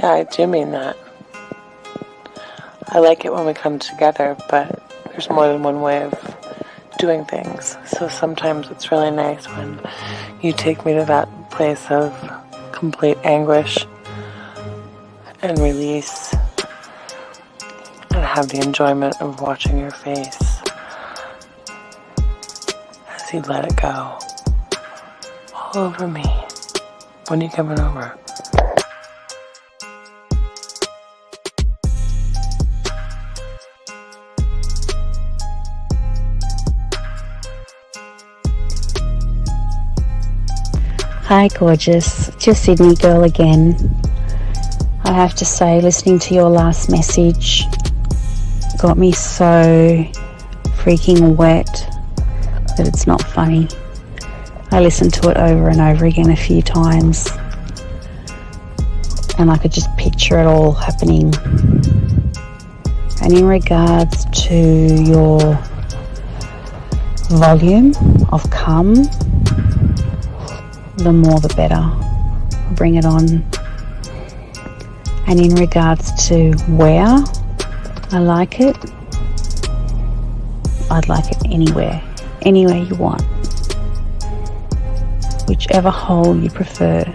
Yeah, I do mean that. I like it when we come together, but there's more than one way of doing things. So sometimes it's really nice when you take me to that place of complete anguish and release, and have the enjoyment of watching your face as you let it go all over me. When are you coming over? Hi gorgeous, just Sydney girl again. I have to say, listening to your last message got me so freaking wet that it's not funny. I listened to it over and over again a few times and I could just picture it all happening. And in regards to your volume of come, the more the better. Bring it on. And in regards to where I like it, I'd like it anywhere you want, whichever hole you prefer.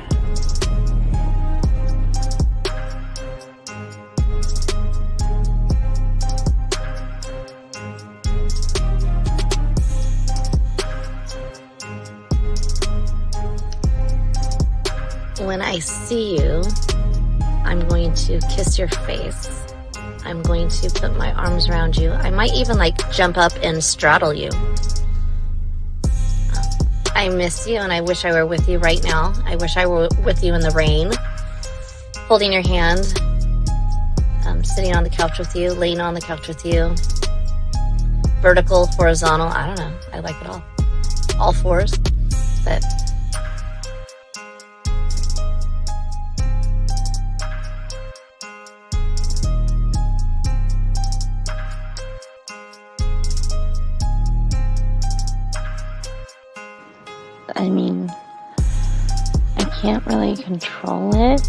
When I see you, I'm going to kiss your face. I'm going to put my arms around you. I might even jump up and straddle you. I miss you and I wish I were with you right now. I wish I were with you in the rain, holding your hand, sitting on the couch with you, laying on the couch with you, vertical, horizontal, I don't know. I like it all fours, but I mean, I can't really control it.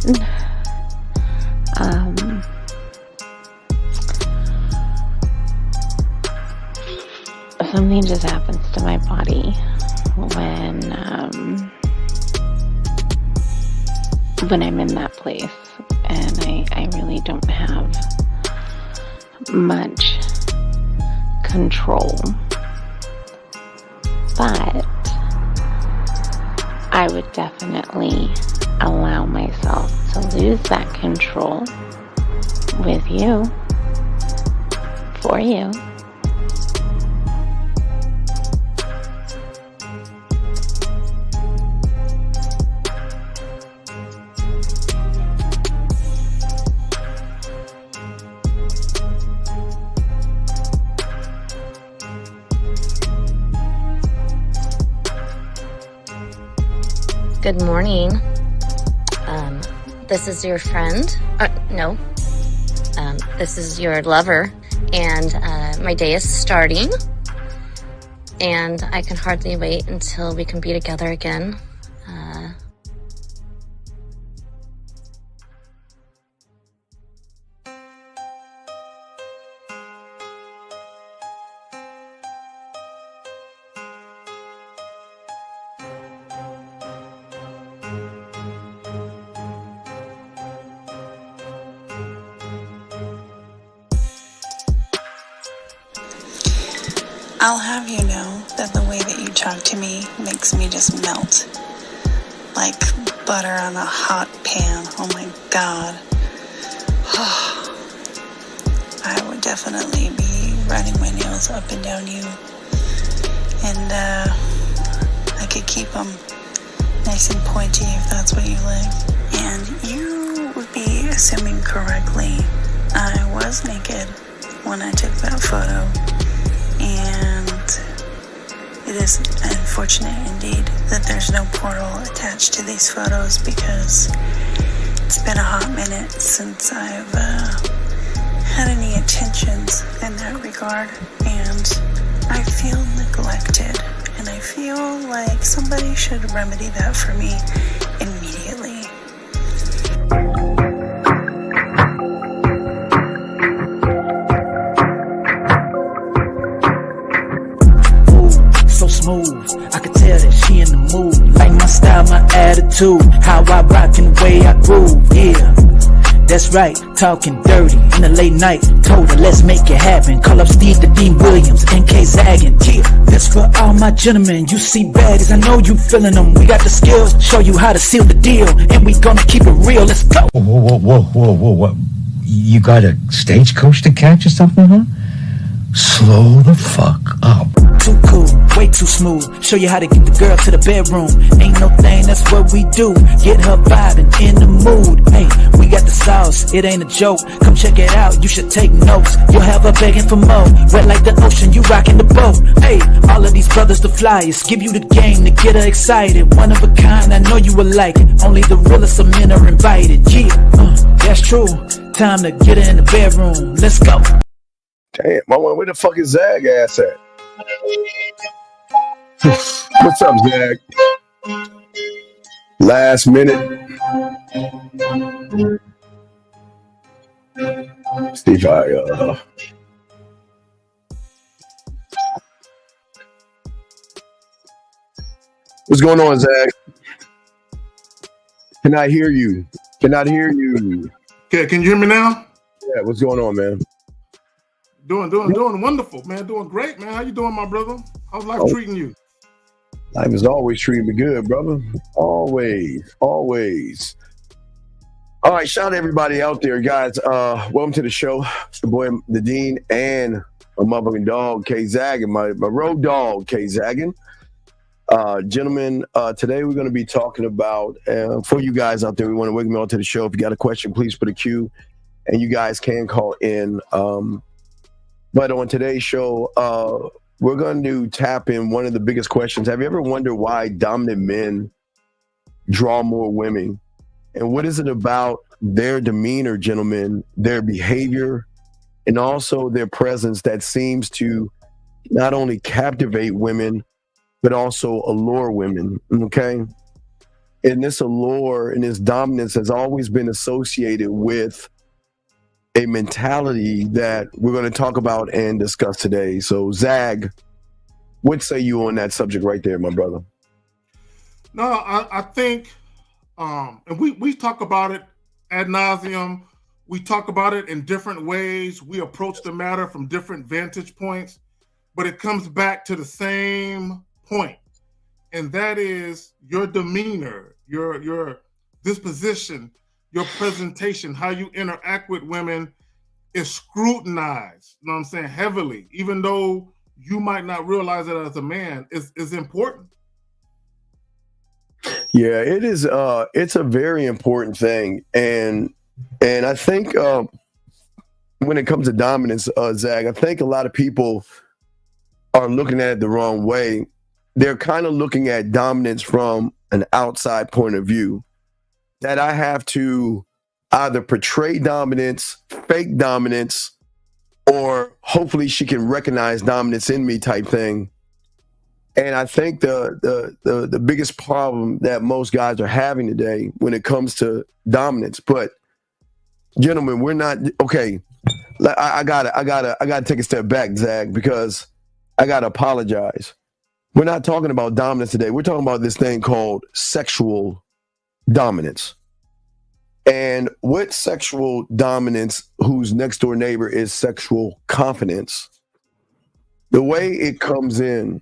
Something just happens to my body when I'm in that place, and I really don't have much control. But I would definitely allow myself to lose that control with you, for you. Good morning. This is your friend. No. This is your lover. And my day is starting. And I can hardly wait until we can be together again. I'll have you know that the way that you talk to me makes me just melt. Like butter on a hot pan. Oh my God. I would definitely be running my nails up and down you. And I could keep them nice and pointy if that's what you like. And you would be assuming correctly. I was naked when I took that photo. And it is unfortunate indeed that there's no portal attached to these photos, because it's been a hot minute since I've had any attentions in that regard, and I feel neglected, and I feel like somebody should remedy that for me immediately. attitude, how I rock and the way I groove, yeah. That's right, talking dirty in the late night. Told her, let's make it happen. Call up Steve the Dean Williams, NK Zaggin'. Yeah, that's for all my gentlemen. You see baddies, I know you feeling them. We got the skills, show you how to seal the deal, and we gonna keep it real. Let's go. Whoa. You got a stagecoach to catch or something, huh? Slow the fuck up. Too cool, way too smooth. Show you how to get the girl to the bedroom. Ain't no thing, that's what we do. Get her vibing in the mood. Hey, we got the sauce, it ain't a joke. Come check it out, you should take notes. You'll have her begging for more. Wet like the ocean, you rocking the boat. Hey, all of these brothers the flyers. Give you the game to get her excited. One of a kind, I know you will like it. Only the realest of men are invited. Yeah, that's true. Time to get her in the bedroom. Let's go. Damn, mama, where the fuck is Zag ass at? What's up, Zag? Last minute. See if I What's going on, Zag? Can I hear you? Cannot hear you. Okay, can you hear me now? Yeah, what's going on, man? Doing wonderful, man. Doing great, man. How you doing, my brother? How's life treating you? Life is always treating me good, brother. Always. All right, shout out to everybody out there, guys. Welcome to the show. It's the boy, the Dean, and my motherfucking dog, K Zaggin, my road dog, K Zaggin. Gentlemen, today we're going to be talking about, for you guys out there, we want to welcome you all to the show. If you got a question, please put a Q, and you guys can call in. But on today's show, we're going to tap in one of the biggest questions. Have you ever wondered why dominant men draw more women? And what is it about their demeanor, gentlemen, their behavior, and also their presence that seems to not only captivate women, but also allure women, okay? And this allure and this dominance has always been associated with a mentality that we're going to talk about and discuss today. So, Zag, what say you on that subject right there, my brother? No, I think, and we talk about it ad nauseum. We talk about it in different ways. We approach the matter from different vantage points, but it comes back to the same point, and that is your demeanor, your disposition, your presentation, how you interact with women is scrutinized, you know what I'm saying, heavily, even though you might not realize it as a man, is important. Yeah, it is. It's a very important thing. And I think when it comes to dominance, Zag, I think a lot of people are looking at it the wrong way. They're kind of looking at dominance from an outside point of view, that I have to either portray dominance, fake dominance, or hopefully she can recognize dominance in me type thing. And I think the biggest problem that most guys are having today when it comes to dominance, but gentlemen, we're not okay. I gotta take a step back, Zag, because I gotta apologize. We're not talking about dominance today. We're talking about this thing called sexual dominance. And with sexual dominance, whose next door neighbor is sexual confidence, the way it comes in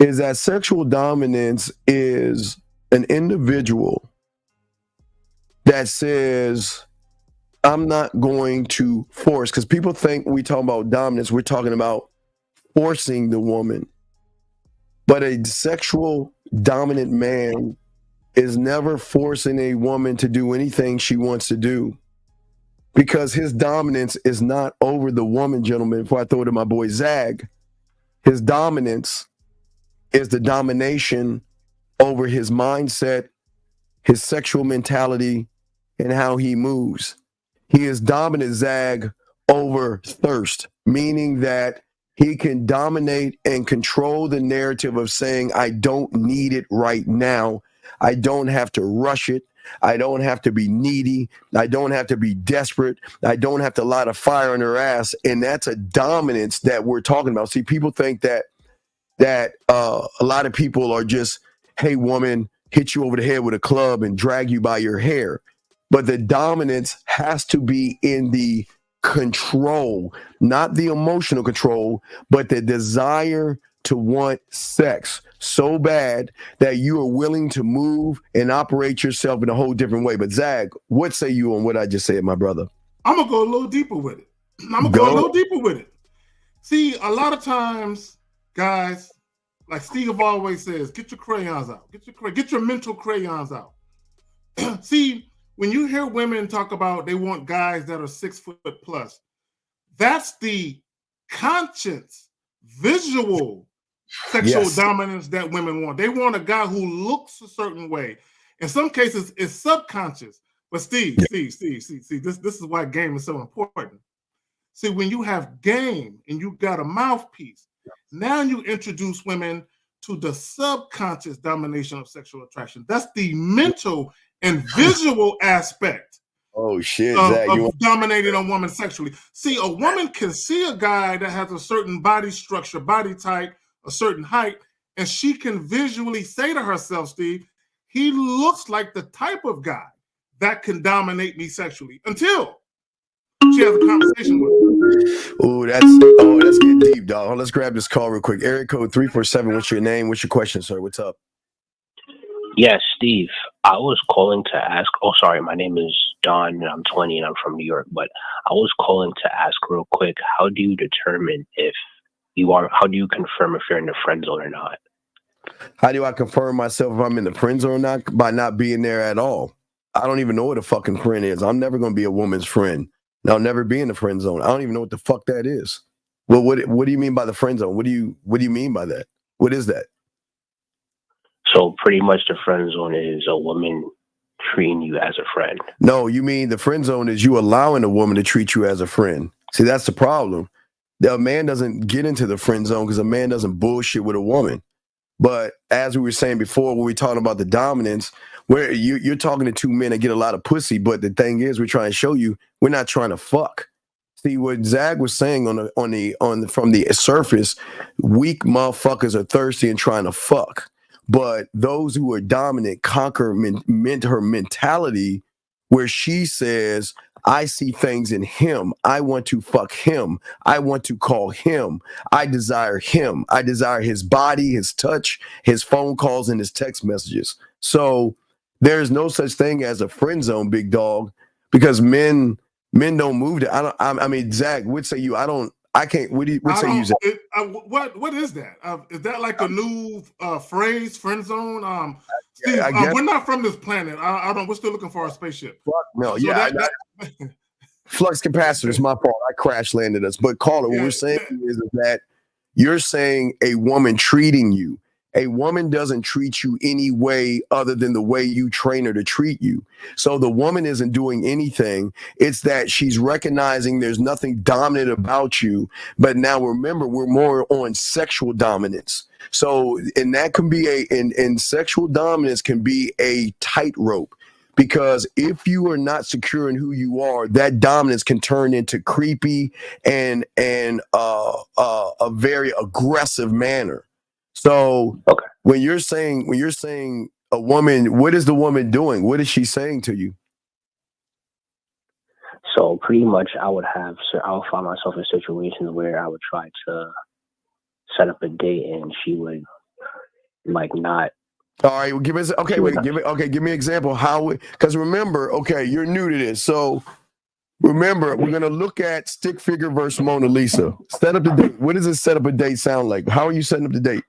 is that sexual dominance is an individual that says, I'm not going to force, because people think when we talk about dominance, we're talking about forcing the woman. But a sexual dominant man is never forcing a woman to do anything she wants to do, because his dominance is not over the woman, gentlemen. Before I throw it to my boy Zag, his dominance is the domination over his mindset, his sexual mentality, and how he moves. He is dominant, Zag, over thirst, meaning that he can dominate and control the narrative of saying, I don't need it right now. I don't have to rush it. I don't have to be needy. I don't have to be desperate. I don't have to light a fire on her ass. And that's a dominance that we're talking about. See, people think that a lot of people are just, hey, woman, hit you over the head with a club and drag you by your hair. But the dominance has to be in the control, not the emotional control, but the desire to want sex so bad that you are willing to move and operate yourself in a whole different way. But Zag, what say you on what I just said, my brother? I'm gonna go a little deeper with it. See, a lot of times, guys, like Steve always says, get your crayons out. Get your mental crayons out. See, when you hear women talk about they want guys that are 6 foot plus, that's the conscious, visual sexual dominance that women want. They want a guy who looks a certain way. In some cases, it's subconscious. But Steve, see, this is why game is so important. See, when you have game and you got a mouthpiece, now you introduce women to the subconscious domination of sexual attraction. That's the mental and visual aspect. Oh shit! Of dominating a woman sexually. See, a woman can see a guy that has a certain body structure, body type, a certain height, and she can visually say to herself, Steve, he looks like the type of guy that can dominate me sexually until she has a conversation with him. That's getting deep, dog. Let's grab this call real quick. Area code 347. What's your name? What's your question, sir? What's up? Yes, Steve. I was calling to ask. Oh, sorry. My name is Don, and I'm 20, and I'm from New York. But I was calling to ask real quick: how do you determine if you are? How do you confirm if you're in the friend zone or not? How do I confirm myself if I'm in the friend zone or not? By not being there at all. I don't even know what a fucking friend is. I'm never going to be a woman's friend. I'll never be in the friend zone. I don't even know what the fuck that is. Well, what do you mean by the friend zone? What do you mean by that? What is that? So pretty much the friend zone is a woman treating you as a friend. No, you mean the friend zone is you allowing a woman to treat you as a friend. See, that's the problem. A man doesn't get into the friend zone because a man doesn't bullshit with a woman. But as we were saying before, when we talking about the dominance, where you're talking to two men that get a lot of pussy, but the thing is, we're trying to show you we're not trying to fuck. See what Zag was saying from the surface, weak motherfuckers are thirsty and trying to fuck. But those who are dominant conquer her mentality, where she says, I see things in him. I want to fuck him. I want to call him. I desire him. I desire his body, his touch, his phone calls, and his text messages. So there's no such thing as a friend zone, big dog, because men don't move to. I mean, Zach, what say you? I can't. What say you, Zach? What is that? Is that like a new phrase, friend zone? Steve, I guess, we're not from this planet. We're still looking for our spaceship. No, so flux capacitor is my fault. I crash landed us. But caller, what we're saying is that you're saying a woman treating you. A woman doesn't treat you any way other than the way you train her to treat you. So the woman isn't doing anything. It's that she's recognizing there's nothing dominant about you. But now remember, we're more on sexual dominance. So, and that can be and sexual dominance can be a tightrope. Because if you are not secure in who you are, that dominance can turn into creepy and a very aggressive manner. So when you're saying a woman, what is the woman doing? What is she saying to you? So pretty much I'll find myself in situations where I would try to set up a date and she would not. All right, well, give me an example. Because remember, you're new to this. So remember, we're gonna look at stick figure versus Mona Lisa. Set up the date. What does a set up a date sound like? How are you setting up the date?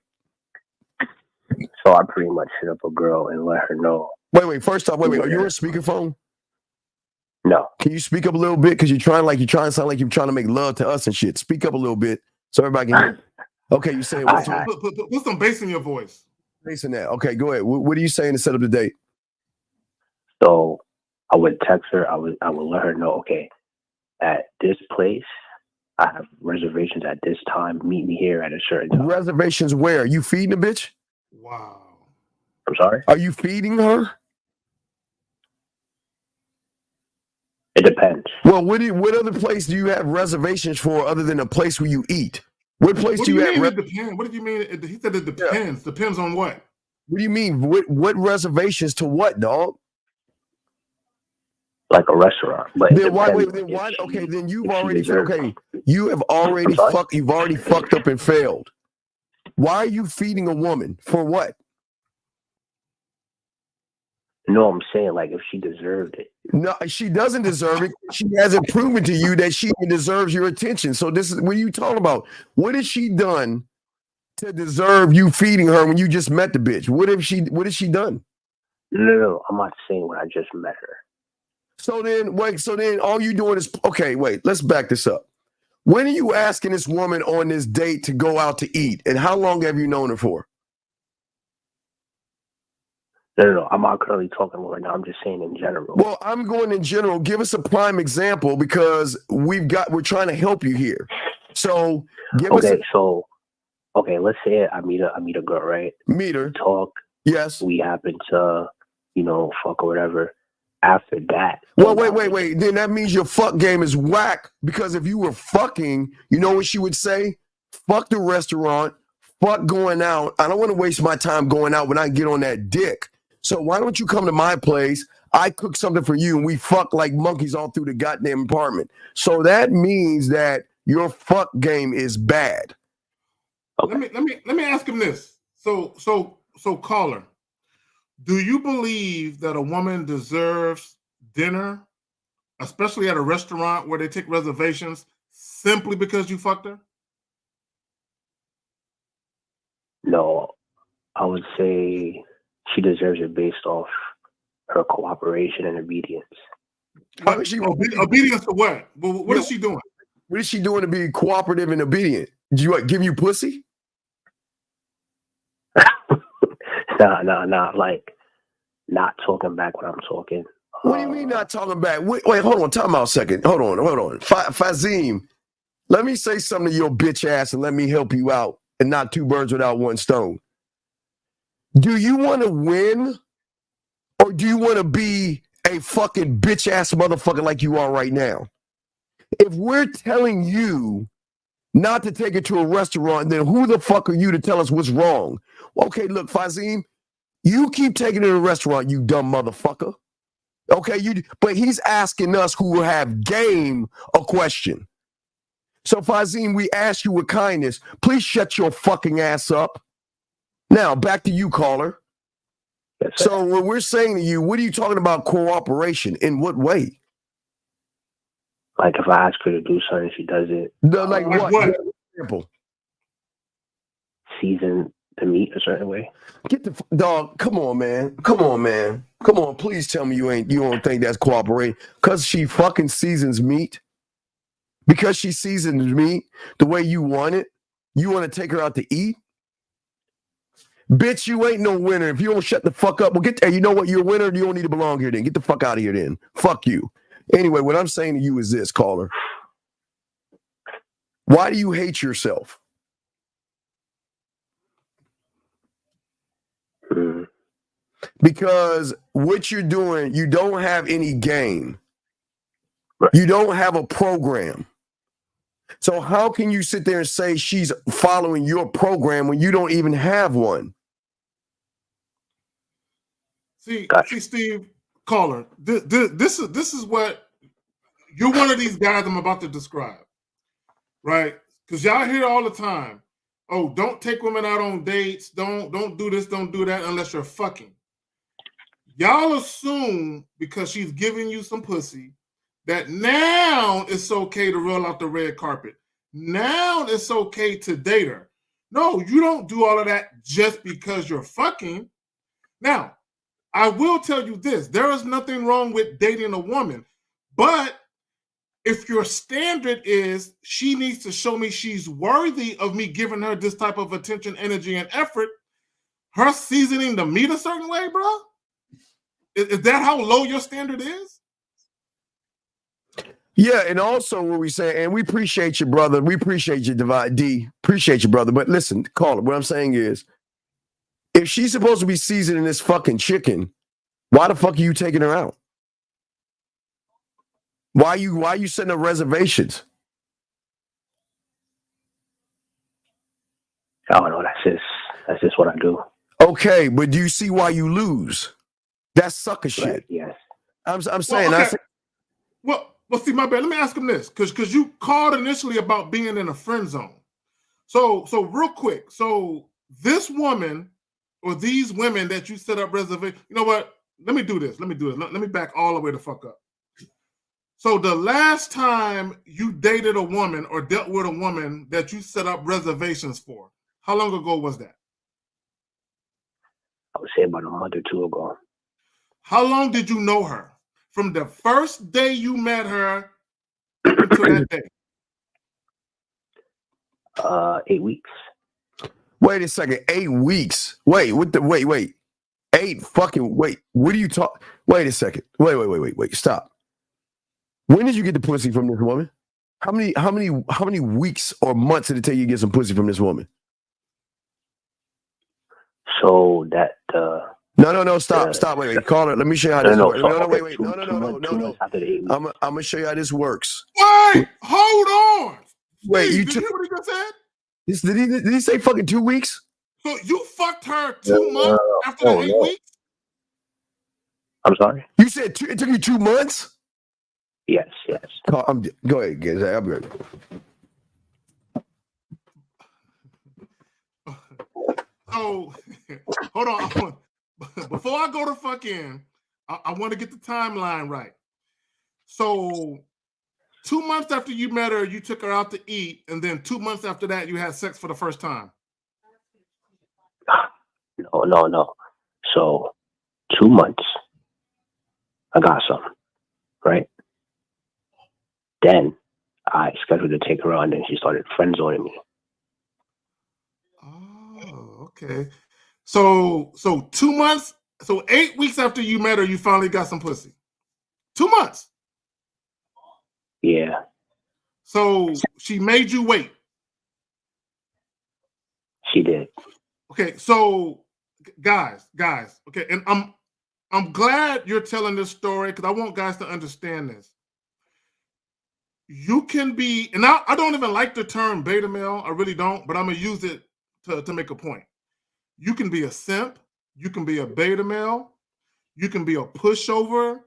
So I pretty much hit up a girl and let her know. Wait. First off, wait. Are you on speakerphone? No. Can you speak up a little bit? Because you're trying to sound like you're trying to make love to us and shit. Speak up a little bit so everybody can hear. Okay, you saying what? Put some bass in your voice. Bass in that. Okay, go ahead. What are you saying to set up the date? So I would text her. I would let her know. Okay, at this place, I have reservations at this time. Meet me here at a certain time. Reservations where? Are you feeding a bitch? Wow. I'm sorry? Are you feeding her? It depends. Well, what other place do you have reservations for other than a place where you eat? What place do you have? It depends. What did you mean? He said it depends. Yeah. Depends on what? What do you mean? What reservations to what, dog? Like a restaurant. But then why? Wait. Then why? Okay. Then you've already. Okay. You have already You've already fucked up and failed. Why are you feeding a woman for what? No, I'm saying like if she deserved it. No, she doesn't deserve it. She hasn't proven to you that she deserves your attention. So this is what are you talking about? What has she done to deserve you feeding her when you just met the bitch? What has she done? No, I'm not saying when I just met her. So then all you doing is okay, wait, let's back this up. When are you asking this woman on this date to go out to eat? And how long have you known her for? No, I'm not currently talking right now. I'm just saying in general. Well, I'm going in general. Give us a prime example because we're trying to help you here. So let's say I meet a girl, right? Meet her. Talk. Yes. We happen to, fuck or whatever. After that. Well, wait. Then that means your fuck game is whack because if you were fucking, you know what she would say? Fuck the restaurant. Fuck going out. I don't want to waste my time going out when I get on that dick. So why don't you come to my place? I cook something for you and we fuck like monkeys all through the goddamn apartment. So that means that your fuck game is bad. Okay. Let me ask him this. So caller, do you believe that a woman deserves dinner, especially at a restaurant where they take reservations, simply because you fucked her? No, I would say she deserves it based off her cooperation and obedience. Obedience to what? What is she doing? What is she doing to be cooperative and obedient? Give you pussy? Nah. Like not talking back when I'm talking. What do you mean not talking back? Wait, hold on. Time out a second. Hold on. Fazim, let me say something to your bitch ass and let me help you out and not two birds without one stone. Do you want to win or do you want to be a fucking bitch ass motherfucker like you are right now? If we're telling you not to take it to a restaurant, then who the fuck are you to tell us what's wrong? Okay, look, Fazim, you keep taking it to a restaurant, you dumb motherfucker. Okay, but he's asking us who have game a question. So, Fazim, we ask you with kindness, please shut your fucking ass up. Now, back to you, caller. Yes, so, when we're saying to you, what are you talking about cooperation? In what way? Like if I ask her to do something, she does it. Like what? Example. Season the meat a certain way. Get the dog. Come on, man. Come on. Please tell me you don't think that's cooperating. Because she fucking seasons meat. Because she seasons meat the way you want it. You want to take her out to eat? Bitch, you ain't no winner. If you don't shut the fuck up, well, get there. You know what? You're a winner. You don't need to belong here then. Get the fuck out of here then. Fuck you. Anyway, what I'm saying to you is this, caller. Why do you hate yourself? Because what you're doing, you don't have any game. You don't have a program. So how can you sit there and say she's following your program when you don't even have one? See, Steve, caller, this is what you're one of these guys I'm about to describe, right? Because y'all hear all the time, oh, don't take women out on dates, don't do this, don't do that unless you're fucking. Y'all assume because she's giving you some pussy that now it's okay to roll out the red carpet. Now it's okay to date her. No, you don't do all of that just because you're fucking. Now, I will tell you this. There is nothing wrong with dating a woman. But if your standard is she needs to show me she's worthy of me giving her this type of attention, energy, and effort, her seasoning the meat a certain way, bro? Is that how low your standard is? Yeah, and also what we say, and we appreciate you, brother. We appreciate you, Divide D. Appreciate you, brother. But listen, caller, what I'm saying is, if she's supposed to be seasoning this fucking chicken, why the fuck are you taking her out? Why are you setting up reservations? I don't know. That's just what I do. Okay, but do you see why you lose? That's sucker shit. Right, yes. I'm saying. Well, okay. Well, see, my bad. Let me ask him this, because you called initially about being in a friend zone. So real quick. So this woman or these women that you set up reservation. You know what? Let me do this. Let me back all the way the fuck up. So the last time you dated a woman or dealt with a woman that you set up reservations for, how long ago was that? I would say about a month or two ago. How long did you know her? From the first day you met her up until that day? 8 weeks. Wait a second. 8 weeks. Wait. Wait. 8 fucking wait. What are you talking? Wait a second. Wait. Stop. When did you get the pussy from this woman? How many weeks or months did it take you to get some pussy from this woman? So that No, stop. Wait. Call her. Let me show you how this works. No, wait. No. I'm gonna show you how this works. Wait, hold on. Wait, Steve, did you hear what he just said? Did he say fucking 2 weeks? So you fucked her 2 months after the 8 weeks? I'm sorry? You said it took you 2 months? Yes. Go ahead, guys. I'll be right back. So, hold on. Before I go to fuck in, I want to get the timeline right. So, 2 months after you met her, you took her out to eat, and then 2 months after that, you had sex for the first time. No. So 2 months, I got some, right? Then I scheduled to take her on, and she started friend zoning me. Oh, okay. So 2 months, so 8 weeks after you met her, you finally got some pussy. 2 months. Yeah. So she made you wait. She did. Okay, so guys, okay, and I'm glad you're telling this story because I want guys to understand this. You can be, and I don't even like the term beta male, I really don't, but I'm gonna use it to make a point. You can be a simp, you can be a beta male, you can be a pushover,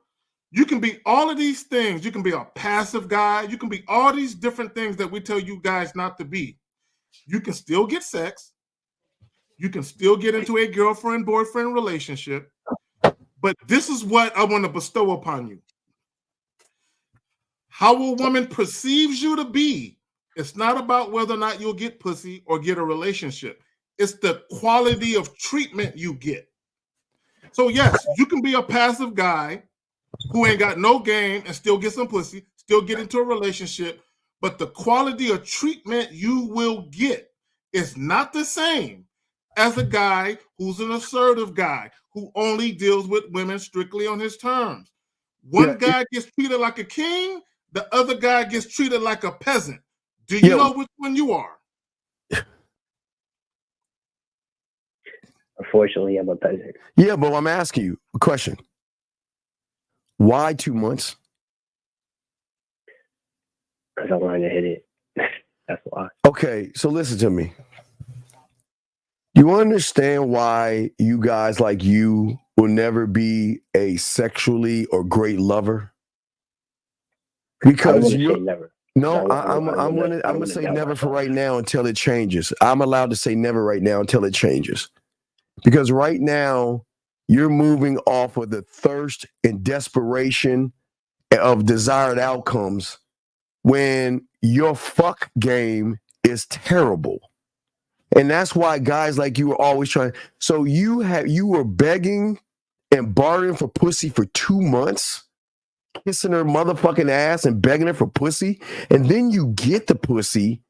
you can be all of these things. You can be a passive guy, you can be all these different things that we tell you guys not to be. You can still get sex, you can still get into a girlfriend-boyfriend relationship, but this is what I want to bestow upon you. How a woman perceives you to be, it's not about whether or not you'll get pussy or get a relationship. It's the quality of treatment you get. So yes, you can be a passive guy who ain't got no game and still get some pussy, still get into a relationship, but the quality of treatment you will get is not the same as a guy who's an assertive guy who only deals with women strictly on his terms. One guy gets treated like a king, the other guy gets treated like a peasant. Do you know which one you are? Unfortunately, I'm a peasant. Yeah, but I'm asking you a question. Why 2 months? Because I wanted to hit it. That's why. Okay, so listen to me. You understand why you guys like you will never be a sexually or great lover? Because you're never. No, I'm gonna say never for right now until it changes. I'm allowed to say never right now until it changes. Because right now you're moving off of the thirst and desperation of desired outcomes when your fuck game is terrible. And that's why guys like you are always trying. So you were begging and bartering for pussy for 2 months, kissing her motherfucking ass and begging her for pussy, and then you get the pussy,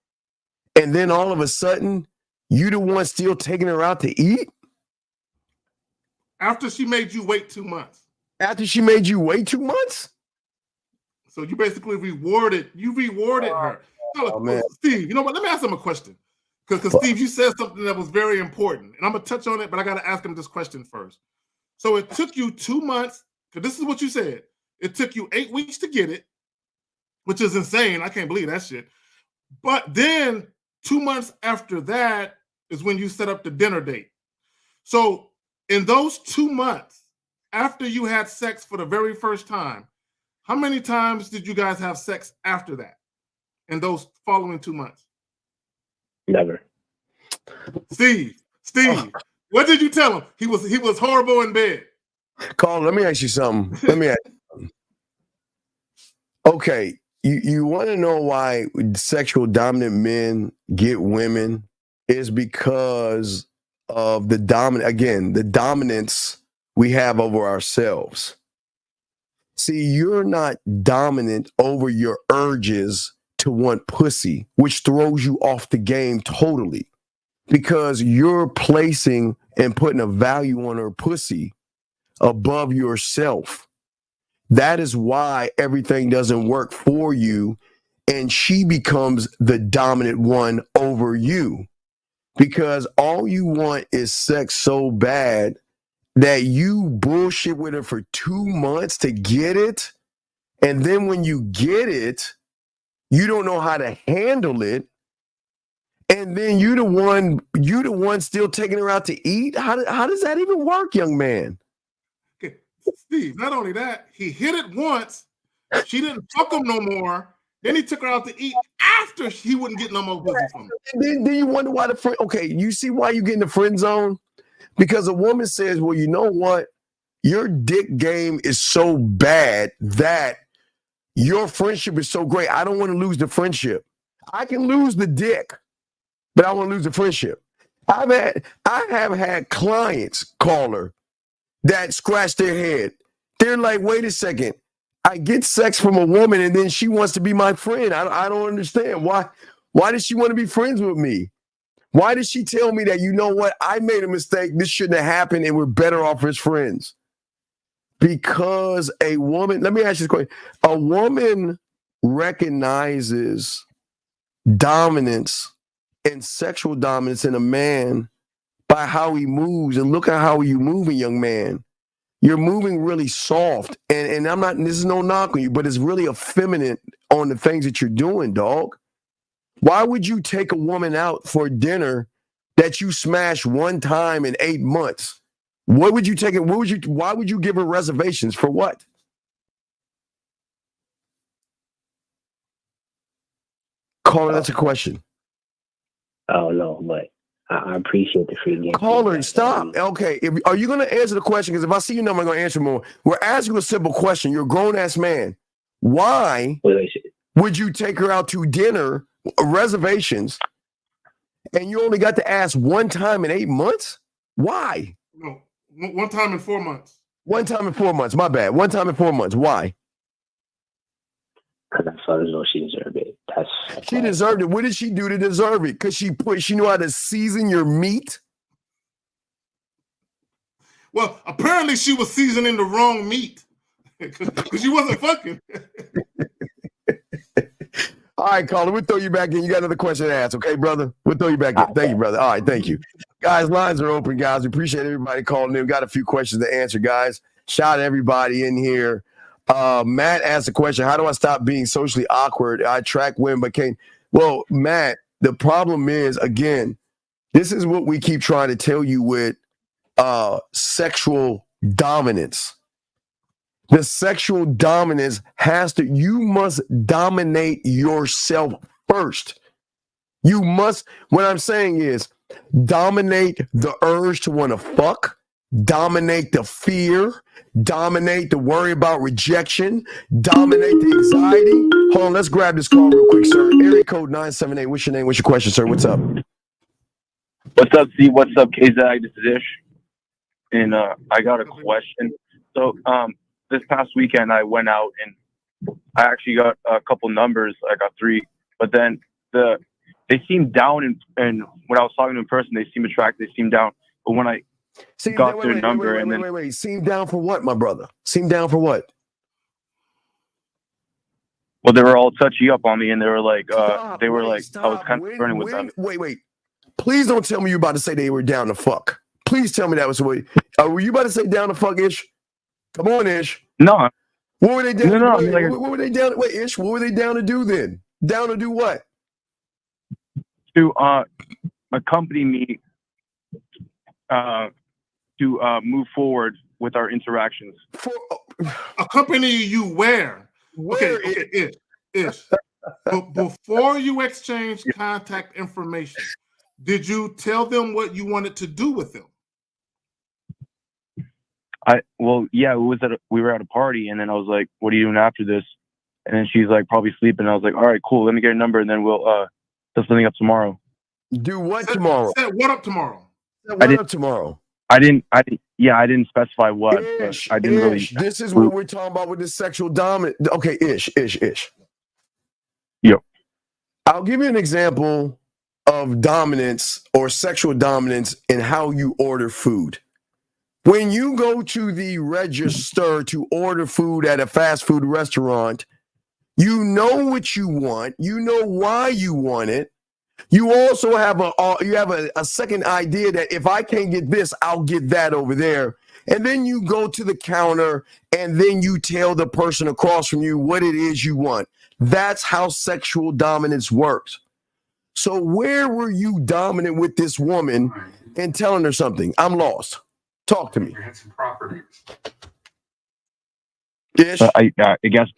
and then all of a sudden you the one still taking her out to eat? After she made you wait 2 months. After she made you wait 2 months? So you basically rewarded her. Oh, man. Steve, you know what? Let me ask him a question. Because Steve, you said something that was very important. And I'm going to touch on it, but I got to ask him this question first. So it took you 2 months, because this is what you said. It took you 8 weeks to get it, which is insane. I can't believe that shit. But then 2 months after that is when you set up the dinner date. So in those 2 months after you had sex for the very first time, how many times did you guys have sex after that in those following 2 months? Never. Steve, what did you tell him? He was horrible in bed. Carl, let me ask you something. Okay, you want to know why sexual dominant men get women is because of the dominance we have over ourselves. See, you're not dominant over your urges to want pussy, which throws you off the game totally, because you're placing and putting a value on her pussy above yourself. That is why everything doesn't work for you, and she becomes the dominant one over you, because all you want is sex so bad that you bullshit with her for 2 months to get it. And then when you get it, you don't know how to handle it. And then you the one still taking her out to eat. How does that even work, young man? Okay. Steve, not only that, he hit it once. She didn't fuck him no more. Then he took her out to eat after he wouldn't get no more pussy from her. Then you wonder why you see why you get in the friend zone? Because a woman says, well, you know what? Your dick game is so bad that your friendship is so great. I don't want to lose the friendship. I can lose the dick, but I want to lose the friendship. I have had clients call her that scratch their head. They're like, wait a second. I get sex from a woman and then she wants to be my friend. I don't understand. Why does she want to be friends with me? Why did she tell me that, you know what, I made a mistake, this shouldn't have happened, and we're better off as friends? Because a woman, let me ask you this question. A woman recognizes dominance and sexual dominance in a man by how he moves. And look at how you're moving, young man. You're moving really soft. And this is no knock on you, but it's really effeminate on the things that you're doing, dog. Why would you take a woman out for dinner that you smashed one time in 8 months? What would you take it? Why would you give her reservations for what? Caller, that's a question. Oh no, but I appreciate the free game. Caller, stop. Okay, are you going to answer the question? Because if I see your number, I'm going to answer more. We're asking a simple question. You're a grown-ass man. Why would you take her out to dinner, reservations, and you only got to ask one time in 8 months? Why? No, one time in 4 months. One time in 4 months. My bad. One time in 4 months. Why? Because I felt as though she deserved it. She deserved it. What did she do to deserve it? Because she knew how to season your meat? Well, apparently she was seasoning the wrong meat because she wasn't fucking. All right, caller, we'll throw you back in. You got another question to ask, okay, brother? We'll throw you back in. Thank you, brother. All right, thank you. Guys, lines are open, guys. We appreciate everybody calling in. We've got a few questions to answer, guys. Shout out everybody in here. Matt asked a question, how do I stop being socially awkward? I attract women, but can't. Well, Matt, the problem is, again, this is what we keep trying to tell you with sexual dominance. The sexual dominance you must dominate yourself first. You must, what I'm saying is, dominate the urge to want to fuck, dominate the fear, dominate the worry about rejection, dominate the anxiety. Hold on, let's grab this call real quick, sir. Area code 978. What's your name? What's your question, sir? What's up? What's up, C? What's up, KZag? This is Ish. And I got a question. So this past weekend, I went out and I actually got a couple numbers. I got 3. But then they seemed down, and when I was talking to them in person, they seemed attracted. They seemed down. But when I got their number, wait. Seemed down for what, my brother? Seemed down for what? Well, they were all touchy up on me, and they were like, I was kind of flirting with them. Wait. Please don't tell me you about to say they were down to fuck. Please tell me that was the way. Were you about to say down to fuck, Ish? Come on, Ish. No. What were they down? No. What were they down? Wait, Ish. What were they down to do then? Down to do what? To accompany me to move forward with our interactions. Accompany you where? Okay, Ish. But before you exchange contact information, did you tell them what you wanted to do with them? We were at a party, and then I was like, "What are you doing after this?" And then she's like, "Probably sleeping." I was like, "All right, cool. Let me get a number, and then we'll set something up tomorrow." Do what tomorrow? Set what up tomorrow? I didn't specify what. But I didn't really. This is what we're talking about with this sexual dominant. Okay, Ish. Yep. I'll give you an example of dominance or sexual dominance in how you order food. When you go to the register to order food at a fast food restaurant, you know what you want. You know why you want it. You also have a second idea that if I can't get this, I'll get that over there. And then you go to the counter and then you tell the person across from you what it is you want. That's how sexual dominance works. So where were you dominant with this woman and telling her something? I'm lost. Talk to me. Ish? I guess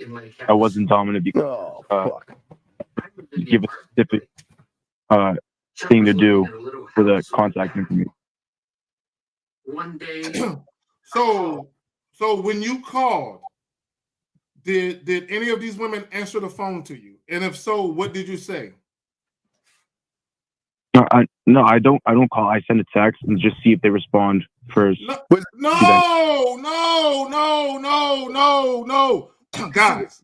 I wasn't dominant because you give a specific thing to do for the contact information. So when you called, did any of these women answer the phone to you? And if so, what did you say? No, I don't call. I send a text and just see if they respond first. No. Guys.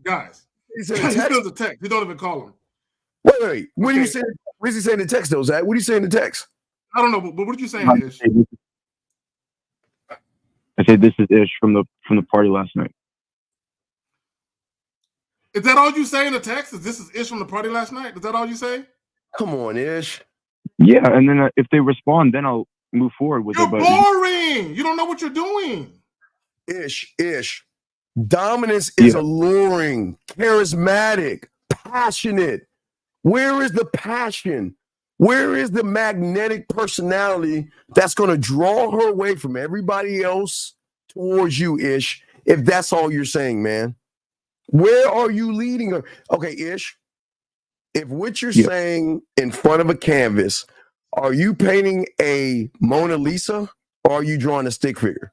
He sends a text. You don't even call him. Wait. What do you say? What does he say in the text, though, Zach? What do you say in the text? I don't know, but what did you say, Ish? I said this is Ish from the party last night. Is that all you say in the text? This is Ish from the party last night? Is that all you say? Come on, Ish. Yeah, and then if they respond, then I'll move forward with You're it. Boring. You don't know what you're doing. Ish. Dominance is alluring, charismatic, passionate. Where is the passion? Where is the magnetic personality that's going to draw her away from everybody else towards you, Ish, if that's all you're saying, man? Where are you leading her? Okay, Ish, if what you're saying in front of a canvas, are you painting a Mona Lisa or are you drawing a stick figure?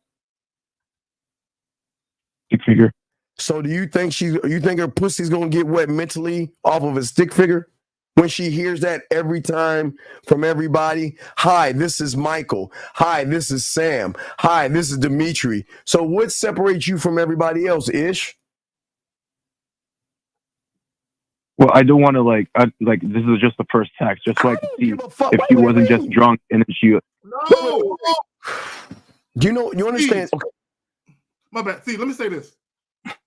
Stick figure. So do you think her pussy's going to get wet mentally off of a stick figure? When she hears that every time from everybody, hi, this is Michael. Hi, this is Sam. Hi, this is Dimitri. So what separates you from everybody else, Ish? Well, I don't want to this is just the first text, just so I can see if she wasn't just drunk and then she. No. Do you understand? Okay. My bad. See, let me say this.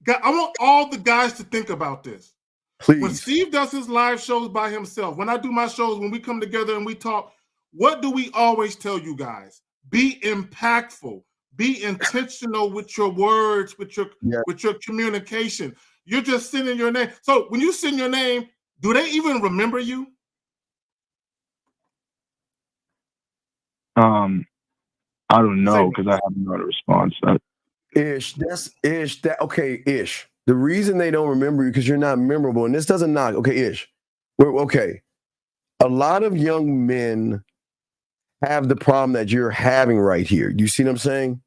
I want all the guys to think about this. Please. When Steve does his live shows by himself, when I do my shows, when we come together and we talk, what do we always tell you guys? Be impactful. Be intentional with your words, with your communication. You're just sending your name. So when you send your name, do they even remember you? I don't know because I haven't got a response. Ish. The reason they don't remember you because you're not memorable, and this doesn't knock. Okay, Ish. A lot of young men have the problem that you're having right here. You see what I'm saying?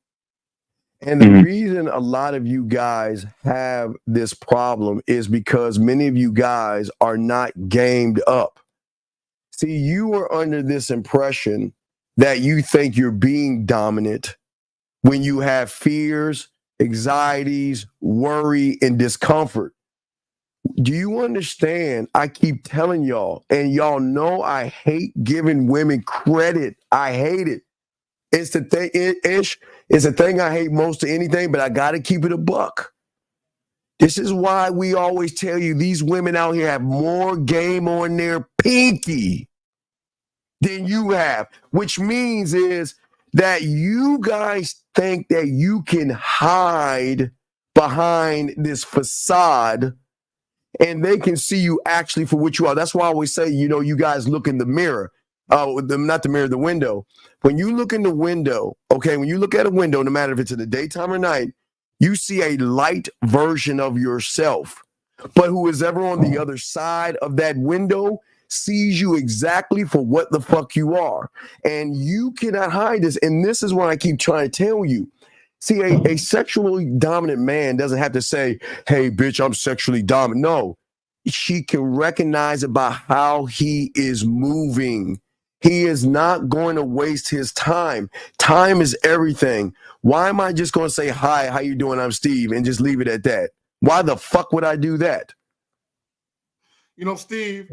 And the reason a lot of you guys have this problem is because many of you guys are not gamed up. See, you are under this impression that you think you're being dominant when you have fears, anxieties, worry, and discomfort. Do you understand? I keep telling y'all, and y'all know I hate giving women credit. I hate it. It's the thing, Ish. It's the thing I hate most of anything, but I got to keep it a buck. This is why we always tell you these women out here have more game on their pinky than you have, which means is that you guys think that you can hide behind this facade and they can see you actually for what you are. That's why I always say, you guys look in the mirror. not the mirror, the window. When you look in the window, okay, when you look at a window, no matter if it's in the daytime or night, you see a light version of yourself. But who is ever on the other side of that window sees you exactly for what the fuck you are. And you cannot hide this. And this is what I keep trying to tell you. See, a sexually dominant man doesn't have to say, hey, bitch, I'm sexually dominant. No, she can recognize it by how he is moving. He is not going to waste his time. Time is everything. Why am I just going to say, hi, how you doing? I'm Steve, and just leave it at that? Why the fuck would I do that? You know, Steve,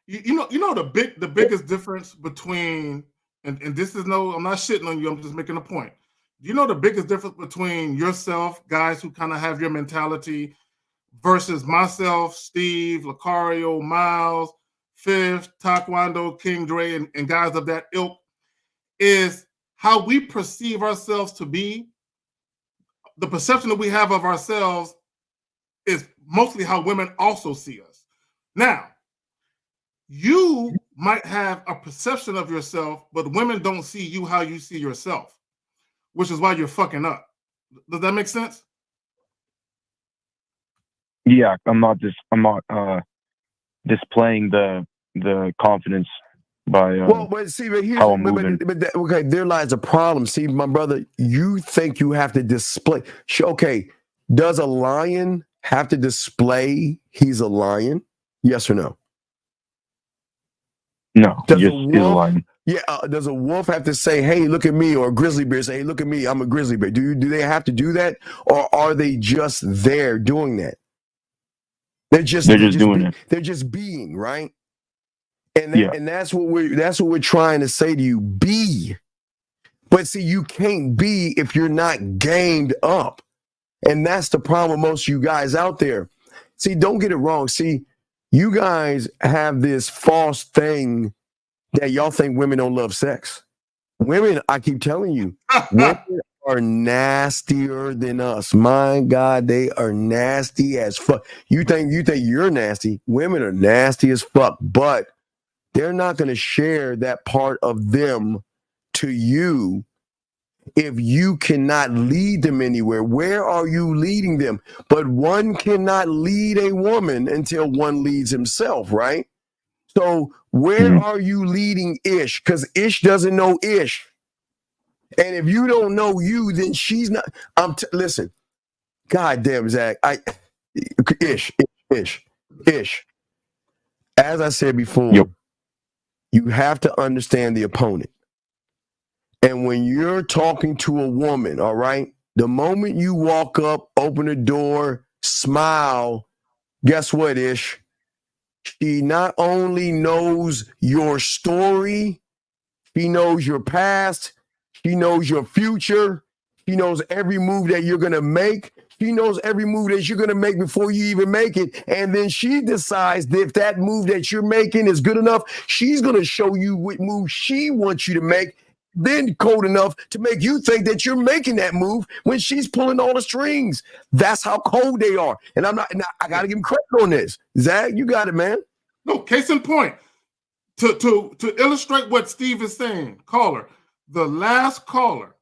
you know the biggest difference between, and this is I'm not shitting on you, I'm just making a point. You know the biggest difference between yourself, guys who kind of have your mentality, versus myself, Steve, Lucario, Miles, Fifth, Taekwondo, King Dre, and guys of that ilk, is how we perceive ourselves to be. The perception that we have of ourselves is mostly how women also see us. Now, you might have a perception of yourself, but women don't see you how you see yourself, which is why you're fucking up. Does that make sense? Yeah, I'm not displaying the confidence by but see, but here's how I'm moving. Okay, there lies a problem. See, my brother, you think you have to display. Okay, does a lion have to display he's a lion? Yes or no? No. Does a is a lion. Yeah, does a wolf have to say, "Hey, look at me," or a grizzly bear say, "Hey, look at me, I'm a grizzly bear"? Do they have to do that, or are they just there doing that? They're just doing it. They're just being, right? And that's what we're trying to say to you. Be. But see, you can't be if you're not gamed up. And that's the problem with most of you guys out there. See, don't get it wrong. See, you guys have this false thing that y'all think women don't love sex. Women, I keep telling you, women are nastier than us. My God, they are nasty as fuck. You think you're nasty. Women are nasty as fuck, but they're not going to share that part of them to you if you cannot lead them anywhere. Where are you leading them? But one cannot lead a woman until one leads himself, right? So where are you leading Ish? Because Ish doesn't know Ish. And if you don't know you, then she's not. Listen, God damn, Zach. Ish. As I said before, you have to understand the opponent. And when you're talking to a woman, all right, the moment you walk up, open the door, smile, guess what, Ish? She not only knows your story, she knows your past, she knows your future, she knows every move that you're going to make. She knows every move that you're going to make before you even make it. And then she decides that if that move that you're making is good enough, she's going to show you what move she wants you to make, then cold enough to make you think that you're making that move when she's pulling all the strings. That's how cold they are. And I got to give him credit on this. Zach, you got it, man. No, case in point. To illustrate what Steve is saying, caller, the last caller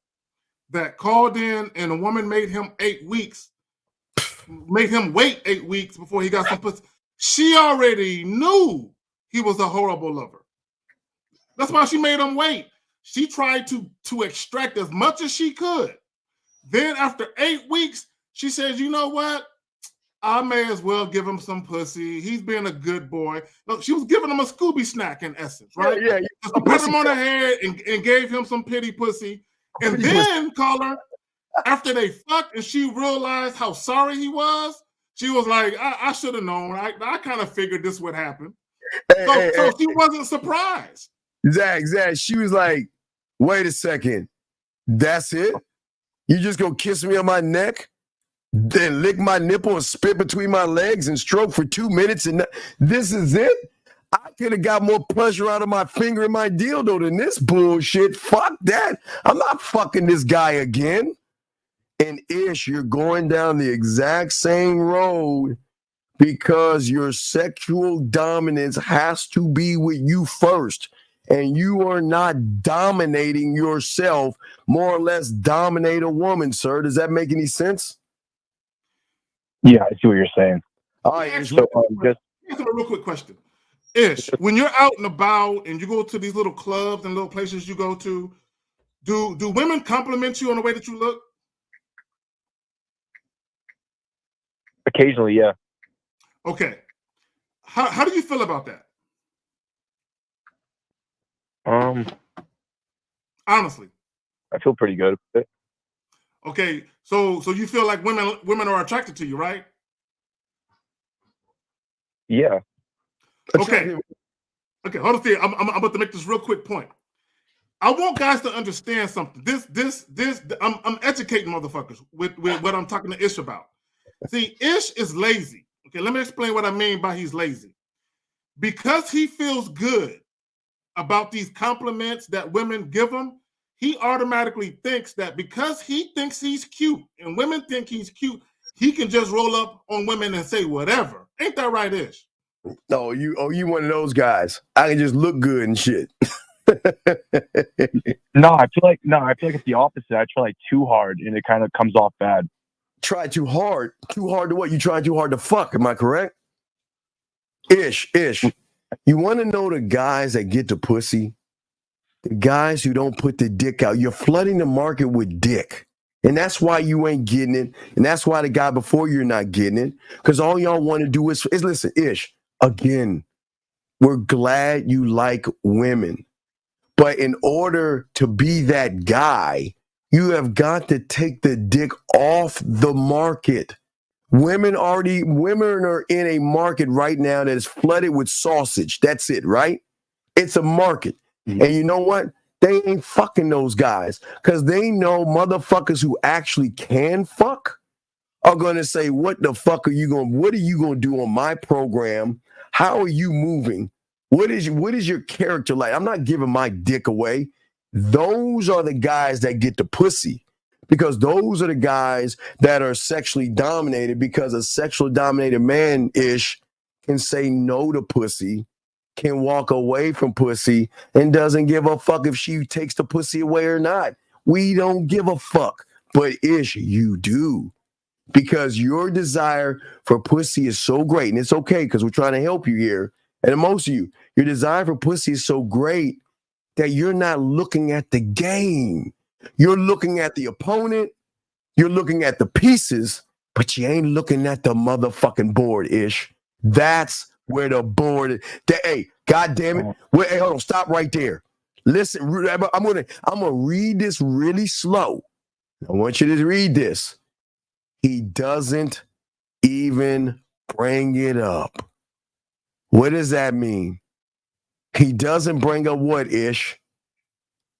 that called in and a woman made him 8 weeks, made him wait 8 weeks before he got some pussy. She already knew he was a horrible lover. That's why she made him wait. She tried to extract as much as she could. Then after 8 weeks, she says, you know what? I may as well give him some pussy. He's being a good boy. Look, she was giving him a Scooby snack in essence, right? Yeah. Just put him on the head and gave him some pity pussy. And then, caller, after they fucked and she realized how sorry he was, she was like, I should have known. I kind of figured this would happen. So she wasn't surprised. Zach, she was like, wait a second. That's it? You just gonna kiss me on my neck? Then lick my nipple and spit between my legs and stroke for 2 minutes, and this is it? I could have got more pleasure out of my finger and my dildo than this bullshit. Fuck that. I'm not fucking this guy again. And Ish, you're going down the exact same road because your sexual dominance has to be with you first. and you are not dominating yourself, more or less dominate a woman, sir. Does that make any sense? Yeah, I see what you're saying. All right, Let me So just ask him a real quick question. Ish, when you're out and about and you go to these little clubs and little places you go to, do women compliment you on the way that you look? occasionally, yeah. Okay. How do you feel about that? Honestly. I feel pretty good with it. Okay, so you feel like women are attracted to you, right? Yeah. Okay. Okay, hold on. I'm about to make this real quick point. I want guys to understand something. I'm educating motherfuckers with what I'm talking to Ish about. See, Ish is lazy. Okay, let me explain what I mean by he's lazy. Because he feels good about these compliments that women give him, he automatically thinks that because he thinks he's cute and women think he's cute, he can just roll up on women and say whatever. Ain't that right, Ish? No, you one of those guys. I can just look good and shit. No, I feel like it's the opposite. I try like too hard and it kind of comes off bad. Try too hard? Too hard to what? You try too hard to fuck, am I correct? Ish. You want to know the guys that get the pussy? The guys who don't put the dick out. You're flooding the market with dick. And that's why you ain't getting it. And that's why the guy before you're not getting it. Because all y'all want to do is listen, Ish, again, we're glad you like women. But in order to be that guy, you have got to take the dick off the market. Women are in a market right now that is flooded with sausage. That's it, right? It's a market. Mm-hmm. And you know what? They ain't fucking those guys because they know motherfuckers who actually can fuck are going to say, what are you going to do on my program? How are you moving? What is your character like? I'm not giving my dick away. Those are the guys that get the pussy because those are the guys that are sexually dominated because a sexually dominated man-ish can say no to pussy, can walk away from pussy, and doesn't give a fuck if she takes the pussy away or not. We don't give a fuck. But ish, you do. Because your desire for pussy is so great, and it's okay because we're trying to help you here. And most of you, your desire for pussy is so great that you're not looking at the game. You're looking at the opponent, you're looking at the pieces, but you ain't looking at the motherfucking board, ish. That's where the board is. Hey, God damn it. Hey, hold on, stop right there. Listen, I'm gonna read this really slow. I want you to read this. He doesn't even bring it up. What does that mean? He doesn't bring up what, ish?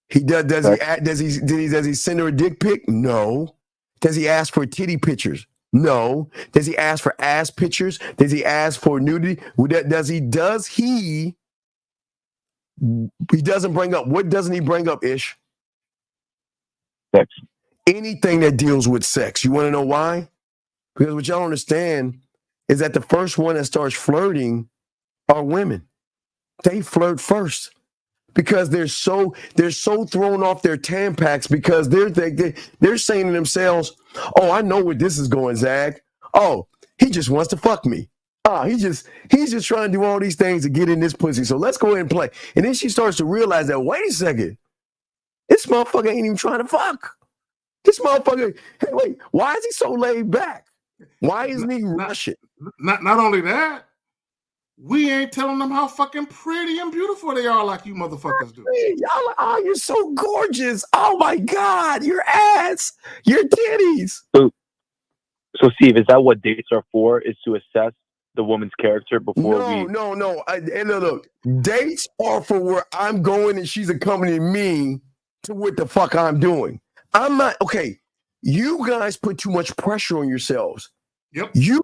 He does he send her a dick pic? No. Does he ask for titty pictures? No. Does he ask for ass pictures? Does he ask for nudity? He doesn't bring up. What doesn't he bring up, ish? Sex. Anything that deals with sex. You want to know why? Because what y'all understand is that the first one that starts flirting are women. They flirt first because they're so thrown off their Tampax because they're saying to themselves, "Oh, I know where this is going, Zag. Oh, he just wants to fuck me. He's just trying to do all these things to get in this pussy. So let's go ahead and play." And then she starts to realize that, wait a second, this motherfucker ain't even trying to fuck. This motherfucker, hey, wait, why is he so laid back? Why isn't he rushing? Not only that, we ain't telling them how fucking pretty and beautiful they are like you motherfuckers do. Y'all, oh, you're so gorgeous. Oh my God, your ass, your titties. So Steve, is that what dates are for? Is to assess the woman's character before No. Look, dates are for where I'm going and she's accompanying me to what the fuck I'm doing. I'm not, okay, you guys put too much pressure on yourselves. Yep. You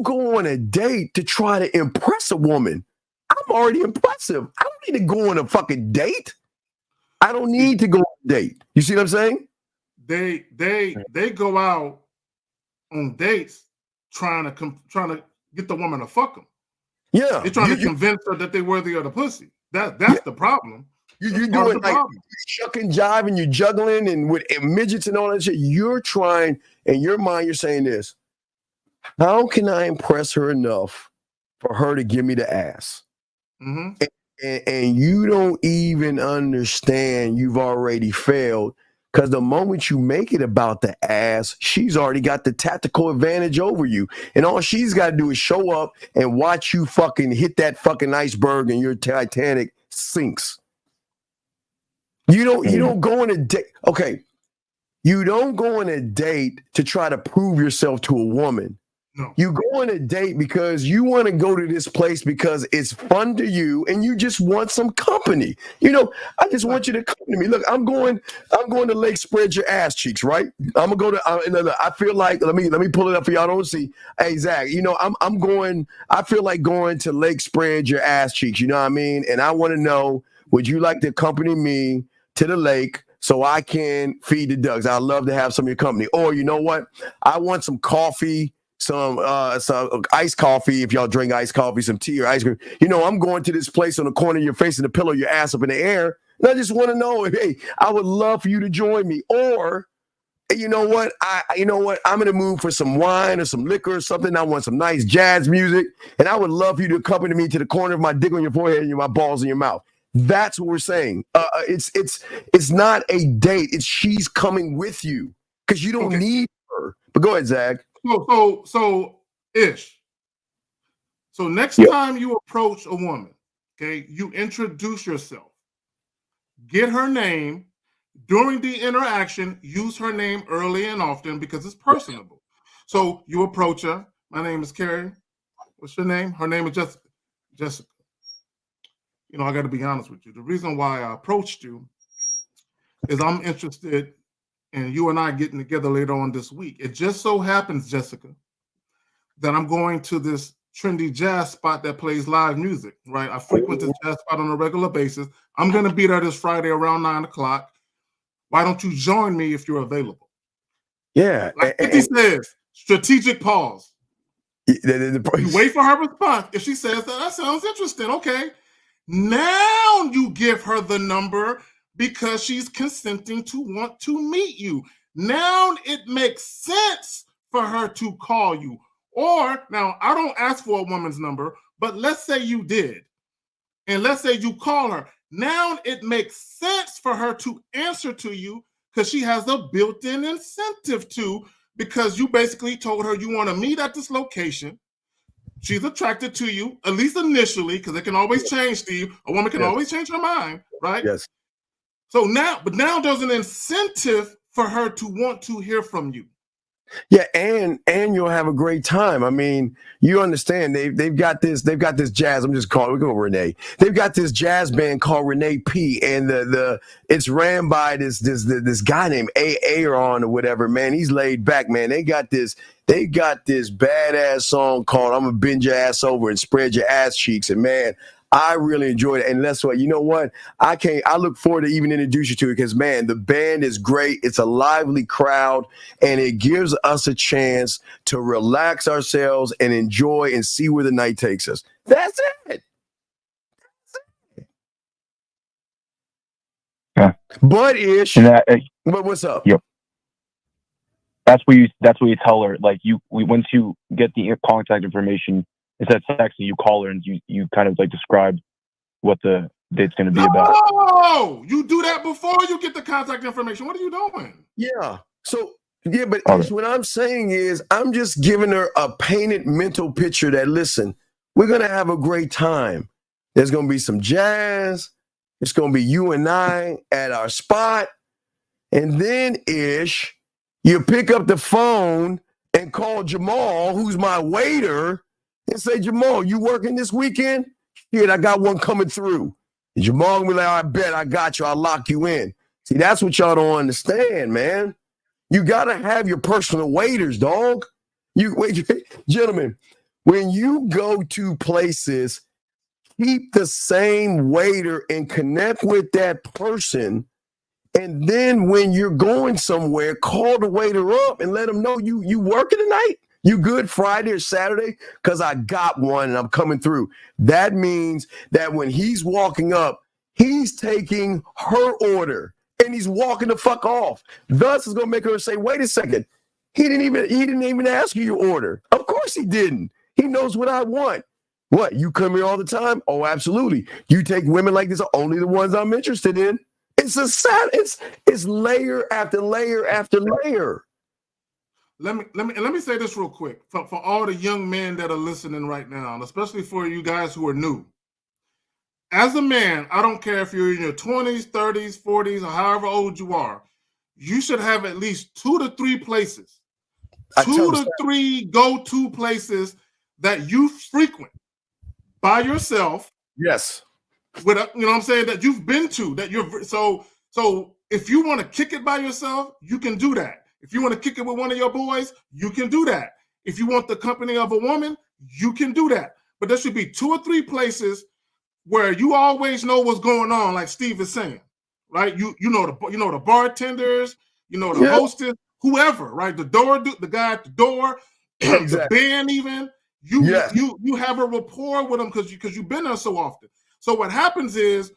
go on a date to try to impress a woman. I'm already impressive. I don't need to go on a fucking date. I don't need to go on a date. You see what I'm saying? They go out on dates trying to get the woman to fuck them. Yeah. They're trying to convince her that they're worthy of the pussy. That's the problem. You're doing like shucking, jiving, you're juggling and with midgets and all that shit. You're trying, in your mind, you're saying this. How can I impress her enough for her to give me the ass? Mm-hmm. And you don't even understand you've already failed, because the moment you make it about the ass, she's already got the tactical advantage over you. And all she's got to do is show up and watch you fucking hit that fucking iceberg and your Titanic sinks. You don't go on a date. Okay. You don't go on a date to try to prove yourself to a woman. No. You go on a date because you want to go to this place because it's fun to you and you just want some company. I just want you to come to me. Look, I'm going to Lake Spread Your Ass Cheeks, right? I'm gonna go to. I feel like let me pull it up for y'all. Don't see. Hey Zach, I'm going. I feel like going to Lake Spread Your Ass Cheeks. You know what I mean? And I want to know, would you like to accompany me to the lake so I can feed the ducks? I'd love to have some of your company. Or you know what? I want some coffee. Some iced coffee, if y'all drink iced coffee, some tea or ice cream. I'm going to this place on the corner of your face and the pillow, your ass up in the air. And I just want to know, hey, I would love for you to join me. Or, you know what? I'm in the mood for some wine or some liquor or something. I want some nice jazz music. And I would love for you to accompany me to the corner of my dick on your forehead and my balls in your mouth. That's what we're saying. It's not a date. It's she's coming with you because you don't need her. But go ahead, Zach. So Ish. So next time you approach a woman, okay, you introduce yourself. Get her name. During the interaction, use her name early and often because it's personable. So you approach her. My name is Kerry. What's your name? Her name is Jessica. Jessica. I got to be honest with you. The reason why I approached you is I'm interested and you and I getting together later on this week. It just so happens, Jessica, that I'm going to this trendy jazz spot that plays live music, right? I frequent this jazz spot on a regular basis. I'm going to be there this Friday around 9:00. Why don't you join me if you're available? Yeah. Like 50 says, strategic pause. You wait for her response. If she says that sounds interesting, okay. Now you give her the number because she's consenting to want to meet you. Now it makes sense for her to call you. Or now I don't ask for a woman's number, but let's say you did. And let's say you call her. Now it makes sense for her to answer to you because she has a built-in incentive to, because you basically told her you want to meet at this location. She's attracted to you, at least initially, because it can always change, Steve. A woman can always change her mind, right? Yes. So now there's an incentive for her to want to hear from you. Yeah, and you'll have a great time. I mean, you understand they've got this jazz. I'm just calling we go Renee. They've got this jazz band called Renee P, and it's ran by this guy named Aaron or whatever. Man, he's laid back. Man, they got this badass song called "I'm gonna bend your ass over and spread your ass cheeks." And man, I really enjoyed it. And that's what, you know what? I look forward to even introduce you to it because, man, the band is great. It's a lively crowd, and it gives us a chance to relax ourselves and enjoy and see where the night takes us. That's it. Yeah. But Ish. But what's up? Yep. That's where you tell her, like, once you get the contact information, instead of texting, you call her and you kind of like describe what the date's going to be about. Oh, you do that before you get the contact information. What are you doing? Yeah. So, yeah, but what I'm saying is I'm just giving her a painted mental picture that, listen, we're going to have a great time. There's going to be some jazz. It's going to be you and I at our spot. And then, Ish, you pick up the phone and call Jamal, who's my waiter, and say, Jamal, you working this weekend? Shit, I got one coming through. And Jamal will be like, I bet I got you. I'll lock you in. See, that's what y'all don't understand, man. You got to have your personal waiters, dog. Gentlemen, when you go to places, keep the same waiter and connect with that person. And then when you're going somewhere, call the waiter up and let them know you working tonight. You good Friday or Saturday? Because I got one and I'm coming through. That means that when he's walking up, he's taking her order and he's walking the fuck off. Thus, it's gonna make her say, "Wait a second, he didn't even ask you your order." Of course he didn't. He knows what I want. What, you come here all the time? Oh, absolutely. You take women like this are only the ones I'm interested in. It's it's layer after layer after layer. Let me say this real quick for all the young men that are listening right now, and especially for you guys who are new. As a man, I don't care if you're in your 20s, 30s, 40s, or however old you are, you should have at least 2 to 3 places, 2 to 3 go-to places that you frequent by yourself. Yes. With you know what I'm saying, that you've been to, that you're so if you want to kick it by yourself, you can do that. If you want to kick it with one of your boys, you can do that. If you want the company of a woman, you can do that. But there should be 2 or 3 places where you always know what's going on, like Steve is saying, right? You know the bartenders, you know the hostess, whoever, right? The guy at the door, the band, even you have a rapport with them because you've been there so often. So what happens is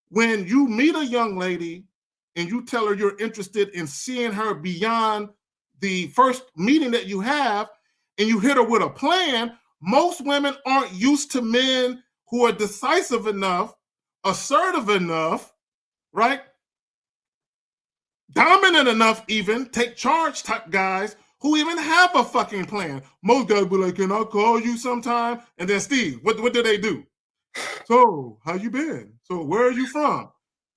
when you meet a young lady and you tell her you're interested in seeing her beyond the first meeting that you have, and you hit her with a plan, most women aren't used to men who are decisive enough, assertive enough, right? Dominant enough, even take charge type guys who even have a fucking plan. Most guys be like, "Can I call you sometime?" And then Steve, what do they do? "So, how you been? So, where are you from?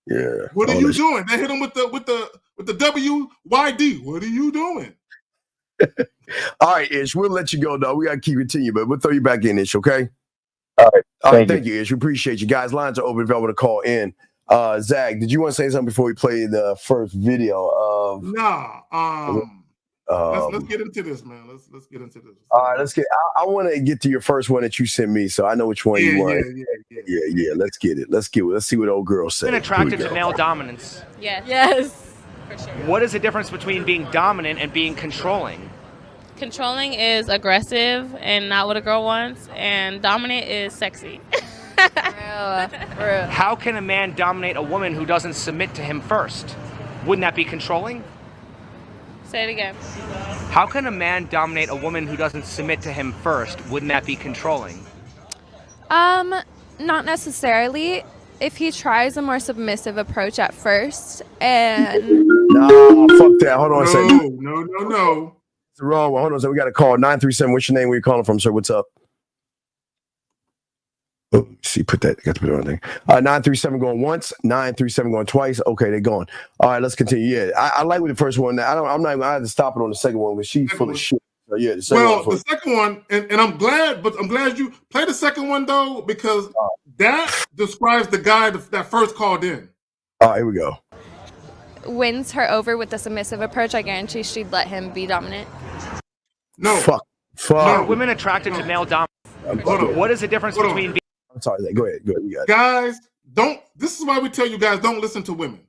Yeah. What are you doing?" They hit them with the WYD. What are you doing? All right, Ish, we'll let you go, though. We got to keep continuing, but we'll throw you back in, Ish, okay? All right. Thank you, Ish. We appreciate you guys. Lines are open if y'all want to call in. Zach, did you want to say something before we play the first video of? Let's get into this, man. Let's get into this. All right, let's get. I want to get to your first one that you sent me, so I know which one you want. Yeah. Let's get it. Let's see what old girl said. Been attracted to male dominance. Yes. For sure. What is the difference between being dominant and being controlling? Controlling is aggressive and not what a girl wants, and dominant is sexy. For real. How can a man dominate a woman who doesn't submit to him first? Wouldn't that be controlling? Say it again. How can a man dominate a woman who doesn't submit to him first? Wouldn't that be controlling? Not necessarily. If he tries a more submissive approach at first, and no, fuck that. Hold on a second. No. It's the wrong one. Hold on a second. We got a call. 937. What's your name? Where you calling from, sir? What's up? Oh, see, got to put it on thing. 937 going once, 937 going twice. Okay, they're gone. All right, let's continue. Yeah, I like with the first one. I had to stop it on the second one because she's full of shit. So yeah, the second one, and I'm glad you play the second one though, because that describes the guy that first called in. All right, here we go. wins her over with the submissive approach, I guarantee she'd let him be dominant. No. Fuck. Are women attracted to male dominance? What is the difference between being... I'm sorry. Go ahead. You got it. Guys, this is why we tell you guys, don't listen to women.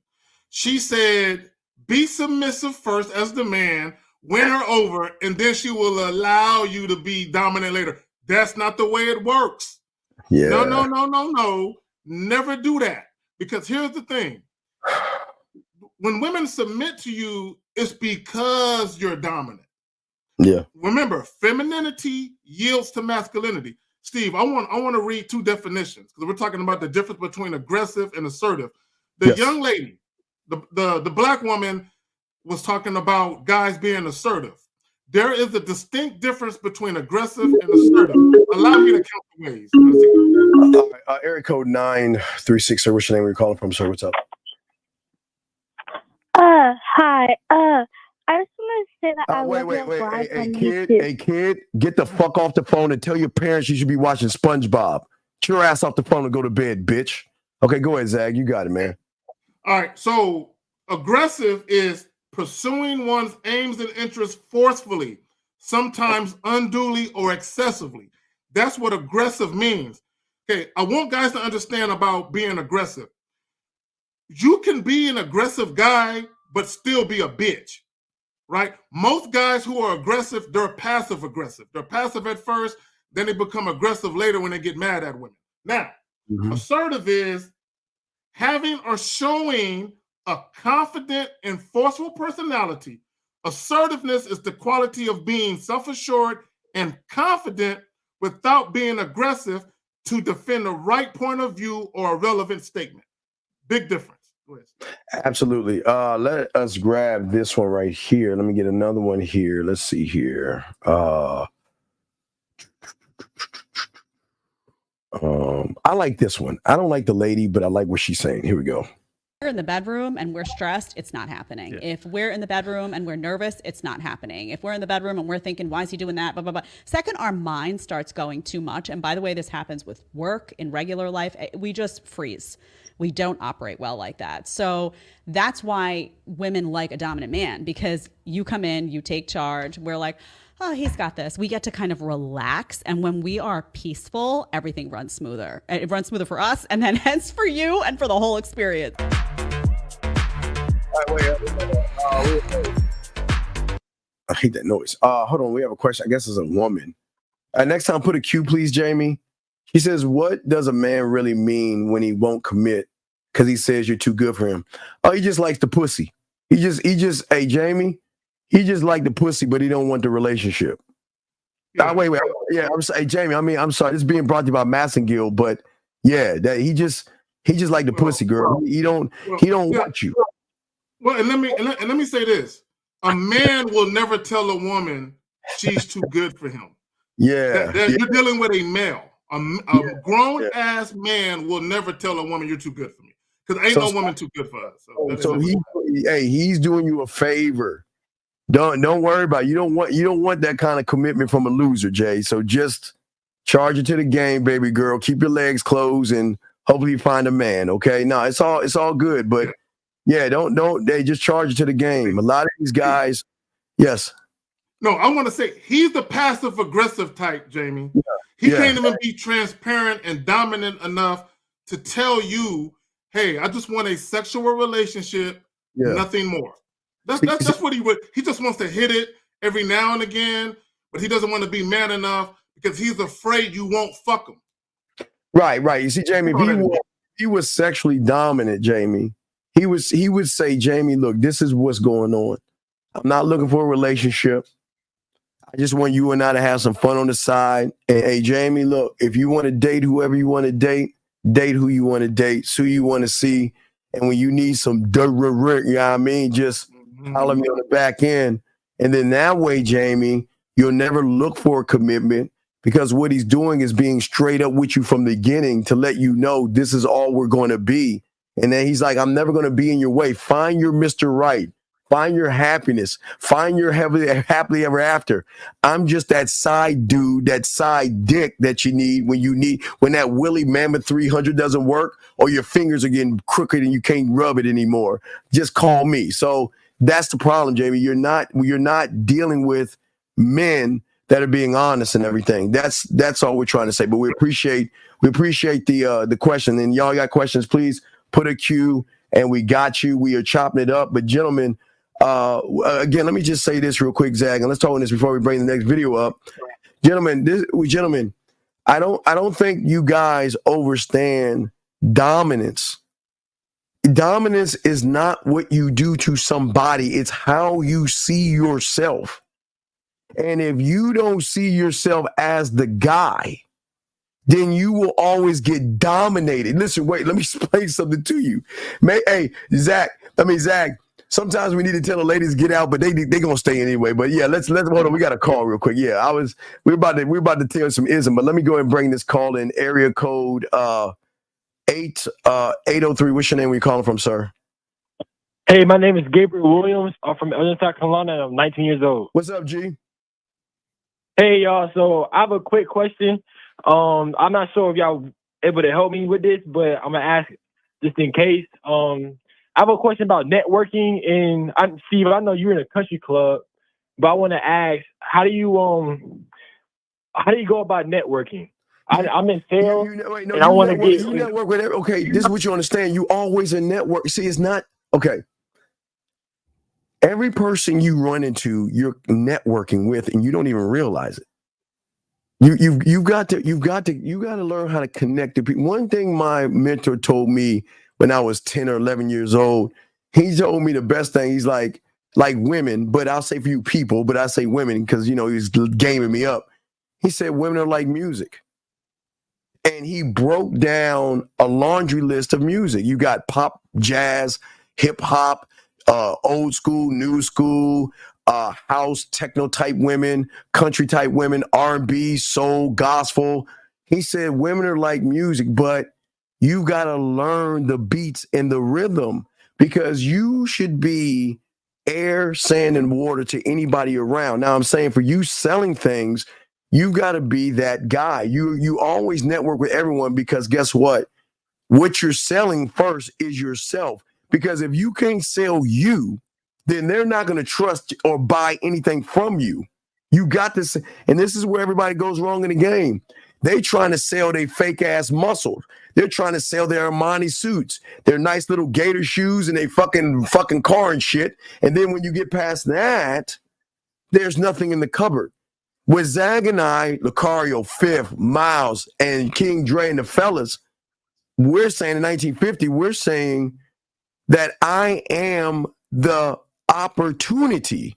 She said, be submissive first as the man, win her over, and then she will allow you to be dominant later. That's not the way it works. Yeah. No. Never do that. Because here's the thing. When women submit to you, it's because you're dominant. Yeah. Remember, femininity yields to masculinity. Steve, I want to read two definitions because we're talking about the difference between aggressive and assertive. The young lady, the black woman, was talking about guys being assertive. There is a distinct difference between aggressive and assertive. Allow me to count the ways. Area code 936, sir. What's your name? Where you calling from, sir? What's up? Hi. I just want to say that I love your vlog on YouTube. Hey, kid, get the fuck off the phone and tell your parents you should be watching SpongeBob. Get your ass off the phone and go to bed, bitch. Okay, go ahead, Zag. You got it, man. All right, so aggressive is pursuing one's aims and interests forcefully, sometimes unduly or excessively. That's what aggressive means. Okay, I want guys to understand about being aggressive. You can be an aggressive guy, but still be a bitch. right? Most guys who are aggressive, they're passive aggressive. They're passive at first, then they become aggressive later when they get mad at women. Now, assertive is having or showing a confident and forceful personality. Assertiveness is the quality of being self-assured and confident without being aggressive to defend a right point of view or a relevant statement. Big difference. Absolutely. Let us grab this one right here. Let me get another one here. Let's see here. I like this one. I don't like the lady, but I like what she's saying. Here we go. We're in the bedroom and we're stressed, it's not happening. Yeah. If we're in the bedroom and we're nervous, it's not happening. If we're in the bedroom and we're thinking, why is he doing that? Blah, blah, blah. Second, our mind starts going too much. And by the way, this happens with work, in regular life. We just freeze. We don't operate well like that. So that's why women like a dominant man, because you come in, you take charge. We're like, oh, he's got this. We get to kind of relax. And when we are peaceful, everything runs smoother. It runs smoother for us and then hence for you and for the whole experience. I hate that noise. Hold on. We have a question. I guess it's a woman. Next time, put a Q, please, Jamie. She says, what does a man really mean when he won't commit because he says you're too good for him? Oh, he just likes the pussy. He just, hey, Jamie, he just like the pussy, but he don't want the relationship. Yeah. Wait. Yeah, I'm saying, hey, Jamie, I mean, I'm sorry. This is being brought to you by Massengill, but yeah, that he just like the pussy, girl. He don't want you. Well, and let me say this. A man will never tell a woman she's too good for him. Yeah. You're dealing with a male. A grown-ass man will never tell a woman you're too good for me. Because ain't no woman too good for us. So he's doing you a favor. Don't worry about it. You don't want that kind of commitment from a loser, Jay. So just charge it to the game, baby girl. Keep your legs closed and hopefully you find a man. Okay. No, it's all good, but yeah, don't they just charge it to the game. A lot of these guys, yes. No, I want to say he's the passive aggressive type, Jamie. Yeah. He can't even be transparent and dominant enough to tell you, hey, I just want a sexual relationship, nothing more. That's what he would. He just wants to hit it every now and again, but he doesn't want to be man enough because he's afraid you won't fuck him. Right. You see, Jamie, if he was sexually dominant, Jamie, he would say, Jamie, look, this is what's going on. I'm not looking for a relationship. I just want you and I to have some fun on the side. And hey, Jamie, look, if you want to date whoever you want to date who you want to date, who you want to see. And when you need some you know what I mean, just holler me on the back end. And then that way, Jamie, you'll never look for a commitment because what he's doing is being straight up with you from the beginning to let you know this is all we're going to be. And then he's like, I'm never going to be in your way. Find your Mr. Right. Find your happiness. Find your happily ever after. I'm just that side dude, that side dick that you need when that Willie Mammoth 300 doesn't work or your fingers are getting crooked and you can't rub it anymore. Just call me. So that's the problem, Jamie. You're not dealing with men that are being honest and everything. That's all we're trying to say. But we appreciate the question. And y'all got questions, please put a Q and we got you. We are chopping it up. But gentlemen, again, let me just say this real quick, Zach, and let's talk on this before we bring the next video up. Gentlemen, I don't think you guys understand dominance. Dominance is not what you do to somebody. It's how you see yourself. And if you don't see yourself as the guy, then you will always get dominated. Listen, wait, let me explain something to you. Zach, sometimes we need to tell the ladies to get out, but they gonna stay anyway. But yeah, let's hold on. We got a call real quick. Yeah, we're about to tell you some ism, but let me go ahead and bring this call in. Area code 803. What's your name? Where you calling from, sir? Hey, my name is Gabriel Williams. I'm from Elgin, South Carolina, and I'm 19 years old. What's up, G? Hey, y'all. So I have a quick question. I'm not sure if y'all able to help me with this, but I'm gonna ask just in case. I have a question about networking, and Steve, I know you're in a country club, but I want to ask, how do you go about networking? I'm in sales, and I want to get. You network with okay. This is what you understand. You always a network. See, it's not okay. Every person you run into, you're networking with, and you don't even realize it. You've got to learn how to connect to people. One thing my mentor told me when I was 10 or 11 years old, he told me the best thing. He's like women, but I'll say for you people, but I say women because he's gaming me up. He said women are like music. And he broke down a laundry list of music. You got pop, jazz, hip hop, old school, new school, house, techno type women, country type women, R&B, soul, gospel. He said women are like music, but you got to learn the beats and the rhythm because you should be air, sand, and water to anybody around. Now, I'm saying for you selling things, you got to be that guy. You always network with everyone because guess what? What you're selling first is yourself. Because if you can't sell you, then they're not going to trust or buy anything from you. You got this. And this is where everybody goes wrong in the game. They trying to sell their fake ass muscles. They're trying to sell their Armani suits, their nice little gator shoes and they fucking car and shit. And then when you get past that, there's nothing in the cupboard. With Zag and I, Lucario, Fifth, Miles, and King Dre and the fellas, we're saying in 1950, we're saying that I am the opportunity.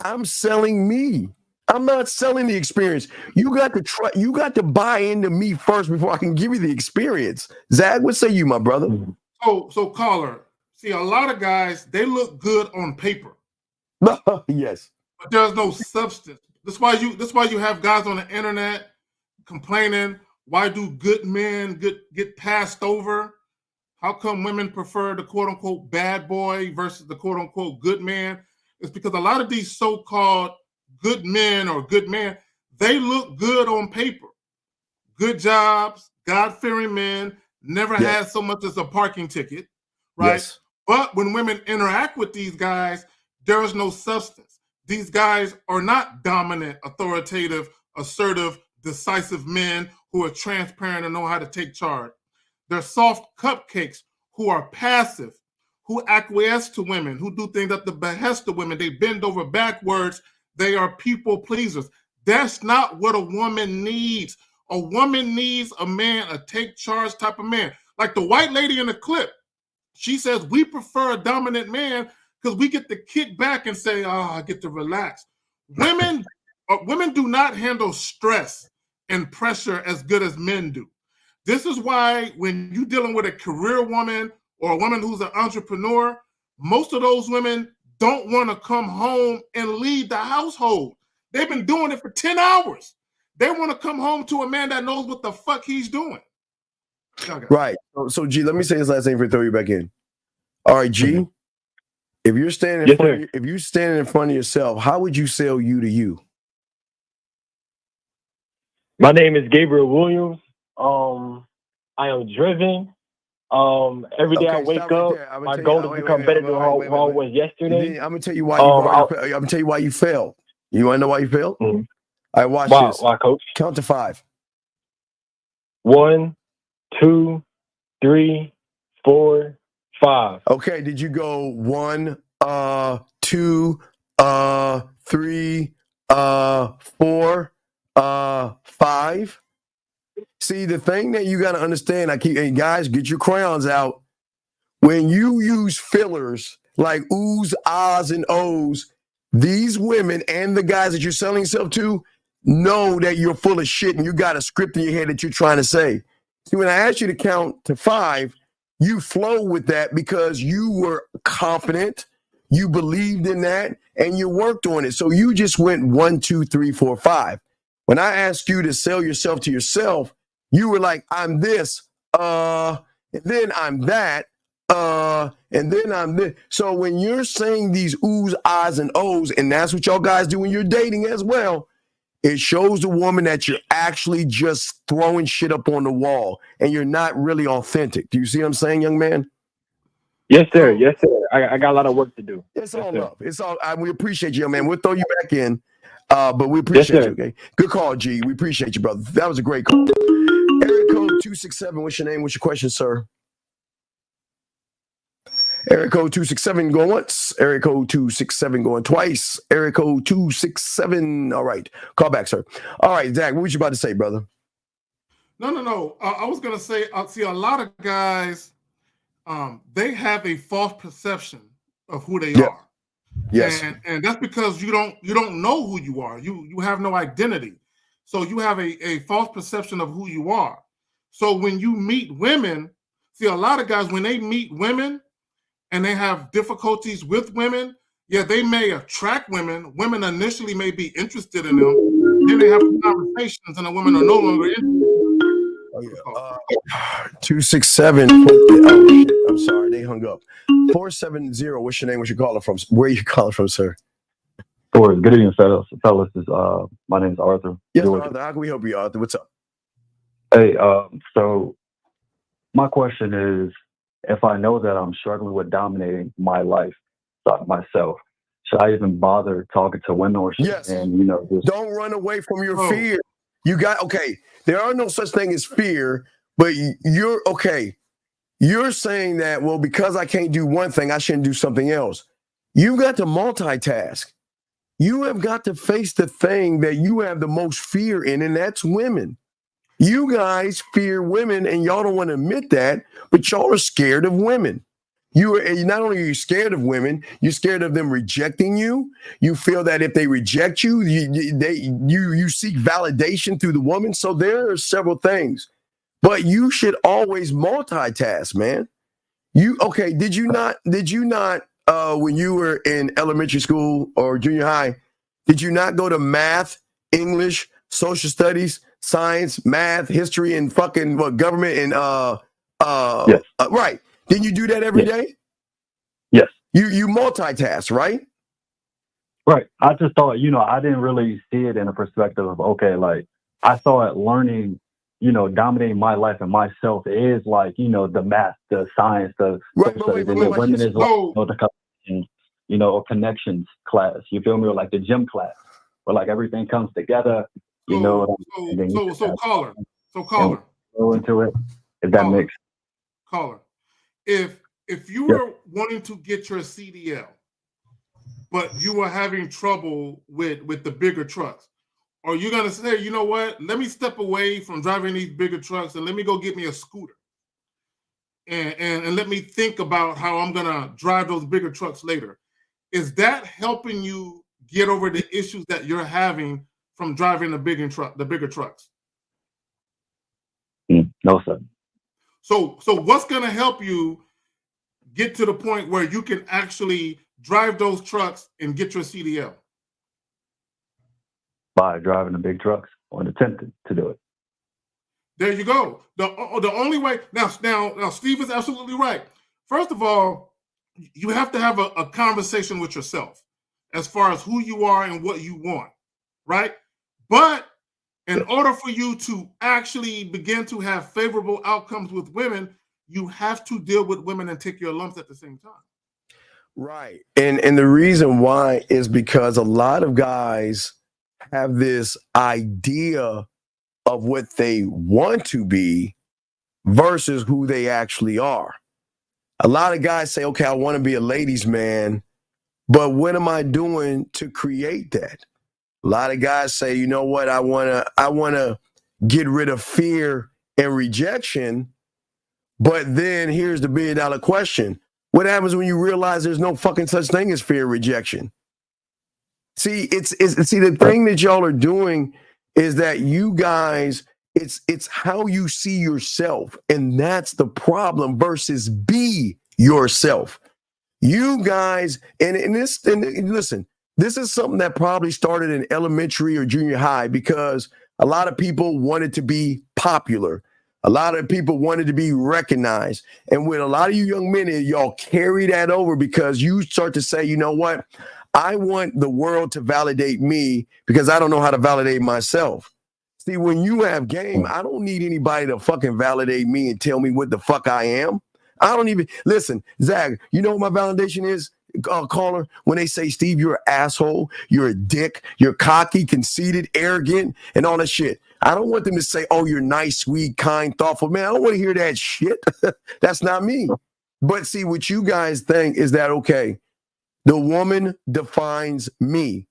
I'm selling me. I'm not selling the experience. You got to try. You got to buy into me first before I can give you the experience. Zag, what say you, my brother? So caller, see, a lot of guys, they look good on paper. Yes. But there's no substance. That's why you have guys on the internet complaining, why do good men get passed over? How come women prefer the quote-unquote bad boy versus the quote-unquote good man? It's because a lot of these so-called good men or good men, they look good on paper. Good jobs, God-fearing men, never had so much as a parking ticket, right? Yes. But when women interact with these guys, there is no substance. These guys are not dominant, authoritative, assertive, decisive men who are transparent and know how to take charge. They're soft cupcakes who are passive, who acquiesce to women, who do things at the behest of women. They bend over backwards. They are people pleasers. That's not what a woman needs. A woman needs a man, a take charge type of man. Like the white lady in the clip, she says, we prefer a dominant man because we get to kick back and say, I get to relax. Women do not handle stress and pressure as good as men do. This is why when you're dealing with a career woman or a woman who's an entrepreneur, most of those women don't want to come home and lead the household. They've been doing it for 10 hours. They want to come home to a man that knows what the fuck he's doing. Okay. Right. So G, let me say this last thing before I throw you back in. All right, G. If you're standing in front of yourself, how would you sell you to you? My name is Gabriel Williams. I am driven. Every day I wake up, my goal is to become better than how I was yesterday. I'm gonna tell you why. I'm gonna tell you why you failed. You want to know why you failed? Mm-hmm. All right, watch this. Why, coach? Count to 5. 1, 2, 3, 4, 5. Okay. Did you go 1, 2, 3, 4, 5? See, the thing that you got to understand, hey guys, get your crayons out. When you use fillers like oohs, ahs, and ohs, these women and the guys that you're selling yourself to know that you're full of shit and you got a script in your head that you're trying to say. See, when I asked you to count to 5, you flow with that because you were confident, you believed in that, and you worked on it. So you just went 1, 2, 3, 4, 5. When I asked you to sell yourself to yourself, you were like, I'm this, and then I'm that, and then I'm this. So when you're saying these oohs, ahs, and ohs, and that's what y'all guys do when you're dating as well, it shows the woman that you're actually just throwing shit up on the wall and you're not really authentic. Do you see what I'm saying, young man? Yes, sir. Yes, sir. I got a lot of work to do. It's all love. It's all. We appreciate you, young man. We'll throw you back in, but we appreciate you. Okay. Good call, G. We appreciate you, brother. That was a great call. Area code 267. What's your name? What's your question, sir? Area code 267 going once. Area code 267 going twice. Area code 267. All right. Call back, sir. All right, Zach, what was you about to say, brother? No. I was gonna say, see, a lot of guys, they have a false perception of who they are. Yes. And that's because you don't know who you are. You have no identity. So you have a false perception of who you are. So when you meet women, see, a lot of guys, when they meet women and they have difficulties with women, yeah, they may attract women. Women initially may be interested in them. Then they have conversations and the women are no longer interested. 267. Oh, shit. I'm sorry. They hung up. 470. What's your name? What you calling from? Where are you calling from, sir? Good evening, fellas. My name is Arthur. Yes, Arthur. How can we help you, Arthur? What's up? Hey, so my question is, if I know that I'm struggling with dominating my life, myself, should I even bother talking to women, or should, yes. And just don't run away from your fear. You got there are no such thing as fear, but you're okay. You're saying that, well, because I can't do one thing, I shouldn't do something else. You've got to multitask. You have got to face the thing that you have the most fear in, and that's women. You guys fear women, and y'all don't want to admit that, but y'all are scared of women. Not only are you scared of women, you're scared of them rejecting you. You feel that if they reject you, you seek validation through the woman. So there are several things, but you should always multitask, man. Did you not when you were in elementary school or junior high, did you not go to math, English, social studies, science, math, history, and fucking government and yes. Right? Didn't you do that every day? Yes. You multitask, right? Right. I just thought, I didn't really see it in a perspective of, I saw it learning, dominating my life and myself is like, the math, the science, the women is like, connections class. You feel me? Or like the gym class, where like everything comes together. So caller. Go into it. If that makes caller. If you were wanting to get your CDL, but you were having trouble with the bigger trucks, are you gonna say, you know what? Let me step away from driving these bigger trucks and let me go get me a scooter, and let me think about how I'm gonna drive those bigger trucks later? Is that helping you get over the issues that you're having from driving the bigger trucks? No, sir. So what's gonna help you get to the point where you can actually drive those trucks and get your CDL? By driving the big trucks or attempting to do it. There you go. The only way now Steve is absolutely right. First of all, you have to have a conversation with yourself as far as who you are and what you want, right? But in order for you to actually begin to have favorable outcomes with women, you have to deal with women and take your lumps at the same time. Right. And the reason why is because a lot of guys have this idea of what they want to be versus who they actually are. A lot of guys say, okay, I want to be a ladies' man, but what am I doing to create that? A lot of guys say, you know what, I wanna get rid of fear and rejection, but then here's the $1 billion question. What happens when you realize there's no fucking such thing as fear and rejection? See, the thing that y'all are doing is that you guys, it's how you see yourself, and that's the problem versus be yourself. You guys, and listen, this is something that probably started in elementary or junior high because a lot of people wanted to be popular. A lot of people wanted to be recognized. And with a lot of you young men, y'all carry that over because you start to say, you know what? I want the world to validate me because I don't know how to validate myself. See, when you have game, I don't need anybody to fucking validate me and tell me what the fuck I am. I don't even listen, Zach. You know what my validation is, caller? When they say, Steve, you're an asshole, you're a dick, you're cocky, conceited, arrogant, and all that shit. I don't want them to say, oh, you're nice, sweet, kind, thoughtful. Man, I don't want to hear that shit. That's not me. But see, what you guys think is that, okay, the woman defines me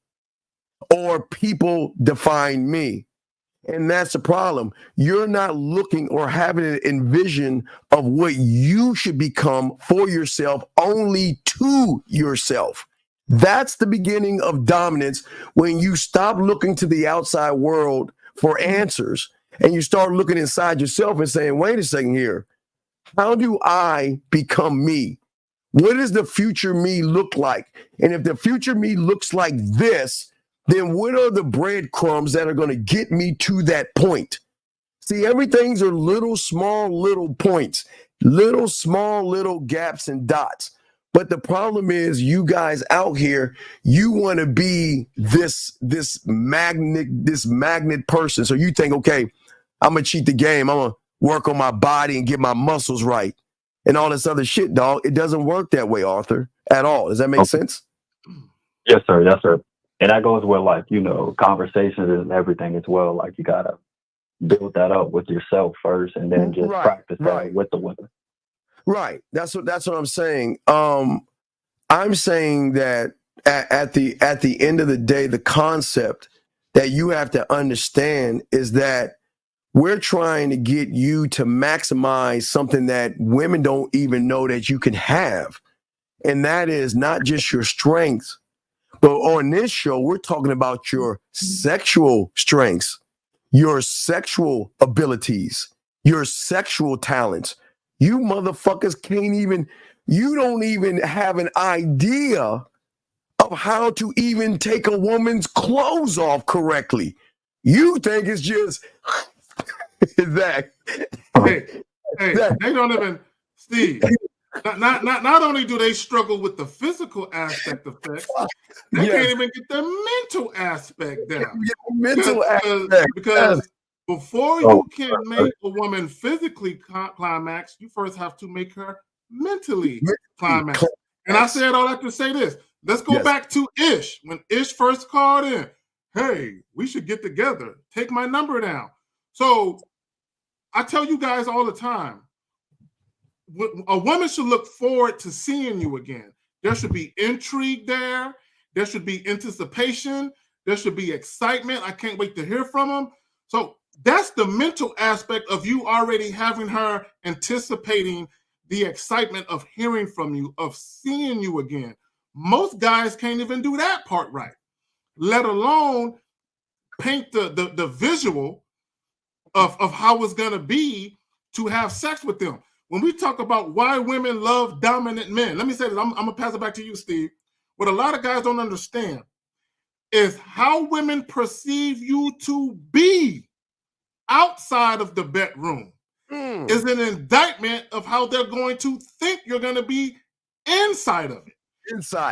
or people define me. And that's the problem. You're not looking or having an envision of what you should become for yourself, only to yourself. That's the beginning of dominance, when you stop looking to the outside world for answers and you start looking inside yourself and saying, wait a second here. How do I become me? What does the future me look like? And if the future me looks like this, then what are the breadcrumbs that are going to get me to that point? See, everything's are little, small, little points, little, small, little gaps and dots. But the problem is, you guys out here, you want to be this magnet person. So you think, okay, I'm going to cheat the game. I'm going to work on my body and get my muscles right and all this other shit, dog. It doesn't work that way, Arthur, at all. Does that make sense? Yes, sir. Yes, sir. And that goes with, like, you know, conversations and everything as well. Like, you got to build that up with yourself first and then just practice that with the women. Right. That's what I'm saying. I'm saying that at the end of the day, the concept that you have to understand is that we're trying to get you to maximize something that women don't even know that you can have. And that is not just your strengths, but on this show, we're talking about your sexual strengths, your sexual abilities, your sexual talents. You motherfuckers you don't even have an idea of how to even take a woman's clothes off correctly. You think it's just that. Hey, they don't even, Steve. Not only do they struggle with the physical aspect of sex, they can't even get the mental aspect down. Because before you can make a woman physically climax, you first have to make her mentally climax. And I said all that to say this. Let's go back to Ish. When Ish first called in, hey, we should get together. Take my number down. So I tell you guys all the time, a woman should look forward to seeing you again. There should be intrigue there. There should be anticipation. There should be excitement. I can't wait to hear from him. So that's the mental aspect of you already having her anticipating the excitement of hearing from you, of seeing you again. Most guys can't even do that part right, let alone paint the visual of how it's going to be to have sex with them. When we talk about why women love dominant men, let me say that I'm going to pass it back to you, Steve. What a lot of guys don't understand is how women perceive you to be outside of the bedroom is an indictment of how they're going to think you're going to be inside of it.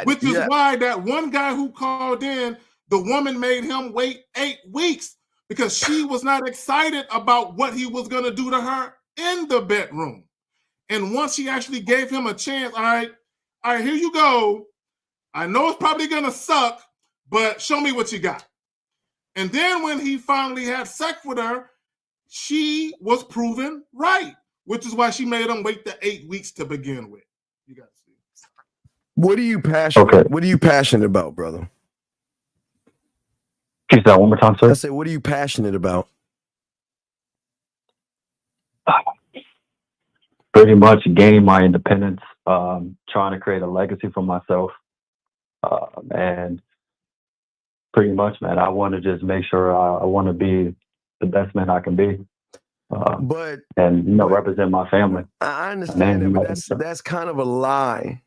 Which is why that one guy who called in, the woman made him wait 8 weeks because she was not excited about what he was going to do to her in the bedroom. And once she actually gave him a chance, all right, here you go. I know it's probably going to suck, but show me what you got. And then when he finally had sex with her, she was proven right, which is why she made him wait the 8 weeks to begin with. You got to see. What are you passionate? Okay. What are you passionate about, brother? Repeat that one more time, sir. I said, what are you passionate about? Pretty much gaining my independence, trying to create a legacy for myself, and pretty much, man, I want to just make sure I want to be the best man I can be, and represent my family. I understand that, but that's kind of a lie,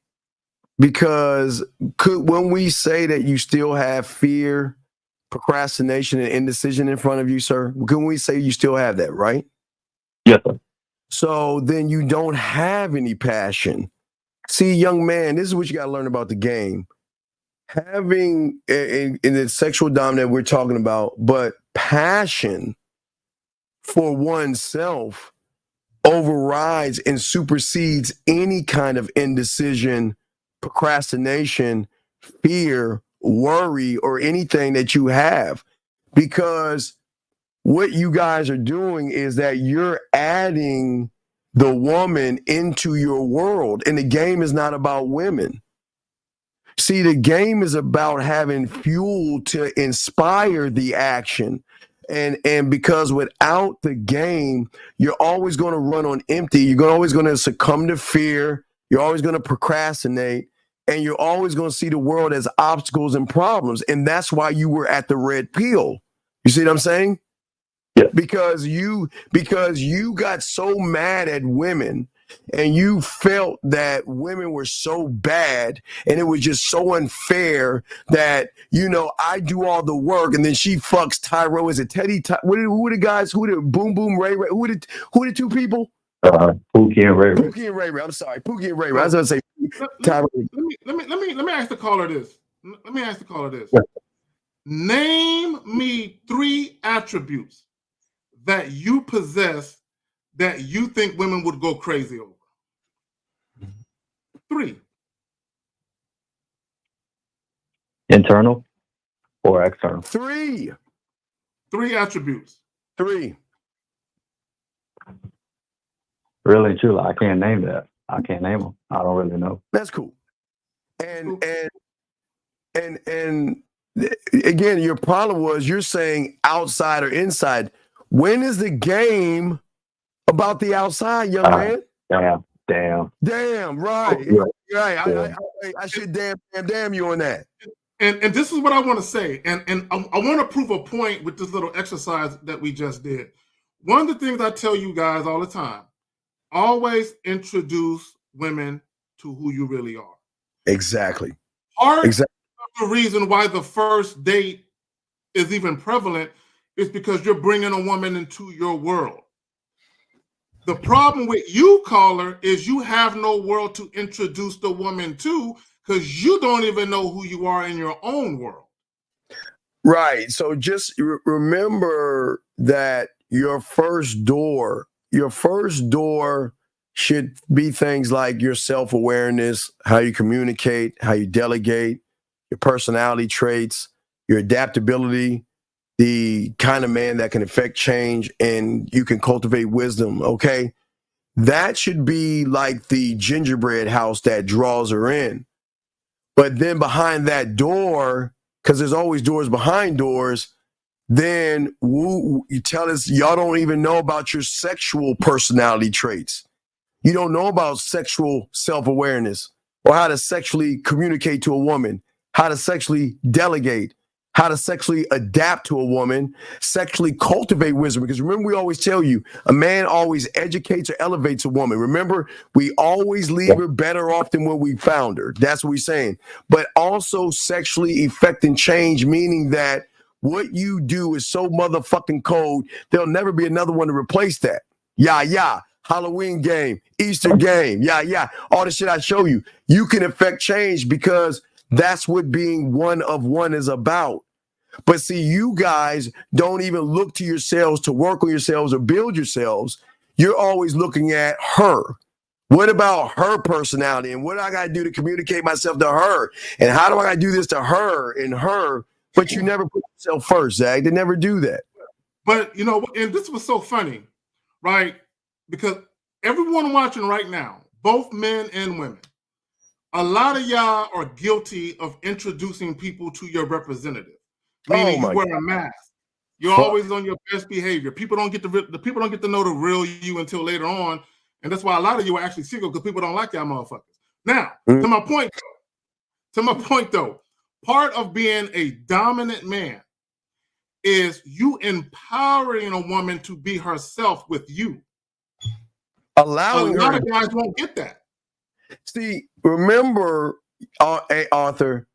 because when we say that you still have fear, procrastination, and indecision in front of you, sir, can we say you still have that, right? Yes, sir. So then you don't have any passion. See, young man, this is what you got to learn about the game. Having in the sexual dominant we're talking about, but passion for oneself overrides and supersedes any kind of indecision, procrastination, fear, worry, or anything that you have. Because what you guys are doing is that you're adding the woman into your world. And the game is not about women. See, the game is about having fuel to inspire the action. And because without the game, you're always going to run on empty. You're always going to succumb to fear. You're always going to procrastinate. And you're always going to see the world as obstacles and problems. And that's why you were at the red pill. You see what I'm saying? Yeah. Because you got so mad at women and you felt that women were so bad and it was just so unfair that, I do all the work and then she fucks Tyro. Is it Teddy? Who are the guys? Who the Boom Boom Ray Ray? Who the two people? Pookie and Ray Ray. Pookie and Ray Ray. I'm sorry. Pookie and Ray Ray. I was going to say Tyro. Let me ask the caller this. Name me 3 attributes that you possess that you think women would go crazy over. 3. Internal or external? 3 attributes. 3. Really and truly, I can't name that. I can't name them. I don't really know. That's cool. And again, your problem was you're saying outside or inside. When is the game about the outside, young man? Damn. Right. Oh, right. I should damn you on that. And this is what I want to say. And I want to prove a point with this little exercise that we just did. One of the things I tell you guys all the time, always introduce women to who you really are. Exactly. Part of the reason why the first date is even prevalent is because you're bringing a woman into your world. The problem with you, caller, is you have no world to introduce the woman to because you don't even know who you are in your own world. Right. So just remember that your first door should be things like your self-awareness, how you communicate, how you delegate, your personality traits, your adaptability, the kind of man that can affect change and you can cultivate wisdom, okay? That should be like the gingerbread house that draws her in. But then behind that door, because there's always doors behind doors, then you tell us y'all don't even know about your sexual personality traits. You don't know about sexual self-awareness or how to sexually communicate to a woman, how to sexually delegate, how to sexually adapt to a woman, sexually cultivate wisdom. Because remember, we always tell you, a man always educates or elevates a woman. Remember, we always leave her better off than when we found her. That's what we're saying. But also sexually effecting change, meaning that what you do is so motherfucking cold, there'll never be another one to replace that. Yeah. Halloween game, Easter game, yeah. All the shit I show you. You can affect change because that's what being one of one is about. But see, you guys don't even look to yourselves to work on yourselves or build yourselves. You're always looking at her. What about her personality? And what do I got to do to communicate myself to her? And how do I got to do this to her and her? But you never put yourself first, Zach. They never do that. But, and this was so funny, right? Because everyone watching right now, both men and women, a lot of y'all are guilty of introducing people to your representative. Meaning you wear a mask. You're always on your best behavior. People don't get to know the real you until later on, and that's why a lot of you are actually single because people don't like y'all motherfuckers. Now, to my point though, part of being a dominant man is you empowering a woman to be herself with you. Allowing a lot of guys won't get that. See, remember, Arthur.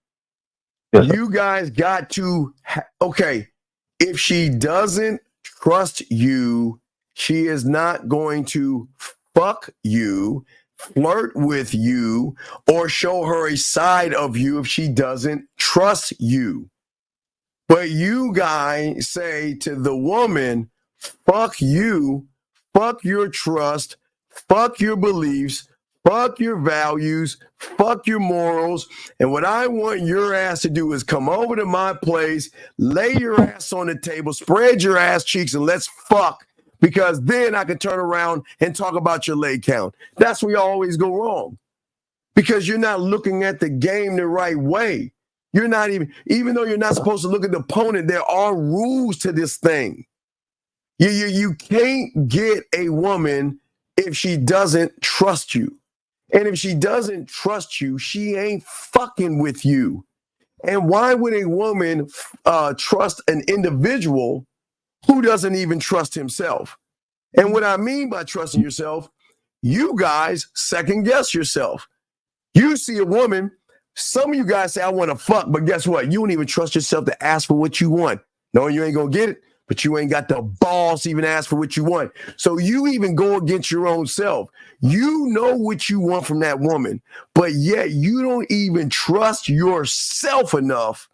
You guys got to, if she doesn't trust you, she is not going to fuck you, flirt with you, or show her a side of you if she doesn't trust you. But you guys say to the woman, fuck you, fuck your trust, fuck your beliefs, fuck your values, fuck your morals. And what I want your ass to do is come over to my place, lay your ass on the table, spread your ass cheeks, and let's fuck. because then I can turn around and talk about your leg count. That's where you always go wrong, because you're not looking at the game the right way. You're not even though you're not supposed to look at the opponent, there are rules to this thing. You can't get a woman if she doesn't trust you. And if she doesn't trust you, she ain't fucking with you. And why would a woman trust an individual who doesn't even trust himself? And what I mean by trusting yourself, you guys second guess yourself. You see a woman, some of you guys say, I want to fuck, but guess what? You don't even trust yourself to ask for what you want. No, you ain't going to get it, but you ain't got the balls to even ask for what you want. So you even go against your own self. You know what you want from that woman, but yet you don't even trust yourself enough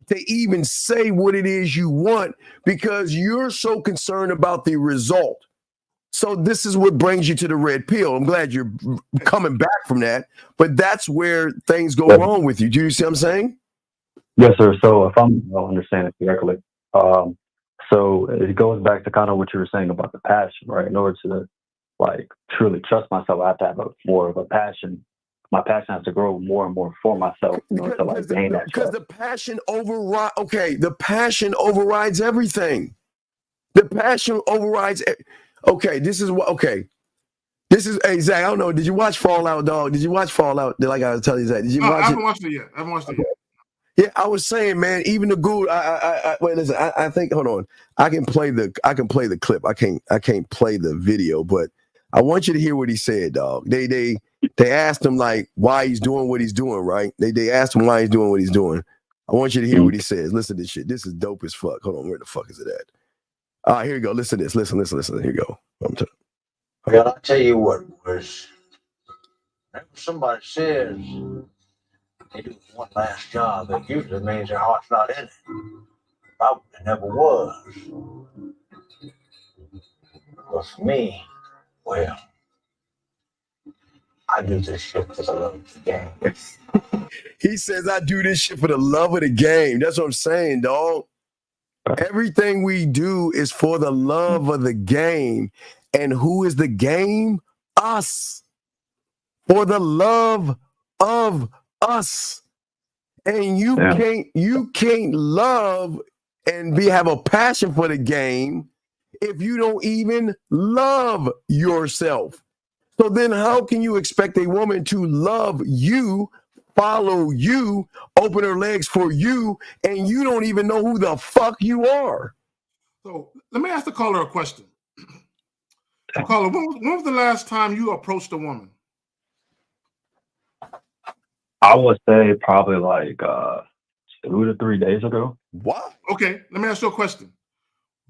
to even say what it is you want because you're so concerned about the result. So this is what brings you to the red pill. I'm glad you're coming back from that, but that's where things go wrong with you. Do you see what I'm saying? Yes, sir. So if I'm understanding correctly, so it goes back to kind of what you were saying about the passion, right? In order to like truly trust myself, I have to have more of a passion. My passion has to grow more and more for myself in order to like gain that because trust. the passion overrides. Okay, the passion overrides everything. The passion overrides. Okay, this is what. Okay, this is hey Zach. I don't know. Did you watch Fallout, dog? Did you watch Fallout? Like I was telling you, Zach. Did you watch it? I haven't watched it yet. I haven't watched it yet. Yeah, I was saying, man. Even the good. Wait, listen. I think. Hold on. I can play the clip. I can't play the video, but I want you to hear what he said, dog. They asked him like why he's doing what he's doing, right? They asked him why he's doing what he's doing. I want you to hear what he says. Listen to this shit. This is dope as fuck. Hold on. Where the fuck is it at? All right, here you go. Listen to this. Listen. Here you go. Well, I'll tell you what, boys. Whenever somebody says they do one last job, it usually means their heart's not in it. Probably never was. But for me, well, I do this shit for the love of the game. He says, I do this shit for the love of the game. That's what I'm saying, dog. Everything we do is for the love of the game. And who is the game? Us. For the love of us. And you can't love and have a passion for the game if you don't even love yourself. So then how can you expect a woman to love you, follow you, open her legs for you, and you don't even know who the fuck you are? So let me ask the caller a question. Caller, when was the last time you approached a woman? I would say probably like 2 to 3 days ago. What? Okay, let me ask you a question.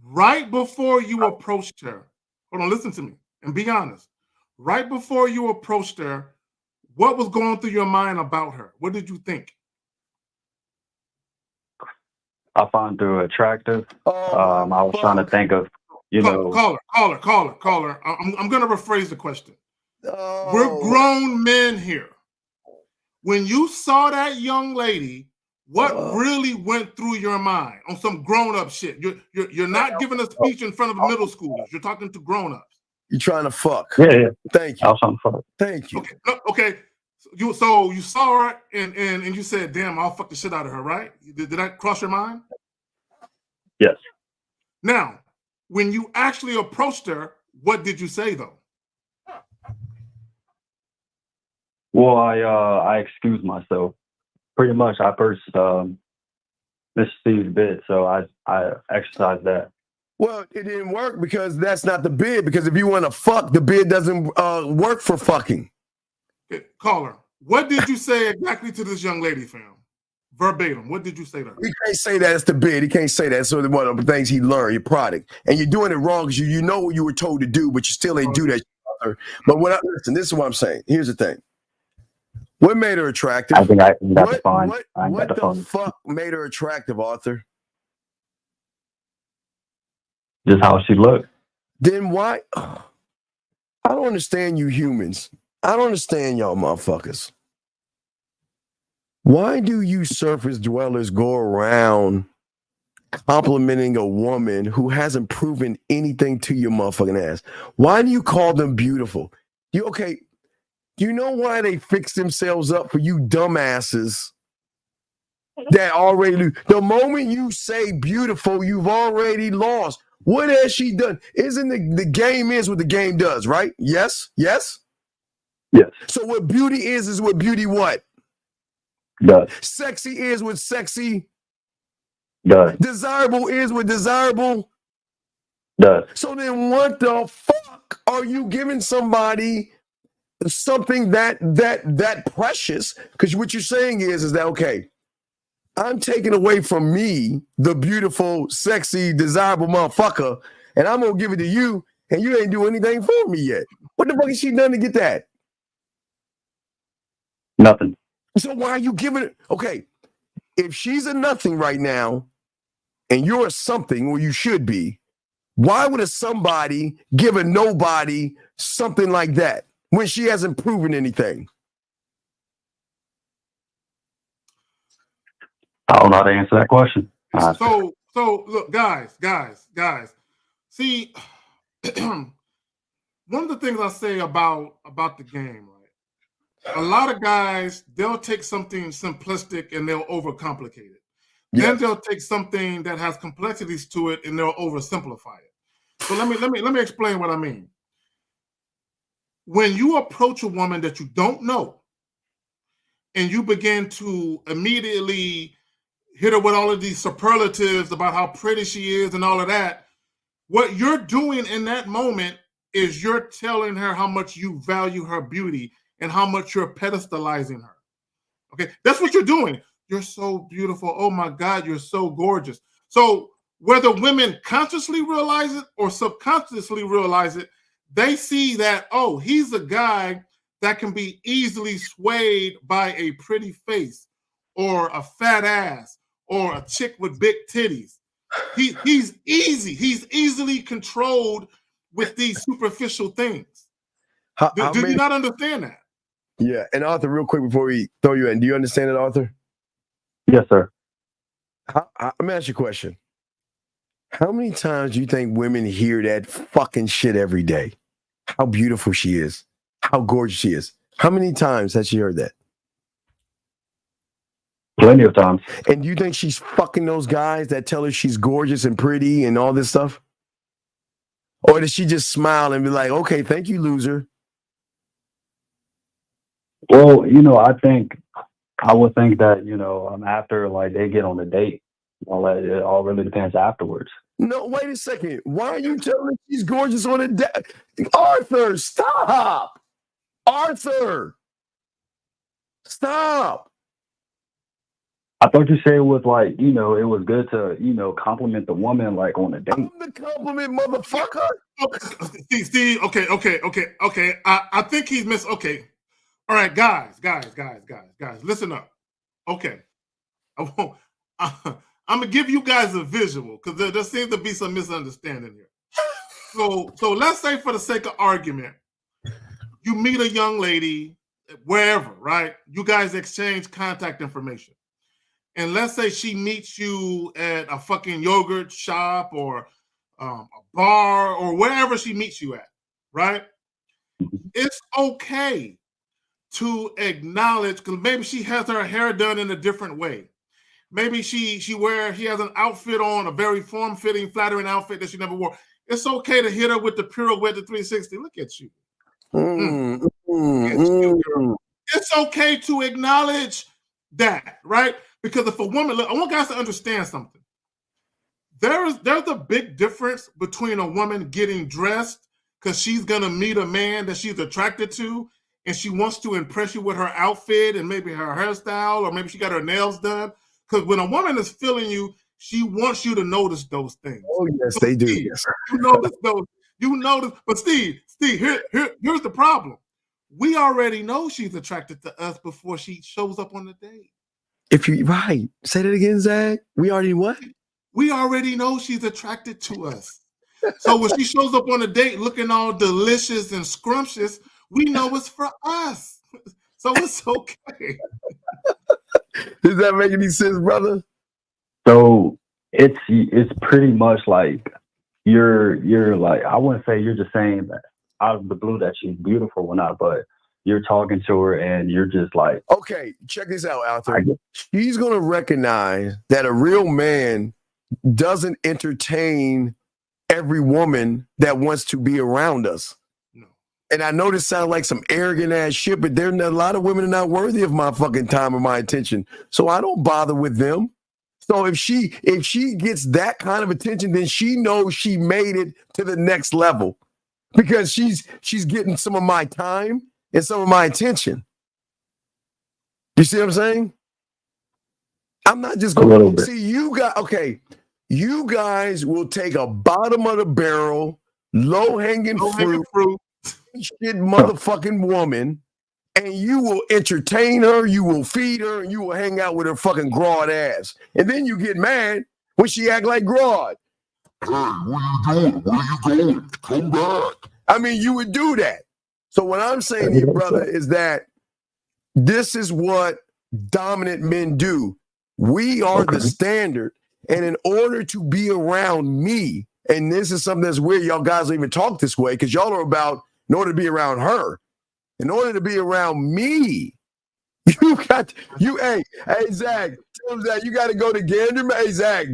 Right before you approached her, hold on, listen to me and be honest. Right before you approached her, what was going through your mind about her? What did you think? I found her attractive. I was trying to think of, Caller. I'm going to rephrase the question. We're grown men here. When you saw that young lady, what really went through your mind on some grown-up shit? You're not giving a speech in front of middle schoolers. You're talking to grown-ups. You're trying to fuck. Yeah. Thank you. I was trying to fuck. Thank you. Okay. So you saw her and you said, damn, I'll fuck the shit out of her, right? Did that cross your mind? Yes. Now, when you actually approached her, what did you say though? Well, I excused myself. Pretty much, I first missed Steve's bid, so I exercised that. Well, it didn't work because that's not the bid. Because if you want to fuck, the bid doesn't work for fucking. Okay, caller, what did you say exactly to this young lady, fam? Verbatim, what did you say to her? He can't say that it's the bid. He can't say that. So one of the things he learned, your product, and you're doing it wrong because you know what you were told to do, but you still ain't do that. But listen, this is what I'm saying. Here's the thing. What made her attractive? I think I got what, the phone. What the fuck made her attractive, Arthur? Just how she looked. Then why? I don't understand you humans. I don't understand y'all motherfuckers. Why do you surface dwellers go around complimenting a woman who hasn't proven anything to your motherfucking ass? Why do you call them beautiful? Do you know why they fix themselves up for you dumbasses that already do? The moment you say beautiful, you've already lost. What has she done? Isn't the game is what the game does, right? Yes? Yes? Yes. So what beauty is what beauty what? Does. Sexy is what sexy does. Desirable is what desirable does. So then what the fuck are you giving somebody something that precious? Because what you're saying is that, okay, I'm taking away from me the beautiful, sexy, desirable motherfucker, and I'm gonna give it to you, and you ain't doing anything for me yet. What the fuck has she done to get that? Nothing. So why are you giving it? Okay, if she's a nothing right now, and you're a something, or you should be, why would a somebody give a nobody something like that when she hasn't proven anything? I don't know how to answer that question. So look, guys. See, one of the things I say about the game, right? A lot of guys, they'll take something simplistic and they'll overcomplicate it. Yes. Then they'll take something that has complexities to it and they'll oversimplify it. So let me explain what I mean. When you approach a woman that you don't know and you begin to immediately hit her with all of these superlatives about how pretty she is and all of that, what you're doing in that moment is you're telling her how much you value her beauty and how much you're pedestalizing her. Okay, that's what you're doing. You're so beautiful. Oh my God, you're so gorgeous. So whether women consciously realize it or subconsciously realize it, they see that, oh, he's a guy that can be easily swayed by a pretty face or a fat ass or a chick with big titties. He's easily controlled with these superficial things. Do you not understand that? Yeah, and Arthur, real quick before we throw you in, do you understand it, Arthur? Yes, sir. Let me ask you a question. How many times do you think women hear that fucking shit every day? How beautiful she is, how gorgeous she is. How many times has she heard that? Plenty of times. And do you think she's fucking those guys that tell her she's gorgeous and pretty and all this stuff? Or does she just smile and be like, okay, thank you, loser? Well, I would think that, after like they get on the date, it all really depends afterwards. No, wait a second. Why are you telling her she's gorgeous on a date? Arthur, stop. Arthur, stop. I thought you said it was like, it was good to, compliment the woman like on a date. I'm the compliment motherfucker. Steve, okay. I think he's okay. All right, guys, listen up. Okay. I'm gonna give you guys a visual because there seems to be some misunderstanding here. So let's say, for the sake of argument, you meet a young lady wherever, right? You guys exchange contact information. And let's say she meets you at a fucking yogurt shop or a bar or wherever she meets you at, right? It's okay to acknowledge, because maybe she has her hair done in a different way. Maybe she has an outfit on, a very form-fitting, flattering outfit that she never wore. It's okay to hit her with the pirouette, the 360. Look at you. It's okay to acknowledge that, right? Because if a woman, look, I want guys to understand something. There's a big difference between a woman getting dressed because she's gonna meet a man that she's attracted to, and she wants to impress you with her outfit and maybe her hairstyle, or maybe she got her nails done. Because when a woman is feeling you, she wants you to notice those things. Oh yes, so they do. Steve, Yes. You notice those. You notice, but Steve, here's the problem. We already know she's attracted to us before she shows up on the date. If you say that again, Zach. We already what? We already know she's attracted to us. So when she shows up on a date looking all delicious and scrumptious, we know it's for us. So it's okay. Does that make any sense, brother? So it's pretty much like you're like, I wouldn't say you're just saying that out of the blue that she's beautiful or not, but you're talking to her and you're just like, okay, check this out, Arthur. She's going to recognize that a real man doesn't entertain every woman that wants to be around us. No. And I know this sounds like some arrogant ass shit, but a lot of women are not worthy of my fucking time or my attention. So I don't bother with them. So if she gets that kind of attention, then she knows she made it to the next level because she's getting some of my time and some of my attention. You see what I'm saying? I'm not just going to see you guys. Okay, you guys will take a bottom of the barrel, low hanging fruit, shit motherfucking woman, and you will entertain her, you will feed her, and you will hang out with her fucking broad ass. And then you get mad when she act like broad. Hey, what are you doing? Where are you going? Come back. I mean, you would do that. So what I'm saying to you, brother, is that this is what dominant men do. We are the standard. And in order to be around me, and this is something that's weird, y'all guys don't even talk this way because y'all are about, in order to be around her, in order to be around me, hey, Zach, tell them that you got to go to Gander Mountain. Hey, Zach,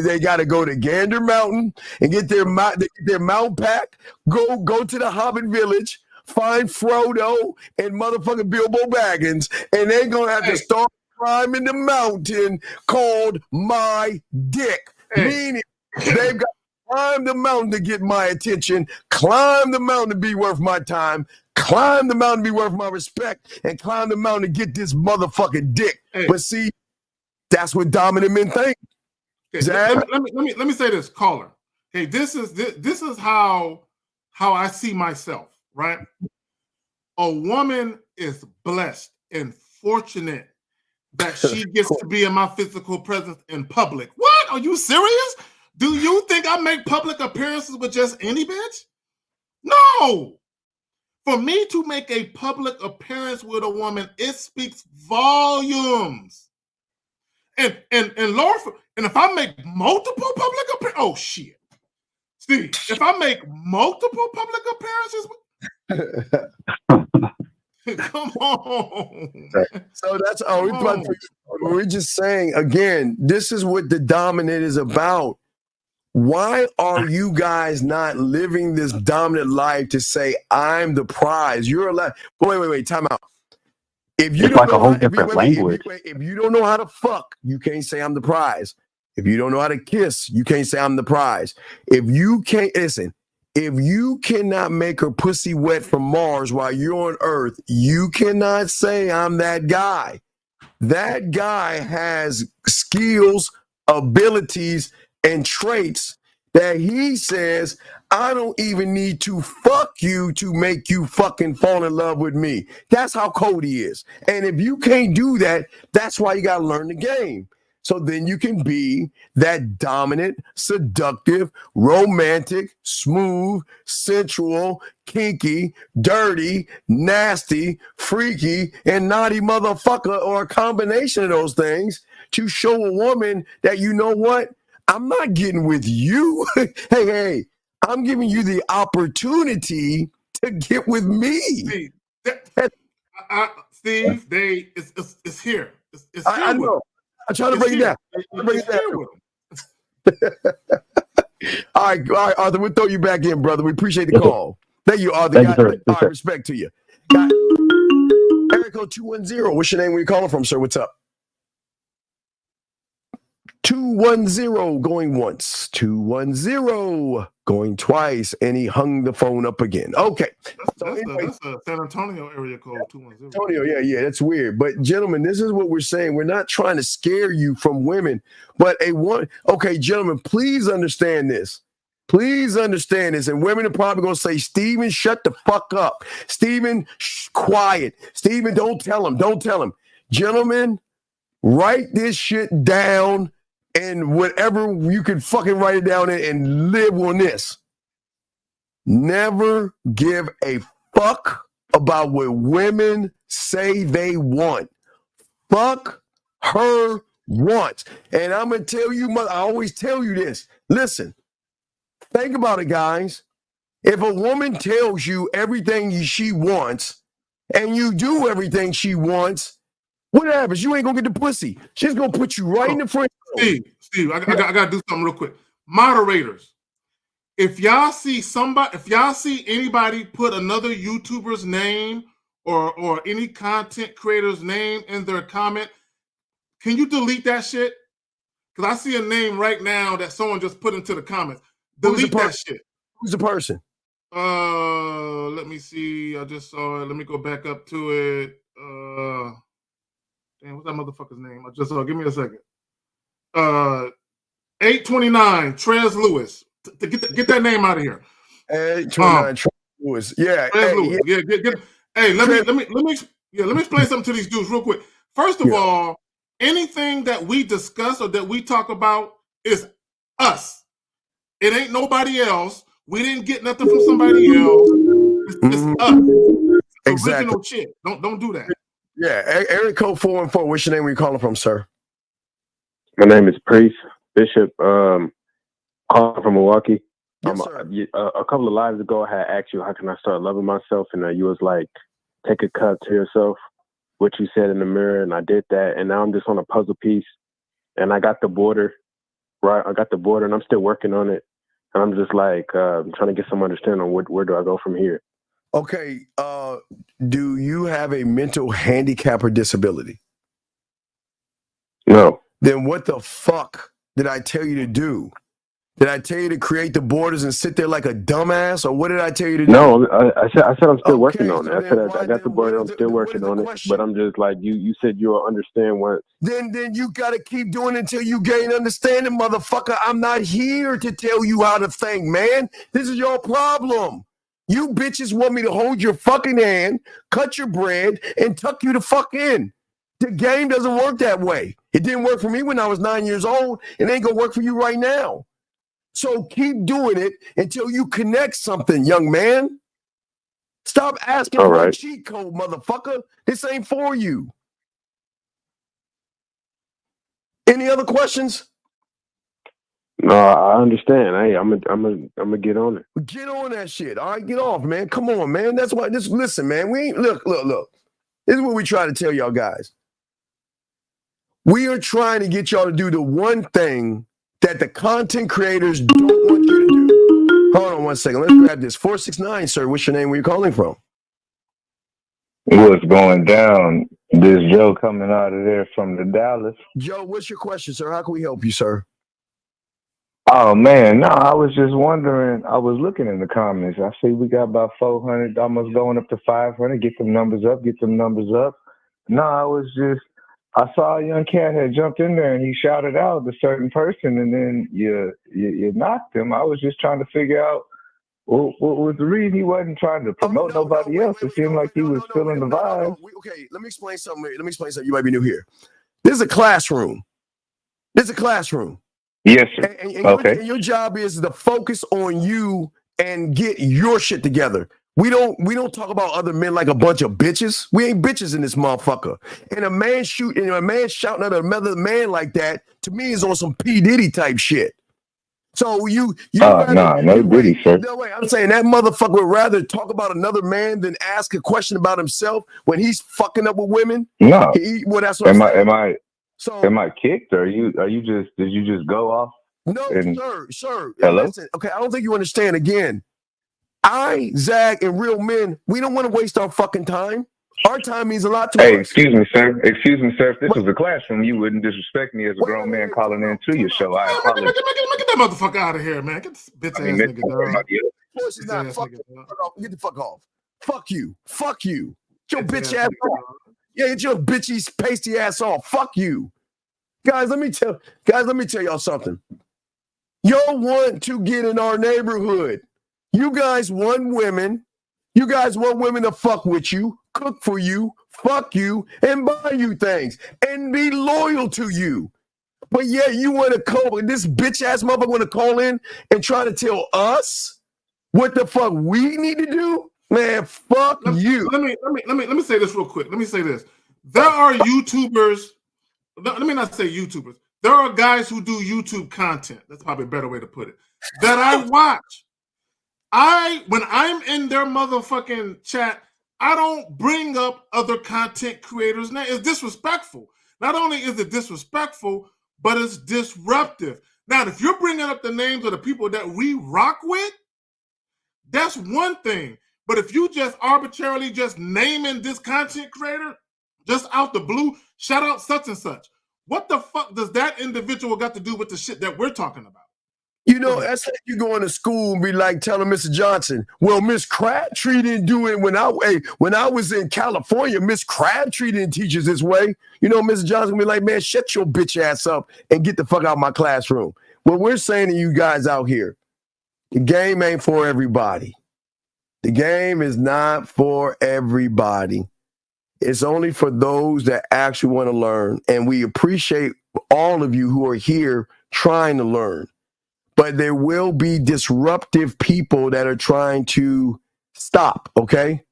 they got to go to Gander Mountain and get their mount pack, go to the Hobbit Village, find Frodo and motherfucking Bilbo Baggins, and they're going to have to start climbing the mountain called my dick. Meaning they've got to climb the mountain to get my attention, climb the mountain to be worth my time, climb the mountain to be worth my respect, and climb the mountain to get this motherfucking dick. But see, that's what dominant men think. Let me say this, caller. Hey, this is how I see myself, right? A woman is blessed and fortunate that she gets to be in my physical presence in public. What? Are you serious? Do you think I make public appearances with just any bitch? No. For me to make a public appearance with a woman, it speaks volumes. And Lord, and if I make multiple public appearances, oh shit, Steve, if I make multiple public appearances, come on. So that's we're just saying again. This is what the dominant is about. Why are you guys not living this dominant life to say I'm the prize? You're allowed. Wait, time out. If you it's don't like know a whole how, different language. If you don't know how to fuck, you can't say I'm the prize. If you don't know how to kiss, you can't say I'm the prize. If you cannot make her pussy wet from Mars while you're on Earth, you cannot say I'm that guy. That guy has skills, abilities, and traits that he says, I don't even need to fuck you to make you fucking fall in love with me. That's how Cody is. And if you can't do that, that's why you got to learn the game. So then you can be that dominant, seductive, romantic, smooth, sensual, kinky, dirty, nasty, freaky, and naughty motherfucker, or a combination of those things to show a woman that, you know what? I'm not getting with you. Hey, I'm giving you the opportunity to get with me. Steve, it's here. It's here. I know. I'm trying to break it down. All right, Arthur, we'll throw you back in, brother. We appreciate the call. Thank you, Arthur. All right, respect to you. Eric 210. What's your name? Where you calling from, sir? What's up? 210 going once, 210 going twice, and he hung the phone up again. Okay. That's a San Antonio area code, 210. Antonio, yeah, that's weird. But gentlemen, this is what we're saying. We're not trying to scare you from women, but okay, gentlemen, please understand this. Please understand this. And women are probably going to say, Steven, shut the fuck up. Steven, quiet. Steven, don't tell him. Gentlemen, write this shit down. And whatever you can fucking write it down and live on this. Never give a fuck about what women say they want. Fuck her wants. And I'm going to tell you, I always tell you this. Listen, think about it, guys. If a woman tells you everything she wants and you do everything she wants, what happens? You ain't going to get the pussy. She's going to put you right in the front. Steve, I got to do something real quick. Moderators, if y'all see anybody put another YouTuber's name or any content creator's name in their comment, can you delete that shit? Because I see a name right now that someone just put into the comments. Delete that shit. Who's the person? Let me see. I just saw it. Let me go back up to it. Damn, what's that motherfucker's name? I just saw. Give me a second. 829 Trez Lewis. Get that name out of here. 829 Trez Lewis. Yeah. Trez Lewis. Yeah. Hey, let me explain something to these dudes real quick. First of all, anything that we discuss or that we talk about is us. It ain't nobody else. We didn't get nothing from somebody else. It's us. It's original shit. Don't do that. Yeah. Area code 414. What's your name? Where you calling from, sir? My name is Priest Bishop. Calling from Milwaukee. Yes, sir. A couple of lives ago, I had asked you how can I start loving myself, and you was like, take a cut to yourself. What you said in the mirror, and I did that, and now I'm just on a puzzle piece, and I got the border, right? I got the border, and I'm still working on it, and I'm just like trying to get some understanding on where do I go from here. Okay, do you have a mental handicap or disability? No. Then what the fuck did I tell you to do? Did I tell you to create the borders and sit there like a dumbass, or what did I tell you to do? No, I said I'm still working on it. I said I got the border. I'm still working on it, but I'm just like you said you'll understand once. Then you got to keep doing it until you gain understanding, motherfucker. I'm not here to tell you how to think, man. This is your problem. You bitches want me to hold your fucking hand, cut your bread, and tuck you the fuck in. The game doesn't work that way. It didn't work for me when I was 9 years old. It ain't gonna work for you right now. So keep doing it until you connect something, young man. Stop asking for a cheat code, motherfucker. This ain't for you. Any other questions? No, I understand. Hey, I'm gonna get on it. Get on that shit. All right, get off, man. Come on, man. That's why. Listen, man. We ain't look. This is what we try to tell y'all guys. We are trying to get y'all to do the one thing that the content creators don't want you to do. Hold on one second. Let's grab this. 469, sir. What's your name? Where you calling from? What's going down? This Joe coming out of there from the Dallas. Joe, what's your question, sir? How can we help you, sir? Oh, man. No, I was just wondering. I was looking in the comments. I see we got about 400, almost going up to 500. Get them numbers up. No, I saw a young cat had jumped in there and he shouted out a certain person, and then you knocked him. I was just trying to figure out what was the reason. He wasn't trying to promote nobody else. It seemed like he was feeling the vibe. Okay, let me explain something. You might be new here. This is a classroom. Yes, sir. And your job is to focus on you and get your shit together. We don't talk about other men like a bunch of bitches. We ain't bitches in this motherfucker. And a man shouting at another man like that, to me, is on some P. Diddy type shit. So no Diddy, sir. No way. I'm saying that motherfucker would rather talk about another man than ask a question about himself when he's fucking up with women. No. That's what I'm saying. Am I kicked, or did you just go off? No, sir. Hello? Listen, okay, I don't think you understand. Again, Zag, and real men, we don't want to waste our fucking time. Our time means a lot to us. Hey, excuse me, sir. If this was a classroom, you wouldn't disrespect me as a grown man calling in to your show. I apologize. Get that motherfucker out of here, man. Get this bitch ass nigga, dog. Get the fuck off. Fuck you. Get your bitch ass off. Yeah, get your bitchy pasty ass off. Fuck you. Guys, let me tell y'all something. Y'all want to get in our neighborhood. You guys want women to fuck with you, cook for you, fuck you, and buy you things, and be loyal to you. But yeah, you want to call, this bitch ass motherfucker want to call in and try to tell us what the fuck we need to do? Man, fuck you. Let me say this real quick. Let me say this. There are YouTubers let me not say YouTubers. There are guys who do YouTube content. That's probably a better way to put it. That I watch. When I'm in their motherfucking chat, I don't bring up other content creators' names. It's disrespectful. Not only is it disrespectful, but it's disruptive. Now, if you're bringing up the names of the people that we rock with, that's one thing. But if you just arbitrarily just naming this content creator, just out the blue, shout out such and such. What the fuck does that individual got to do with the shit that we're talking about? You know, that's like you going to school and be like telling Mr. Johnson, well, Miss Crabtree didn't do it when I was in California. Miss Crabtree didn't teach us this way. You know, Mr. Johnson be like, man, shut your bitch ass up and get the fuck out of my classroom. What we're saying to you guys out here, the game ain't for everybody. The game is not for everybody. It's only for those that actually want to learn. And we appreciate all of you who are here trying to learn. But there will be disruptive people that are trying to stop, okay?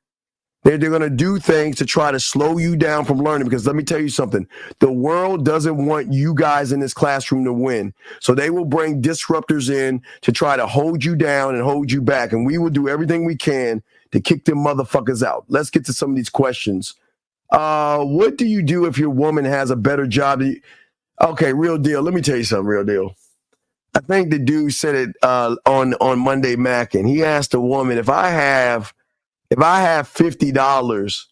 They're going to do things to try to slow you down from learning, because let me tell you something. The world doesn't want you guys in this classroom to win. So they will bring disruptors in to try to hold you down and hold you back. And we will do everything we can to kick them motherfuckers out. Let's get to some of these questions. What do you do if your woman has a better job than you? Okay, real deal. Let me tell you something, real deal. I think the dude said it on Monday Mac, and he asked a woman, if I have $50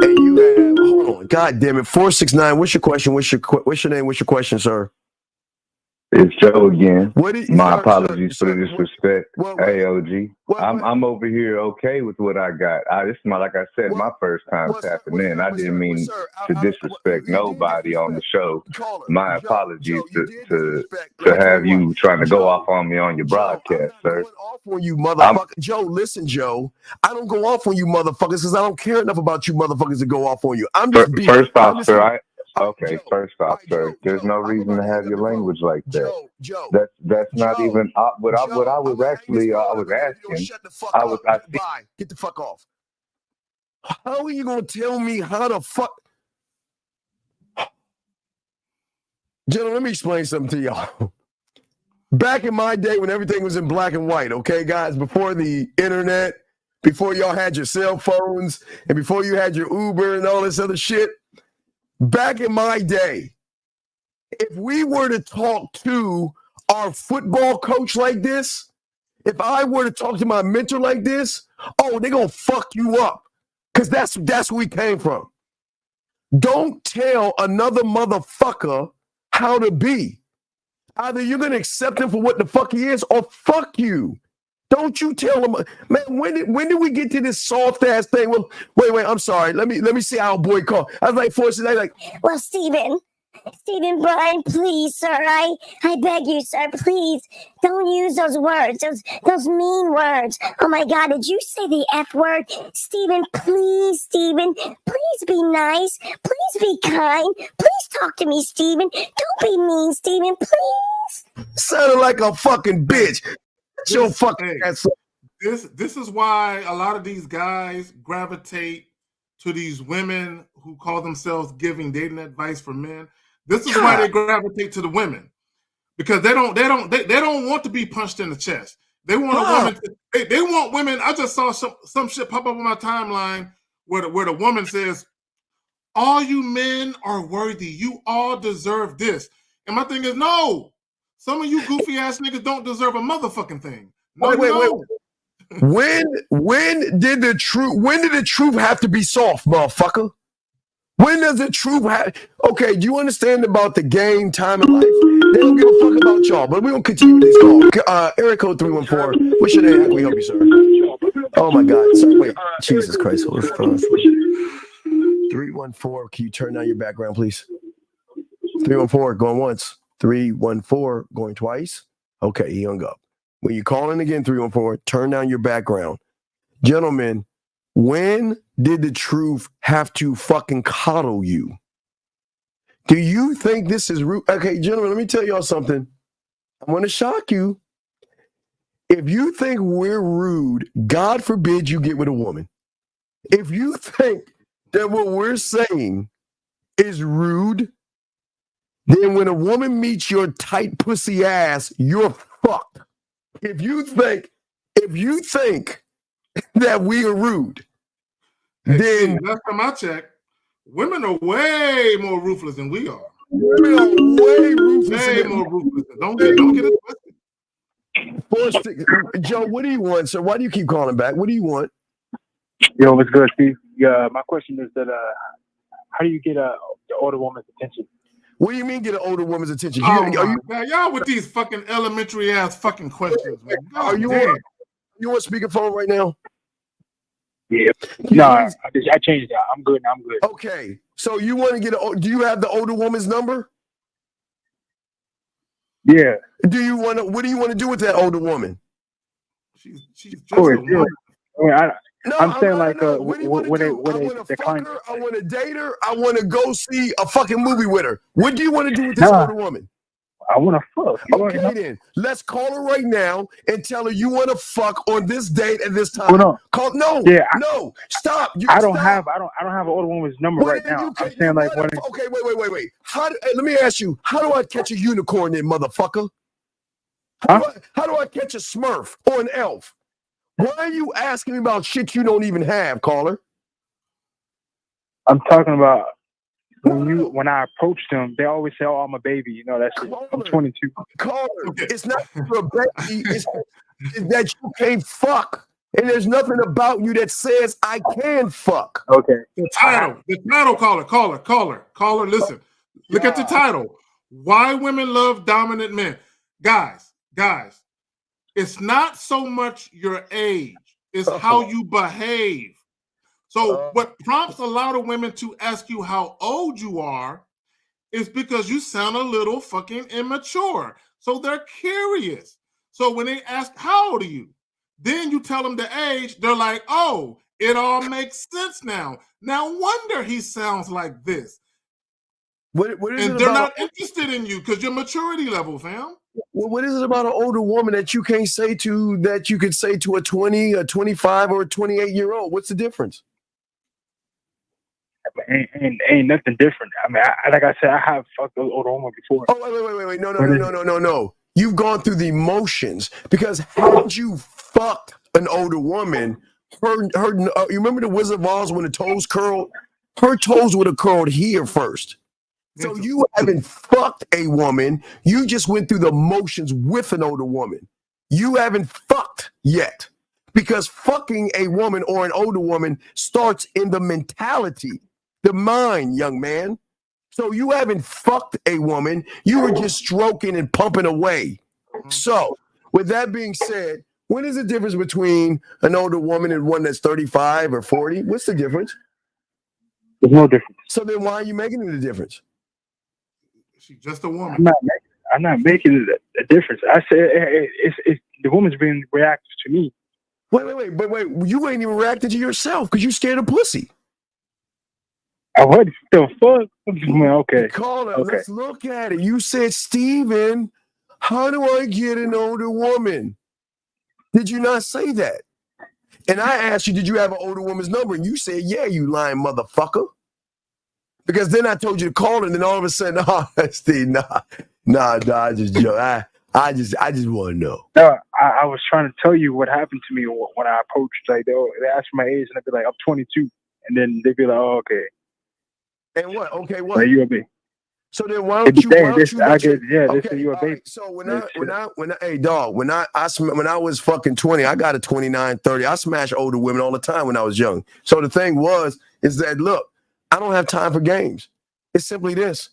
and you have, hold on, God damn it, 469. What's your question? What's your name? What's your question, sir? It's Joe again. My apologies for the disrespect. Hey, OG. I'm over here okay with what I got. This is like I said, my first time tapping in. I didn't mean to disrespect nobody on the show. My apologies to have you trying to go off on me on your broadcast, sir. On you motherfucker. Joe, listen, Joe. I don't go off on you motherfuckers because I don't care enough about you motherfuckers to go off on you. I'm just being first off, sir. First off, sir. There's no reason to have your language like that. That's not even what I was asking. Get the fuck off. How are you gonna tell me how to fuck? Gentlemen, let me explain something to y'all. Back in my day when everything was in black and white, okay, guys, before the internet, before y'all had your cell phones, and before you had your Uber and all this other shit, back in my day, if we were to talk to our football coach like this, if I were to talk to my mentor like this, oh, they're going to fuck you up, because that's where we came from. Don't tell another motherfucker how to be. Either you're going to accept him for what the fuck he is, or fuck you. Don't you tell him, man, when did we get to this soft-ass thing? Well, wait, I'm sorry. Let me see our boy call. I was like, well, Stephen, Brian, please, sir, I beg you, sir, please, don't use those words, those mean words. Oh, my God, did you say the F word? Stephen, please be nice. Please be kind. Please talk to me, Stephen. Don't be mean, Stephen, please. Sounded like a fucking bitch. Your fucking ass. This is why a lot of these guys gravitate to these women who call themselves giving dating advice for men. This is why they gravitate to the women, because they don't want to be punched in the chest. They want a woman. They want women. I just saw some shit pop up on my timeline where the woman says, "All you men are worthy. You all deserve this." And my thing is, no. Some of you goofy ass niggas don't deserve a motherfucking thing. No, wait. When did the truth have to be soft, motherfucker? When does the truth have? Okay, do you understand about the game, time, and life? They don't give a fuck about y'all, but we're gonna continue with these calls. Area code 314. What's your name? How can we help you, sir? Oh my God. So, wait, Jesus Christ. 314. Can you turn down your background, please? 314, going once. 314, going twice. Okay, he hung up. When you call in again, 314, turn down your background. Gentlemen, when did the truth have to fucking coddle you? Do you think this is rude? Okay, gentlemen, let me tell y'all something. I'm going to shock you. If you think we're rude, God forbid you get with a woman. If you think that what we're saying is rude, then when a woman meets your tight pussy ass, you're fucked. If you think that we are rude, Hey, then last time I checked, women are way more ruthless than we are. Women are way ruthless. Way more ruthless. Don't get it twisted. Joe, what do you want, sir? Why do you keep calling back? What do you want? Yo, what's good, Steve? Yeah, my question is that how do you get the older woman's attention? What do you mean get an older woman's attention? Oh my God, y'all with these fucking elementary ass fucking questions, man. Are you damn. You on speakerphone right now? Yeah. No, I changed that. I'm good. I'm good. Okay. So you want to get do you have the older woman's number? Yeah. Do you want to? What do you want to do with that older woman? She's just a woman. I'm saying I want to fuck her. I want to date her. I want to go see a fucking movie with her. What do you want to do with this older woman? I want to fuck. Okay, then let's call her right now and tell her you want to fuck on this date at this time. Hold on. No, stop. I don't have an older woman's number right now. I'm saying like what? Okay, wait. Let me ask you. How do I catch a unicorn, then, motherfucker? How do I catch a Smurf or an elf? Why are you asking me about shit you don't even have, caller? I'm talking about when I approach them, they always say, "Oh, I'm a baby." You know, that's I'm 22. Caller, it's not you're a baby. It's that you can't fuck, and there's nothing about you that says I can fuck. Okay. The title, caller. Listen, look at the title. Why women love dominant men, guys. It's not so much your age; it's how you behave. So what prompts a lot of women to ask you how old you are is because you sound a little fucking immature. So they're curious. So when they ask, how old are you? Then you tell them the age, they're like, oh, it all makes sense now. No wonder he sounds like this. And they're not interested in you because your maturity level, fam. What is it about an older woman that you can't say to, that you could say to a 20, a 25, or a 28-year-old? What's the difference? Ain't nothing different. I mean, like I said, I have fucked an older woman before. Oh, wait. No. You've gone through the motions, because had you fucked an older woman, you remember the Wizard of Oz when the toes curled? Her toes would have curled here first. So you haven't fucked a woman. You just went through the motions with an older woman. You haven't fucked yet, because fucking a woman or an older woman starts in the mentality, the mind, young man. So you haven't fucked a woman. You were just stroking and pumping away. So with that being said, what is the difference between an older woman and one that's 35 or 40? What's the difference? There's no difference. So then why are you making it a difference? She's just a woman. I'm not making it a difference. I said it's the woman's being reactive to me. Wait. You ain't even reacting to yourself because you scared of pussy. What the fuck? Okay. Caller, let's look at it. You said, Steven, how do I get an older woman? Did you not say that? And I asked you, did you have an older woman's number? And you said, yeah, you lying motherfucker. Because then I told you to call, and then all of a sudden, Steve, nah, I just joke. I just want to know. No, I was trying to tell you what happened to me when I approached. Like they asked my age, and I'd be like, I'm 22, and then they'd be like, oh, okay. And what? Okay, what? Like, you a baby. So then why don't you? This is you a baby. Right. So when I was fucking 20, I got a 29, 30. I smashed older women all the time when I was young. So the thing is that look, I don't have time for games. It's simply this.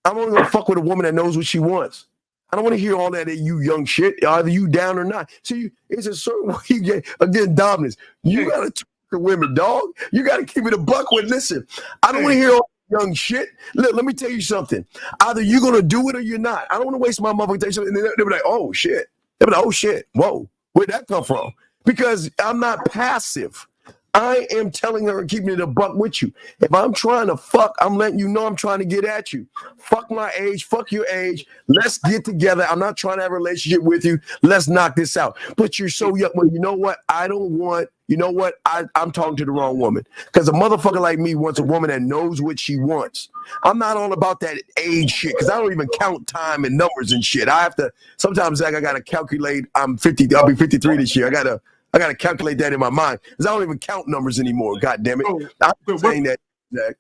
I'm only gonna fuck with a woman that knows what she wants. I don't want to hear all that you young shit. Either you down or not. See, it's a certain way you get again dominance. You gotta talk to women, dog. You gotta keep it a buck with. Listen, I don't want to hear all that young shit. Look, let me tell you something. Either you're gonna do it or you're not. I don't want to waste my motherfucking time. And they'll be like, oh shit. They'll be like, oh shit. Whoa, where'd that come from? Because I'm not passive. I am telling her and keeping it a buck with you. If I'm trying to fuck, I'm letting you know I'm trying to get at you. Fuck my age, fuck your age. Let's get together. I'm not trying to have a relationship with you. Let's knock this out. But you're so young. Well, you know what? I don't want, you know what? I'm talking to the wrong woman. Because a motherfucker like me wants a woman that knows what she wants. I'm not all about that age shit because I don't even count time and numbers and shit. I have to, sometimes Zach, I got to calculate. I'm 50, I'll be 53 this year. I got to calculate that in my mind because I don't even count numbers anymore. God damn it! I'm saying that, Zach.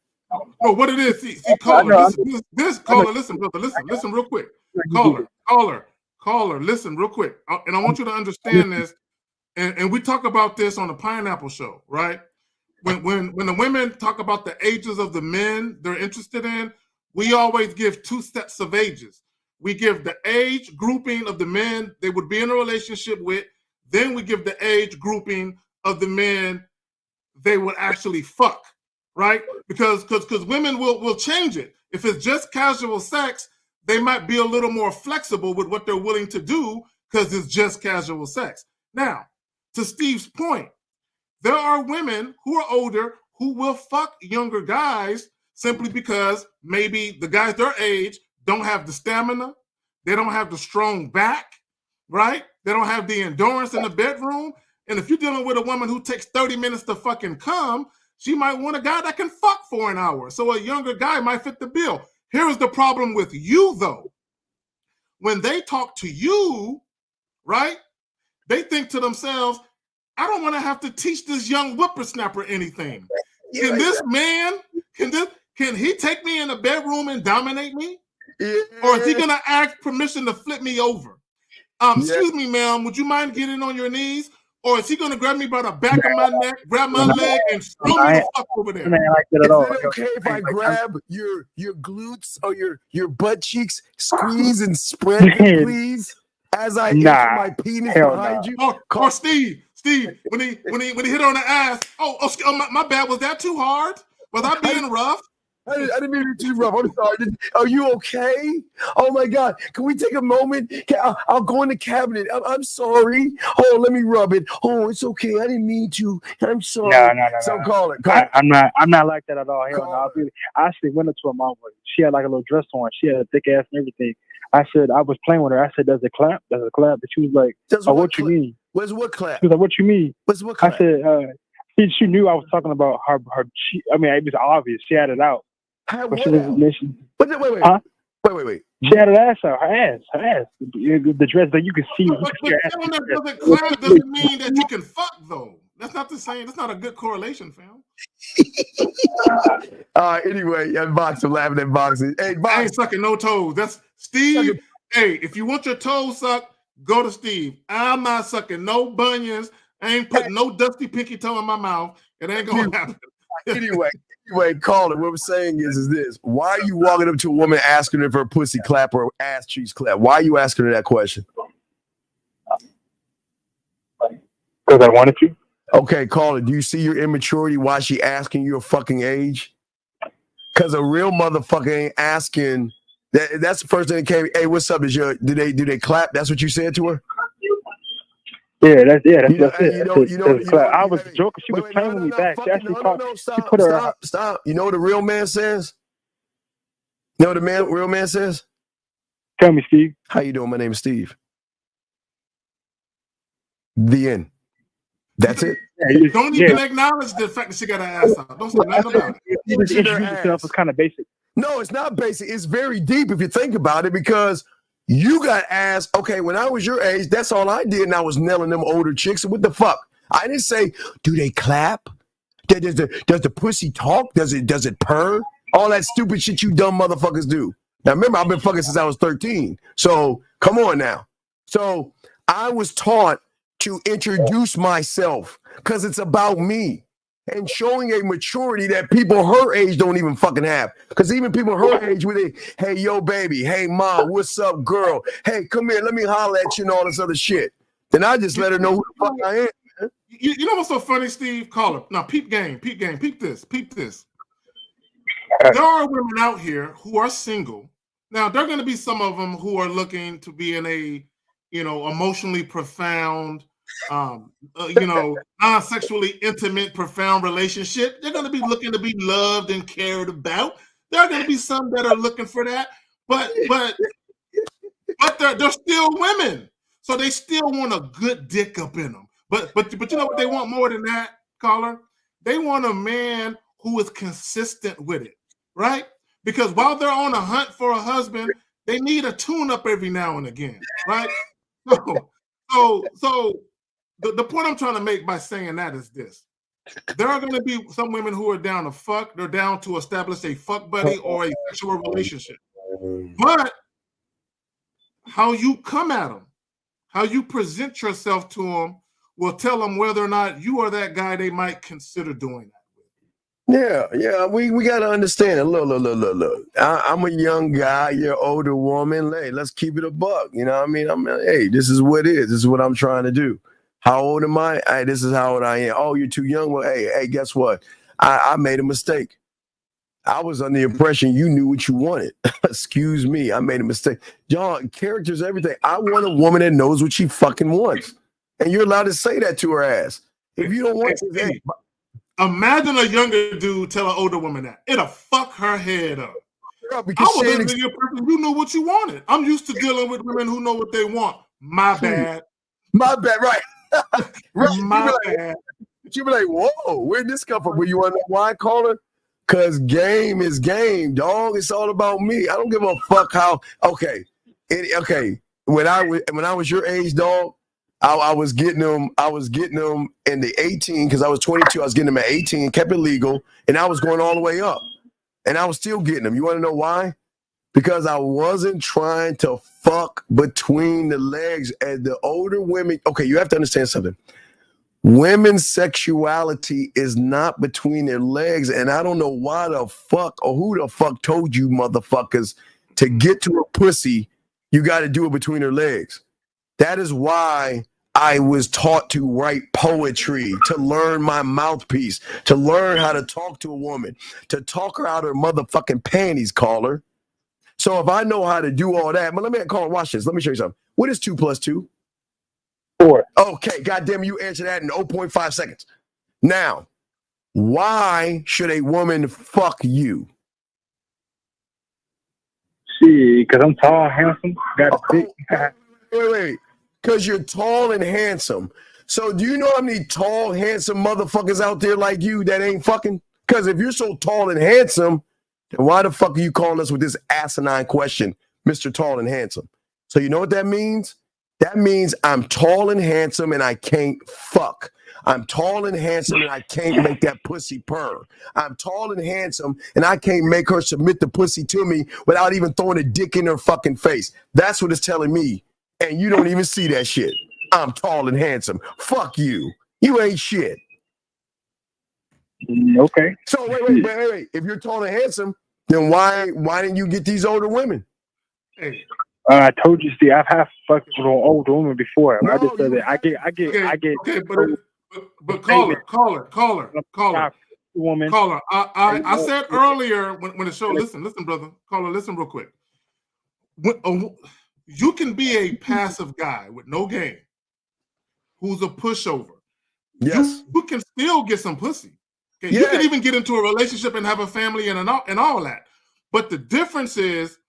No, what it is? See, caller, this caller. Listen, brother. Listen, real quick. Caller. Listen, real quick. And I want you to understand this. And we talk about this on the Pineapple Show, right? When the women talk about the ages of the men they're interested in, we always give two sets of ages. We give the age grouping of the men they would be in a relationship with. Then we give the age grouping of the men they would actually fuck, right? Because women will change it. If it's just casual sex, they might be a little more flexible with what they're willing to do because it's just casual sex. Now, to Steve's point, there are women who are older who will fuck younger guys simply because maybe the guys their age don't have the stamina, they don't have the strong back, right? They don't have the endurance in the bedroom. And if you're dealing with a woman who takes 30 minutes to fucking come, she might want a guy that can fuck for an hour. So a younger guy might fit the bill. Here is the problem with you, though. When they talk to you, right, they think to themselves, I don't want to have to teach this young whippersnapper anything. Can this man, can he take me in the bedroom and dominate me? Or is he going to ask permission to flip me over? Excuse me, ma'am, would you mind getting on your knees? Or is he going to grab me by the back of my neck, grab my leg, and throw me the fuck over there? Is it okay if I grab your glutes or your butt cheeks, squeeze and spread them, please? As I enter my penis behind you? Or Steve, when he hit her on the ass, my bad, was that too hard? Was I being rough? I didn't mean to be too rough. I'm sorry. Are you okay? Oh my God! Can we take a moment? I'll go in the cabinet. I'm sorry. Oh, let me rub it. Oh, it's okay. I didn't mean to. I'm sorry. No. So call it. I'm not like that at all. Hell no. I actually went into her mom. She had like a little dress on. She had a thick ass and everything. I was playing with her. I said, "Does it clap? Does it clap?" But she was like, "Oh, what you mean?" What's what clap? She was like, "What you mean?" What's what clap? I said, she knew I was talking about her. I mean, it was obvious. She had it out. Wait. She had her ass out. Her ass. The dress that you can see. But telling that doesn't clap doesn't mean that you can fuck, though. That's not the same. That's not a good correlation, fam. Anyway, Box, I'm laughing at boxing. Hey, Box. I ain't sucking no toes. That's Steve. Hey, if you want your toes sucked, go to Steve. I'm not sucking no bunions. I ain't putting no dusty pinky toe in my mouth. It ain't gonna happen. Anyway, caller, what I'm saying is this. Why are you walking up to a woman asking her if her pussy clap or ass cheeks clap? Why are you asking her that question? Because I wanted to. Okay, caller, do you see your immaturity? Why she asking your fucking age? Because a real motherfucker ain't asking. That's the first thing that came. Hey, what's up? Do they clap? That's what you said to her? Yeah, that's it. I was joking. She was playing with me back. She actually put her. Stop. You know what a real man says? You know what a real man says? Tell me, Steve. How you doing? My name is Steve. The end. That's it. Don't even acknowledge the fact that she got her ass out. Don't say nothing about it. Introduce yourself is kind of basic. No, it's not basic. It's very deep if you think about it, because you got asked, okay, when I was your age, that's all I did, and I was nailing them older chicks. What the fuck? I didn't say, do they clap? Does the pussy talk? Does it purr? All that stupid shit you dumb motherfuckers do. Now, remember, I've been fucking since I was 13. So, come on now. So, I was taught to introduce myself because it's about me and showing a maturity that people her age don't even fucking have. Because even people her age, hey, yo, baby, hey, mom, what's up, girl? Hey, come here, let me holler at you and all this other shit. Then I just let her know who the fuck I am. Man. You know what's so funny, Steve? Caller. Now, peep this. There are women out here who are single. Now, there are going to be some of them who are looking to be in a, emotionally profound non-sexually intimate, profound relationship. They're going to be looking to be loved and cared about. There are going to be some that are looking for that, but they're still women, so they still want a good dick up in them. But you know what they want more than that, caller? They want a man who is consistent with it, right? Because while they're on a hunt for a husband, they need a tune-up every now and again, right? So the point I'm trying to make by saying that is this. There are going to be some women who are down to fuck. They're down to establish a fuck buddy or a sexual relationship. But how you come at them, how you present yourself to them will tell them whether or not you are that guy they might consider doing that. Yeah, we got to understand it. Look. I'm a young guy, you're an older woman. Hey, let's keep it a buck. You know what I mean? Hey, this is what it is. This is what I'm trying to do. How old am I? Hey, this is how old I am. Oh, you're too young? Well, hey, guess what? I made a mistake. I was under the impression you knew what you wanted. Excuse me, I made a mistake. John, character's everything. I want a woman that knows what she fucking wants. And you're allowed to say that to her ass. If you don't want to, imagine a younger dude tell an older woman that. It'll fuck her head up. I was listening to your person. You knew what you wanted. I'm used to dealing with women who know what they want. My bad. My bad, right. Right. My bad. You be like, whoa, where'd this come from? Well, you want to know why, caller? Because game is game, dog. It's all about me. I don't give a fuck how. Okay. When I was your age, dog, I was getting them in the 18 because I was 22. I was getting them at 18, kept it legal, and I was going all the way up. And I was still getting them. You want to know why? Because I wasn't trying to fuck between the legs. As the older women, okay, you have to understand something. Women's sexuality is not between their legs, and I don't know why the fuck or who the fuck told you motherfuckers to get to a pussy, you got to do it between her legs. That is why I was taught to write poetry, to learn my mouthpiece, to learn how to talk to a woman, to talk her out of her motherfucking panties, caller. So if I know how to do all that, but let me call. Watch this. Let me show you something. What is 2 + 2? 4. Okay, goddamn, you answer that in 0.5 seconds. Now, why should a woman fuck you? See, because I'm tall, handsome, got a big. Wait. Because you're tall and handsome. So do you know how many tall, handsome motherfuckers out there like you that ain't fucking? Because if you're so tall and handsome, then why the fuck are you calling us with this asinine question, Mr. Tall and Handsome? So you know what that means? That means I'm tall and handsome and I can't fuck. I'm tall and handsome and I can't make that pussy purr. I'm tall and handsome and I can't make her submit the pussy to me without even throwing a dick in her fucking face. That's what it's telling me. And you don't even see that shit. I'm tall and handsome. Fuck you. You ain't shit. Okay. So wait. If you're tall and handsome, then why didn't you get these older women? Hey. I told you, Steve, I've had fucking with an older woman before. No, I just said that I get. Okay, but caller. Woman. Caller, I said earlier when the show. Listen, brother. Caller, listen real quick. You can be a passive guy with no game, who's a pushover. Yes, you can still get some pussy. Okay? Yeah. You can even get into a relationship and have a family and all that. But the difference is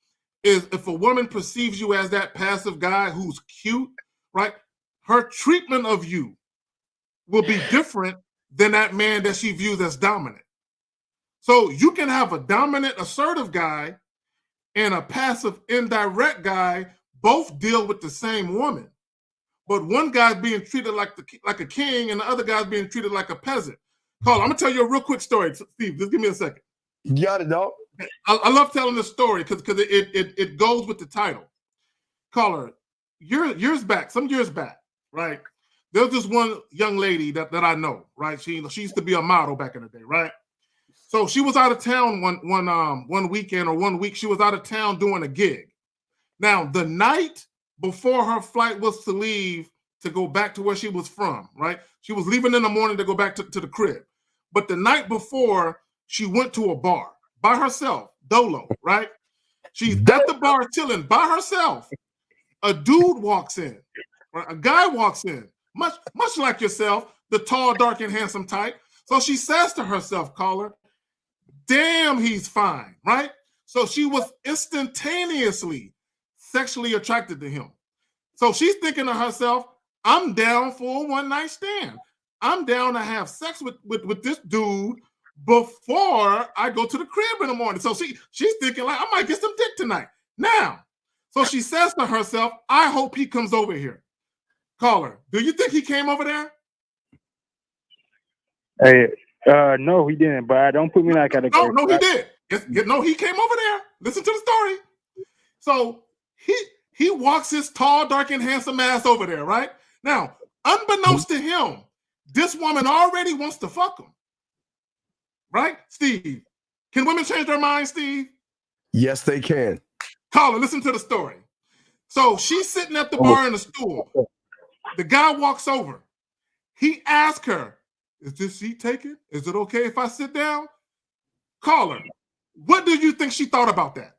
if a woman perceives you as that passive guy who's cute, right? Her treatment of you will be different than that man that she views as dominant. So you can have a dominant, assertive guy and a passive, indirect guy both deal with the same woman. But one guy's being treated like a king and the other guy's being treated like a peasant. Carl, I'm going to tell you a real quick story. Steve, just give me a second. You got it, dog. I love telling this story because it goes with the title. Caller, some years back, right? There was this one young lady that I know, right? She used to be a model back in the day, right? So she was out of town one weekend or 1 week. She was out of town doing a gig. Now, the night before her flight was to leave to go back to where she was from, right? She was leaving in the morning to go back to the crib. But the night before, she went to a bar by herself, dolo, right? She's at the bar chilling by herself. A dude walks in, right? A guy walks in. much like yourself, the tall, dark, and handsome type. So she says to herself, caller, damn, he's fine, right? So she was instantaneously sexually attracted to him. So she's thinking to herself, I'm down for a one-night stand. I'm down to have sex with this dude before I go to the crib in the morning. So she's thinking like, I might get some dick tonight. Now, so she says to herself, I hope he comes over here. Caller, do you think he came over there? Hey, no, he didn't. But don't put me in that category. No, he did. No, he came over there. Listen to the story. So he walks his tall, dark, and handsome ass over there, right? Now, unbeknownst to him, this woman already wants to fuck him. Right? Steve, can women change their minds, Steve? Yes, they can. Caller, listen to the story. So she's sitting at the bar in the stool. The guy walks over. He asks her, is this seat taken? Is it okay if I sit down? Caller, what do you think she thought about that?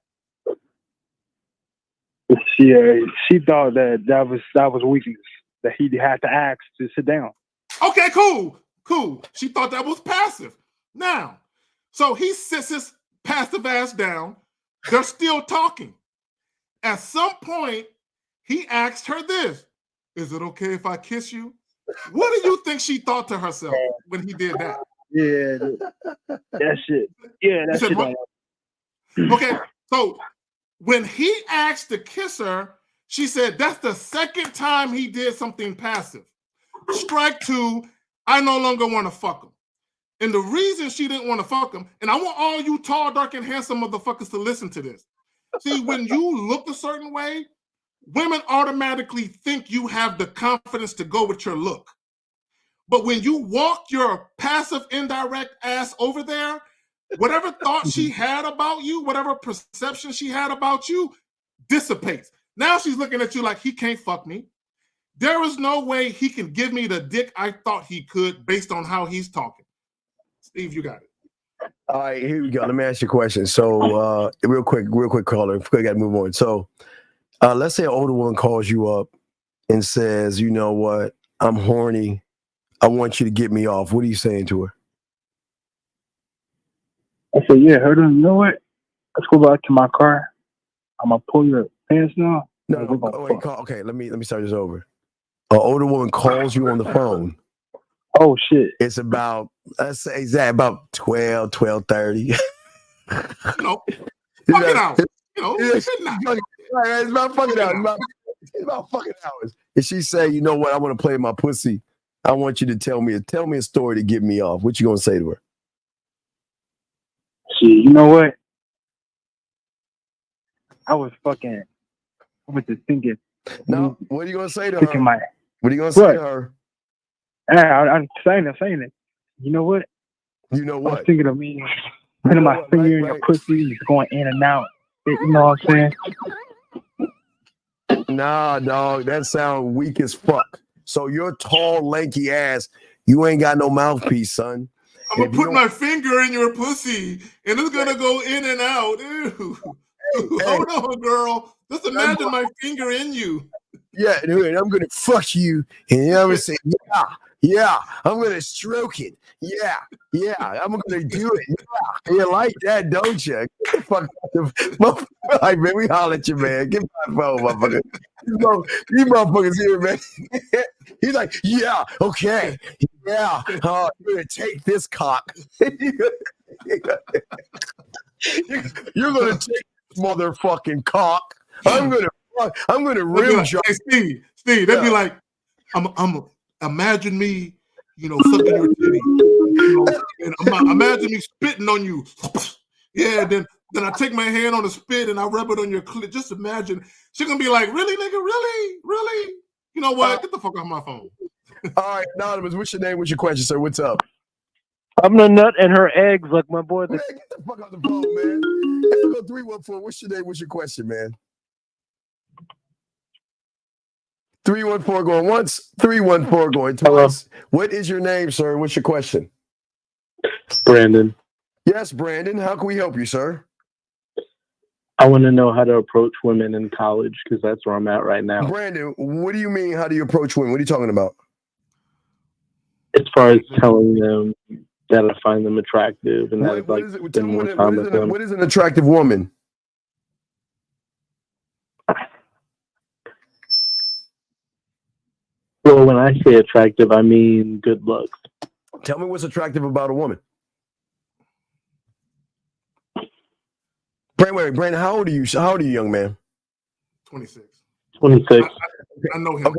She thought that was weakness, that he had to ask to sit down. Okay, cool. She thought that was passive. Now, so he sits his passive ass down. They're still talking. At some point, he asked her this, is it okay if I kiss you? What do you think she thought to herself when he did that? Yeah, that shit. Yeah, that shit. Okay, so when he asked to kiss her, she said that's the second time he did something passive. Strike two, I no longer want to fuck him. And the reason she didn't want to fuck him, and I want all you tall, dark, and handsome motherfuckers to listen to this. See, when you look a certain way, women automatically think you have the confidence to go with your look. But when you walk your passive, indirect ass over there, whatever thought she had about you, whatever perception she had about you, dissipates. Now she's looking at you like, he can't fuck me. There is no way he can give me the dick I thought he could based on how he's talking. Steve, you got it. All right, here we go. Let me ask you a question. So, real quick, caller. I got to move on. So, let's say an older woman calls you up and says, you know what? I'm horny. I want you to get me off. What are you saying to her? I said, yeah, you know what? Let's go back to my car. I'm going to pull your pants now. No, wait, okay, let me start this over. An older woman calls you on the phone. Oh, shit. It's about, let's say, about 12:30. No. Fucking hours. It's about fucking hours. It's about fucking hours. And she say, you know what? I want to play my pussy. I want you to tell me a story to get me off. What you gonna say to her? Shit, you know what? I was just thinking. No, what are you gonna say to her? What are you gonna say to her? I'm saying it. You know what? You know what? I was thinking of me putting my finger in your pussy, just going in and out. You know what I'm saying? Nah, dog, that sound weak as fuck. So your tall, lanky ass, you ain't got no mouthpiece, son. I'm gonna put my finger in your pussy, and it's gonna go in and out. Ew. Hold on, girl. Just imagine my finger in you. Yeah, dude, I'm gonna fuck you, and I'm gonna say, yeah, I'm gonna stroke it. Yeah, I'm gonna do it. Yeah, you like that, don't you? Get the fuck out of like, man, we holler at you, man. Get my phone, motherfucker. These motherfuckers here, man. He's like, yeah, okay, yeah. I'm gonna take this cock. You're gonna take this motherfucking cock. I'm gonna rim like, job. Hey, Steve, they'd be like, I'm imagine me, sucking your titty, and imagine me spitting on you. Yeah, then I take my hand on the spit and I rub it on your clit. Just imagine. She's gonna be like, really, nigga, really? You know what? Get the fuck off my phone. All right, Anonymous, what's your name? What's your question, sir? What's up? I'm the nut and her eggs, like my boy. Man, get the fuck off the phone, man. Let's go 314. What's your name? What's your question, man? 314 going once, 314 going twice. Hello. What is your name, sir? What's your question? Brandon. Yes, Brandon. How can we help you, sir? I want to know how to approach women in college because that's where I'm at right now. Brandon, what do you mean? How do you approach women? What are you talking about? as far as telling them that I find them attractive and that I'd like to spend more time with them. What is an attractive woman? Well, when I say attractive, I mean good looks. Tell me what's attractive about a woman. Brandon, how old are you? How old are you, young man? 26. 26. I know him.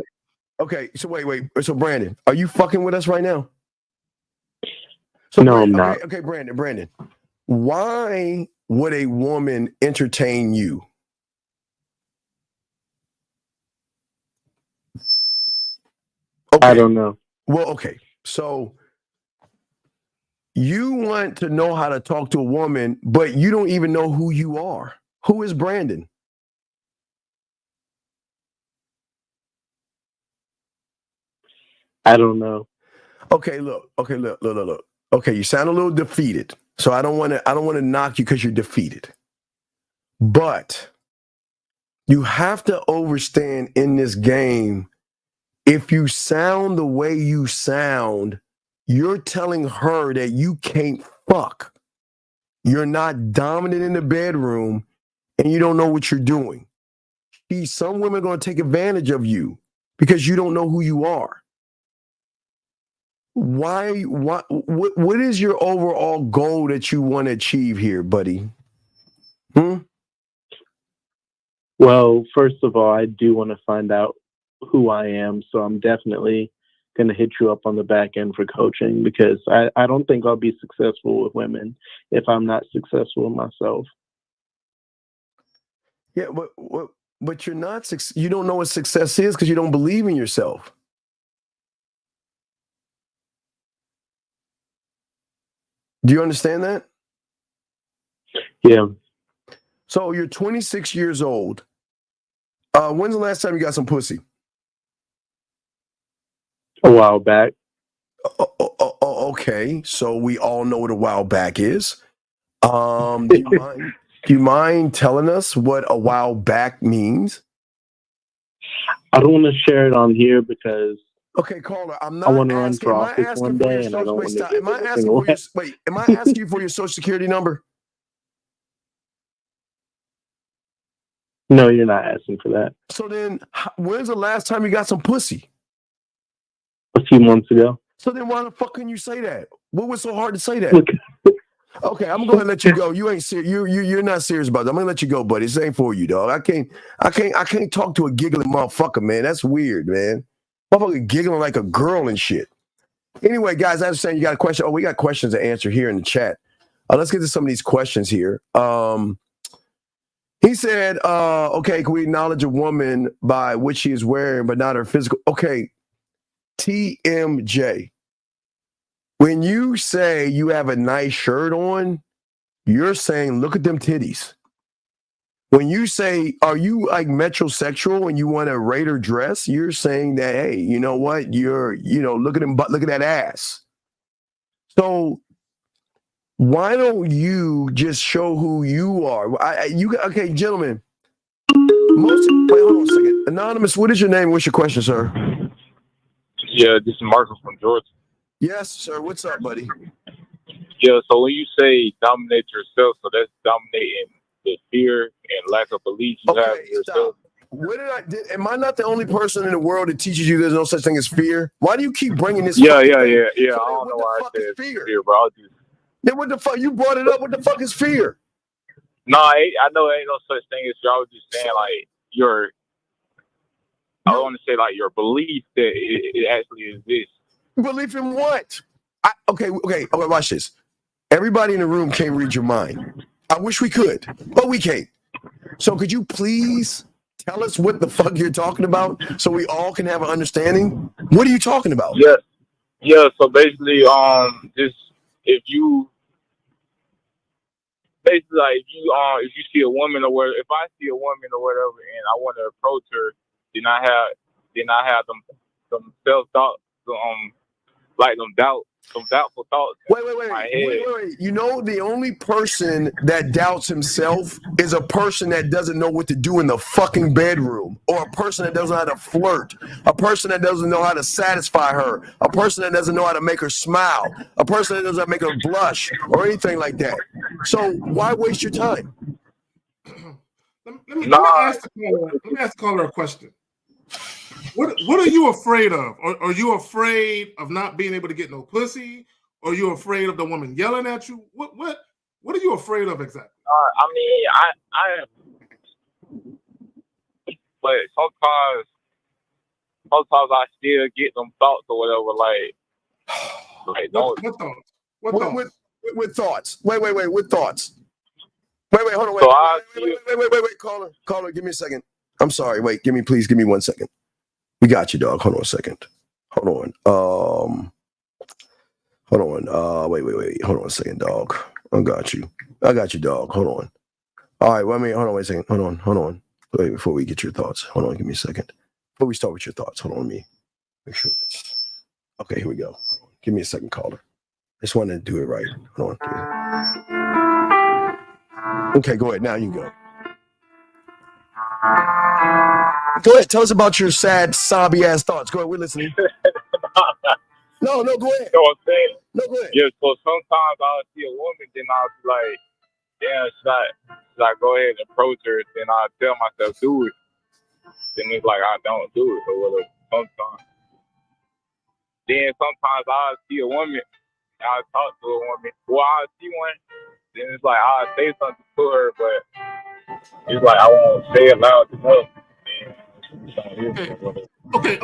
Okay. So wait. So Brandon, are you fucking with us right now? So no, I'm not. Okay, Brandon. Why would a woman entertain you? Okay. I don't know. Well, okay. So you want to know how to talk to a woman, but you don't even know who you are. Who is Brandon? I don't know. Okay, look. Okay, you sound a little defeated. So I don't want to knock you because you're defeated. But you have to understand in this game, if you sound the way you sound, you're telling her that you can't fuck. You're not dominant in the bedroom and you don't know what you're doing. Some women are going to take advantage of you because you don't know who you are. What is your overall goal that you want to achieve here, buddy? Well, first of all, I do want to find out who I am, so I'm definitely going to hit you up on the back end for coaching because I don't think I'll be successful with women if I'm not successful with myself. Yeah, but you're not. You don't know what success is because you don't believe in yourself. Do you understand that? Yeah. So you're 26 years old. When's the last time you got some pussy? A while back. Okay, so we all know what a while back is. Do you mind telling us what a while back means? I don't want to share it on here because okay, caller, I want to run for office one day, and I don't want to give anything away. Am I asking you for your social security number? No, you're not asking for that. So then, when's the last time you got some pussy? A few months ago. So then, why the fuck can you say that? What was so hard to say that? Okay, I'm going to let you go. You ain't serious. You're not serious about that. I'm going to let you go, buddy. This ain't for you, dog. I can't talk to a giggling motherfucker, man. That's weird, man. Motherfucker giggling like a girl and shit. Anyway, guys, I understand you got a question. Oh, we got questions to answer here in the chat. Let's get to some of these questions here. He said, okay, can we acknowledge a woman by what she is wearing, but not her physical? Okay, TMJ. When you say you have a nice shirt on, you're saying, look at them titties. When you say, are you like metrosexual and you want a Raider dress, you're saying that, hey, you know what? Look at them, look at that ass. So why don't you just show who you are? Okay, gentlemen. Wait, hold on a second. Anonymous, what is your name? What's your question, sir? Yeah, this is Marcus from Georgia. Yes, sir. What's up, buddy? Yeah, so when you say dominate yourself, so that's dominating the fear and lack of belief you have in yourself. Am I not the only person in the world that teaches you there's no such thing as fear? Why do you keep bringing this? Yeah. So I don't know why I said fear, bro. Then what the fuck? You brought it up. What the fuck is fear? No, I know ain't no such thing as fear. I was just saying like I want to say like your belief that it actually exists. Belief in what? Okay, watch this. Everybody in the room can't read your mind. I wish we could, but we can't. So could you please tell us what the fuck you're talking about so we all can have an understanding? What are you talking about? Yeah. So basically, just if you see a woman or whatever, if I see a woman or whatever and I want to approach her, then I have them self-thought, like them doubts some doubtful thoughts. Wait. You know, the only person that doubts himself is a person that doesn't know what to do in the fucking bedroom, or a person that doesn't know how to flirt, a person that doesn't know how to satisfy her, a person that doesn't know how to make her smile, a person that doesn't know how to make her blush, or anything like that. So why waste your time? Let me ask the caller a question. What are you afraid of? Are you afraid of not being able to get no pussy? Are you afraid of the woman yelling at you? What are you afraid of exactly? I mean, I but sometimes I still get them thoughts or whatever. Like don't. What thoughts? What thoughts? With thoughts. Wait. With thoughts. Wait. Hold on. Wait. Caller. Give me a second. I'm sorry. Wait. Please give me 1 second. We got you, dog. Hold on a second. Hold on. Wait. Hold on a second, dog. I got you, dog. Hold on. All right. Well, hold on. Wait a second. Hold on. Wait, before we get your thoughts. Hold on. Give me a second. Before we start with your thoughts, hold on. Let me make sure this. Okay, here we go. Give me a second, caller. I just wanted to do it right. Hold on. Okay, go ahead. Now you go. Go ahead. Tell us about your sad, sobby ass thoughts. Go ahead. We're listening. No, go ahead. You know what I'm saying? No, go ahead. Yeah, so sometimes I'll see a woman, then I'll be like, damn, should I go ahead and approach her? Then I'll tell myself, do it. Then it's like, I don't do it or whatever sometimes. Then sometimes I'll see a woman, I'll talk to a woman. Well, I'll see one, then it's like, I'll say something to her, but it's like, I won't say it loud enough.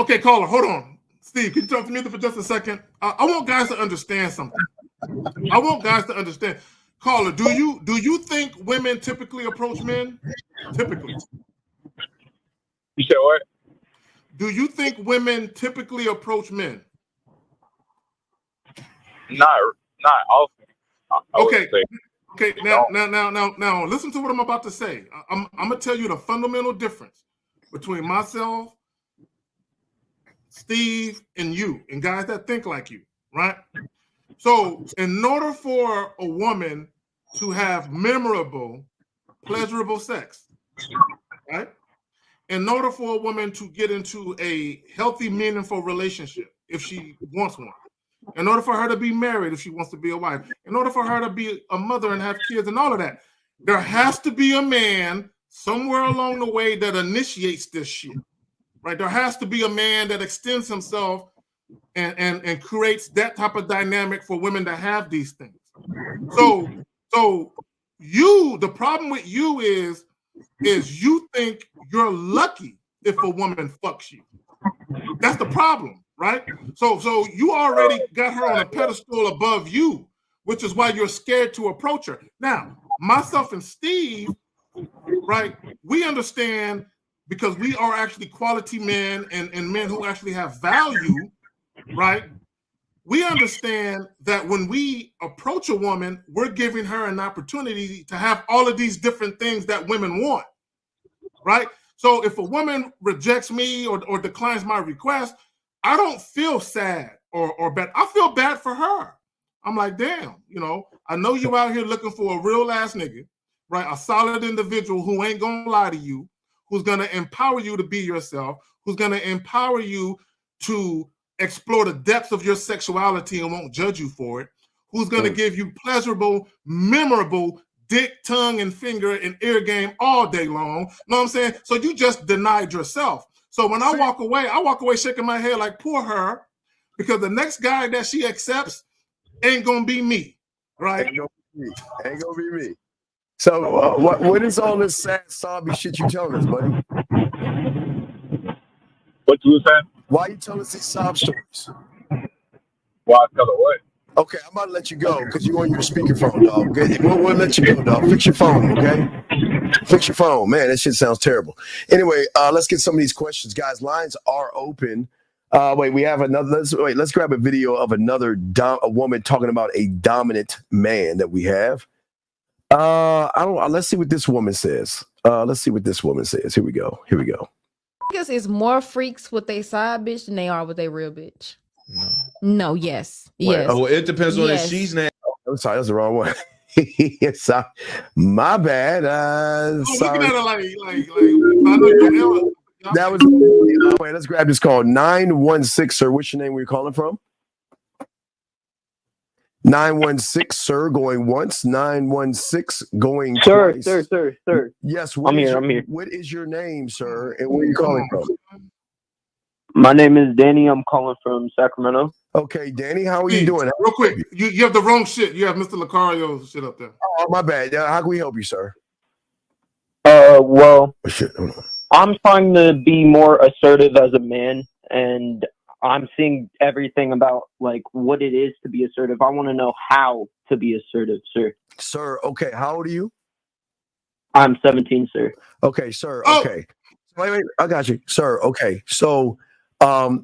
Okay, caller, hold on. Steve, can you talk to me for just a second? I want guys to understand something. Caller, do you think women typically approach men? Typically. You said what? Do you think women typically approach men? Not often. Okay. Now, listen to what I'm about to say. I'm gonna tell you the fundamental difference between myself, Steve, and you, and guys that think like you, right? So, in order for a woman to have memorable, pleasurable sex, right? In order for a woman to get into a healthy, meaningful relationship, if she wants one, in order for her to be married, if she wants to be a wife, in order for her to be a mother and have kids and all of that, there has to be a man somewhere along the way that initiates this shit, right? There has to be a man that extends himself and creates that type of dynamic for women to have these things. So the problem with you is you think you're lucky if a woman fucks you. That's the problem, right? So you already got her on a pedestal above you, which is why you're scared to approach her. Now, myself and Steve, right, we understand, because we are actually quality men and men who actually have value, right? We understand that when we approach a woman, we're giving her an opportunity to have all of these different things that women want, right? So if a woman rejects me or declines my request, I don't feel sad or bad. I feel bad for her. I'm like, damn, I know you out here looking for a real ass nigga, right? A solid individual who ain't gonna lie to you, who's gonna empower you to be yourself, who's gonna empower you to explore the depths of your sexuality and won't judge you for it, who's gonna give you pleasurable, memorable dick, tongue, and finger and ear game all day long. Know what I'm saying? So you just denied yourself. So when I walk away shaking my head like, poor her, because the next guy that she accepts ain't gonna be me, right? Ain't gonna be me. So what is all this sad, sobby shit you telling us, buddy? What you saying? Why you telling us these sob stories? Why I tell her what? Okay, I'm about to let you go because you're on your speakerphone, dog. Okay? We'll let you go, dog. Fix your phone, okay? Fix your phone. Man, that shit sounds terrible. Anyway, let's get some of these questions. Guys, lines are open. We have another. Let's grab a video of a woman talking about a dominant man that we have. Let's see what this woman says. Here we go. Niggas is more freaks with their side bitch than they are with their real bitch. No, yes. Wait, Yes. well, it depends on if Yes. she's nasty. I'm sorry, that's the wrong one. Sorry. My bad. I'm looking Sorry. at her like I know you don't That was wait, let's grab this call. 916, sir. What's your name? Where you calling from? 916, sir, going once. 916 going twice. Sir. Yes, I'm here. What is your name, sir? And where are you calling from? My name is Danny. I'm calling from Sacramento. Okay, Danny, how are you doing? Real quick, you have the wrong shit. You have Mr. Lucario shit up there. Oh, my bad. How can we help you, sir? Well, Oh, shit. Hold on. I'm trying to be more assertive as a man, and I'm seeing everything about like what it is to be assertive. I want to know how to be assertive, sir. Sir, okay. How old are you? I'm 17, sir. Okay, sir. Oh. Okay. Wait. I got you, sir. Okay. So,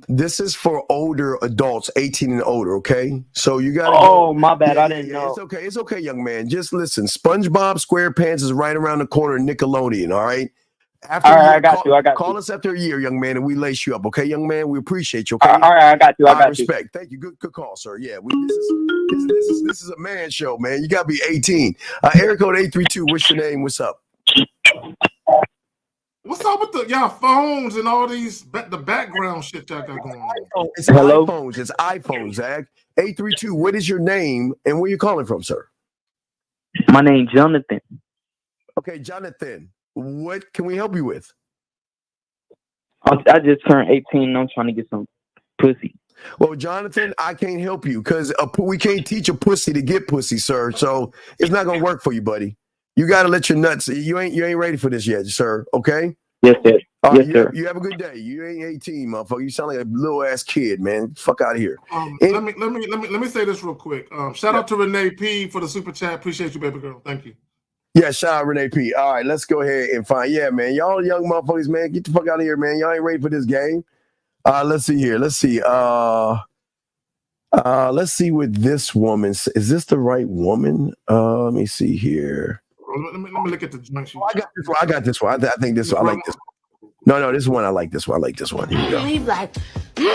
this is for older adults, 18 and older. Okay. So you got. Oh, my bad. I didn't know. It's okay. It's okay, young man. Just listen. SpongeBob SquarePants is right around the corner. Nickelodeon. All right. After All right, a year, I got you. Call us after a year, young man, and we lace you up. Okay, young man. We appreciate you. Okay. All right, I got you. I got respect. Thank you. Good call, sir. Yeah. This is a man show, man. You gotta be 18. Area code 832. What's your name? What's up? What's up with y'all phones and all these the background shit y'all got going on? It's iPhones. It's iPhones, Zach. 832. What is your name and where you calling from, sir? My name's Jonathan. Okay, Jonathan. What can we help you with? I just turned 18 and I'm trying to get some pussy. Well, Jonathan, I can't help you because we can't teach a pussy to get pussy, sir. So it's not gonna work for you, buddy. You gotta let your nuts. You ain't ready for this yet, sir. Okay. Yes, sir. Sir. You have a good day. You ain't 18, motherfucker. You sound like a little ass kid, man. Fuck out of here. Let me say this real quick. Shout out to Renee P for the super chat. Appreciate you, baby girl. Thank you. Yeah, shout out Renee P. All right, let's go ahead and find. Yeah, man. Y'all young motherfuckers, man. Get the fuck out of here, man. Y'all ain't ready for this game. Let's see here. Let's see. Let's see what this woman. Is this the right woman? Let me see here. Let me look at the joint. I got this one. I think this one. I like this one. No, this one. I like this one. I like this one. Here we go. He's like, and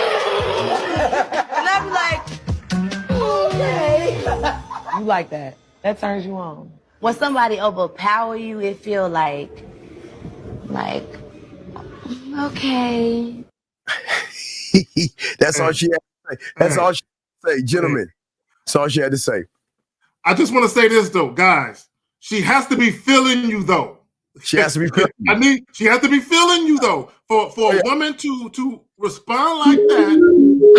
I'm like, okay. You like that? That turns you on. When somebody overpower you, it feel like, okay. That's all she had to say. That's all she had to say, gentlemen. That's all she had to say. I just want to say this though, guys. She has to be feeling you though. She has to be feeling you. She has to be feeling you though. For a woman to respond like that,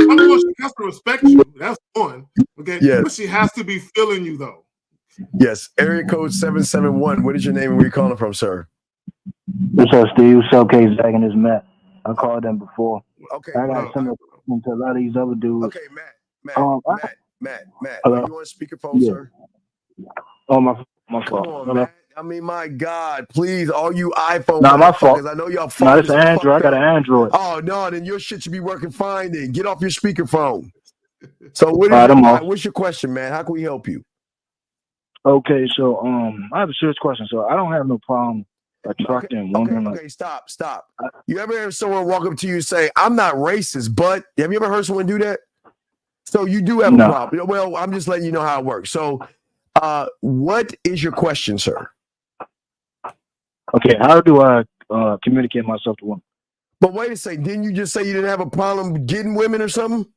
I mean, she has to respect you. That's one. Okay. Yes. But she has to be feeling you though. Yes. Area code 771. What is your name and where you calling from, sir? What's up, Steve? What's up, K-Zach and this Matt? I called them before. Okay. I got similar questions to a lot of these other dudes. Okay, Matt. Hello? Are you on speakerphone, sir? Oh, my Come fault. on, man. I mean, my God, please, all you iPhone my fault. because I know y'all. No, it's an Android. I got an Android. Oh no, then your shit should be working fine. Then get off your speakerphone. So what's your question, man? How can we help you? Okay, so I have a serious question. So I don't have no problem attracting women. Okay, stop. You ever heard someone walk up to you and say, "I'm not racist," but have you ever heard someone do that? So you do have a problem. Well, I'm just letting you know how it works. So, what is your question, sir? Okay, how do I communicate myself to women? But wait a second, didn't you just say you didn't have a problem getting women or something?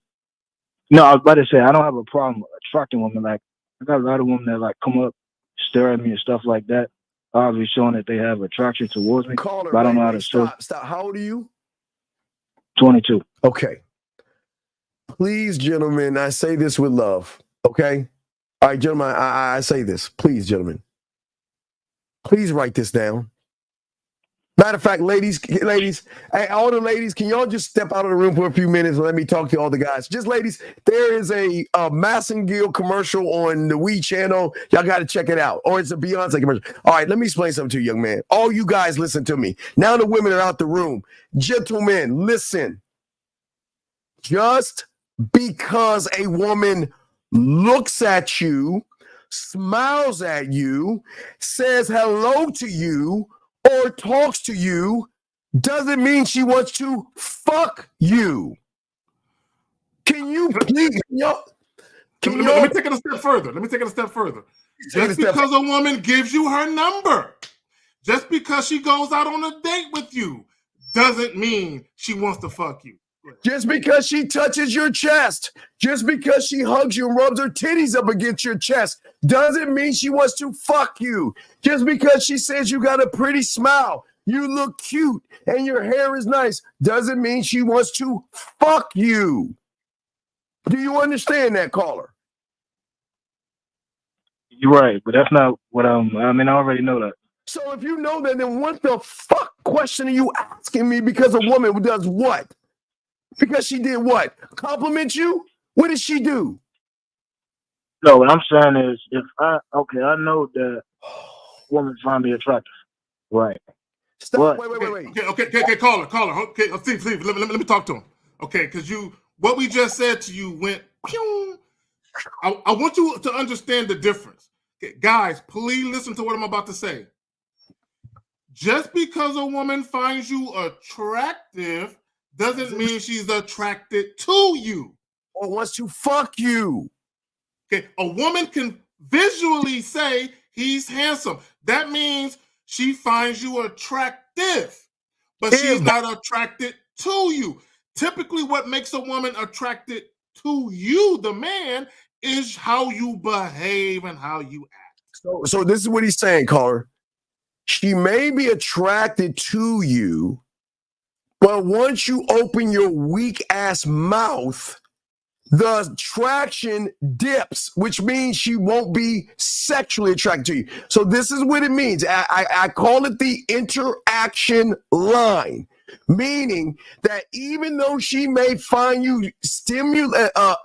No, I was about to say I don't have a problem attracting women. Like I got a lot of women that like come up, stare at me and stuff like that. Obviously showing that they have attraction towards me. Call her, but I don't know how to stop. How old are you? 22. Okay. Please, gentlemen, I say this with love. Okay. All right, gentlemen, I say this. Please, gentlemen. Please write this down. Matter of fact, ladies, hey, all the ladies, can y'all just step out of the room for a few minutes and let me talk to all the guys? Just ladies, there is a Massengill commercial on the Wii channel. Y'all got to check it out. Or it's a Beyonce commercial. All right, let me explain something to you, young man. All you guys listen to me. Now the women are out the room. Gentlemen, listen. Just because a woman looks at you, smiles at you, says hello to you, or talks to you, doesn't mean she wants to fuck you. Can you please, Let me take it a step further. Just because a woman gives you her number, just because she goes out on a date with you, doesn't mean she wants to fuck you. Just because she touches your chest, just because she hugs you and rubs her titties up against your chest, doesn't mean she wants to fuck you. Just because she says you got a pretty smile, you look cute, and your hair is nice, doesn't mean she wants to fuck you. Do you understand that, caller? You're right, but that's not what I already know that. So if you know that, then what the fuck question are you asking me because a woman does what? Because she did what? Compliment you? What did she do? No, what I'm saying is, I know that women find me attractive, right? Stop. But, Wait. Okay, caller. Okay, Steve, let me talk to him. Okay, because what we just said to you went pew. I want you to understand the difference. Okay, guys, please listen to what I'm about to say. Just because a woman finds you attractive doesn't mean she's attracted to you. Or wants to fuck you. Okay, a woman can visually say he's handsome. That means she finds you attractive, but she's not attracted to you. Typically, what makes a woman attracted to you, the man, is how you behave and how you act. So this is what he's saying, caller. She may be attracted to you, but once you open your weak ass mouth, the attraction dips, which means she won't be sexually attracted to you. So this is what it means. I call it the interaction line, meaning that even though she may find you stimulate her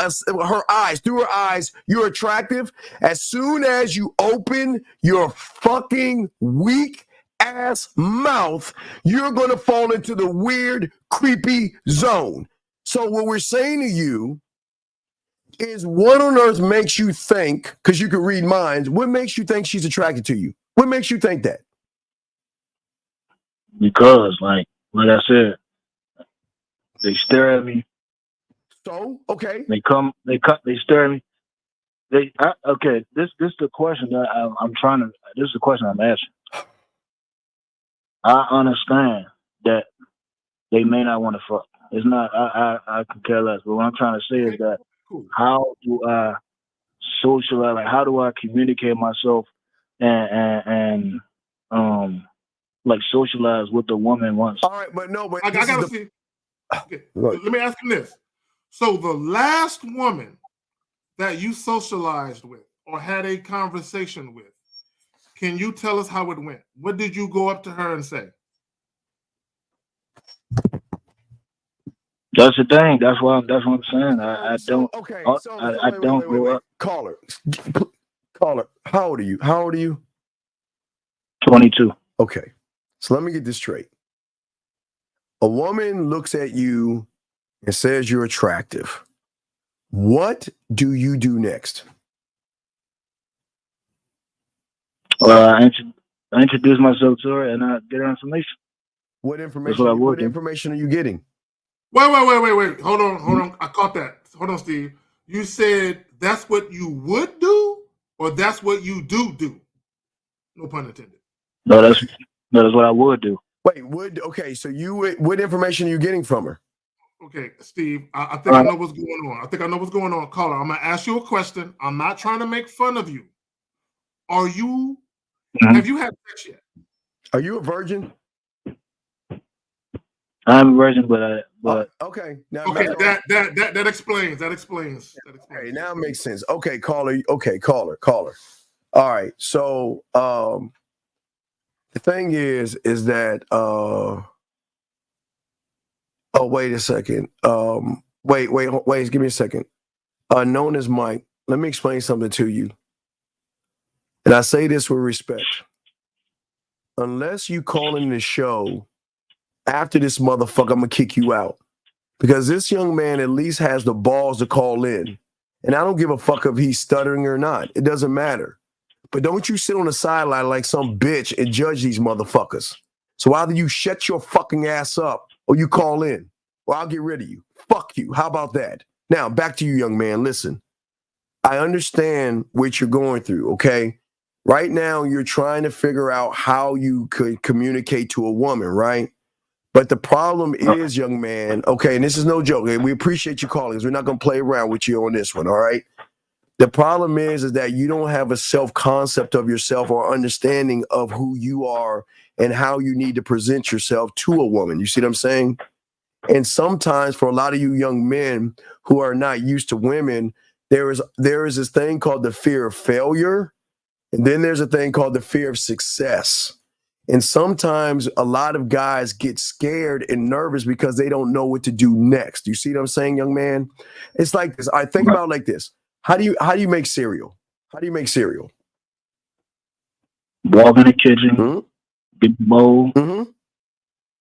eyes, through her eyes, you're attractive. As soon as you open your fucking weak ass mouth, you're going to fall into the weird, creepy zone. So what we're saying to you is, what on earth makes you think, because you can read minds, what makes you think she's attracted to you? What makes you think that? Because, like I said, they stare at me. So, okay. They stare at me. Okay, this is the question that this is the question I'm asking. I understand that they may not want to fuck. It's not, I could care less. But what I'm trying to say is that how do I socialize? Like, how do I communicate myself and like socialize with the woman once? All right, but I gotta see. Okay. Let me ask him this. So the last woman that you socialized with or had a conversation with, can you tell us how it went? What did you go up to her and say? That's the thing. That's what I'm saying. I don't go up. Caller, how old are you? 22. Okay. So let me get this straight. A woman looks at you and says you're attractive. What do you do next? I introduce myself to her and I get her information. What information are you getting? Wait. Hold on. I caught that. Hold on, Steve. You said that's what you would do, or that's what you do? No pun intended. No, that's what I would do. Wait, okay, so what information are you getting from her? Okay, Steve, I think I know what's going on. Caller, I'm going to ask you a question. I'm not trying to make fun of you. Have you had sex yet? Are you a virgin? I'm a virgin, but okay. Now, okay, that explains. Okay, now it makes sense. Okay, caller. All right. So the thing is that wait a second. Wait, give me a second. Known as Mike, let me explain something to you. And I say this with respect. Unless you call in the show after this motherfucker, I'm gonna kick you out. Because this young man at least has the balls to call in. And I don't give a fuck if he's stuttering or not. It doesn't matter. But don't you sit on the sideline like some bitch and judge these motherfuckers. So either you shut your fucking ass up or you call in, or I'll get rid of you. Fuck you. How about that? Now, back to you, young man. Listen, I understand what you're going through, okay? Right now, you're trying to figure out how you could communicate to a woman, right? But the problem is, young man, okay, and this is no joke, and we appreciate you calling, because we're not going to play around with you on this one, all right? The problem is that you don't have a self-concept of yourself or understanding of who you are and how you need to present yourself to a woman. You see what I'm saying? And sometimes for a lot of you young men who are not used to women, there is this thing called the fear of failure. And then there's a thing called the fear of success. And sometimes a lot of guys get scared and nervous because they don't know what to do next. You see what I'm saying, young man? It's like this. I think about it like this. How do you make cereal? How do you make cereal? Walk in the kitchen, get the bowl,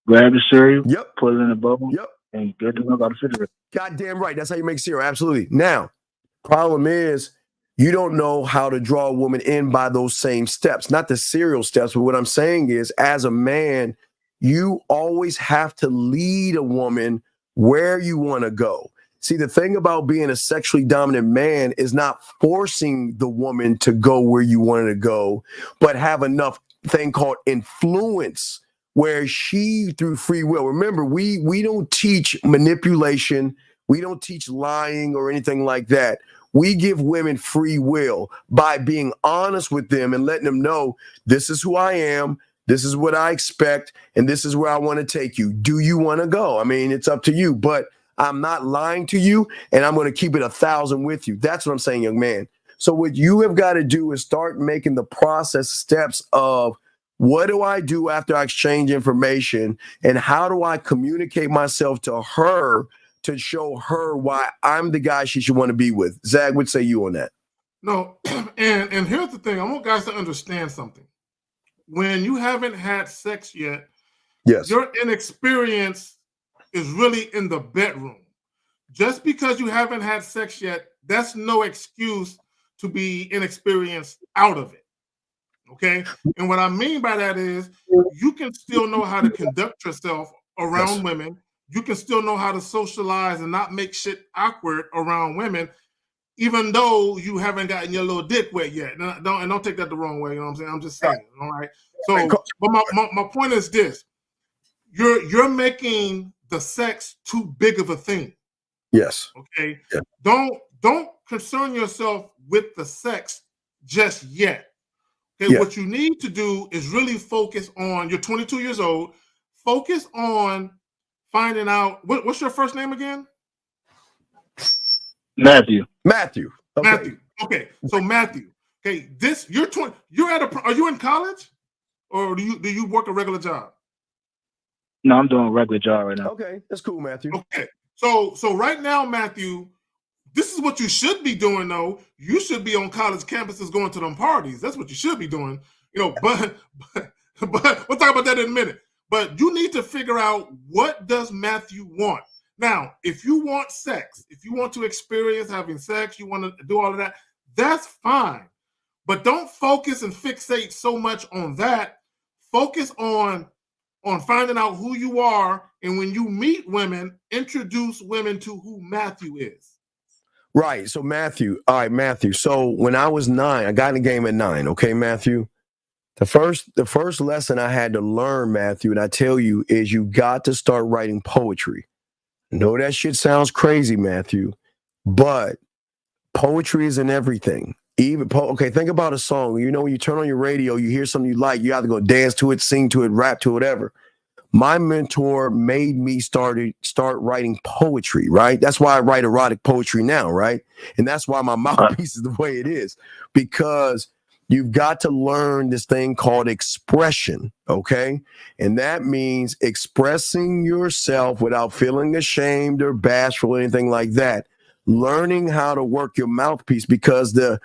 grab the cereal, put it in the bowl, and get the milk out of the refrigerator. Goddamn right. That's how you make cereal. Absolutely. Now, problem is you don't know how to draw a woman in by those same steps, not the cereal steps. But what I'm saying is, as a man, you always have to lead a woman where you want to go. See, the thing about being a sexually dominant man is not forcing the woman to go where you want her to go, but have enough thing called influence where she, through free will, remember, we don't teach manipulation. We don't teach lying or anything like that. We give women free will by being honest with them and letting them know, this is who I am, this is what I expect, and this is where I want to take you. Do you want to go? I mean, it's up to you, but I'm not lying to you, and I'm going to keep it 1,000 with you. That's what I'm saying, young man. So what you have got to do is start making the process steps of, what do I do after I exchange information, and how do I communicate myself to her to show her why I'm the guy she should want to be with? Zach, what say you on that? No, and here's the thing. I want guys to understand something. When you haven't had sex yet, yes, your inexperience is really in the bedroom. Just because you haven't had sex yet, that's no excuse to be inexperienced out of it. Okay? And what I mean by that is you can still know how to conduct yourself around women. You can still know how to socialize and not make shit awkward around women, even though you haven't gotten your little dick wet yet. And don't take that the wrong way. You know what I'm saying? I'm just saying. All right. So, but my point is this: you're making the sex too big of a thing. Yes. Okay. Yeah. Don't concern yourself with the sex just yet. Okay. Yeah. What you need to do is really focus on. You're 22 years old. Focus on finding out what's your first name again? Matthew. Matthew. Okay. Matthew. Okay. So Matthew. Okay. You're 20. Are you in college, or do you work a regular job? No, I'm doing a regular job right now. Okay, that's cool, Matthew. Okay. So right now, Matthew, this is what you should be doing, though. You should be on college campuses going to them parties. That's what you should be doing. You know, but we'll talk about that in a minute. But you need to figure out, what does Matthew want? Now, if you want sex, if you want to experience having sex, you want to do all of that, that's fine. But don't focus and fixate so much on that. Focus on finding out who you are, and when you meet women, introduce women to who Matthew is. Right. So Matthew, all right, Matthew. So when I was 9, I got in the game at 9. Okay, Matthew. The first lesson I had to learn, Matthew, and I tell you, is you got to start writing poetry. I know that shit sounds crazy, Matthew, but poetry isn't everything. Okay, think about a song. You know, when you turn on your radio, you hear something you like, you either go dance to it, sing to it, rap to it, whatever. My mentor made me start writing poetry, right? That's why I write erotic poetry now, right? And that's why my mouthpiece is the way it is, because you've got to learn this thing called expression, okay? And that means expressing yourself without feeling ashamed or bashful or anything like that. Learning how to work your mouthpiece, because the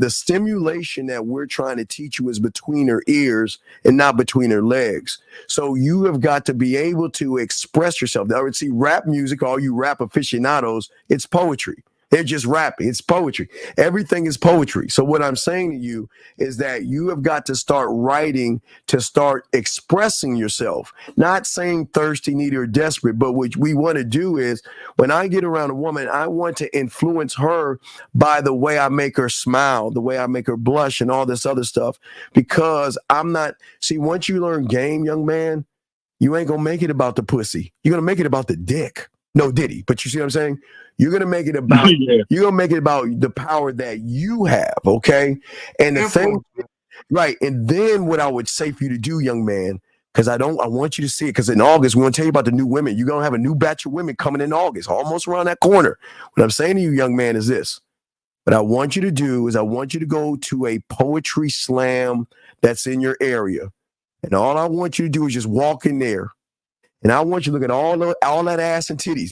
stimulation that we're trying to teach you is between her ears and not between her legs. So you have got to be able to express yourself. Now, see, rap music, all you rap aficionados, it's poetry. They're just rapping. It's poetry. Everything is poetry. So what I'm saying to you is that you have got to start writing, to start expressing yourself. Not saying thirsty, needy, or desperate, but what we want to do is when I get around a woman, I want to influence her by the way I make her smile, the way I make her blush, and all this other stuff. Because I'm not, see, once you learn game, young man, you ain't gonna make it about the pussy. You're gonna make it about the dick. No diddy, but you see what I'm saying? You're gonna make it about you're gonna make it about the power that you have, okay? And the thing, right? And then what I would say for you to do, young man, because I want you to see it. Because in August, we're gonna tell you about the new women. You're gonna have a new batch of women coming in August, almost around that corner. What I'm saying to you, young man, is this. What I want you to do is I want you to go to a poetry slam that's in your area. And all I want you to do is just walk in there. And I want you to look at all that ass and titties.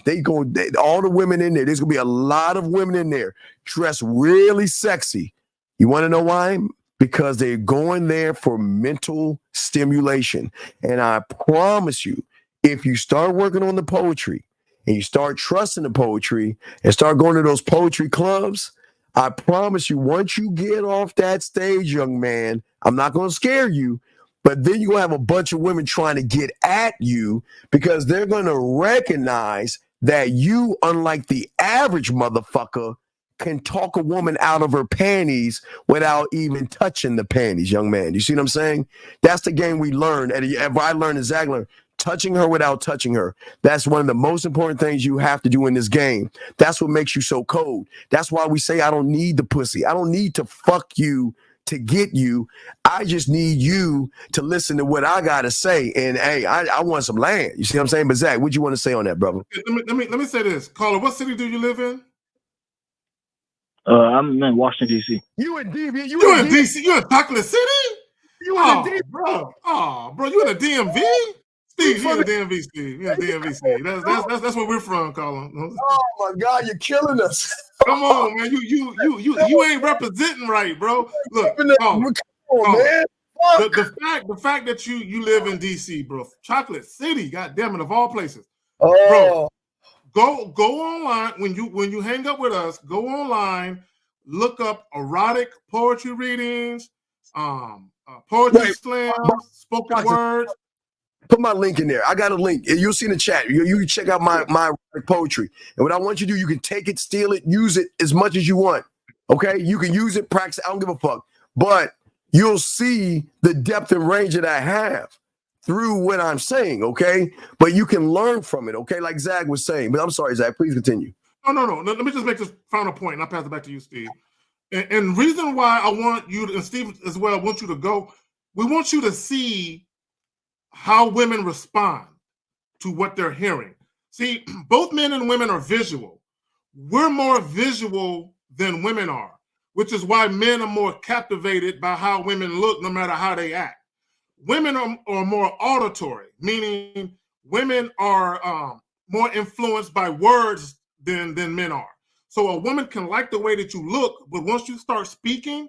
All the women in there. There's going to be a lot of women in there dressed really sexy. You want to know why? Because they're going there for mental stimulation. And I promise you, if you start working on the poetry and you start trusting the poetry and start going to those poetry clubs, I promise you, once you get off that stage, young man, I'm not going to scare you, but then you're going to have a bunch of women trying to get at you because they're going to recognize that you, unlike the average motherfucker, can talk a woman out of her panties without even touching the panties, young man. You see what I'm saying? That's the game we learned. And I learned in Zagler, touching her without touching her. That's one of the most important things you have to do in this game. That's what makes you so cold. That's why we say, I don't need the pussy. I don't need to fuck you to get you. I just need you to listen to what I got to say. And hey, I want some land. You see what I'm saying? But Zach, what you want to say on that, brother? Let me say this. Caller, what city do you live in? I'm in Washington, D.C. You in D.C.? You in D.C.? You in Chocolate City? You in the D.C.? Bro. Oh, bro, you in the DMV? Steve, you in the DMV, Steve. You in the DMV, Steve. That's where we're from, Colin. Oh my God, you're killing us. Come on, man. You ain't representing right, bro. Look, come on, man. The fact that you live in DC, bro. Chocolate City, goddamn it, of all places. Oh. Bro, go online when you hang up with us, go online, look up erotic poetry readings, poetry slams, spoken words. Put my link in there. I got a link. You'll see in the chat. You can check out my poetry. And what I want you to do, you can take it, steal it, use it as much as you want. Okay? You can use it, practice. I don't give a fuck. But you'll see the depth and range that I have through what I'm saying, okay? But you can learn from it, okay? Like Zach was saying. But I'm sorry, Zach. Please continue. No. Let me just make this final point, and I'll pass it back to you, Steve. And reason why I want you to, and Steve as well, want you to go, we want you to see how women respond to what they're hearing. See, both men and women are visual. We're more visual than women are, which is why men are more captivated by how women look, no matter how they act. Women are more auditory, meaning women are more influenced by words than men are. So a woman can like the way that you look, but once you start speaking,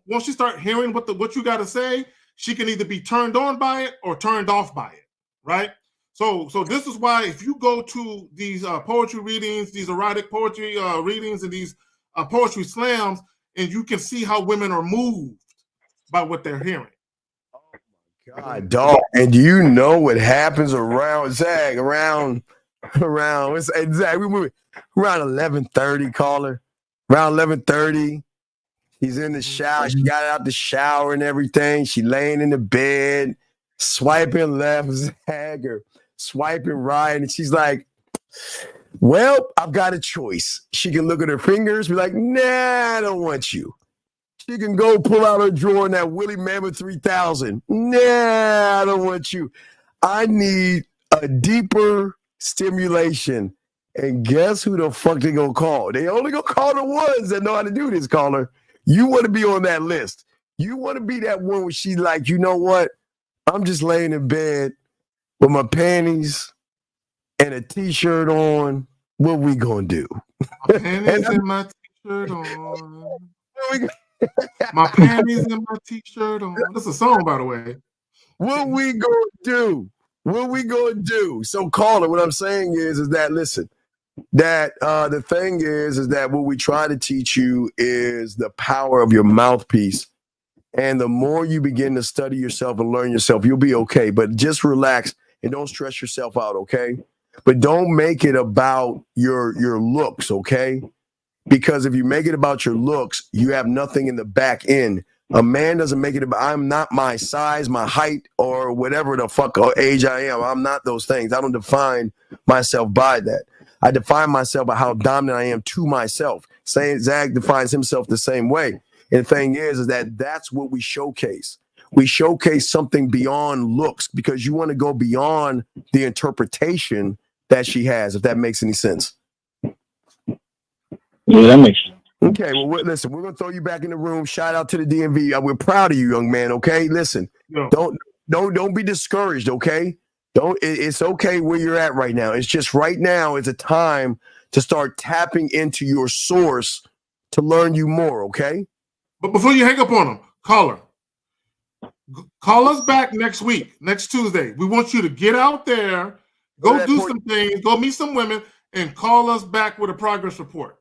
once you start hearing what you got to say, she can either be turned on by it or turned off by it, right? So this is why if you go to these poetry readings, these erotic poetry readings, and these poetry slams, and you can see how women are moved by what they're hearing. God, dog. And do you know what happens around Zach? Around Zach, we moving around 11:30, caller. Around 11:30. He's in the shower. She got out the shower and everything. She laying in the bed, swiping left, Zach, or swiping right. And she's like, well, I've got a choice. She can look at her fingers, be like, nah, I don't want you. She can go pull out her drawer in that Willie Mammoth 3000. Nah, I don't want you. I need a deeper stimulation. And guess who the fuck they gonna call? They only gonna call the ones that know how to do this, caller. You want to be on that list. You want to be that one where she's like, you know what? I'm just laying in bed with my panties and a t-shirt on. What we gonna do? My panties and my t-shirt on. My panties and my t-shirt on. That's a song, by the way. What we gonna do? What we gonna do? So, caller, what I'm saying is that, listen, that the thing is that what we try to teach you is the power of your mouthpiece. And the more you begin to study yourself and learn yourself, you'll be okay. But just relax and don't stress yourself out, okay? But don't make it about your looks, okay? Because if you make it about your looks, you have nothing in the back end. A man doesn't make it about, I'm not my size, my height, or whatever the fuck or age I am. I'm not those things. I don't define myself by that. I define myself by how dominant I am to myself. Zach defines himself the same way. And the thing is that that's what we showcase. We showcase something beyond looks because you want to go beyond the interpretation that she has, if that makes any sense. Yeah, that makes sense. Okay, well, listen, we're going to throw you back in the room. Shout out to the DMV. We're proud of you, young man, okay? Listen, don't be discouraged, okay? It's okay where you're at right now. It's just right now is a time to start tapping into your source to learn you more, okay? But before you hang up on them, call us back next week, next Tuesday. We want you to get out there, go do some things, go meet some women, and call us back with a progress report.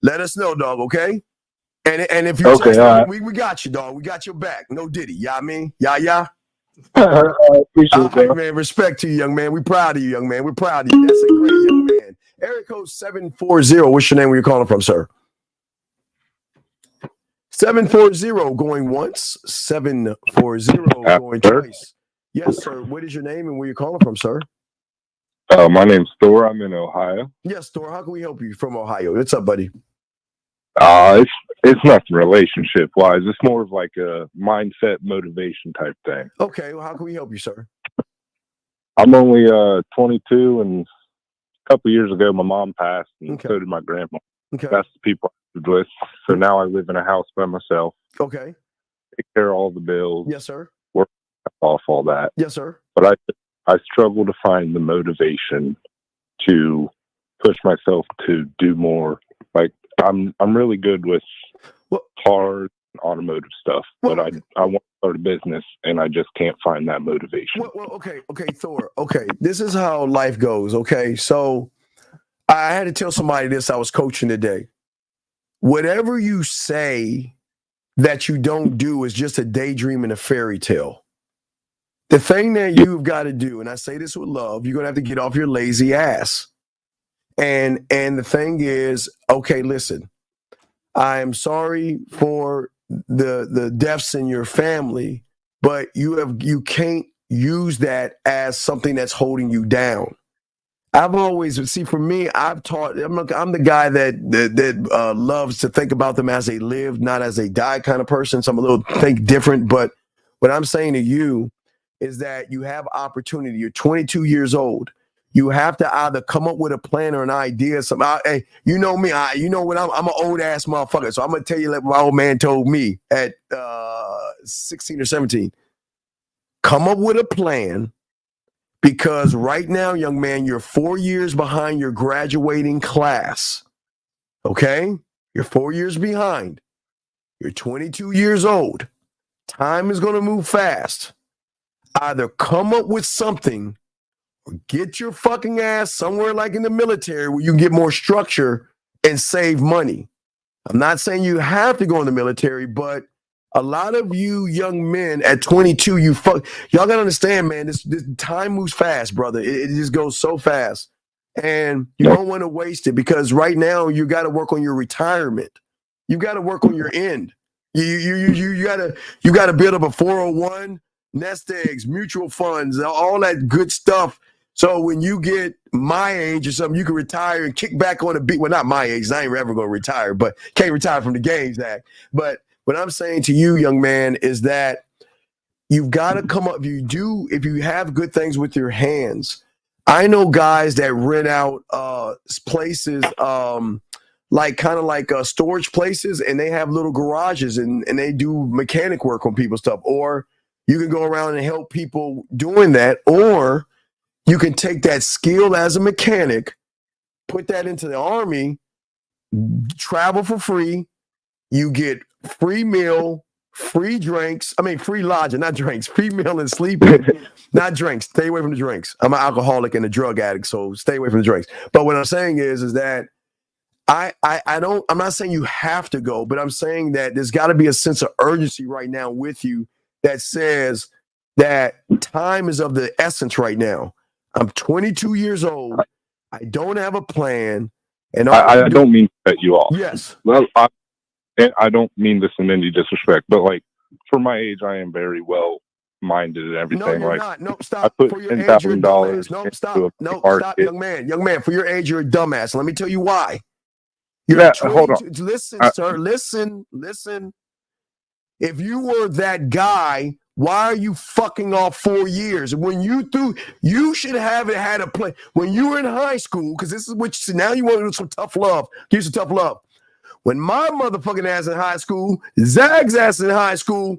Let us know, dog, okay? And if you okay, right. we got you, dog. We got your back. No diddy. Yeah, I mean? Yeah. Appreciate it, man. Respect to you, young man. We're proud of you, young man. We're proud of you. That's a great young man. Area code 740. What's your name? Where you calling from, sir? 740 going once. 740 going twice. Yes, sir. What is your name and where you calling from, sir? My name's Thor. I'm in Ohio. Yes, Thor. How can we help you from Ohio? What's up, buddy? It's nothing relationship wise. It's more of like a mindset motivation type thing. Okay. Well, how can we help you, sir? I'm only 22, and a couple years ago, my mom passed, and so did my grandma. Okay. That's the people I lived with. So now I live in a house by myself. Okay. Take care of all the bills. Yes, sir. Work off all that. Yes, sir. But I struggle to find the motivation to push myself to do more. Like I'm really good with cars and automotive stuff, but I want to start a business and I just can't find that motivation. Okay, Thor. Okay, this is how life goes. Okay, so I had to tell somebody this. I was coaching today. Whatever you say that you don't do is just a daydream and a fairy tale. The thing that you've got to do, and I say this with love, you're gonna have to get off your lazy ass. And the thing is, okay, listen, I am sorry for the deaths in your family, but you can't use that as something that's holding you down. I've always for me, I've taught. I'm the guy that loves to think about them as they live, not as they die kind of person. So I'm a little think different. But what I'm saying to you is that you have opportunity. You're 22 years old. You have to either come up with a plan or an idea. Hey, you know me. You know when I'm an old ass motherfucker. So I'm gonna tell you like my old man told me at 16 or 17. Come up with a plan, because right now, young man, you're 4 years behind your graduating class. Okay, you're 4 years behind. You're 22 years old. Time is gonna move fast. Either come up with something or get your fucking ass somewhere like in the military where you can get more structure and save money. I'm not saying you have to go in the military, but a lot of you young men at 22, y'all gotta understand, man, this time moves fast, brother. It just goes so fast. And you don't want to waste it, because right now you got to work on your retirement. You got to work on your end. You gotta build up a 401, nest eggs, mutual funds, all that good stuff. So when you get my age or something, you can retire and kick back on the beat. Well, not my age. I ain't ever going to retire, but can't retire from the Games Act. But what I'm saying to you, young man, is that you've got to come up. If you have good things with your hands. I know guys that rent out places, like storage places, and they have little garages and they do mechanic work on people's stuff. Or you can go around and help people doing that, or you can take that skill as a mechanic, put that into the Army, travel for free, you get free meal, free drinks. I mean, free lodging, not drinks. Free meal and sleeping, not drinks. Stay away from the drinks. I'm an alcoholic and a drug addict, so stay away from the drinks. But what I'm saying is that I'm not saying you have to go, but I'm saying that there's got to be a sense of urgency right now with you that says that time is of the essence right now. I'm 22 years old. I don't have a plan. And I don't mean to cut you off. Yes. Well, I don't mean this in any disrespect, but like for my age, I am very well minded and everything. No, you're like, not. No, stop. I put For your age, you're a $10,000. dumbass. No, stop. No, stop, young man. Young man, for your age, you're a dumbass. Let me tell you why. Hold on. Listen, sir. Listen. If you were that guy, why are you fucking off 4 years? When you should have had a plan. When you were in high school, because this is what you see. Now you want to do some tough love. Give some tough love. When my motherfucking ass in high school, Zag's ass in high school,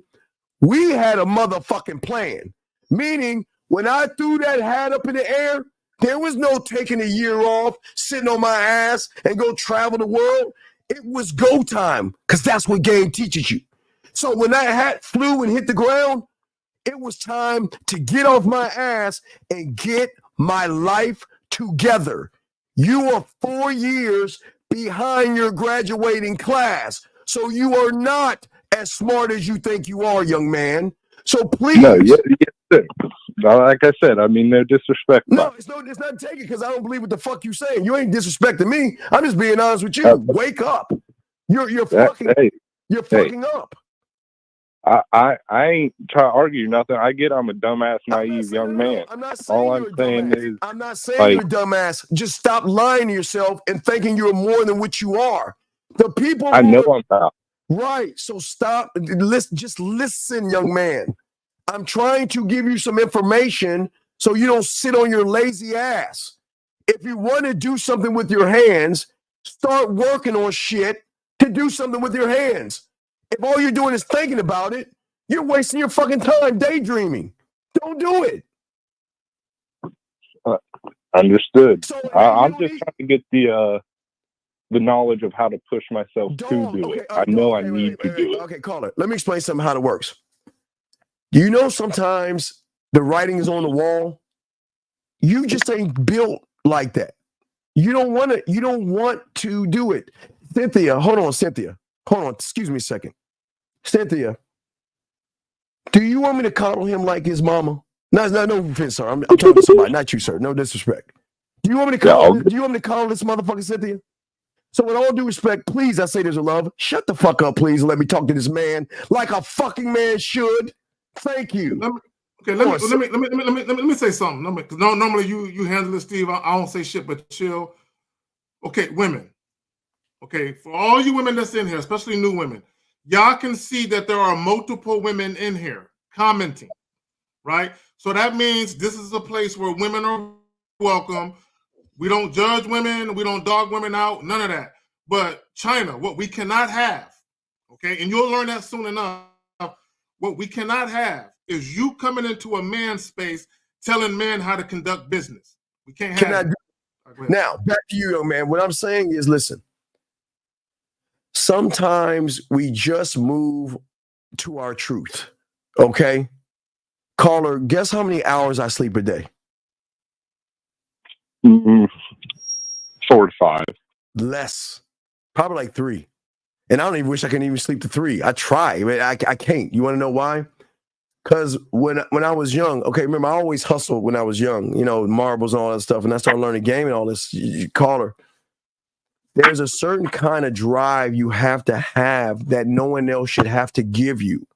we had a motherfucking plan. Meaning, when I threw that hat up in the air, there was no taking a year off, sitting on my ass, and go travel the world. It was go time, because that's what game teaches you. So when that hat flew and hit the ground, it was time to get off my ass and get my life together. You are 4 years behind your graduating class. So you are not as smart as you think you are, young man. So please. No, yes, sir. Like I said, I mean no disrespect. No, it's not taken because I don't believe what the fuck you saying. You ain't disrespecting me. I'm just being honest with you. Wake up. You're fucking up. I ain't trying to argue nothing. I get I'm a dumbass, naive young man. I'm not saying All I'm saying is I'm not saying you're a dumbass. Just stop lying to yourself and thinking you're more than what you are. The people I know I'm not. Right. So stop. Just listen, young man. I'm trying to give you some information so you don't sit on your lazy ass. If you want to do something with your hands, start working on shit to do something with your hands. If all you're doing is thinking about it, you're wasting your fucking time daydreaming. Don't do it. Understood. So, I'm just trying to get the knowledge of how to push myself to do it. I know I need to do it. Okay, caller. Let me explain something how it works. You know, sometimes the writing is on the wall. You just ain't built like that. You don't want to do it. Cynthia, hold on, Cynthia. Hold on, excuse me a second. Cynthia, do you want me to coddle him like his mama? No offense, sir. I'm talking to somebody, not you, sir. No disrespect. Do you want me to coddle this motherfucker, Cynthia? So with all due respect, please, I say there's a love. Shut the fuck up, please, and let me talk to this man like a fucking man should. Thank you. Let me say something. Because normally you handle it, Steve. I don't say shit, but chill. Okay, women. Okay, for all you women that's in here, especially new women, y'all can see that there are multiple women in here commenting, right? So that means this is a place where women are welcome. We don't judge women. We don't dog women out. None of that. But China, what we cannot have, okay, and you'll learn that soon enough, what we cannot have is you coming into a man's space telling men how to conduct business. We can't have it. Now, back to you, young man. What I'm saying is, listen, sometimes we just move to our truth, okay? Caller, guess how many hours I sleep a day? 4 to 5. Less. Probably like 3. And I don't even wish I could even sleep to 3. I try, but I can't. You want to know why? Because when I was young, okay, remember, I always hustled when I was young, you know, marbles and all that stuff. And I started learning game and all this. Caller, there's a certain kind of drive you have to have that no one else should have to give you.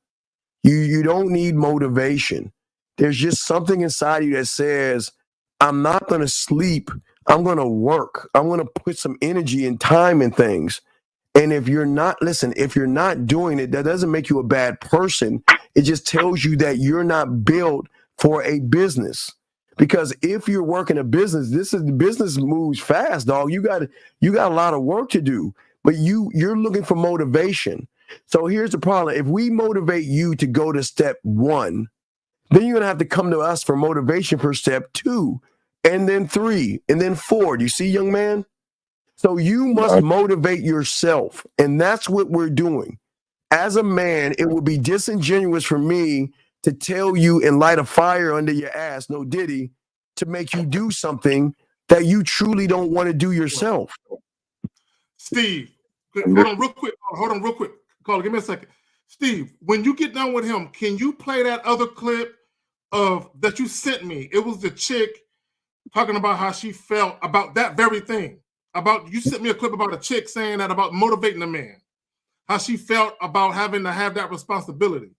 You don't need motivation. There's just something inside you that says, I'm not going to sleep. I'm going to work. I'm going to put some energy and time in things. And if you're not doing it, that doesn't make you a bad person. It just tells you that you're not built for a business. Because if you're working a business, the business moves fast, dog. You got a lot of work to do, but you're looking for motivation. So here's the problem. If we motivate you to go to step 1, then you're going to have to come to us for motivation for step 2, and then 3, and then 4. Do you see, young man? So you must motivate yourself, and that's what we're doing. as a man, it would be disingenuous for me to tell you and light a fire under your ass, no diddy, to make you do something that you truly don't want to do yourself. Steve, hold on real quick. Hold on real quick. Caller, give me a second. Steve, when you get done with him, can you play that other clip of that you sent me? It was the chick talking about how she felt about that very thing. About you sent me a clip about a chick saying that about motivating a man, how she felt about having to have that responsibility.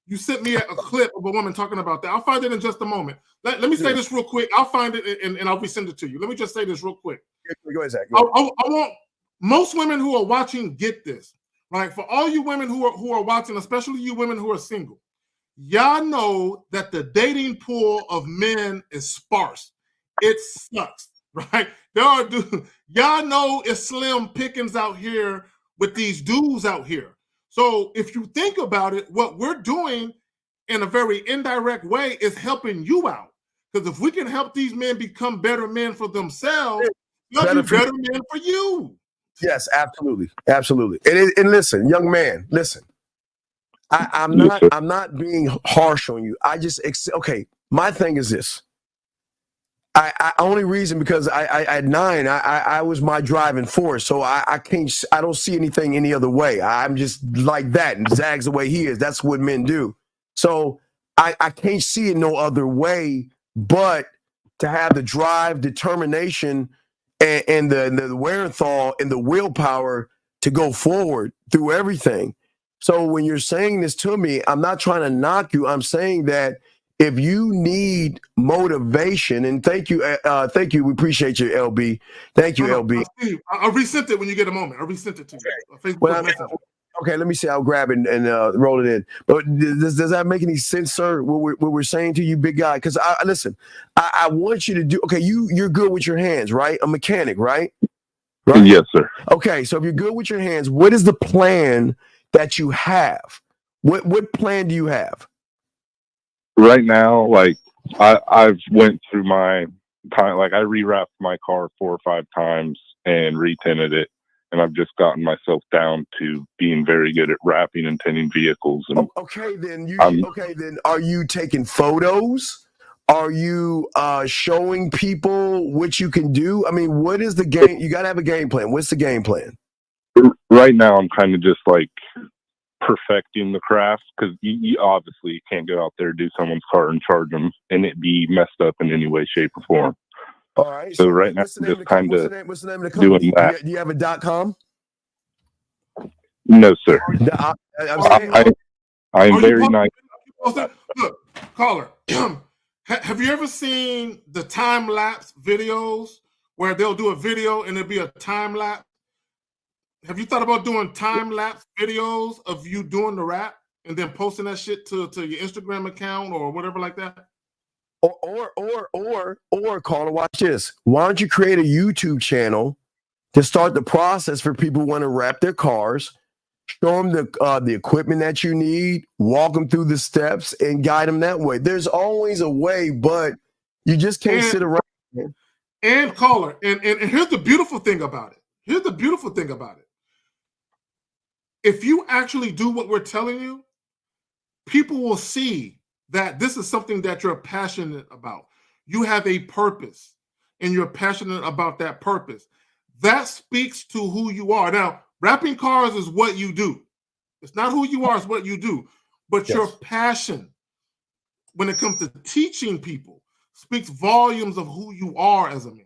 You sent me a clip of a woman talking about that. I'll find it in just a moment. Let me say this real quick. I'll find it and I'll resend it to you. Let me just say this real quick. Go ahead, Zach. I want most women who are watching get this. Right? For all you women who are watching, especially you women who are single, y'all know that the dating pool of men is sparse. It sucks, right? Y'all know it's slim pickings out here with these dudes out here. So if you think about it, what we're doing in a very indirect way is helping you out. Because if we can help these men become better men for themselves, they'll be better men for you. Yes, absolutely, absolutely. And listen, young man, listen. I'm not being harsh on you. I just okay. My thing is this. I only reason because I at 9 I was my driving force, so I don't see anything any other way. I'm just like that, and Zag's the way he is. That's what men do. So I can't see it no other way but to have the drive, determination, and the wherewithal and the willpower to go forward through everything. So when you're saying this to me, I'm not trying to knock you. I'm saying that if you need motivation, and thank you, we appreciate you, LB. Thank you, LB. Steve, I'll resend it when you get a moment. I'll resend it to you. Facebook Messenger. Okay, let me see. I'll grab it and roll it in. But does that make any sense, sir? What we're saying to you, big guy? Because listen, I want you to do. Okay, you're good with your hands, right? A mechanic, right? Right? Yes, sir. Okay, so if you're good with your hands, what is the plan that you have? What plan do you have? Right now, like I've went through my time, like I rewrapped my car 4 or 5 times and retinted it, and I've just gotten myself down to being very good at wrapping and tinting vehicles. And okay, then are you taking photos? Are you showing people what you can do? I mean, what is the game? You got to have a game plan. What's the game plan? Right now, I'm kind of just like perfecting the craft, because you obviously can't go out there, do someone's car and charge them and it be messed up in any way, shape, or form. All right. So right now, I'm just kind of what's the name of the company? doing that. Do you have a .com? No, sir. I'm very nice. Look, caller, have you ever seen the time lapse videos where they'll do a video and it'll be a time lapse? Have you thought about doing time lapse videos of you doing the rap and then posting that shit to your Instagram account or whatever like that? Or caller, watch this. Why don't you create a YouTube channel to start the process for people who want to wrap their cars? Show them the equipment that you need, walk them through the steps, and guide them that way. There's always a way, but you just can't sit around. And caller, and here's the beautiful thing about it. Here's the beautiful thing about it. If you actually do what we're telling you, people will see that this is something that you're passionate about. You have a purpose, and you're passionate about that purpose. That speaks to who you are. Now, wrapping cars is what you do. It's not who you are, it's what you do. But your passion, when it comes to teaching people, speaks volumes of who you are as a man.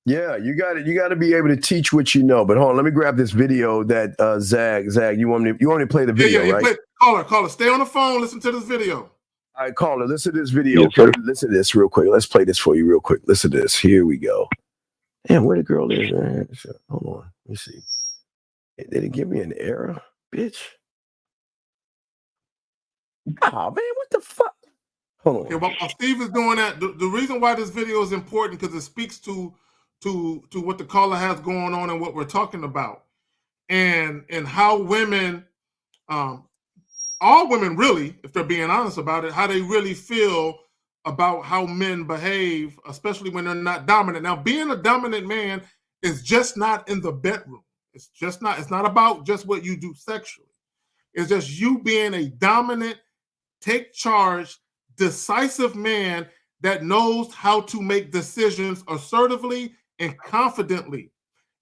Yeah, you got to be able to teach what you know. But hold on, let me grab this video that Zag, you want me to play the video, right? Caller, stay on the phone, listen to this video. All right, caller, listen to this video. Yes, okay? Listen to this real quick. Let's play this for you real quick. Listen to this. Here we go. Damn, where the girl is, man? Hold on. Let me see. Did it give me an error, bitch? Oh, man, what the fuck? Hold on. Okay, while Steve is doing that, the reason why this video is important because it speaks to what the caller has going on and what we're talking about, and how women, all women really, if they're being honest about it, how they really feel about how men behave, especially when they're not dominant. Now, being a dominant man is just not in the bedroom. It's just not. It's not about just what you do sexually. It's just you being a dominant, take charge, decisive man that knows how to make decisions assertively and confidently.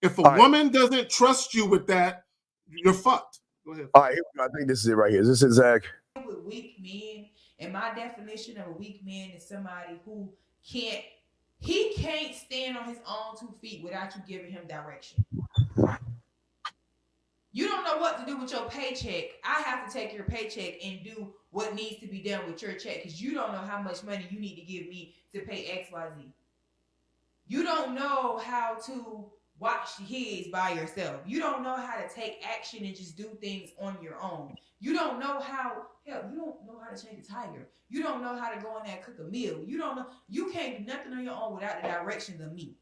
If a woman doesn't trust you with that, you're fucked. Go ahead. All right, here we go. I think this is it right here. This is Zach. With weak men, and my definition of a weak man is somebody who can't stand on his own 2 feet without you giving him direction. You don't know what to do with your paycheck. I have to take your paycheck and do what needs to be done with your check because you don't know how much money you need to give me to pay XYZ. You don't know how to watch the kids by yourself. You don't know how to take action and just do things on your own. You don't know how, hell, you don't know how to change a tire. You don't know how to go in there and cook a meal. You don't know, you can't do nothing on your own without the directions of me.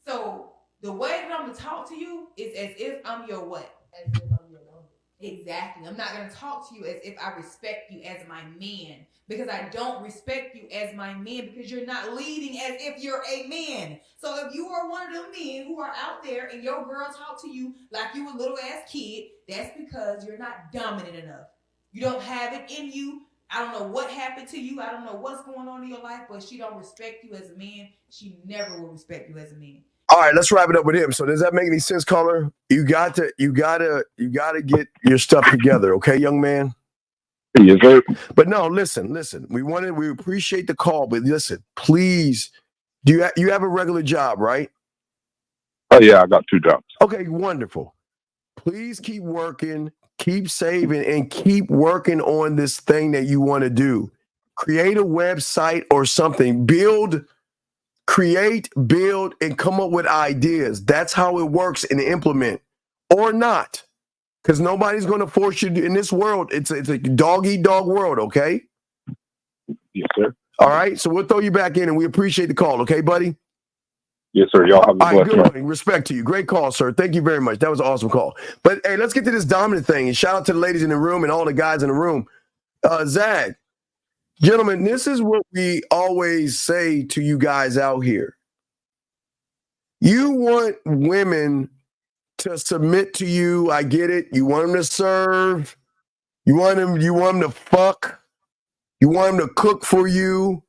So the way that I'm gonna talk to you is as if I'm your what? As if I'm your woman. Exactly. I'm not gonna talk to you as if I respect you as my man. Because I don't respect you as my man because you're not leading as if you're a man. So if you are one of them men who are out there and your girl talk to you like you a little ass kid, that's because you're not dominant enough. You don't have it in you. I don't know what happened to you. I don't know what's going on in your life, but she don't respect you as a man. She never will respect you as a man. All right, let's wrap it up with him. So does that make any sense, caller? You gotta get your stuff together, okay, young man? Yes, sir. But no, listen. We appreciate the call, but listen, please. You have a regular job, right? Oh yeah, I got 2 jobs. Okay, wonderful. Please keep working, keep saving, and keep working on this thing that you want to do. Create a website or something. Create, build, and come up with ideas. That's how it works and implement, or not. Because nobody's going to force you in this world. It's a dog-eat-dog world, okay? Yes, sir. All right, so we'll throw you back in, and we appreciate the call, okay, buddy? Yes, sir. Y'all have a blessed good night. morning. Respect to you. Great call, sir. Thank you very much. That was an awesome call. But, hey, let's get to this dominant thing, and shout out to the ladies in the room and all the guys in the room. Zag, gentlemen, this is what we always say to you guys out here. You want women to submit to you. I get it. You want them to serve. You want them to fuck. You want them to cook for you.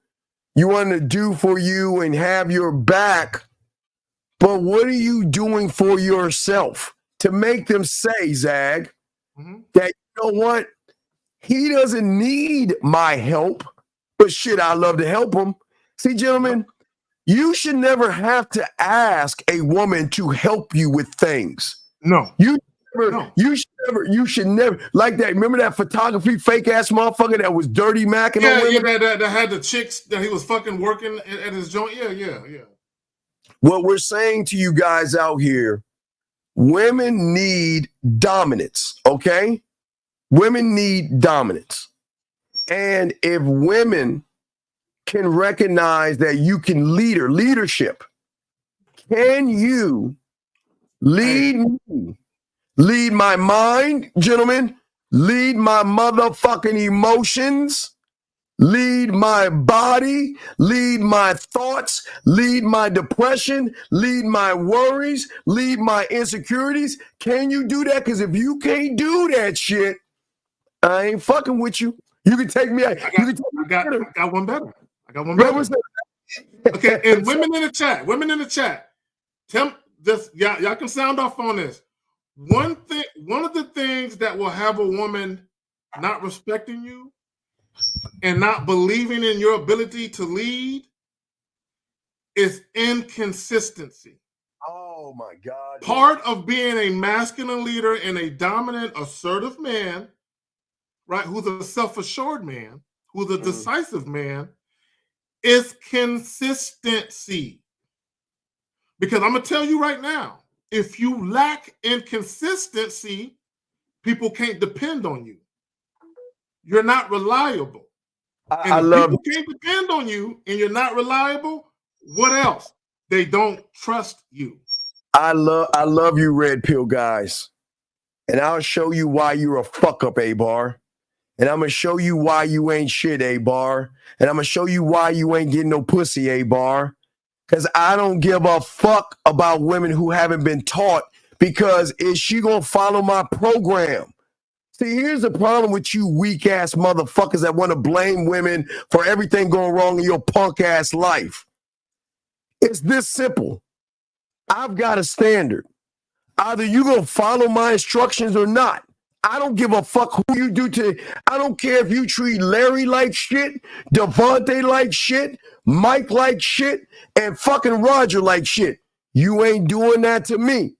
You want them to do for you and have your back. But what are you doing for yourself to make them say, Zag, that, you know what? He doesn't need my help, but shit, I love to help him. See, gentlemen, you should never have to ask a woman to help you with things. No. You should never like that. Remember that photography fake ass motherfucker that was dirty macking on women? Yeah, that had the chicks that he was fucking working at his joint. Yeah. What we're saying to you guys out here, women need dominance, okay? Women need dominance. And if women can recognize that you can leadership, can you lead me? Lead my mind, gentlemen. Lead my motherfucking emotions. Lead my body. Lead my thoughts. Lead my depression. Lead my worries. Lead my insecurities. Can you do that? Because if you can't do that shit, I ain't fucking with you. You can take me out. I got one better. Okay, and women in the chat. Tell this, y'all can sound off on this. One of the things that will have a woman not respecting you and not believing in your ability to lead is inconsistency. Oh my God. Part of being a masculine leader and a dominant, assertive man, right, who's a self-assured man, who's a decisive man, is consistency. Because I'm going to tell you right now, if you lack inconsistency, people can't depend on you. You're not reliable. People can't depend on you and you're not reliable, what else? They don't trust you. I love you, red pill guys. And I'll show you why you're a fuck up, A-Bar. And I'm going to show you why you ain't shit, A-Bar. And I'm going to show you why you ain't getting no pussy, A-Bar. Because I don't give a fuck about women who haven't been taught, because is she going to follow my program? See, here's the problem with you weak ass motherfuckers that want to blame women for everything going wrong in your punk ass life. It's this simple. I've got a standard. Either you gonna follow my instructions or not. I don't give a fuck who you do to. I don't care if you treat Larry like shit, Devontae like shit, Mike like shit, and fucking Roger like shit. You ain't doing that to me.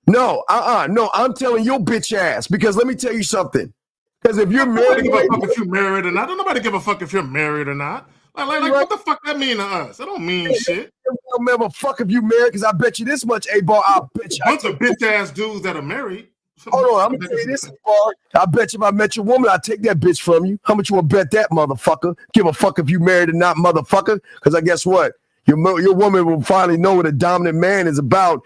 No, no, I'm telling your bitch ass, because let me tell you something. Because if you're married, give a fuck if you're married or not. Don't nobody give a fuck if you're married or not. Like what the fuck that mean to us? That don't mean shit. I don't give a fuck if you married, because I bet you this much, A-Bar, I'll bet you. Bunch of bitch ass dudes that are married. Hold on, I'm gonna tell you this, A-Bar. I bet you if I met your woman, I'd take that bitch from you. How much you wanna bet that, motherfucker? Give a fuck if you married or not, motherfucker? Because I guess what? Your woman will finally know what a dominant man is about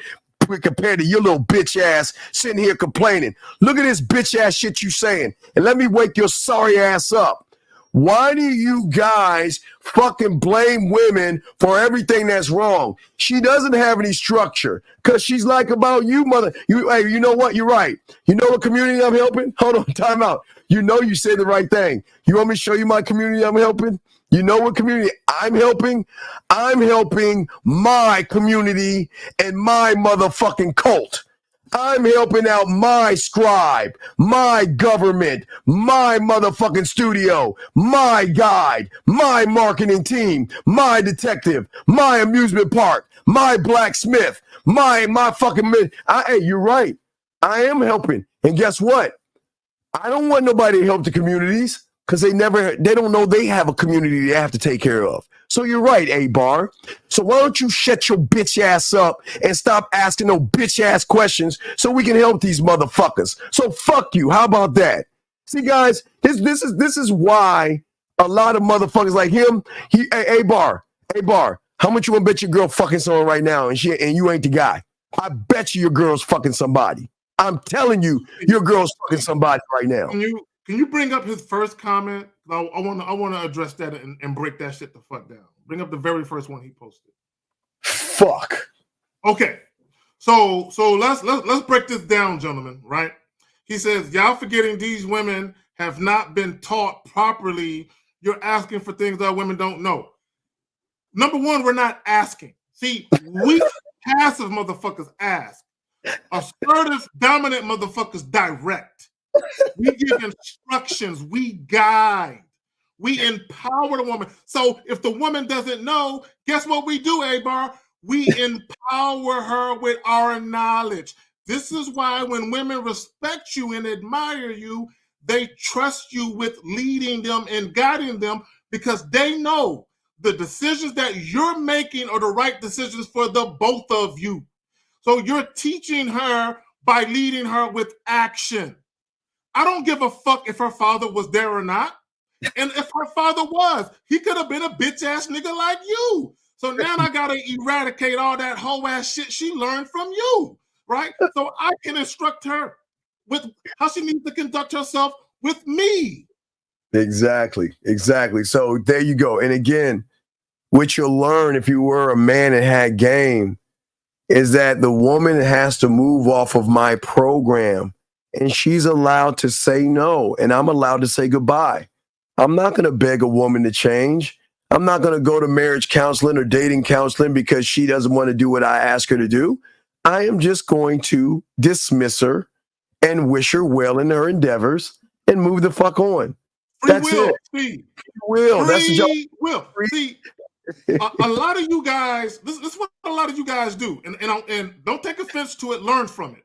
compared to your little bitch ass sitting here complaining. Look at this bitch ass shit you saying, and let me wake your sorry ass up. Why do you guys fucking blame women for everything that's wrong? She doesn't have any structure because she's like about you, mother. Hey, you know what? You're right. You know what community I'm helping? Hold on, time out. You know you say the right thing. You want me to show you my community I'm helping? You know what community I'm helping? I'm helping my community and my motherfucking cult. I'm helping out my scribe, my government, my motherfucking studio, my guide, my marketing team, my detective, my amusement park, my blacksmith, my fucking. Hey, you're right. I am helping. And guess what? I don't want nobody to help the communities because they don't know they have a community they have to take care of. So you're right, A-Bar. So why don't you shut your bitch ass up and stop asking no bitch ass questions so we can help these motherfuckers. So fuck you. How about that? See, guys, this is why a lot of motherfuckers like him, A-Bar, how much you want to bet your girl fucking someone right now and you ain't the guy? I bet you your girl's fucking somebody. I'm telling you, your girl's fucking somebody right now. Can you bring up his first comment? I want to address that and break that shit the fuck down. Bring up the very first one he posted. Fuck. Okay, so let's break this down, gentlemen. Right? He says, y'all forgetting these women have not been taught properly. You're asking for things that women don't know. Number one, we're not asking. See, weak, passive motherfuckers ask. Assertive, dominant motherfuckers direct. We give instructions. We guide. We empower the woman. So if the woman doesn't know, guess what we do, A-Bar? We empower her with our knowledge. This is why when women respect you and admire you, they trust you with leading them and guiding them because they know the decisions that you're making are the right decisions for the both of you. So you're teaching her by leading her with action. I don't give a fuck if her father was there or not. And if her father was, he could have been a bitch ass nigga like you. So now I gotta eradicate all that whole ass shit she learned from you, right? So I can instruct her with how she needs to conduct herself with me. Exactly. So there you go. And again, what you'll learn if you were a man and had game is that the woman has to move off of my program and she's allowed to say no and I'm allowed to say goodbye. I'm not going to beg a woman to change. I'm not going to go to marriage counseling or dating counseling because she doesn't want to do what I ask her to do. I am just going to dismiss her and wish her well in her endeavors and move the fuck on. That's it. Free will. That's the job. Will. See, a lot of you guys, this is what a lot of you guys do, and don't take offense to it. Learn from it.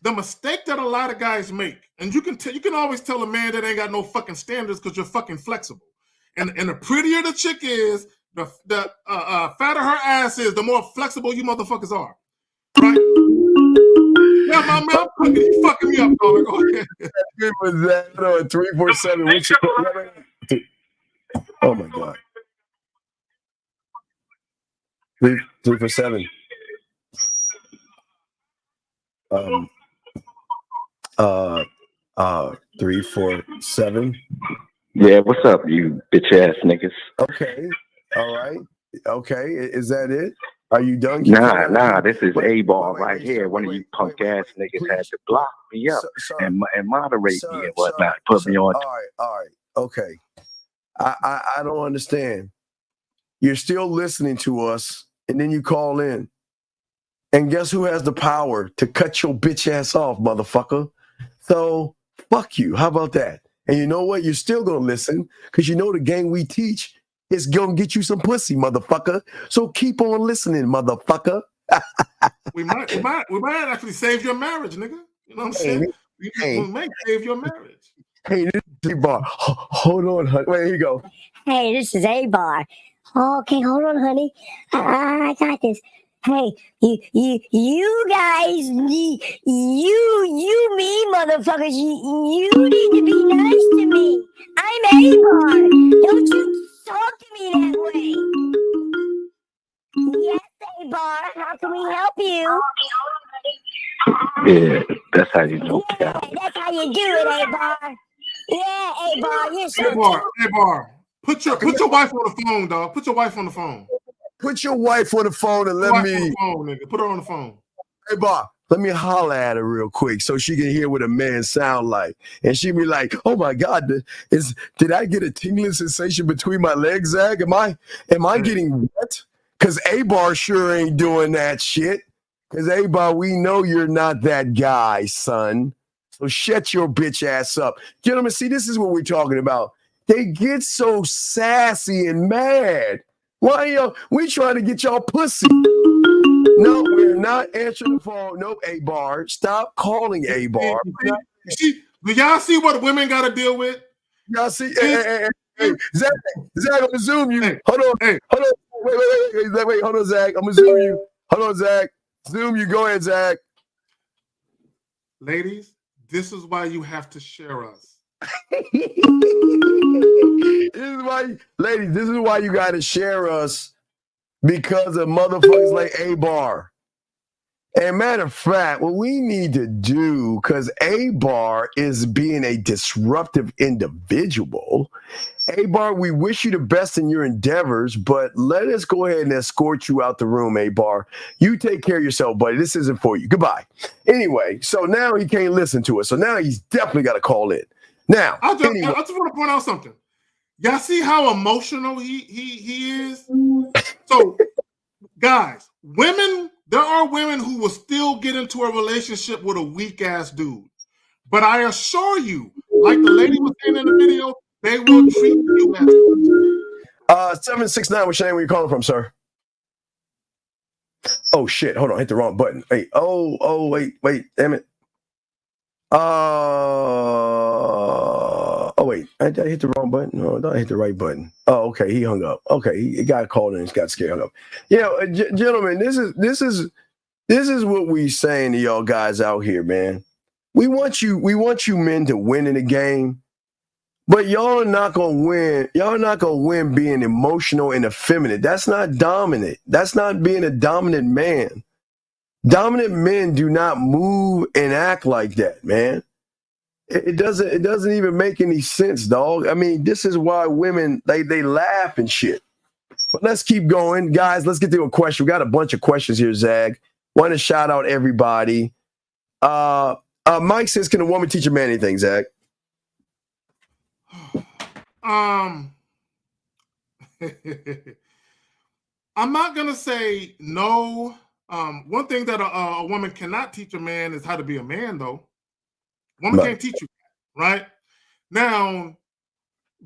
The mistake that a lot of guys make, and you can always tell a man that ain't got no fucking standards because you're fucking flexible. And the prettier the chick is, the fatter her ass is, the more flexible you motherfuckers are. Right? Yeah, my man, you fucking me up, dog. Go ahead. It was that 347. Oh my god. 3 for 7. 3 4 7. Yeah, what's up, you bitch ass niggas? Okay. All right. Okay. Is that it? Are you done? Nah, this is A-Ball right here. One of you punk ass niggas had to block me up and moderate me and whatnot. Put me on. All right. Okay. I don't understand. You're still listening to us, and then you call in. And guess who has the power to cut your bitch ass off, motherfucker? So fuck you. How about that? And you know what? You're still gonna listen because you know the game we teach is gonna get you some pussy, motherfucker. So keep on listening, motherfucker. we might actually save your marriage, nigga. You know what I'm saying? We might save your marriage. Hey, this is A-Bar. Hold on, honey. Wait, here you go. Hey, this is A-Bar. Okay, hold on, honey. I got this. Hey, you guys, you me, motherfuckers, you need to be nice to me. I'm A-Bar. Don't you talk to me that way. Yes, A-Bar. How can we help you? Yeah, that's how you know. Yeah, that's how you do it, A-Bar. Yeah, A-Bar, you're so A-Bar. Put your wife on the phone, dog. Put your wife on the phone. Put your wife on the phone and let me. On the phone, nigga. Put her on the phone. Hey, Bob, let me holler at her real quick so she can hear what a man sound like. And she be like, oh my God, did I get a tingling sensation between my legs, Zach? Am I getting wet? Because A-Bar sure ain't doing that shit. Because A-Bar, we know you're not that guy, son. So shut your bitch ass up. Gentlemen, see, this is what we're talking about. They get so sassy and mad. Why y'all? We trying to get y'all pussy. No, we're not answering the phone. No, A-Bar. Stop calling A-Bar. Do y'all see what women got to deal with? Y'all see? Hey, Zach, I'm gonna zoom you. Hold on. Wait. Hold on, Zach. I'm gonna zoom you. Hold on, Zach. Zoom you. Go ahead, Zach. Ladies, this is why you have to share us. This is why you got to share us, because of motherfuckers like A-Bar. And matter of fact, what we need to do, because A-Bar is being a disruptive individual. A-Bar, we wish you the best in your endeavors, but let us go ahead and escort you out the room, A-Bar. You take care of yourself, buddy. This isn't for you. Goodbye. Anyway, so now he can't listen to us. So now he's definitely got to call in. Now, I just want to point out something. Y'all see how emotional he is? So, guys, there are women who will still get into a relationship with a weak-ass dude. But I assure you, like the lady was saying in the video, they will treat you as 769, what's your name? Where you calling from, sir? Oh, shit. Hold on. Hit the wrong button. Hey. Wait. Damn it. Wait. I hit the wrong button. No, I hit the right button. Oh, okay. He hung up. Okay. He got called in. He got scared. Hung up. Gentlemen, this is what we saying to y'all guys out here, man. We want you men to win in the game, but y'all are not gonna win. Y'all are not gonna win being emotional and effeminate. That's not dominant. That's not being a dominant man. Dominant men do not move and act like that, man. It doesn't even make any sense, dog. I mean, this is why women they laugh and shit. But let's keep going, guys. Let's get to a question. We got a bunch of questions here, Zag. Want to shout out everybody. Mike says, "Can a woman teach a man anything, Zag?" I'm not gonna say no. One thing that a woman cannot teach a man is how to be a man, though. Woman can't teach you that, right? Now,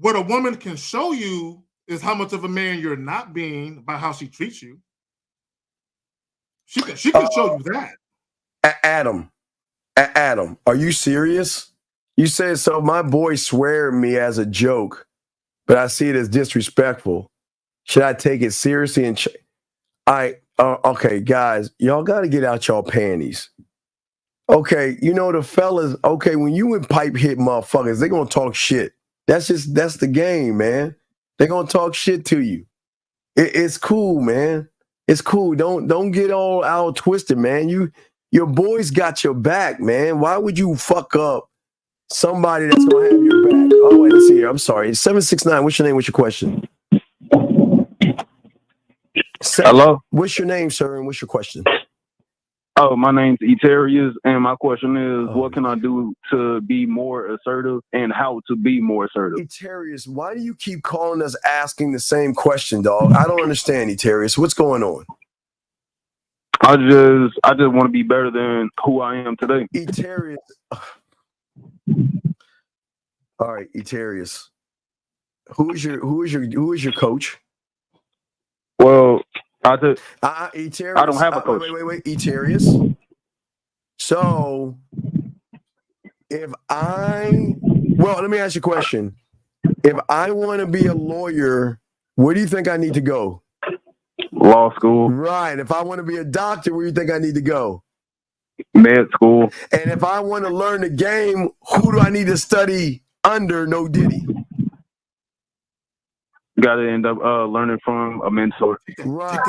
what a woman can show you is how much of a man you're not being by how she treats you. She can show you that. Adam, are you serious? You said so. My boy swear at me as a joke, but I see it as disrespectful. Should I take it seriously? And okay, guys, y'all got to get out y'all panties. Okay, the fellas. Okay, when you and pipe hit motherfuckers, they gonna talk shit. That's the game, man. They gonna talk shit to you. It's cool, man. It's cool. Don't get all out twisted, man. Your boys got your back, man. Why would you fuck up somebody that's gonna have your back? Oh wait, let's see here. I'm sorry. 769. What's your name? What's your question? Hello? What's your name, sir, and what's your question? Oh, my name's Eterius, and my question is, what can I do to be more assertive, and how to be more assertive? Eterius, why do you keep calling us asking the same question, dog? I don't understand, Eterius. What's going on? I just want to be better than who I am today. Eterius. All right, Eterius. Who is your coach? Well, Eterius, I don't have a coach. Wait, Eterius. So, let me ask you a question. If I want to be a lawyer, where do you think I need to go? Law school. Right. If I want to be a doctor, where do you think I need to go? Med school. And if I want to learn the game, who do I need to study under No Diddy? Got to end up learning from a mentor. Right.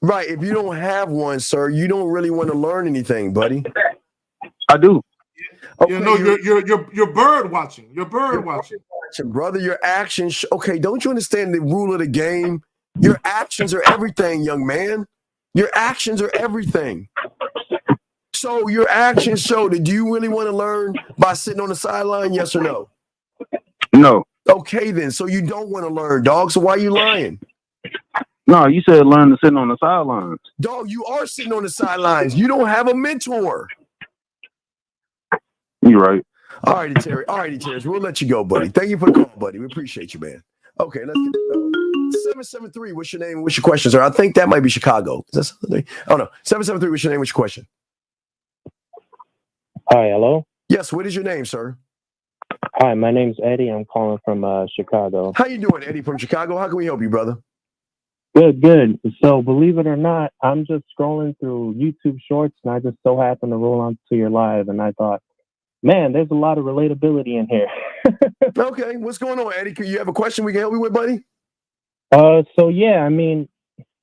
Right. If you don't have one, sir, you don't really want to learn anything, buddy. I do. Okay, you're bird watching. You're bird watching. Brother, your actions. Okay, don't you understand the rule of the game? Your actions are everything, young man. Your actions are everything. So your actions show that do you really want to learn by sitting on the sideline? Yes or no? No. Okay, then. So you don't want to learn, dog. So why are you lying? No, you said learn to sit on the sidelines. Dog, you are sitting on the sidelines. You don't have a mentor. You're right. All righty, Terry. We'll let you go, buddy. Thank you for the call, buddy. We appreciate you, man. Okay, let's get 773. What's your name? What's your question, sir? I think that might be Chicago. Is that 773? Oh no. 773. What's your name? What's your question? Hi, hello? Yes, what is your name, sir? Hi, my name's Eddie. I'm calling from Chicago. How you doing, Eddie from Chicago? How can we help you, brother? Good. So believe it or not, I'm just scrolling through YouTube Shorts, and I just so happened to roll onto your live, and I thought, man, there's a lot of relatability in here. Okay, what's going on, Eddie? You have a question we can help you with, buddy? So yeah, I mean,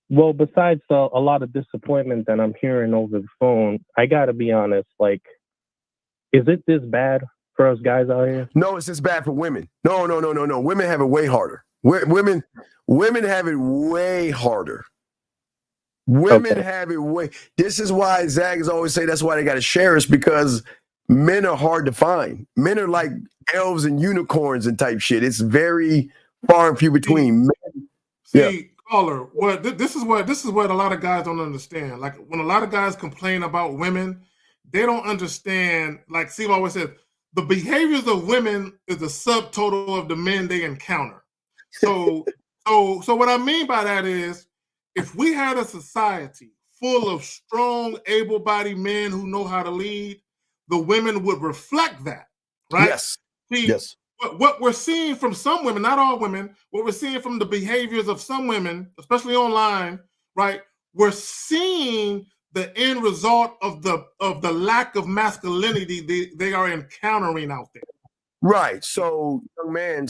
well, besides a lot of disappointment that I'm hearing over the phone, I gotta be honest, like, is it this bad for us guys out here? No, it's just bad for women. No. Women have it way harder. Women have it way harder. Women have it way. This is why Zags always say that's why they got to share us, because men are hard to find. Men are like elves and unicorns and type shit. It's very far and few between. Caller, this is what a lot of guys don't understand. Like when a lot of guys complain about women, they don't understand. Like Steve always says, the behaviors of women is the subtotal of the men they encounter. So what I mean by that is, if we had a society full of strong, able-bodied men who know how to lead, the women would reflect that, right? Yes. Yes. What we're seeing from some women, not all women, what we're seeing from the behaviors of some women, especially online, right? We're seeing the end result of the lack of masculinity they are encountering out there. Right. So, young man,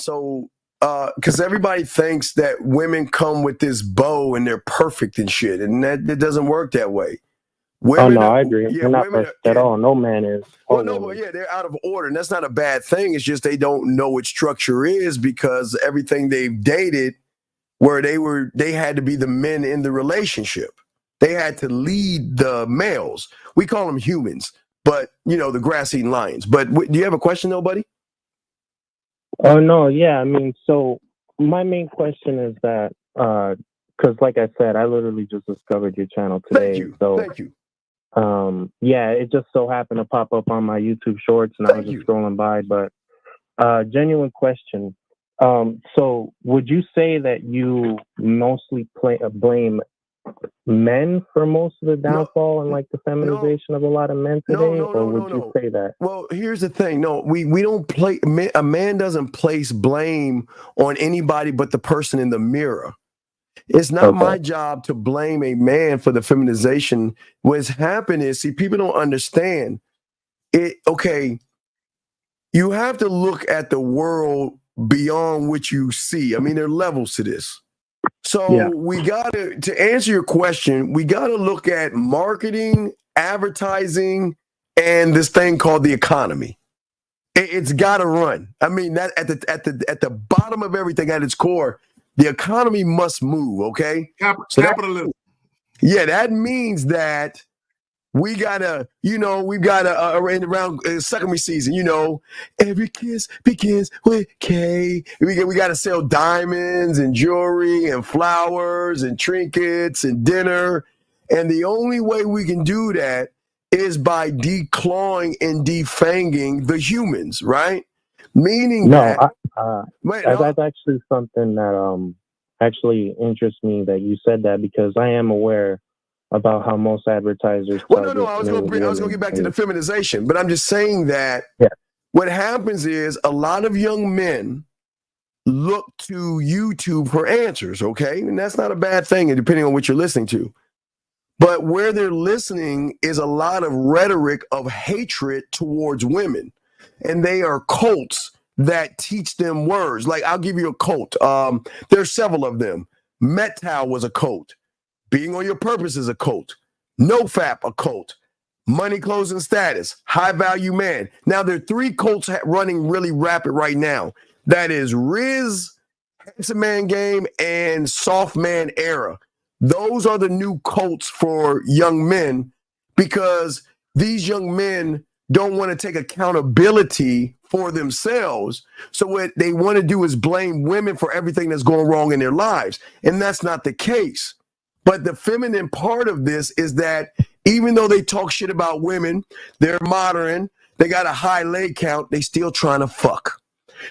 because everybody thinks that women come with this bow and they're perfect and shit, and that it doesn't work that way. Women I agree. They're not perfect at all. No man is. Well, no, but they're out of order, and that's not a bad thing. It's just they don't know what structure is, because everything they've dated, where they had to be the men in the relationship. They had to lead the males. We call them humans, but the grass-eating lions. But do you have a question, though, buddy? Oh no, yeah. I mean, so my main question is that because, like I said, I literally just discovered your channel today. Thank you. Yeah, it just so happened to pop up on my YouTube Shorts, and I was just scrolling by. But genuine question. So would you say that you mostly blame men for most of the downfall and like the feminization of a lot of men today, or would you say that? Well, here's the thing. No, we don't play. A man doesn't place blame on anybody but the person in the mirror. It's not my job to blame a man for the feminization. What's happened is, see, people don't understand it. Okay, you have to look at the world beyond what you see. I mean, there are levels to this. So we got to answer your question, we got to look at marketing, advertising, and this thing called the economy. It's got to run. I mean, that at the bottom of everything, at its core, The economy must move, okay? Capitalism. That means that we gotta, we've got around secondary season, every kiss begins with K. We gotta sell diamonds and jewelry and flowers and trinkets and dinner. And the only way we can do that is by declawing and defanging the humans, right? Meaning that's actually something that actually interests me that you said that, because I am aware about how most advertisers. I was going to get back to the feminization, but I'm just saying that what happens is a lot of young men look to YouTube for answers, okay? And that's not a bad thing, depending on what you're listening to. But where they're listening is a lot of rhetoric of hatred towards women. And they are cults that teach them words. Like, I'll give you a cult. There's several of them. Metal was a cult. Being on your purpose is a cult. NoFap, a cult. Money, clothes, and status. High value man. Now, there are 3 cults running really rapid right now. That is Riz, Handsome Man Game, and Soft Man Era. Those are the new cults for young men, because these young men don't want to take accountability for themselves. So what they want to do is blame women for everything that's going wrong in their lives. And that's not the case. But the feminine part of this is that even though they talk shit about women, they're modern, they got a high leg count, they still trying to fuck.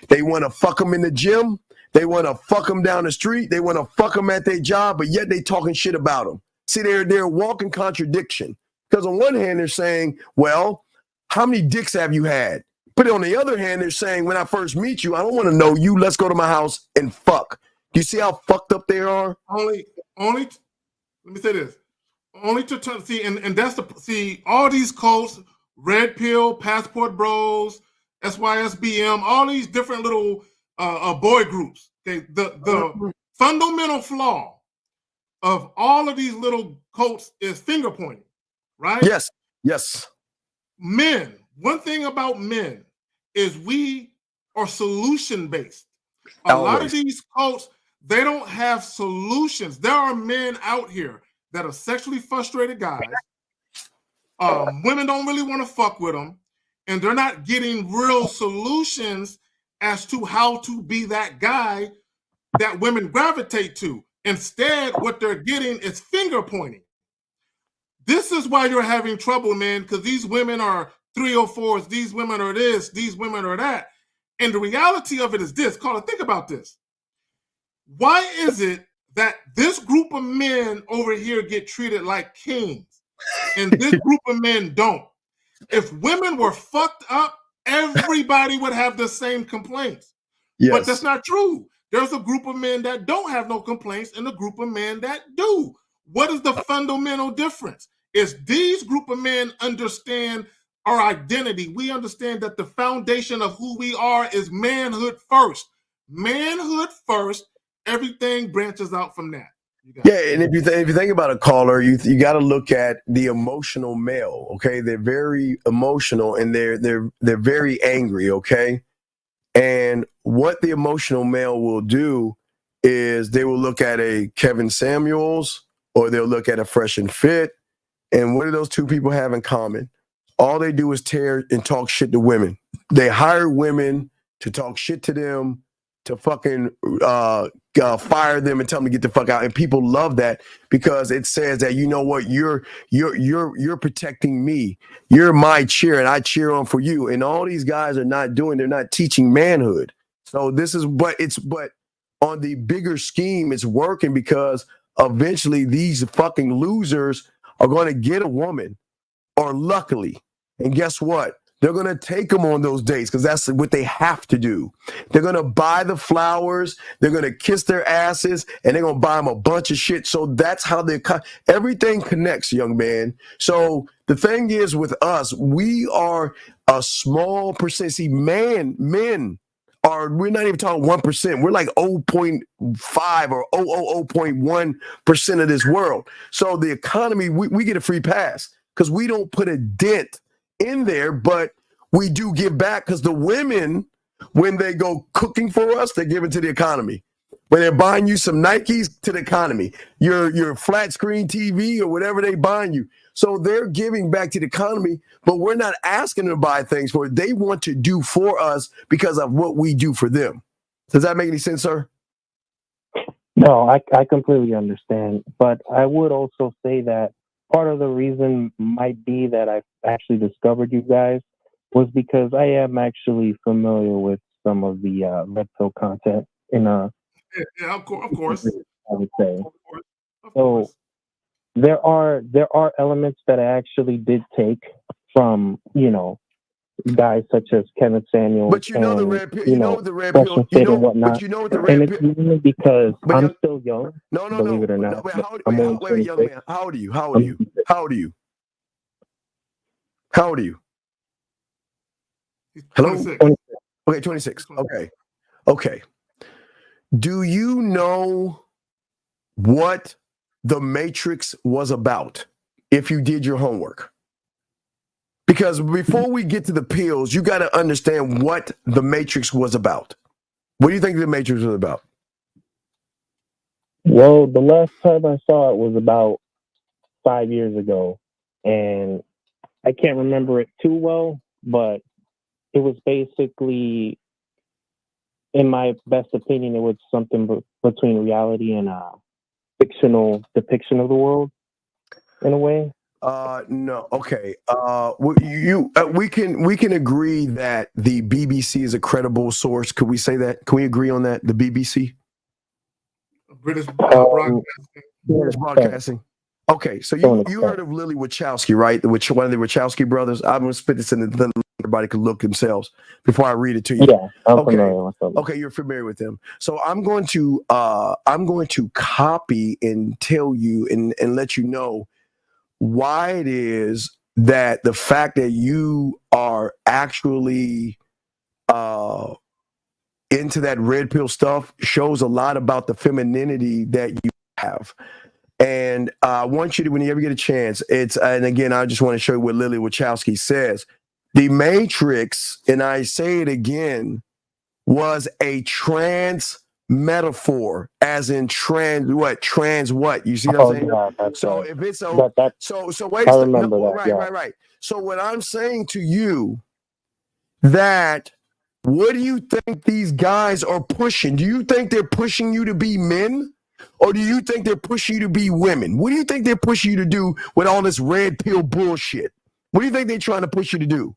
They want to fuck them in the gym. They want to fuck them down the street. They want to fuck them at their job, but yet they talking shit about them. See, they're walking contradiction. Because on one hand, they're saying, well, how many dicks have you had? But on the other hand, they're saying, when I first meet you, I don't want to know you. Let's go to my house and fuck. Do you see how fucked up they are? Only, let me say this. Only to see, and that's all these cults, Red Pill, Passport Bros, SYSBM, all these different little boy groups. Okay, the fundamental flaw of all of these little cults is finger pointing, right? Yes. Men. One thing about men is we are solution based. A lot of these cults, they don't have solutions. There are men out here that are sexually frustrated guys. Women don't really want to fuck with them, and they're not getting real solutions as to how to be that guy that women gravitate to. Instead, what they're getting is finger pointing. This is why you're having trouble, man, because these women are 304s, these women are this, these women are that. And the reality of it is this. Carla, think about this. Why is it that this group of men over here get treated like kings and this group of men don't? If women were fucked up, everybody would have the same complaints. Yes. But that's not true. There's a group of men that don't have no complaints and a group of men that do. What is the fundamental difference? Is these group of men understand our identity. We understand that the foundation of who we are is manhood first. Manhood first. Everything branches out from that. And if you think about a caller, you got to look at the emotional male. Okay, they're very emotional and they're very angry. Okay, and what the emotional male will do is they will look at a Kevin Samuels or they'll look at a Fresh and Fit, and what do those two people have in common? All they do is tear and talk shit to women. They hire women to talk shit to them, to fucking fire them and tell them to get the fuck out. And people love that because it says that, you know what, you're protecting me. You're my cheer and I cheer on for you. And all these guys are not they're not teaching manhood. So this is, but on the bigger scheme, it's working because eventually these fucking losers are going to get a woman, or luckily. And guess what? They're going to take them on those dates because that's what they have to do. They're going to buy the flowers. They're going to kiss their asses and they're going to buy them a bunch of shit. So that's how everything connects, young man. So the thing is with us, we are a small percent. See, men are, we're not even talking 1%. We're like 0.5 or 0.1% of this world. So the economy, we get a free pass because we don't put a dent in there, but we do give back because the women, when they go cooking for us, they give it to the economy. When they're buying you some Nikes to the economy, your flat screen TV or whatever they buying you. So they're giving back to the economy, but we're not asking them to buy things for it. They want to do for us because of what we do for them. Does that make any sense, sir? No, I completely understand. But I would also say that part of the reason might be that I actually discovered you guys was because I am actually familiar with some of the red pill content in Yeah, of course. I would say. So there are elements that I actually did take from, guys such as Kevin Samuels. But you know the red pill. You know what the red Russian pill. State and whatnot. But you know what the red and pill. it's mainly because I'm still young. No. Believe it or not. Wait, I'm only wait, young man. How old are you? How old are you? How old are you? How old are you? Hello? 26. Okay, 26. Okay. Do you know what the Matrix was about if you did your homework? Because before we get to the pills, you got to understand what the Matrix was about. What do you think the Matrix was about? Well, the last time I saw it was about 5 years ago, and I can't remember it too well, but it was basically, in my best opinion, it was something between reality and fictional depiction of the world, in a way. No. Okay. We can agree that the BBC is a credible source. Could we say that? Can we agree on that? The BBC, British Broadcasting. British Broadcasting. Okay. So you heard of Lily Wachowski, right? Which one of the Wachowski brothers? I'm gonna spit this in the everybody can look themselves before I read it to you. Yeah. I'm familiar with them. Okay, you're familiar with them. So I'm going to copy and tell you and let you know why it is that the fact that you are actually into that red pill stuff shows a lot about the femininity that you have. And I want you to, when you ever get a chance, and again, I just want to show you what Lily Wachowski says. The Matrix, and I say it again, was a trans metaphor, as in trans what? You see what I'm saying? Yeah, so if it's so wait I a second. remember that. Right. So what I'm saying to you, that what do you think these guys are pushing? Do you think they're pushing you to be men? Or do you think they're pushing you to be women? What do you think they're pushing you to do with all this red pill bullshit? What do you think they're trying to push you to do?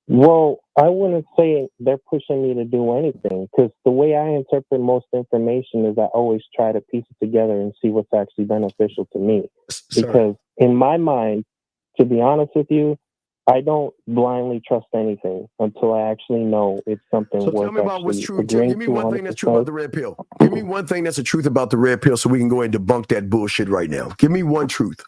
Well, I wouldn't say they're pushing me to do anything, because the way I interpret most information is I always try to piece it together and see what's actually beneficial to me. Because in my mind, to be honest with you, I don't blindly trust anything until I actually know it's something So worth tell me about what's actually true. agreeing Give me to one thing that's true 100%. about the red pill. Give me one thing that's the truth about the red pill so we can go ahead and debunk that bullshit right now. Give me one truth.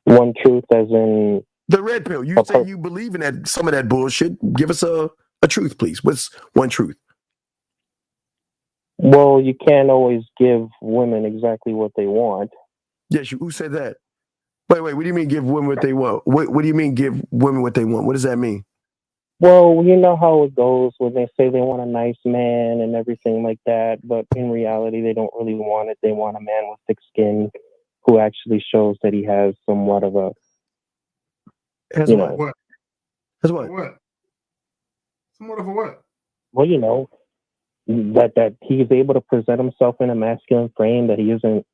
One truth as in... The red pill. You say you believe in that, some of that bullshit. Give us a truth, please. What's one truth? Well, you can't always give women exactly what they want. Yes, who said that? Wait, what do you mean give women what they want? What do you mean give women what they want? What does that mean? Well, you know how it goes when they say they want a nice man and everything like that, but in reality, they don't really want it. They want a man with thick skin who actually shows that he has somewhat of a... What? That's what? What? Somewhat of a what? Well, you know, that he's able to present himself in a masculine frame, that he isn't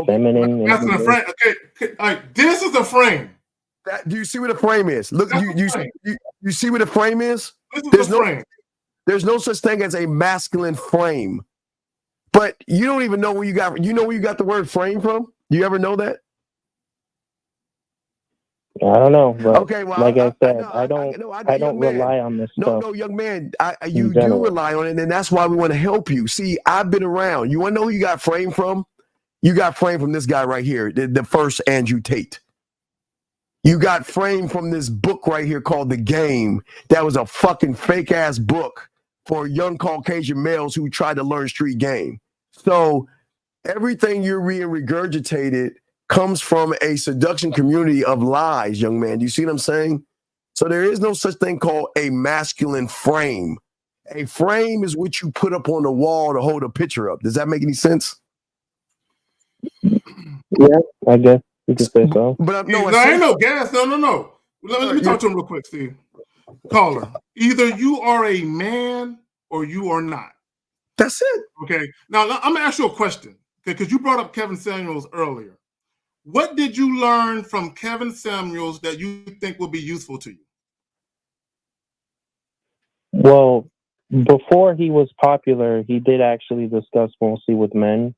feminine. Masculine frame. Okay. All right. This is the frame. Do you see what a frame is? Look, you see what a frame is? This is the frame. There's no such thing as a masculine frame. But you don't even know where you got the word frame from? You ever know that? I don't know. But okay, well, like I said, I don't rely on this stuff. No, young man, you do rely on it, and that's why we want to help you. See, I've been around. You want to know who you got frame from? You got frame from this guy right here, the first Andrew Tate. You got framed from this book right here called The Game. That was a fucking fake ass book for young Caucasian males who tried to learn street game. So everything you're being regurgitated comes from a seduction community of lies, young man. Do you see what I'm saying? So there is no such thing called a masculine frame. A frame is what you put up on the wall to hold a picture up. Does that make any sense? Yeah, I guess you could say so. But No, ain't no gas. No. Let me talk to him real quick, Steve. Caller, either you are a man or you are not. That's it. Okay. Now I'm gonna ask you a question, because you brought up Kevin Samuels earlier. What did you learn from Kevin Samuels that you think will be useful to you? Well, before he was popular, he did actually discuss mostly with men.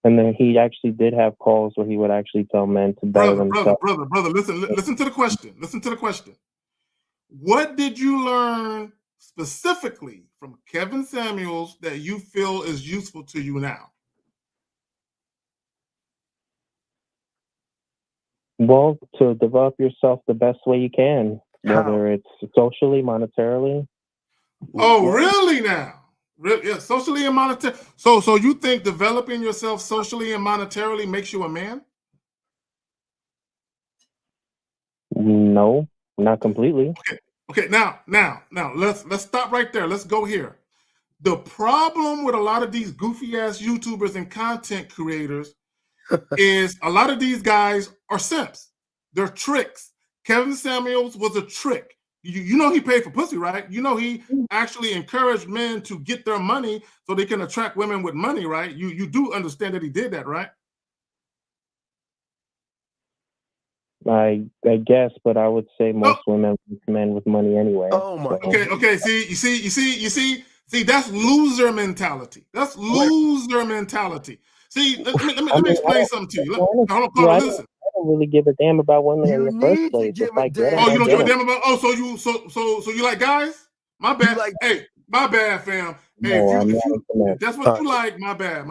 And then he actually did have calls where he would actually tell men to better themselves. Brother, listen to the question. Listen to the question. What did you learn specifically from Kevin Samuels that you feel is useful to you now? Well, to develop yourself the best way you can, whether it's socially, monetarily. Oh, really now? Really? Yeah, socially and monetarily. So you think developing yourself socially and monetarily makes you a man? No, not completely. Okay. Now, let's stop right there. Let's go here. The problem with a lot of these goofy ass YouTubers and content creators is a lot of these guys are simps. They're tricks. Kevin Samuels was a trick. You know he paid for pussy, right? You know he actually encouraged men to get their money so they can attract women with money, right? You do understand that he did that, right? I guess, but I would say most women like men with money anyway. Oh my. Okay. See. That's loser mentality. That's loser mentality. See, let me explain something to you. Hold on, caller, listen. I don't really give a damn about women in the first place. It's like, you don't give a damn about? Oh, so you like guys? My bad. Hey, my bad, fam. Hey, if that's what you like, my bad.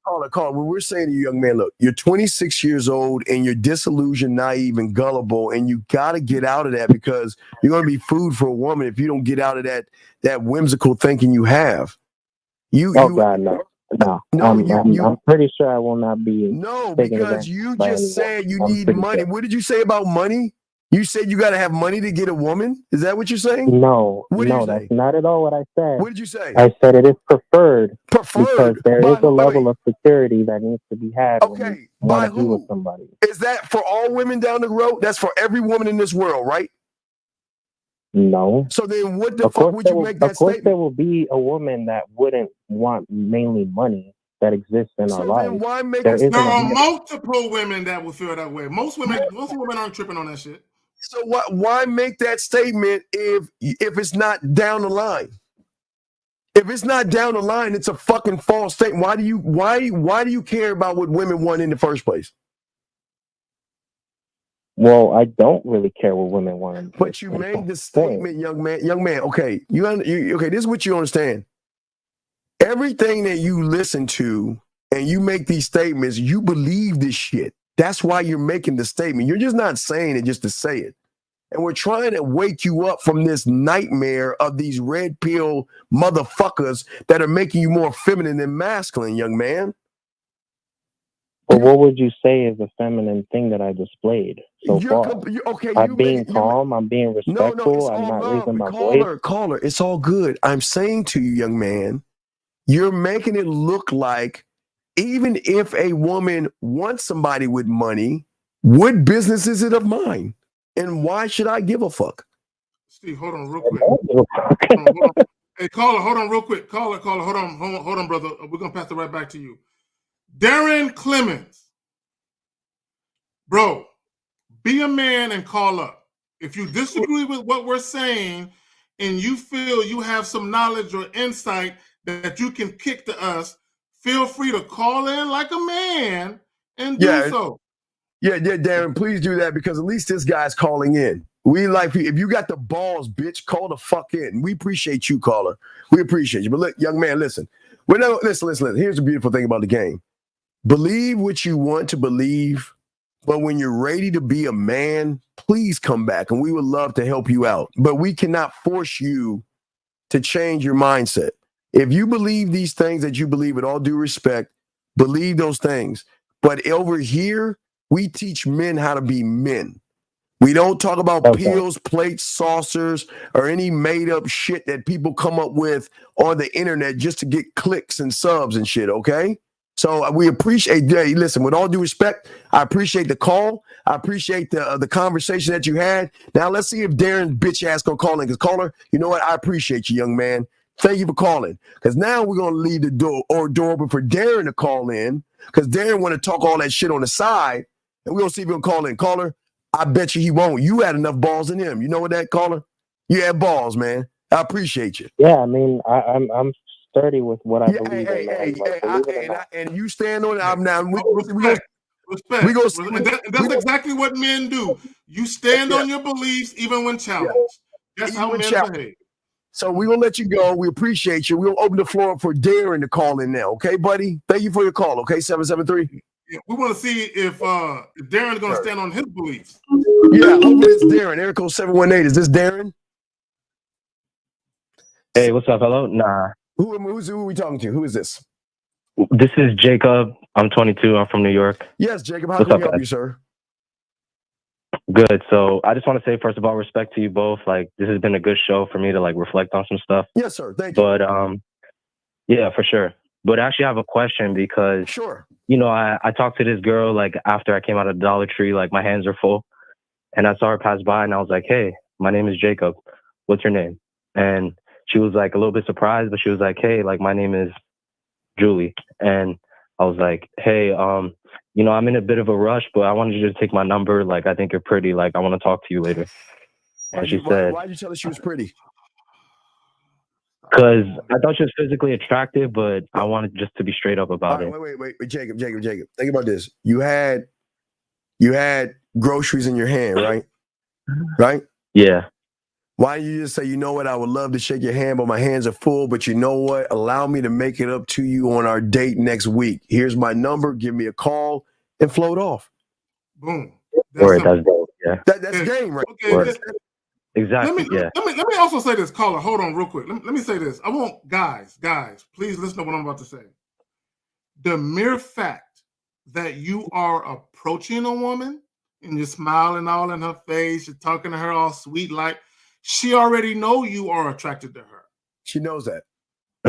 Caller, what we're saying to you, young man, look, you're 26 years old and you're disillusioned, naive, and gullible, and you got to get out of that, because you're going to be food for a woman if you don't get out of that whimsical thinking you have. God, no. I'm pretty sure I will not be. No, because you just said you need money. What did you say about money? You said you got to have money to get a woman? Is that what you're saying? No, that's not at all what I said. What did you say? I said it is preferred because there is a level of security that needs to be had when you want to be with somebody. Is that for all women down the road? That's for every woman in this world, right? No. So then what the fuck would you make that statement? Of course there will be a woman that wouldn't want mainly money that exists in our lives. Then why make there are multiple women that will feel that way. Most women aren't tripping on that shit. So why make that statement if it's not down the line? If it's not down the line, it's a fucking false statement. Why do you care about what women want in the first place? Well, I don't really care what women want. But you made the statement, young man. Okay, okay. This is what you understand. Everything that you listen to and you make these statements, you believe this shit. That's why you're making the statement. You're just not saying it just to say it. And we're trying to wake you up from this nightmare of these red pill motherfuckers that are making you more feminine than masculine, young man. But what would you say is a feminine thing that I displayed so far? I'm being calm. I'm being respectful. I'm not raising my voice. Caller, it's all good. I'm saying to you, young man, you're making it look like even if a woman wants somebody with money, what business is it of mine? And why should I give a fuck? Steve, hold on real quick. Hold on. Hey, caller, hold on real quick. Caller, hold on, brother. We're going to pass it right back to you. Darren Clemens. Bro, be a man and call up. If you disagree with what we're saying and you feel you have some knowledge or insight that you can kick to us, feel free to call in like a man and do so. Yeah, Darren, please do that, because at least this guy's calling in. We like, if you got the balls, bitch, call the fuck in. We appreciate you, caller. We appreciate you. But look, young man, listen. Listen. Here's the beautiful thing about the game. Believe what you want to believe, but when you're ready to be a man, please come back, and we would love to help you out. But we cannot force you to change your mindset. If you believe these things that you believe, with all due respect, believe those things. But over here, we teach men how to be men. We don't talk about pills, plates, saucers, or any made up shit that people come up with on the internet just to get clicks and subs and shit, okay? So we appreciate, listen, with all due respect, I appreciate the call. I appreciate the conversation that you had. Now let's see if Darren bitch ass gonna call in. Because caller, you know what? I appreciate you, young man. Thank you for calling. Because now we're gonna leave the door open for Darren to call in. Because Darren want to talk all that shit on the side, and we're gonna see if he'll call in. Caller, I bet you he won't. You had enough balls in him. You know what that, caller? You had balls, man. I appreciate you. Yeah, I mean, I'm sturdy with what I believe in. And you stand on it. I'm now. Respect. And that's exactly what men do. You stand on your beliefs even when challenged. That's how men behave. So we're going to let you go. We appreciate you. We'll open the floor up for Darren to call in now. Okay, buddy? Thank you for your call. Okay, 773. Yeah, we want to see if Darren's going to stand on his beliefs. Yeah, hopefully it's Darren. Eric 718. Is this Darren? Hey, what's up? Hello? Nah. Who are we talking to? Who is this? This is Jacob. I'm 22. I'm from New York. Yes, Jacob. How can we help you, sir? Good. So I just want to say, first of all, respect to you both. Like, this has been a good show for me to like reflect on some stuff. Yes, sir. Thank you. But yeah, for sure. But actually, I have a question because you know, I talked to this girl like after I came out of Dollar Tree. Like, my hands are full, and I saw her pass by, and I was like, "Hey, my name is Jacob. What's your name?" And she was like a little bit surprised, but she was like, "Hey, like my name is Julie." And I was like, "Hey, you know, I'm in a bit of a rush, but I wanted you to take my number. Like, I think you're pretty. Like, I want to talk to you later." And she said, "Why'd you tell her she was pretty?" Because I thought she was physically attractive, but I wanted just to be straight up about it. Wait, Jacob. Think about this. You had groceries in your hand, right? Right? Yeah. Why don't you just say, you know what, I would love to shake your hand, but my hands are full, but you know what? Allow me to make it up to you on our date next week. Here's my number. Give me a call and float off. Boom. That's dope. Yeah. That's game, right? Okay. Exactly. Let me also say this, caller. Hold on real quick. Let me say this. I want guys, please listen to what I'm about to say. The mere fact that you are approaching a woman and you're smiling all in her face, you're talking to her all sweet like, she already know you are attracted to her. She knows that.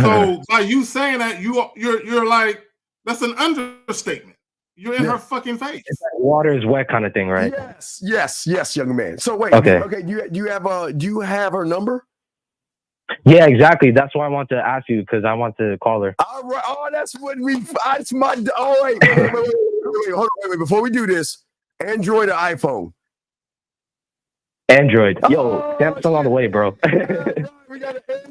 So by you saying that, you're like, that's an understatement. You're in her fucking face. It's like water is wet kind of thing, right? Yes, young man. So wait, okay. Do you have her number? Yeah, exactly. That's why I want to ask you because I want to call her. All right. Oh, that's what that's my. Oh wait. Hold on. Wait. Before we do this, Android or iPhone? Android. Yo, Samsung on the way, bro.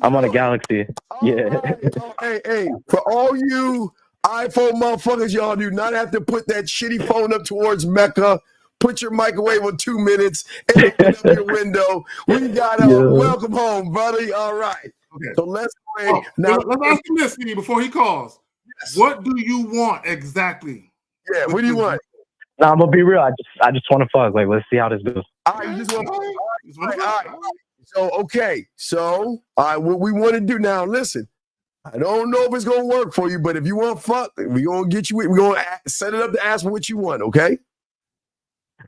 I'm on a Galaxy. Yeah. Hey, for all you iPhone motherfuckers, y'all do not have to put that shitty phone up towards Mecca. Put your microwave on 2 minutes and open up your window. We got welcome home, buddy. All right. Okay. So let's play. Now let's ask him this, Steve, before he calls. Yes. What do you want exactly? Yeah, what do you want? Nah, I'm gonna be real. I just want to fuck. Like, let's see how this goes. All right, you just want to all right. So okay. So what we want to do now, listen. I don't know if it's gonna work for you, but if you want fuck, we're gonna get you. We're gonna set it up to ask for what you want, okay?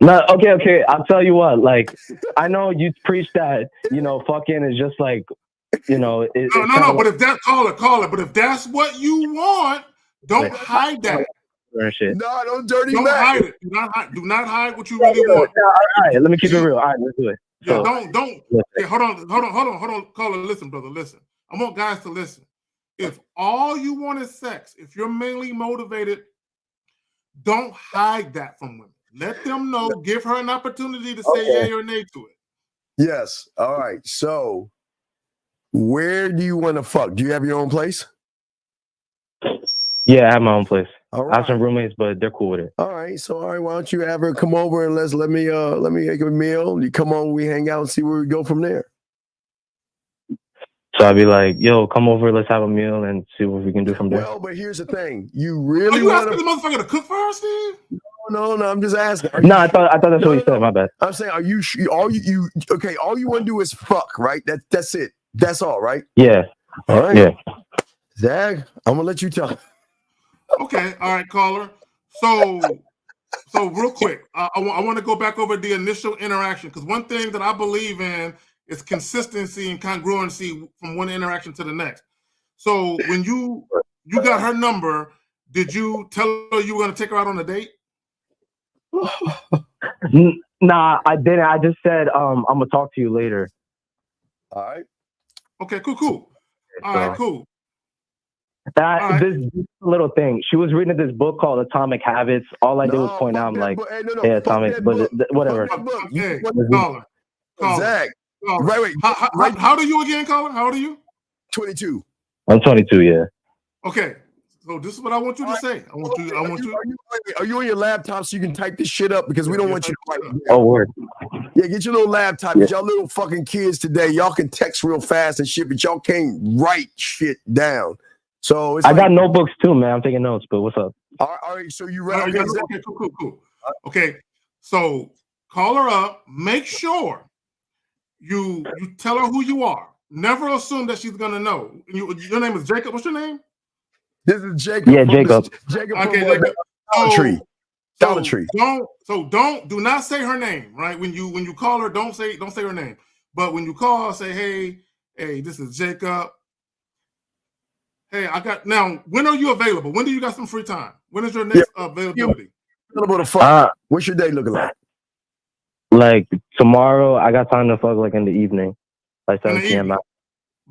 No, okay. I'll tell you what. Like, I know you preach that, you know, fucking is just like, you know. No. But if that call it. But if that's what you want, don't hide that. Shit. No, don't dirty. Don't hide it. Do not hide what you really want. No, all right, let me keep it real. All right, let's do it. Yeah, don't. Hey, hold on. Caller, listen, brother, listen. I want guys to listen. If all you want is sex, if you're mainly motivated, don't hide that from women. Let them know. Give her an opportunity to say yay or nay to it. Yes. All right. So, where do you want to fuck? Do you have your own place? Yeah, I have my own place. All I have some roommates, but they're cool with it. All right. So, why don't you have her come over and let me make a meal. You come over, we hang out and see where we go from there. So I'd be like, yo, come over, let's have a meal and see what we can do from there. Well, but here's the thing. You really want the motherfucker to cook for us, Steve? No, I'm just asking. No, I thought that's what you said. My bad. I'm saying, all you want to do is fuck, right? That's it. That's all, right? Yeah. All right. Yeah. Zach, I'm gonna let you tell. Okay. All right, caller. So So real quick, I want to go back over the initial interaction, because one thing that I believe in is consistency and congruency from one interaction to the next. So when you got her number, did you tell her you were going to take her out on a date? Nah, I didn't. I just said I'm gonna talk to you later. All right. Okay, cool. All right, cool. This little thing. She was reading this book called Atomic Habits. All I did was point out, like, yeah, Atomic, but whatever. Hey, caller. Zach. Wait. How old are you again, caller? How old are you? 22. I'm 22. Yeah. Okay. So this is what I want you to say. I want you. Are you on your laptop so you can type this shit up? Because we don't want you to write. Oh, word. Yeah, get your little laptop. Because y'all little fucking kids today, y'all can text real fast and shit, but y'all can't write shit down. So I got notebooks too, man. I'm taking notes, but what's up? All right. So you ready? Okay, cool. Okay. So call her up. Make sure you tell her who you are. Never assume that she's gonna know. Your name is Jacob. What's your name? This is Jacob. Yeah, Jacob. Jacob. Okay, Jacob. Dollar Tree. Do not say her name, right? When you call her, don't say her name. But when you call, say, hey, this is Jacob. Hey, now. When are you available? When do you got some free time? When is your next availability? What's your day looking like? Like tomorrow, I got time to fuck like in the evening, like 7 p.m.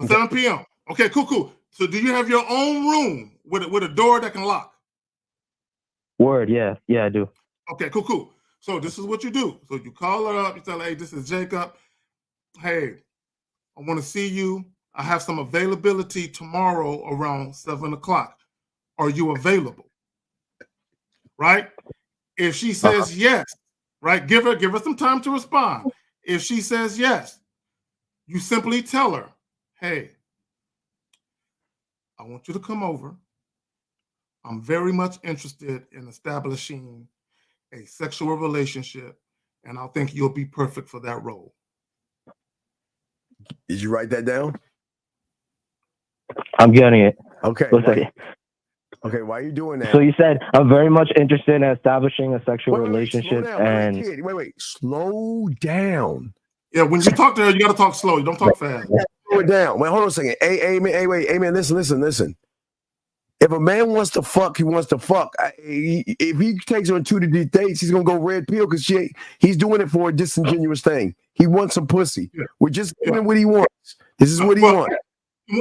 7 p.m. Okay, cool. So do you have your own room with a door that can lock? Word, yeah, I do. Okay, cool. So this is what you do. So you call her up. You tell her, hey, this is Jacob. Hey, I want to see you. I have some availability tomorrow around 7 o'clock. Are you available? Right? If she says yes, right, give her some time to respond. If she says yes, you simply tell her, hey, I want you to come over. I'm very much interested in establishing a sexual relationship, and I think you'll be perfect for that role. Did you write that down? I'm getting it. Okay. Okay, why are you doing that? So you said I'm very much interested in establishing a sexual relationship, and wait, slow down. Yeah, when you talk to her, you got to talk slow. You don't talk fast. Slow it down. Wait, hold on a second. Hey, man, listen. If a man wants to fuck, he wants to fuck. If he takes her on 2 dates, he's gonna go red pill because he's doing it for a disingenuous thing. He wants some pussy. Yeah. We're just giving him what he wants. This is what he wants.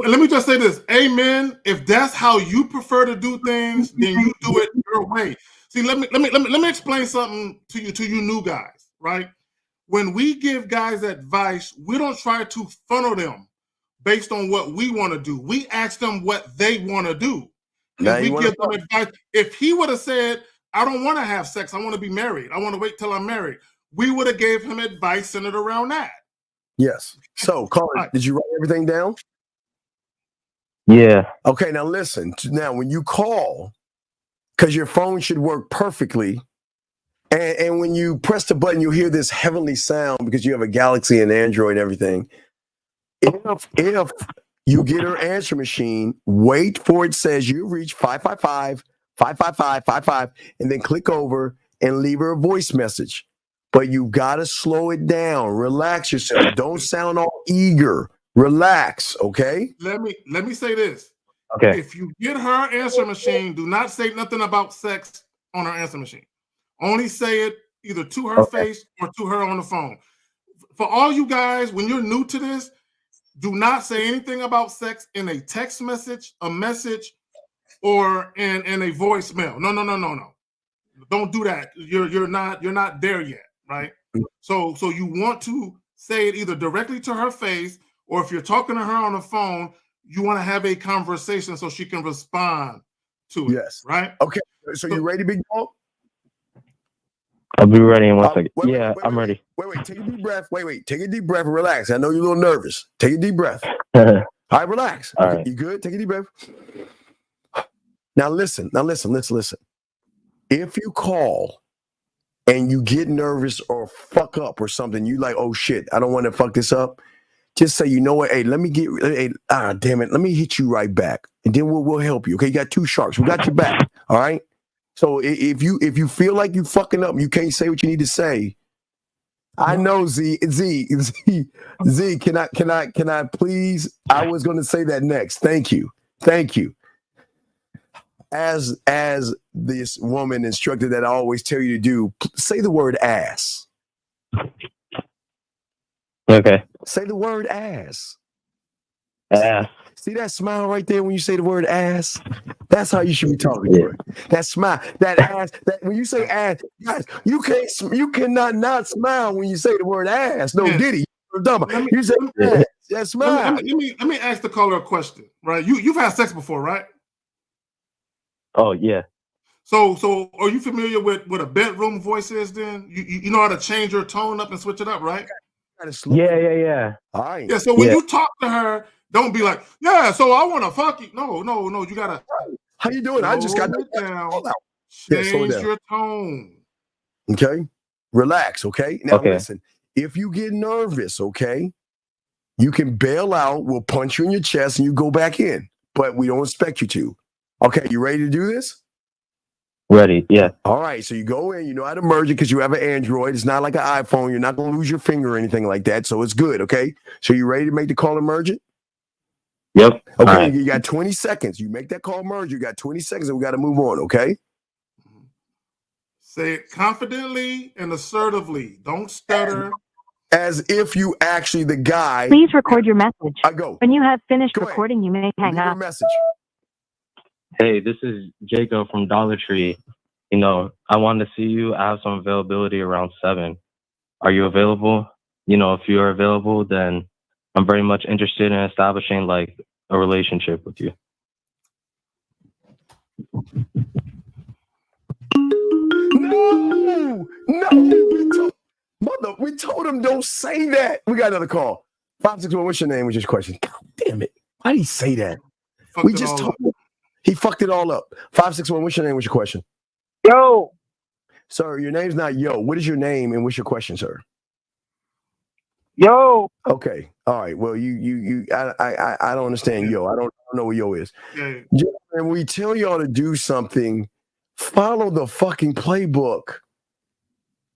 Let me just say this. Amen. If that's how you prefer to do things, then you do it your way. See, let me explain something to you new guys, right? When we give guys advice, we don't try to funnel them based on what we want to do. We ask them what they want to do. And we give them advice. If he would have said, I don't want to have sex, I want to be married, I want to wait till I'm married, we would have gave him advice centered around that. Yes. So, Colin, did you write everything down? Yeah. Okay, now listen. Now, when you call, because your phone should work perfectly, and when you press the button, you hear this heavenly sound because you have a Galaxy and Android and everything. If you get her answer machine, wait for it says you reach 555-555-55, and then click over and leave her a voice message. But you got to slow it down. Relax yourself. Don't sound all eager. Relax, okay? Let me say this. Okay. If you get her answer machine, do not say nothing about sex on her answer machine. Only say it either to her face or to her on the phone. For all you guys, when you're new to this, do not say anything about sex in a text message, a message, or in a voicemail. No. Don't do that. You're not there yet, right? So you want to say it either directly to her face, or if you're talking to her on the phone, you want to have a conversation so she can respond to it. Yes. Right? Okay. So you ready, big dog? I'll be ready in 1 second. I'm ready. Wait, take a deep breath. Take a deep breath and relax. I know you're a little nervous. Take a deep breath. All right, relax. All right. You good? Take a deep breath. Now listen. If you call and you get nervous or fuck up or something, you like, oh shit, I don't want to fuck this up. Just say, you know what? Hey, let me hit you right back. And then we'll help you. Okay, you got 2 sharks. We got your back. All right? So if you feel like you fucking up, you can't say what you need to say. I know Z. Can I please? I was going to say that next. Thank you. As this woman instructor that I always tell you to do, say the word ass. Okay. Say the word ass. Ass. See that smile right there when you say the word ass? That's how you should be talking to her. That smile, that ass, that when you say ass, guys, you cannot not smile when you say the word ass. No, Diddy, you're dumb. You say ass. That smile. Let me ask the caller a question, right? You've had sex before, right? Oh yeah. So are you familiar with what a bedroom voice is then? You know how to change your tone up and switch it up, right? Yeah. All right. Yeah, so when you talk to her, don't be like, yeah, so I want to fuck you. No, you gotta. How you doing? I just got it down. Yeah, slow it Change down. your tone. Okay. Relax, okay? Now listen, if you get nervous, okay, you can bail out, we'll punch you in your chest and you go back in. But we don't expect you to. Okay, you ready to do this? Ready, yeah. All right, so you go in, you know how to merge it because you have an Android. It's not like an iPhone. You're not going to lose your finger or anything like that, so it's good, okay? So you ready to make the call and merge it? Yep. Okay, All right. you got 20 seconds. You make that call merge, you got 20 seconds and we got to move on, okay? Say it confidently and assertively. Don't stutter. As if you actually the guy. Please record your message. I go. When you have finished recording, you may hang up. Message. Hey, this is Jacob from Dollar Tree. You know, I wanted to see you. I have some availability around 7. Are you available? You know, if you are available, then I'm very much interested in establishing like a relationship with you. No, we told him don't say that. We got another call. 561, what's your name? Was your question? God damn it. Why did he say that? We just told him. He fucked it all up. 561, what's your name? What's your question? Yo. Sir, your name's not Yo. What is your name and what's your question, sir? Yo. Okay. All right. Well, I don't understand Yo. I don't know what Yo is. Okay. When we tell y'all to do something, follow the fucking playbook.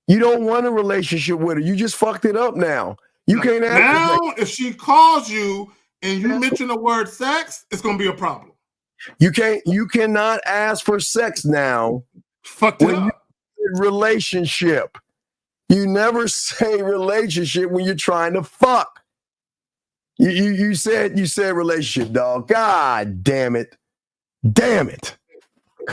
You don't want a relationship with her. You just fucked it up now. You can't ask now. If she calls you and you mention the word sex, it's gonna be a problem. You cannot ask for sex now. Fucked it up. Relationship. You never say relationship when you're trying to fuck. You said relationship, dog. God damn it. Damn it.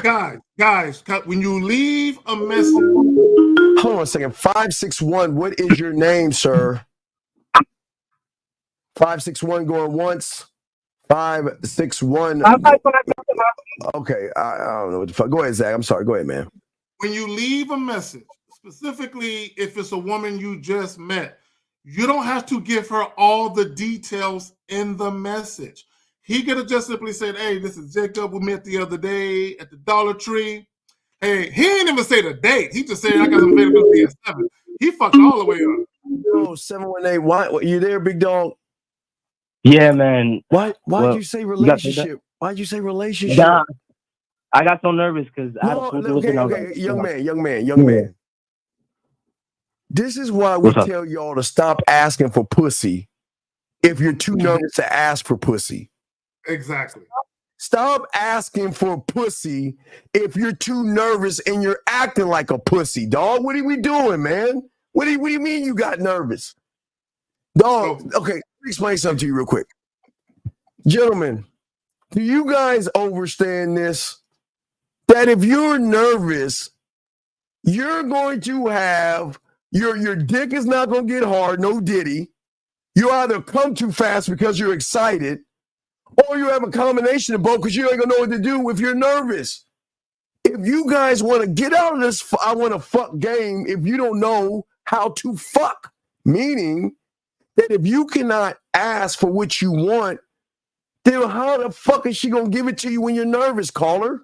Guys, when you leave a message. Hold on a second. 561, what is your name, sir? 561 going once. 561. Okay, I don't know what the fuck. Go ahead, Zach. I'm sorry. Go ahead, man. When you leave a message, specifically if it's a woman you just met, you don't have to give her all the details in the message. He could have just simply said, hey, this is Jacob. We met the other day at the Dollar Tree. Hey, he ain't even say the date. He just said, I got some availability at 7. He fucked all the way up. Oh, 718. Why you there, big dog? Yeah, man. Why'd you say relationship? Why'd you say relationship? Nah, I got so nervous because okay. Young man. This is why we tell y'all to stop asking for pussy if you're too nervous to ask for pussy. Exactly. Stop asking for pussy if you're too nervous and you're acting like a pussy, dog. What are we doing, man? What do you mean you got nervous? Dog, okay, let me explain something to you real quick. Gentlemen, do you guys understand this? That if you're nervous, you're going to have your dick is not going to get hard, no diddy. You either come too fast because you're excited, or you have a combination of both because you ain't going to know what to do if you're nervous. If you guys want to get out of this I want to fuck game, if you don't know how to fuck, meaning that if you cannot ask for what you want, then how the fuck is she going to give it to you when you're nervous, caller?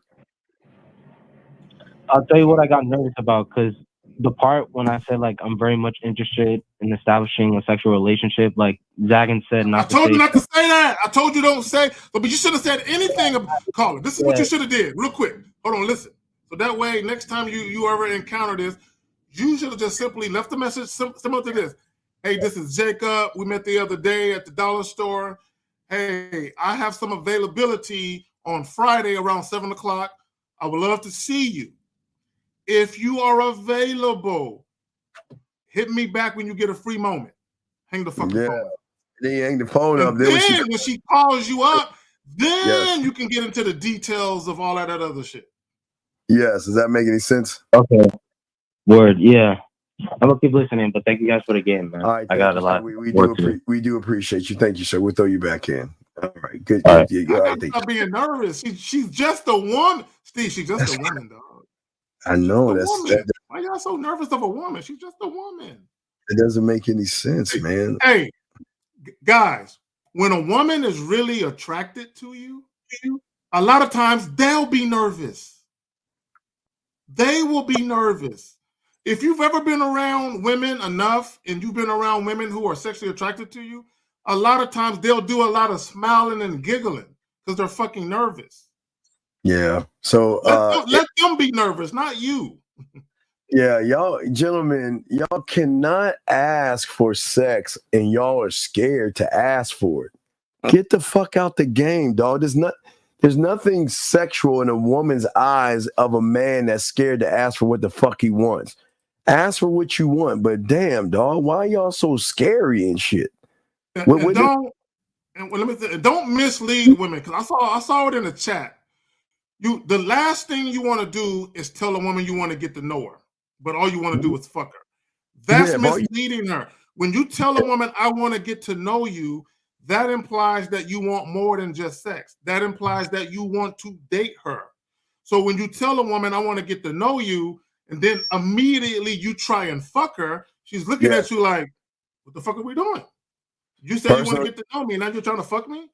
I'll tell you what I got nervous about, because the part when I said like I'm very much interested in establishing a sexual relationship, like Zagan said, I told you not to say that. I told you don't say, but you should have said anything about caller. This is what you should have did. Real quick. Hold on, listen. So that way, next time you ever encounter this, you should have just simply left a message similar to this. Hey, this is Jacob. We met the other day at the dollar store. Hey, I have some availability on Friday around 7 o'clock. I would love to see you. If you are available, hit me back when you get a free moment. Hang the fucking phone up. Then you hang the phone up. And then when she calls you up, then you can get into the details of all that other shit. Yes. Does that make any sense? Okay. Word. Yeah. I'm gonna keep listening, but thank you guys for the game, man. All right, I got a lot. We do appreciate you. Thank you, sir. We'll throw you back in. All right. Good. All right. All right. Thank you. Stop being nervous. She's just a woman. Steve, she's just a woman, dog. I know Why y'all so nervous of a woman? She's just a woman. It doesn't make any sense, man. Hey, guys, when a woman is really attracted to you, a lot of times they'll be nervous. They will be nervous. If you've ever been around women enough and you've been around women who are sexually attracted to you, a lot of times they'll do a lot of smiling and giggling because they're fucking nervous. Yeah. So let them be nervous, not you. Yeah, y'all gentlemen, y'all cannot ask for sex and y'all are scared to ask for it. Get the fuck out the game, dog. There's nothing sexual in a woman's eyes of a man that's scared to ask for what the fuck he wants. Ask for what you want, but damn, dog, why y'all so scary and shit? Don't mislead women, because I saw it in the chat. The last thing you want to do is tell a woman you want to get to know her, but all you want to do is fuck her. That's misleading her. When you tell a woman, I want to get to know you, that implies that you want more than just sex. That implies that you want to date her. So when you tell a woman, I want to get to know you, and then immediately you try and fuck her, she's looking at you like, what the fuck are we doing? You said you want to get to know me, and now you're trying to fuck me?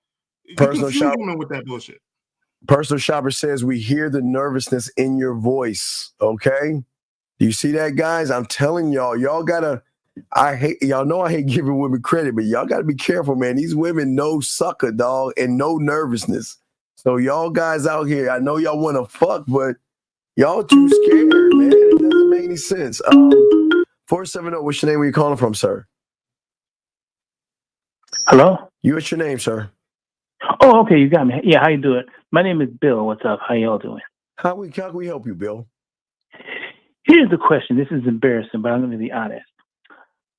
You confuse women with that bullshit. Personal Shopper says, we hear the nervousness in your voice, okay? Do you see that, guys? I'm telling y'all gotta, y'all know I hate giving women credit, but y'all gotta be careful, man. These women know sucker, dog, and no nervousness. So y'all guys out here, I know y'all want to fuck, but y'all too scared, man. It doesn't make any sense. 470, what's your name? Where you calling from, sir? Hello? What's your name, sir? Oh, okay, you got me. Yeah, how you doing? My name is Bill. What's up? How y'all doing? How can we help you, Bill? Here's the question. This is embarrassing, but I'm going to be honest.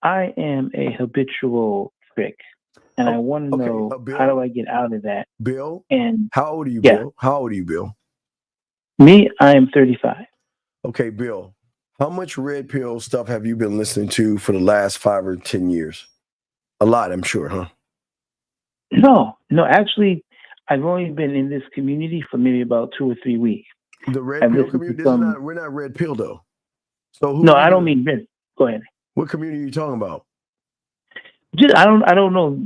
I am a habitual trick, and I want to know how do I get out of that? Bill? And how old are you, Bill? How old are you, Bill? Me, I am 35. Okay, Bill. How much red pill stuff have you been listening to for the last 5 or 10 years? A lot, I'm sure, huh? No, actually, I've only been in this community for maybe about 2 or 3 weeks. The red pill community? We're not red pill, though. So no, I don't mean red. Go ahead. What community are you talking about? Just I don't know.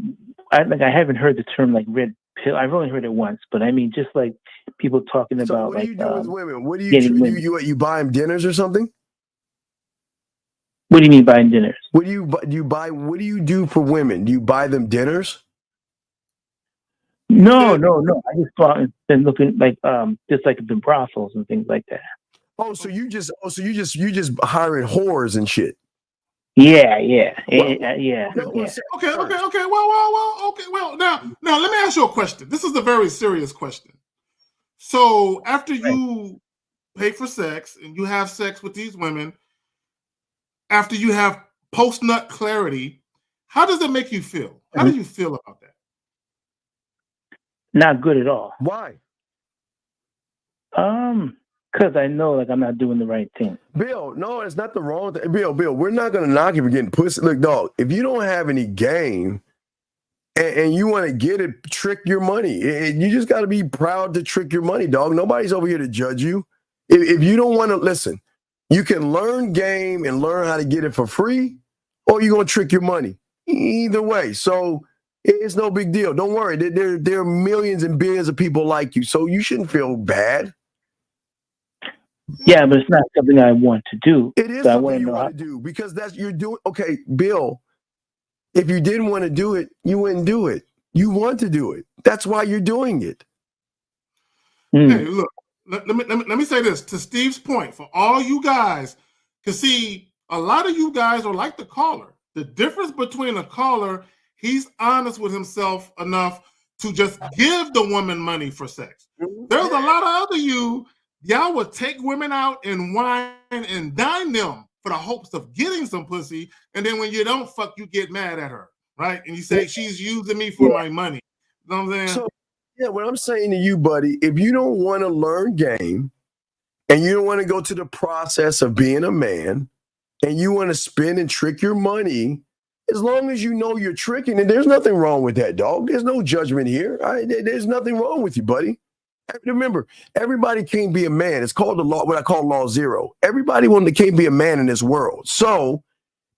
I haven't heard the term like red pill. I've only heard it once, but I mean just like people talking about. What do you do with women? What do you buy them dinners or something? What do you mean buying dinners? What do you do for women? Do you buy them dinners? No. I just thought it's been looking like just like the brothels and things like that. So you just hiring whores and shit. Yeah. Okay. Well, now let me ask you a question. This is a very serious question. So after you pay for sex and you have sex with these women, after you have post-nut clarity, how does it make you feel? How do you feel about that? Not good at all. Why? Because I know like I'm not doing the right thing. Bill, no, it's not the wrong thing. Bill, we're not gonna knock you for getting pussy. Look, dog, if you don't have any game and you want to get it, trick your money. You just got to be proud to trick your money, dog. Nobody's over here to judge you. If you don't want to listen, you can learn game and learn how to get it for free, or you're gonna trick your money. Either way, so it's no big deal. Don't worry. There are millions and billions of people like you, so you shouldn't feel bad. Yeah, but it's not something I want to do. It is something you want to do because you're doing. Okay, Bill, if you didn't want to do it, you wouldn't do it. You want to do it. That's why you're doing it. Hey, look, let me say this to Steve's point for all you guys, because see, a lot of you guys are like the caller. The difference between a caller, he's honest with himself enough to just give the woman money for sex. There's a lot of other y'all would take women out and wine and dine them for the hopes of getting some pussy, and then when you don't fuck, you get mad at her, right? And you say she's using me for my money. You know what I'm saying? So, yeah, what I'm saying to you, buddy, if you don't want to learn game and you don't want to go to the process of being a man and you want to spend and trick your money, as long as you know you're tricking, and there's nothing wrong with that, dog. There's no judgment here. There's nothing wrong with you, buddy. Remember, everybody can't be a man. It's called the law, what I call law zero. Everybody can't be a man in this world. So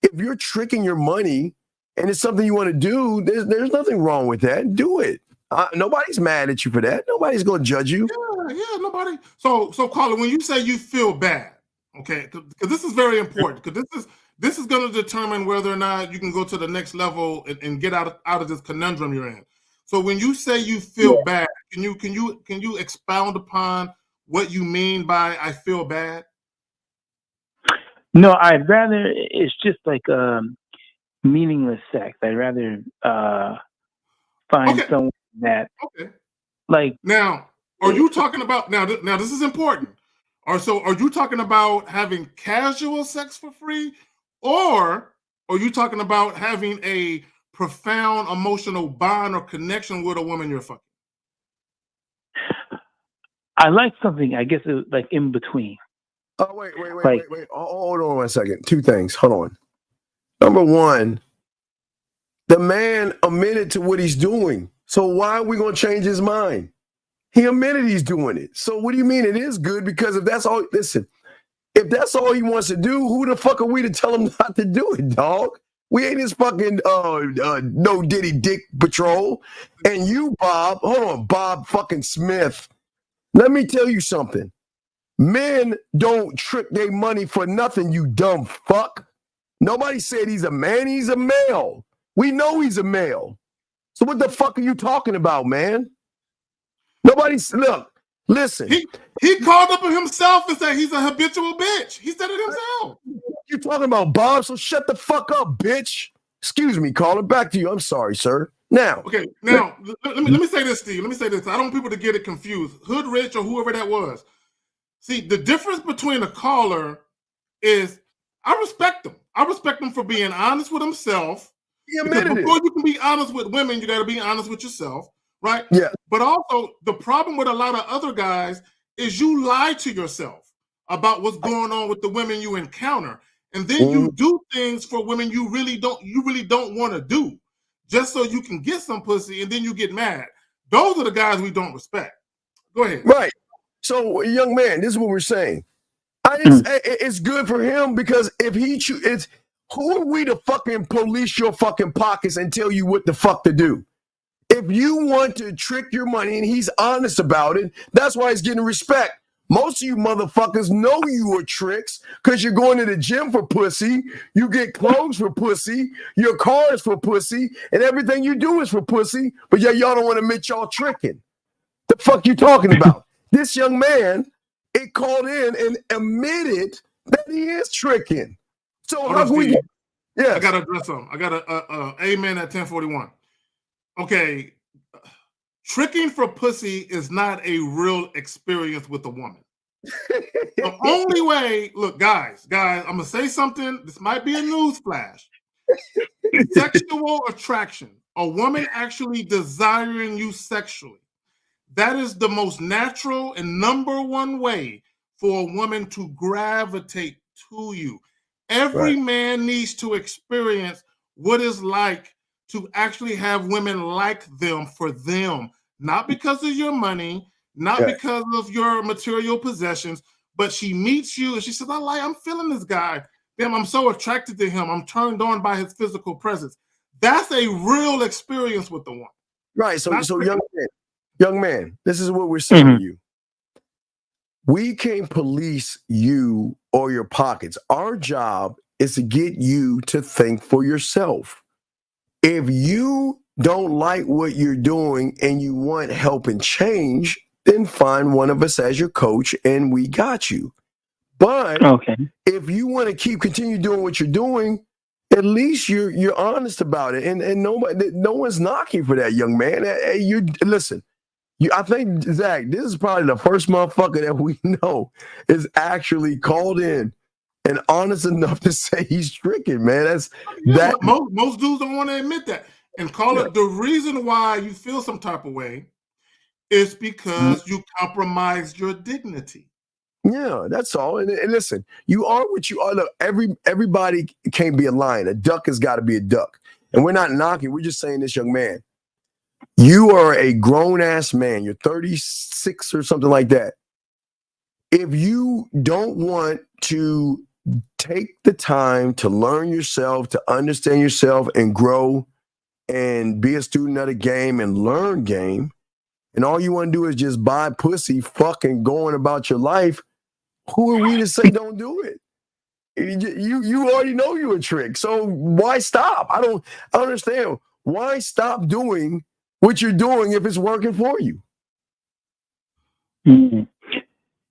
if you're tricking your money and it's something you want to do, there's nothing wrong with that. Do it. Nobody's mad at you for that. Nobody's going to judge you. Yeah, nobody. So Carla, when you say you feel bad, okay, because this is very important, because this is going to determine whether or not you can go to the next level and get out of this conundrum you're in. So when you say you feel bad, can you expound upon what you mean by I feel bad? No, I'd rather it's just like meaningless sex. I'd rather find someone that like. Now, are you talking about now this is important. Are you talking about having casual sex for free, or are you talking about having a profound emotional bond or connection with a woman you're fucking? I like something, I guess, like in between. Oh, wait. Hold on 1 second. Two things. Hold on. Number one, the man admitted to what he's doing. So why are we going to change his mind? He admitted he's doing it. So what do you mean it is good? Because if that's all he wants to do, who the fuck are we to tell him not to do it, dog? We ain't his fucking no Diddy dick patrol. And you, Bob, hold on, Bob fucking Smith. Let me tell you something. Men don't trick their money for nothing, you dumb fuck. Nobody said he's a man, he's a male. We know he's a male. So what the fuck are you talking about, man? Listen. He called up himself and said he's a habitual bitch. He said it himself. You're talking about Bob, so shut the fuck up, bitch. Excuse me, caller. Back to you. I'm sorry, sir. Now. Okay, now, let me say this, Steve. Let me say this. I don't want people to get it confused. Hood Rich or whoever that was. See, the difference between a caller is I respect him. I respect him for being honest with himself. Because before you can be honest with women, you got to be honest with yourself, right? Yeah. But also, the problem with a lot of other guys is you lie to yourself about what's going on with the women you encounter, and then you do things for women you really don't want to do, just so you can get some pussy, and then you get mad. Those are the guys we don't respect. Go ahead. Right. So, young man, this is what we're saying. It's good for him because if it's who are we to fucking police your fucking pockets and tell you what the fuck to do? If you want to trick your money and he's honest about it, that's why he's getting respect. Most of you motherfuckers know you are tricks because you're going to the gym for pussy, you get clothes for pussy, your car is for pussy, and everything you do is for pussy, but y'all don't want to admit y'all tricking. The fuck you talking about? This young man, it called in and admitted that he is tricking. So how can we get? Yeah, I gotta address something. I got a amen at 1041. Okay, tricking for pussy is not a real experience with a woman. The only way, look, guys, I'm gonna say something. This might be a news flash. Sexual attraction, a woman actually desiring you sexually. That is the most natural and number one way for a woman to gravitate to you. Every man needs to experience what it's like to actually have women like them for them, not because of your money, not because of your material possessions, but she meets you and she says, I'm feeling this guy. Damn, I'm so attracted to him. I'm turned on by his physical presence. That's a real experience with the woman. Right. So young man, this is what we're saying to you. We can't police you or your pockets. Our job is to get you to think for yourself. If you don't like what you're doing and you want help and change, then find one of us as your coach and we got you. But if you want to continue doing what you're doing, at least you're honest about it. And no one's knocking for that, young man. Hey, listen, I think, Zach, this is probably the first motherfucker that we know is actually called in and honest enough to say he's tricking, man. Most dudes don't want to admit that. And call it the reason why you feel some type of way is because you compromised your dignity. Yeah, that's all. And listen, you are what you are. Look, everybody can't be a lion. A duck has got to be a duck. And we're not knocking. We're just saying this, young man. You are a grown-ass man. You're 36 or something like that. If you don't want to take the time to learn yourself, to understand yourself and grow and be a student of the game and learn game, and all you want to do is just buy pussy, fucking going about your life, who are we to say don't do it? You already know you're a trick. So why stop? I don't understand. Why stop doing what you're doing if it's working for you? Mm-hmm.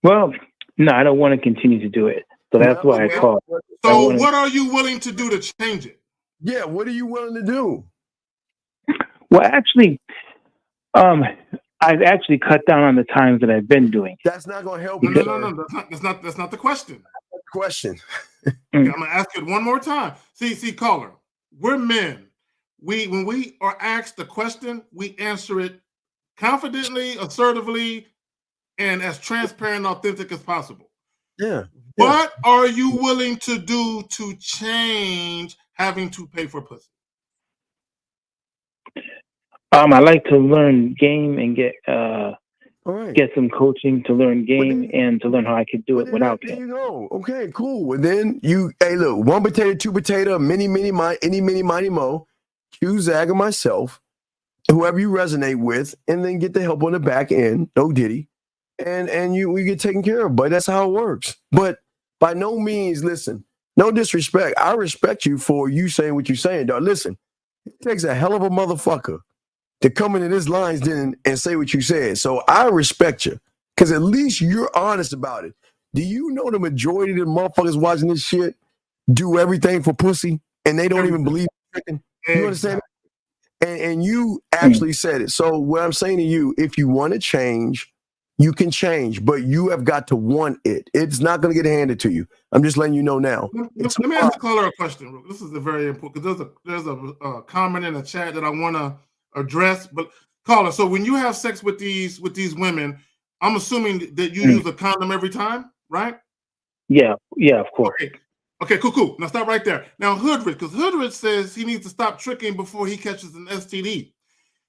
Well, no, I don't want to continue to do it. So that's why I called. So what are you willing to do to change it? Yeah, what are you willing to do? Well, actually, I've actually cut down on the times that I've been doing. That's not going to help. No. That's not the question. Question. Okay, I'm gonna ask it one more time. See, caller, we're men. When we are asked the question, we answer it confidently, assertively, and as transparent and authentic as possible. Yeah. What are you willing to do to change having to pay for pussy? I like to learn game and get some coaching to learn game and to learn how I could do it without paying. There you go. Okay, cool. And then hey, look, one potato, two potato, mini, mighty, mo, Q, Zag, and myself, whoever you resonate with, and then get the help on the back end, no diddy, and we get taken care of. But that's how it works. But by no means, listen, no disrespect. I respect you for you saying what you're saying, dog. Listen, it takes a hell of a motherfucker to come into this lines then and say what you said. So I respect you because at least you're honest about it. Do you know the majority of the motherfuckers watching this shit do everything for pussy and they don't even believe it? You understand? And you actually said it. So what I'm saying to you, if you want to change, you can change, but you have got to want it. It's not going to get handed to you. I'm just letting you know now. Let me ask the caller a question. This is a very important because there's a comment in the chat that I want to address. But caller, so when you have sex with these women, I'm assuming that you use a condom every time, right? Yeah, of course. Okay, cool. Now stop right there. Now Hoodrich, because Hoodrich says he needs to stop tricking before he catches an STD.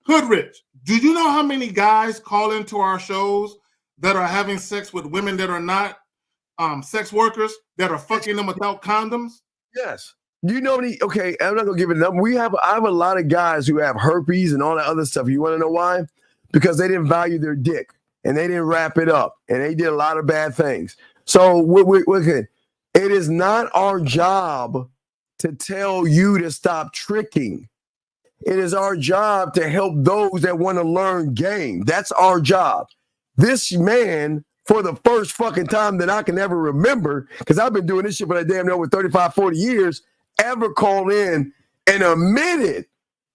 Hoodrich, do you know how many guys call into our shows that are having sex with women that are not sex workers, that are fucking them without condoms? Yes. Do you know any? Okay, I'm not gonna give it a number. I have a lot of guys who have herpes and all that other stuff. You want to know why? Because they didn't value their dick and they didn't wrap it up and they did a lot of bad things. So it is not our job to tell you to stop tricking. It is our job to help those that want to learn game. That's our job. This man, for the first fucking time that I can ever remember, because I've been doing this shit for that damn near over 35, 40 years, ever called in and admitted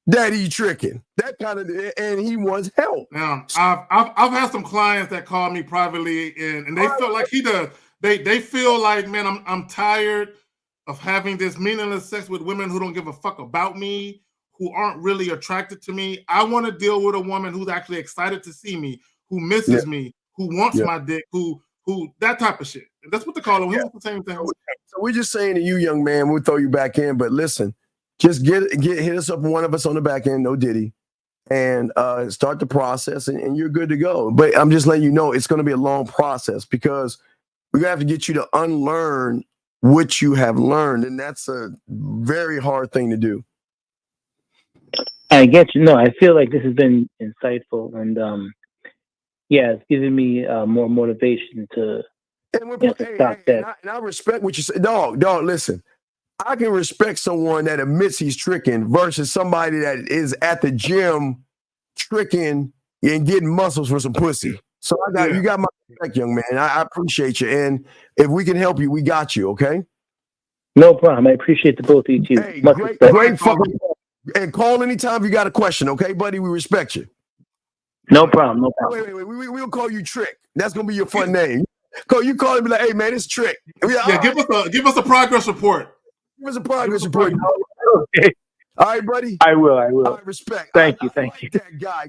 that he tricking. That kind of, and he wants help. Now, I've had some clients that call me privately and they feel like he does. They feel like, man, I'm tired of having this meaningless sex with women who don't give a fuck about me, who aren't really attracted to me. I want to deal with a woman who's actually excited to see me, who misses me, who wants my dick, who that type of shit. And that's what they call him. He wants the same thing. So we're just saying to you, young man, we'll throw you back in, but listen, just hit us up, one of us on the back end, no diddy, and start the process, and you're good to go. But I'm just letting you know it's going to be a long process because we're going to have to get you to unlearn what you have learned, and that's a very hard thing to do. I get you. No, I feel like this has been insightful, and it's giving me more motivation to stop that. And I respect what you say. Dog, listen. I can respect someone that admits he's tricking versus somebody that is at the gym tricking and getting muscles for some pussy. So you got my respect, young man. I appreciate you. And if we can help you, we got you, okay? No problem. I appreciate the both of you too. Hey, Much great respect. fucking and call anytime you got a question, okay, buddy? We respect you. No problem. No problem. Wait. We'll call you Trick. That's gonna be your fun name. You call him and be like, hey man, it's Trick. Give us a progress report. Give us a progress report. Okay. All right, buddy. I will. I respect. Thank you. That guy.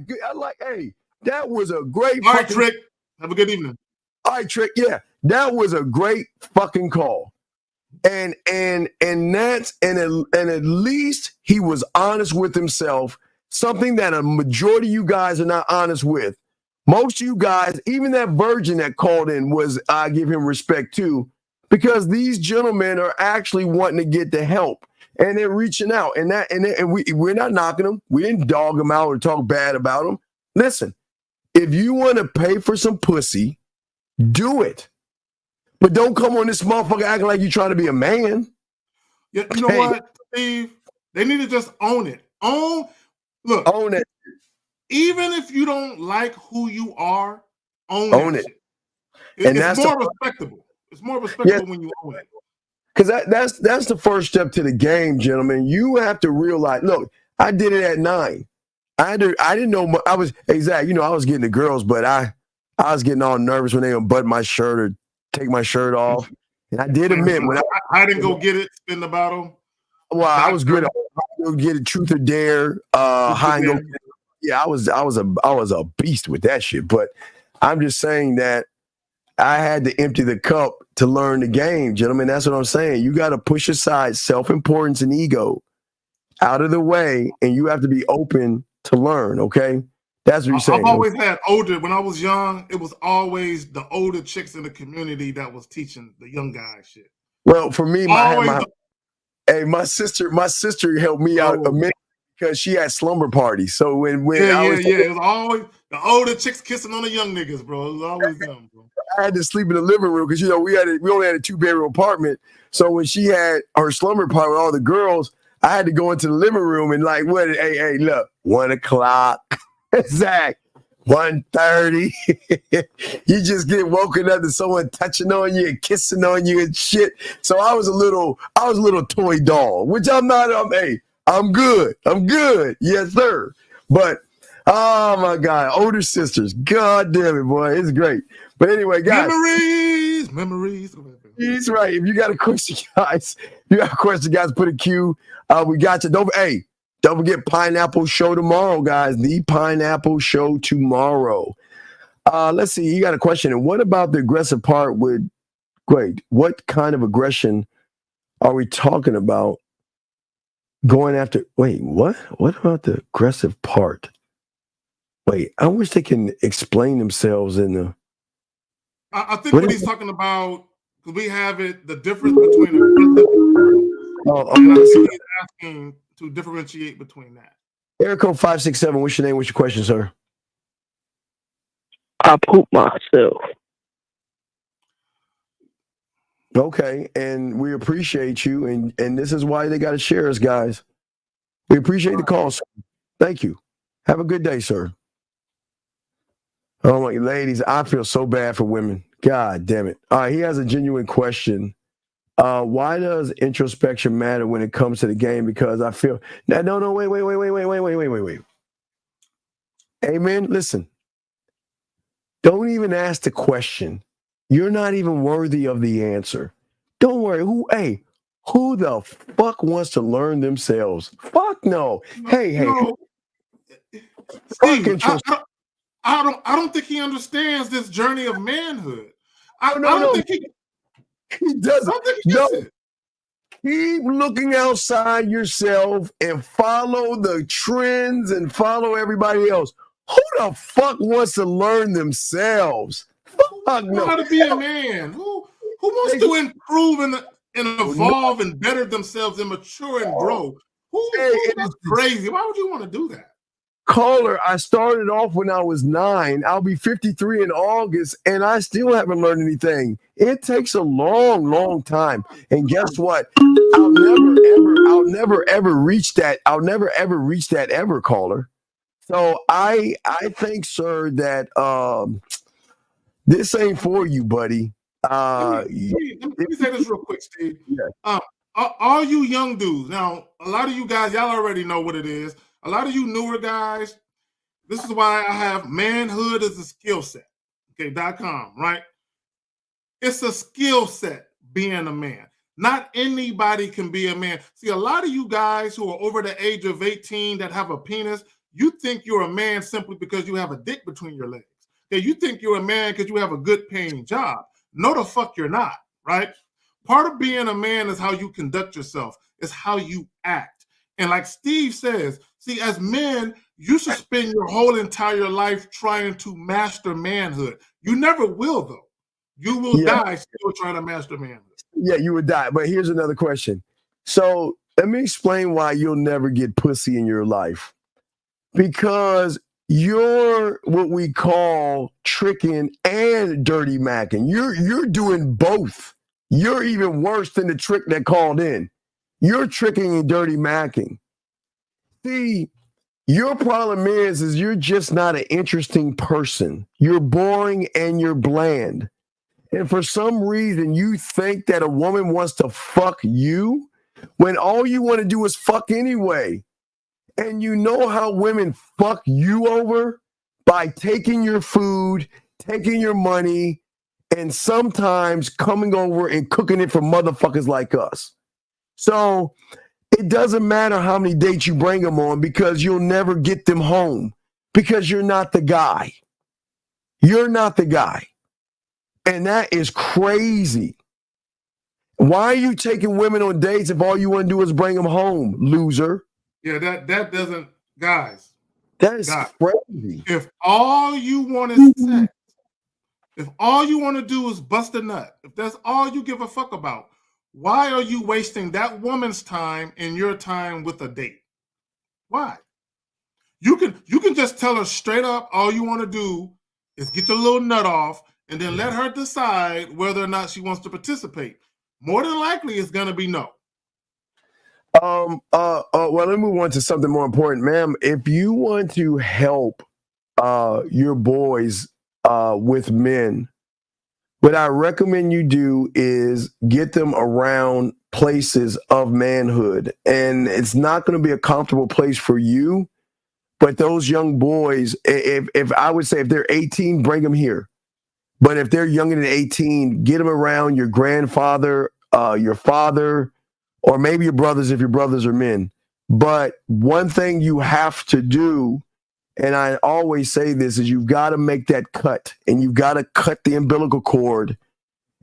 Hey, that was a great. All right, Trick. Have a good evening. All right, Trick. Yeah, that was a great fucking call. And at least he was honest with himself. Something that a majority of you guys are not honest with. Most of you guys, even that virgin that called in, I give him respect too, because these gentlemen are actually wanting to get the help and they're reaching out. And we're not knocking them. We didn't dog them out or talk bad about them. Listen, if you want to pay for some pussy, do it. But don't come on this motherfucker acting like you're trying to be a man. Yeah, you know what, Steve? They need to just own it. Own it. Even if you don't like who you are, own it. It's more respectable. It's more respectable when you own it. Because that's the first step to the game, gentlemen. You have to realize. Look, I did it at 9. I didn't know. I was exactly. I was getting the girls, but I was getting all nervous when they would button my shirt or take my shirt off. And I did admit when I didn't go get it, spin the bottle. Well, I was good. Go get it, truth or dare. High and go. Yeah, I was a beast with that shit. But I'm just saying that I had to empty the cup to learn the game, gentlemen. That's what I'm saying. You got to push aside self-importance and ego out of the way, and you have to be open to learn. Okay, that's what you're saying. I've always had older. When I was young, it was always the older chicks in the community that was teaching the young guys shit. Well, for me, my sister helped me out a minute because she had slumber parties. So when it was always the older chicks kissing on the young niggas, bro. It was always them, bro. I had to sleep in the living room because we only had a 2-bedroom apartment. So when she had her slumber party with all the girls, I had to go into the living room and hey, look, 1:00, Zach, 1:30. You just get woken up to someone touching on you and kissing on you and shit. So I was a little toy doll, which I'm not. I'm good. Yes, sir. But oh my God, older sisters. God damn it, boy. It's great. But anyway, guys. Memories. He's right. If you got a question, guys, put a Q. We got you. Don't forget Pineapple Show tomorrow, guys. The Pineapple Show tomorrow. Let's see. You got a question. And what about the aggressive part what kind of aggression are we talking about? Going after, what? What about the aggressive part? I wish they can explain themselves in the. I think what he's talking about, because we have the difference between aggressive and he's asking to differentiate between that. Erico 567, what's your name? What's your question, sir? I poop myself. Okay, and we appreciate you, and this is why they got to share us, guys. We appreciate the call, sir. Thank you. Have a good day, sir. Oh my ladies, I feel so bad for women. God damn it. All right, he has a genuine question. Why does introspection matter when it comes to the game? Because I feel wait. Amen. Listen. Don't even ask the question. You're not even worthy of the answer. Don't worry. Who the fuck wants to learn themselves? Fuck no. Hey. Steve, I don't think he understands this journey of manhood. I don't think he doesn't. Keep looking outside yourself and follow the trends and follow everybody else. Who the fuck wants to learn themselves? Fuck no. How to be a man? Who wants to improve and evolve and better themselves and mature and grow? That's crazy. Why would you want to do that? Caller, I started off when I was 9. I'll be 53 in August, and I still haven't learned anything. It takes a long, long time. And guess what? I'll never ever reach that. I'll never ever reach that ever, caller. So I think, sir, that This ain't for you, buddy. Let me say this real quick, Steve. Yeah. All you young dudes, now, a lot of you guys, y'all already know what it is. A lot of you newer guys, this is why I have manhood is a skill set. Okay, .com, right? It's a skill set being a man. Not anybody can be a man. See, a lot of you guys who are over the age of 18 that have a penis, you think you're a man simply because you have a dick between your legs. Okay, you think you're a man because you have a good paying job. No, the fuck you're not, right? Part of being a man is how you conduct yourself, is how you act. And like Steve says, see, as men, you should spend your whole entire life trying to master manhood. You never will, though. You will die still trying to master manhood. Yeah, you would die. But here's another question. So let me explain why you'll never get pussy in your life. Because you're what we call tricking and dirty macking. You're doing both. You're even worse than the trick that called in. You're tricking and dirty macking. See, your problem is you're just not an interesting person. You're boring and you're bland. And for some reason, you think that a woman wants to fuck you when all you want to do is fuck anyway. And you know how women fuck you over? By taking your food, taking your money, and sometimes coming over and cooking it for motherfuckers like us. So it doesn't matter how many dates you bring them on because you'll never get them home because you're not the guy. You're not the guy. And that is crazy. Why are you taking women on dates if all you want to do is bring them home, loser? Yeah, that doesn't, guys. That is crazy. If all you want is sex, if all you want to do is bust a nut, if that's all you give a fuck about, why are you wasting that woman's time and your time with a date? Why? You can just tell her straight up all you want to do is get your little nut off and then let her decide whether or not she wants to participate. More than likely, it's going to be no. Well, let me move on to something more important, ma'am. If you want to help your boys with men, what I recommend you do is get them around places of manhood. And it's not going to be a comfortable place for you, but those young boys, if I would say if they're 18, bring them here. But if they're younger than 18, get them around your grandfather, your father, or maybe your brothers if your brothers are men. But one thing you have to do, and I always say this, is you've got to make that cut, and you've got to cut the umbilical cord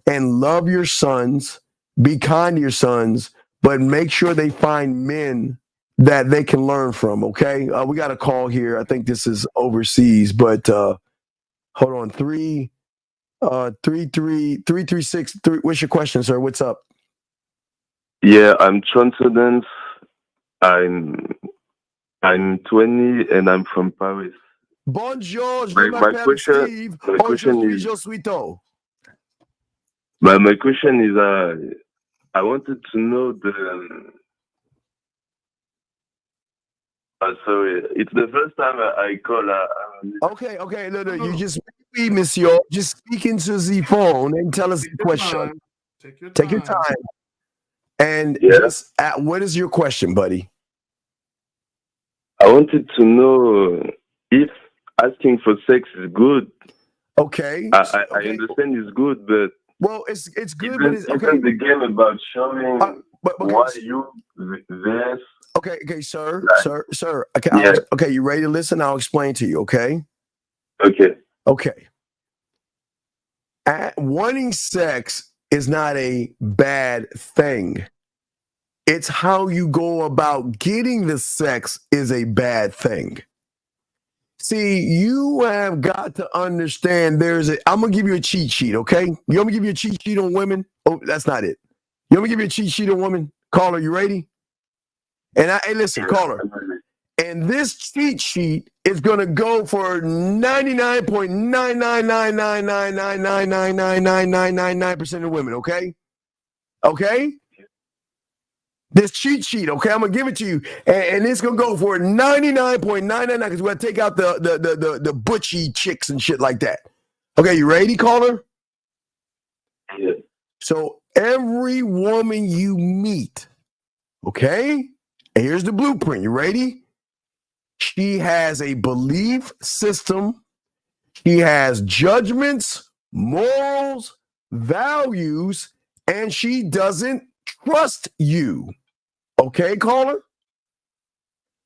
and love your sons, be kind to your sons, but make sure they find men that they can learn from, okay? We got a call here. I think this is overseas, but hold on. 336. What's your question, sir? What's up? Yeah, I'm transcendence. I'm 20 and I'm from Paris. Bonjour, my question, Steve. My question is, I wanted to know sorry, it's the first time I call. Okay, no, you just speak, monsieur. Just speak into the phone and tell us the question. Take your time. And just what is your question, buddy? I wanted to know if asking for sex is good. Okay. I understand it's good, but it's good. But it's okay. The game about showing why you this. Okay, sir. Okay, okay, you ready to listen? I'll explain to you. Okay. Okay. Wanting sex is not a bad thing. It's how you go about getting the sex is a bad thing. See, you have got to understand I'm going to give you a cheat sheet, okay? You want me to give you a cheat sheet on women? Oh, that's not it. You want me to give you a cheat sheet on women? Caller, you ready? And hey, listen, caller. And this cheat sheet is going to go for 99.9999999999999% of women, okay? Okay? This cheat sheet, okay? I'm gonna give it to you, and it's gonna go for 99.999 because we're gonna take out the butchy chicks and shit like that. Okay, you ready, caller? Yeah. So every woman you meet, okay, and here's the blueprint. You ready? She has a belief system. She has judgments, morals, values, and she doesn't trust you. Okay, caller?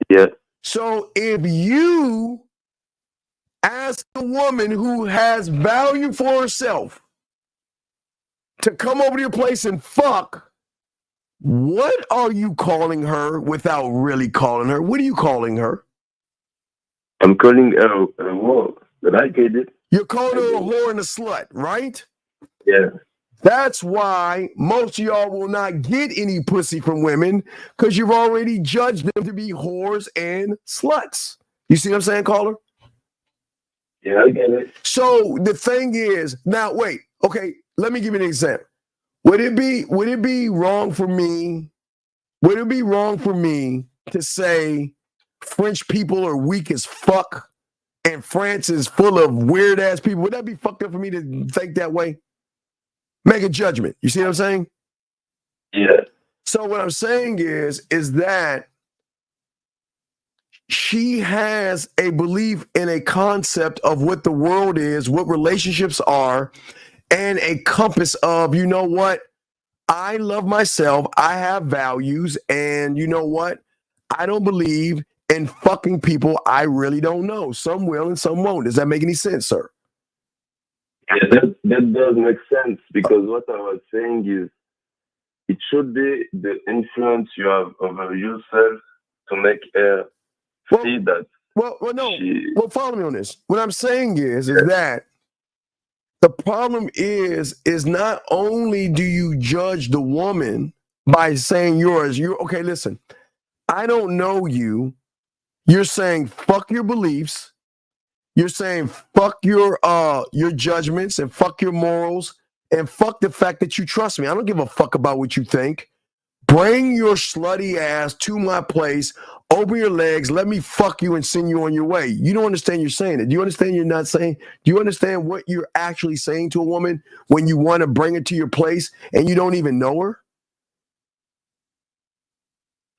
Yeah. So if you ask a woman who has value for herself to come over to your place and fuck, what are you calling her without really calling her? What are you calling her? I'm calling her a whore, but I get it. You're calling her a whore and a slut, right? Yeah. That's why most of y'all will not get any pussy from women, because you've already judged them to be whores and sluts. You see what I'm saying, caller? Yeah, I get it. So the thing is, now wait, okay, let me give you an example. Would it be wrong for me? Would it be wrong for me to say French people are weak as fuck and France is full of weird ass people? Would that be fucked up for me to think that way? Make a judgment. You see what I'm saying? Yeah. So what I'm saying is that she has a belief in a concept of what the world is, what relationships are, and a compass of, you know what? I love myself. I have values. And you know what? I don't believe in fucking people I really don't know. Some will and some won't. Does that make any sense, sir? Yeah, that does make sense, because what I was saying is it should be the influence you have over yourself to make her see that. Well, follow me on this. What I'm saying is that the problem is not only do you judge the woman by saying you're okay, listen, I don't know you. You're saying fuck your beliefs. You're saying fuck your judgments and fuck your morals and fuck the fact that you trust me. I don't give a fuck about what you think. Bring your slutty ass to my place, open your legs, let me fuck you and send you on your way. You don't understand you're saying it. Do you understand you're not saying? Do you understand what you're actually saying to a woman when you want to bring her to your place and you don't even know her?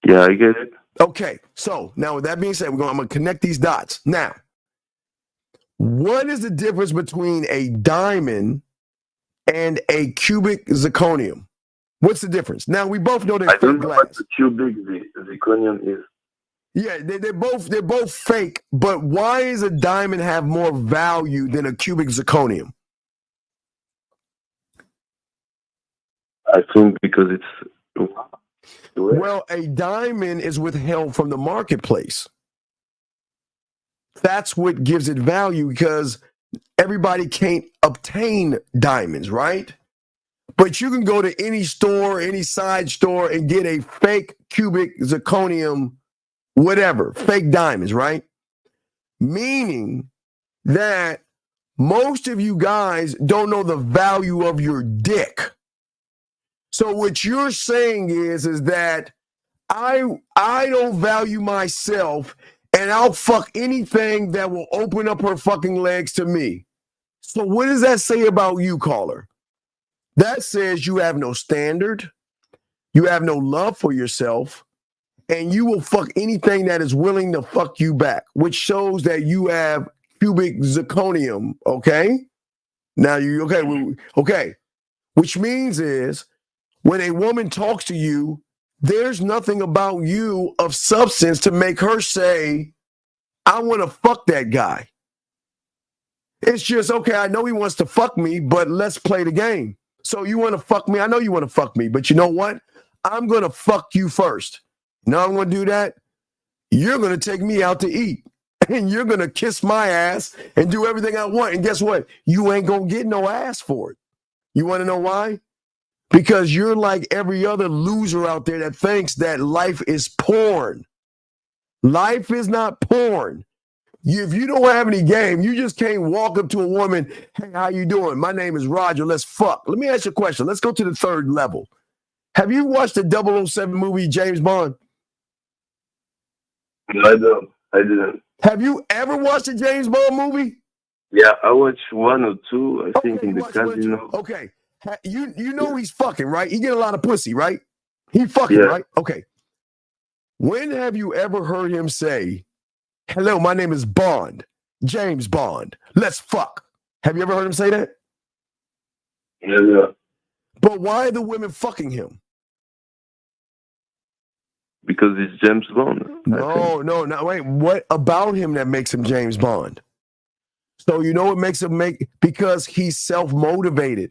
Yeah, I get it. Okay, so now with that being said, I'm going to connect these dots. Now, what is the difference between a diamond and a cubic zirconium? What's the difference? Now, we both know they're fake don't know glass. what the cubic zirconium is. Yeah, they're both fake, but why does a diamond have more value than a cubic zirconium? I think because it's... Well, a diamond is withheld from the marketplace. That's what gives it value, because everybody can't obtain diamonds, right? But you can go to any store, any side store, and get a fake cubic zirconium, whatever, fake diamonds, right? Meaning that most of you guys don't know the value of your dick. So what you're saying is that I don't value myself, and I'll fuck anything that will open up her fucking legs to me. So what does that say about you, caller? That says you have no standard, you have no love for yourself, and you will fuck anything that is willing to fuck you back, which shows that you have cubic zirconium, okay? Now you okay. Which means is when a woman talks to you, there's nothing about you of substance to make her say, I want to fuck that guy. It's just, okay, I know he wants to fuck me, but let's play the game. So you want to fuck me? I know you want to fuck me, but you know what? I'm going to fuck you first. You know how I'm going to do that? You're going to take me out to eat, and you're going to kiss my ass and do everything I want. And guess what? You ain't going to get no ass for it. You want to know why? Because you're like every other loser out there that thinks that life is porn. Life is not porn. If you don't have any game, you just can't walk up to a woman, hey, how you doing? My name is Roger, let's fuck. Let me ask you a question. Let's go to the third level. Have you watched the 007 movie, James Bond? No, I didn't. Have you ever watched a James Bond movie? Yeah, I watched one or two, I think, in the casino. Okay. You know he's fucking, right? He get a lot of pussy, right? He fucking, right? Okay. When have you ever heard him say, "Hello, my name is Bond, James Bond. Let's fuck"? Have you ever heard him say that? Yeah. But why are the women fucking him? Because it's James Bond. No, wait. What about him that makes him James Bond? So you know what makes him because he's self-motivated.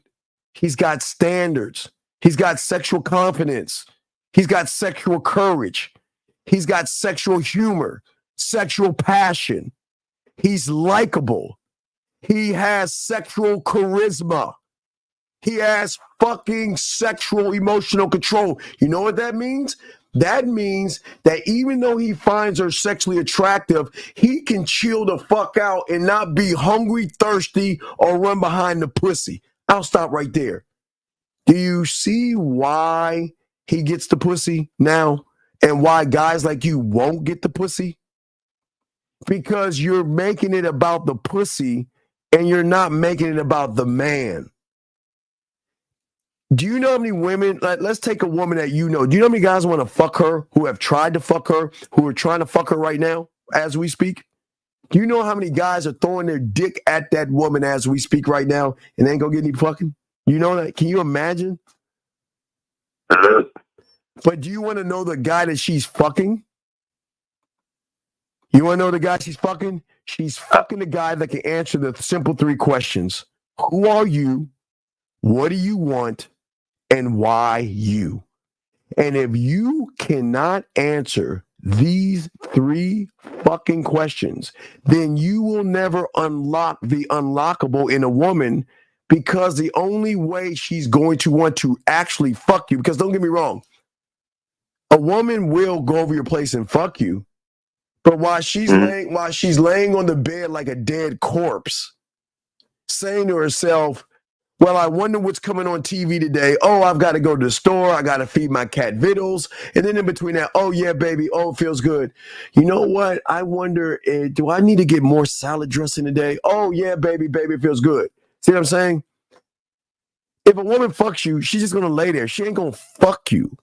He's got standards. He's got sexual confidence. He's got sexual courage. He's got sexual humor, sexual passion. He's likable. He has sexual charisma. He has fucking sexual emotional control. You know what that means? That means that even though he finds her sexually attractive, he can chill the fuck out and not be hungry, thirsty, or run behind the pussy. I'll stop right there. Do you see why he gets the pussy now and why guys like you won't get the pussy? Because you're making it about the pussy and you're not making it about the man. Do you know how many women, let's take a woman that you know. Do you know how many guys want to fuck her, who have tried to fuck her, who are trying to fuck her right now as we speak? Do you know how many guys are throwing their dick at that woman as we speak right now and ain't gonna get any fucking? You know that? Can you imagine? But do you want to know the guy that she's fucking? You want to know the guy she's fucking? She's fucking the guy that can answer the simple 3 questions. Who are you? What do you want? And why you? And if you cannot answer these 3 fucking questions, then you will never unlock the unlockable in a woman, because the only way she's going to want to actually fuck you, because don't get me wrong, a woman will go over your place and fuck you, but while she's laying on the bed like a dead corpse, saying to herself, well, I wonder what's coming on TV today. Oh, I've got to go to the store. I got to feed my cat Vittles. And then in between that, oh, yeah, baby. Oh, it feels good. You know what? I wonder, do I need to get more salad dressing today? Oh, yeah, baby, it feels good. See what I'm saying? If a woman fucks you, she's just going to lay there. She ain't going to fuck you.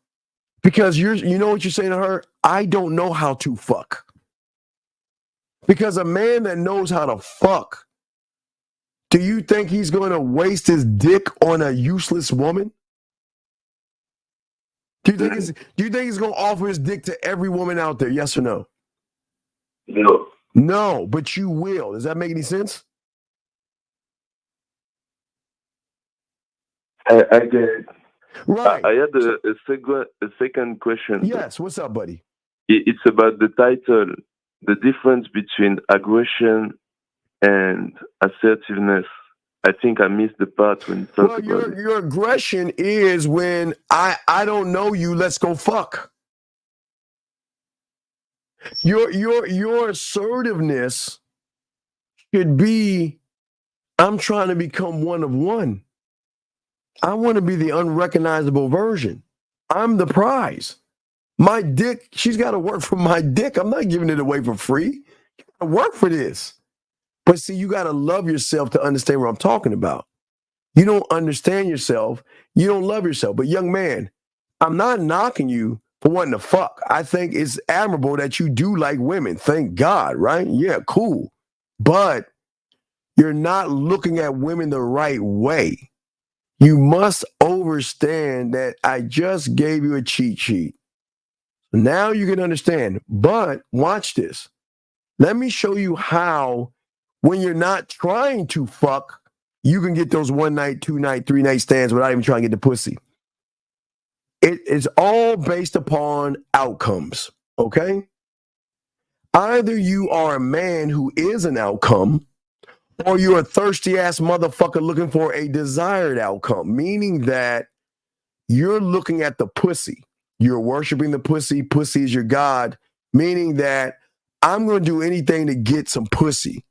Because you know what you're saying to her? I don't know how to fuck. Because a man that knows how to fuck, do you think he's going to waste his dick on a useless woman? Do you think he's going to offer his dick to every woman out there? Yes or no? No. No, but you will. Does that make any sense? I get it. Right. I had a second question. Yes. What's up, buddy? It's about the title, the difference between aggression and assertiveness. I think I missed the part when you talked about it. Your aggression is when I don't know you, let's go fuck. Your assertiveness should be, I'm trying to become one of one. I want to be the unrecognizable version. I'm the prize. My dick, she's got to work for my dick. I'm not giving it away for free. You got to work for this. But see, you got to love yourself to understand what I'm talking about. You don't understand yourself. You don't love yourself. But young man, I'm not knocking you for wanting to fuck. I think it's admirable that you do like women. Thank God, right? Yeah, cool. But you're not looking at women the right way. You must understand that I just gave you a cheat sheet. Now you can understand. But watch this. Let me show you how, when you're not trying to fuck, you can get those 1 night, 2 night, 3 night stands without even trying to get the pussy. It is all based upon outcomes, okay? Either you are a man who is an outcome, or you're a thirsty ass motherfucker looking for a desired outcome, meaning that you're looking at the pussy. You're worshiping the pussy. Pussy is your God, meaning that I'm going to do anything to get some pussy,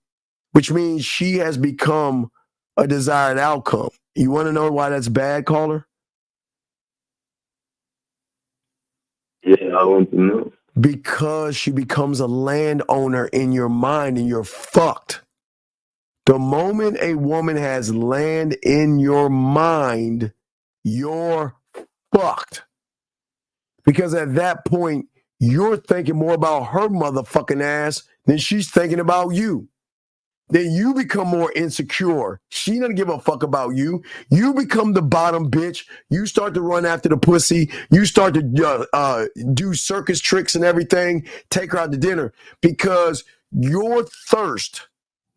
which means she has become a desired outcome. You want to know why that's bad, caller? Yeah, I want to know. Because she becomes a landowner in your mind and you're fucked. The moment a woman has land in your mind, you're fucked. Because at that point, you're thinking more about her motherfucking ass than she's thinking about you. Then you become more insecure. She doesn't give a fuck about you. You become the bottom bitch. You start to run after the pussy. You start to do circus tricks and everything. Take her out to dinner because your thirst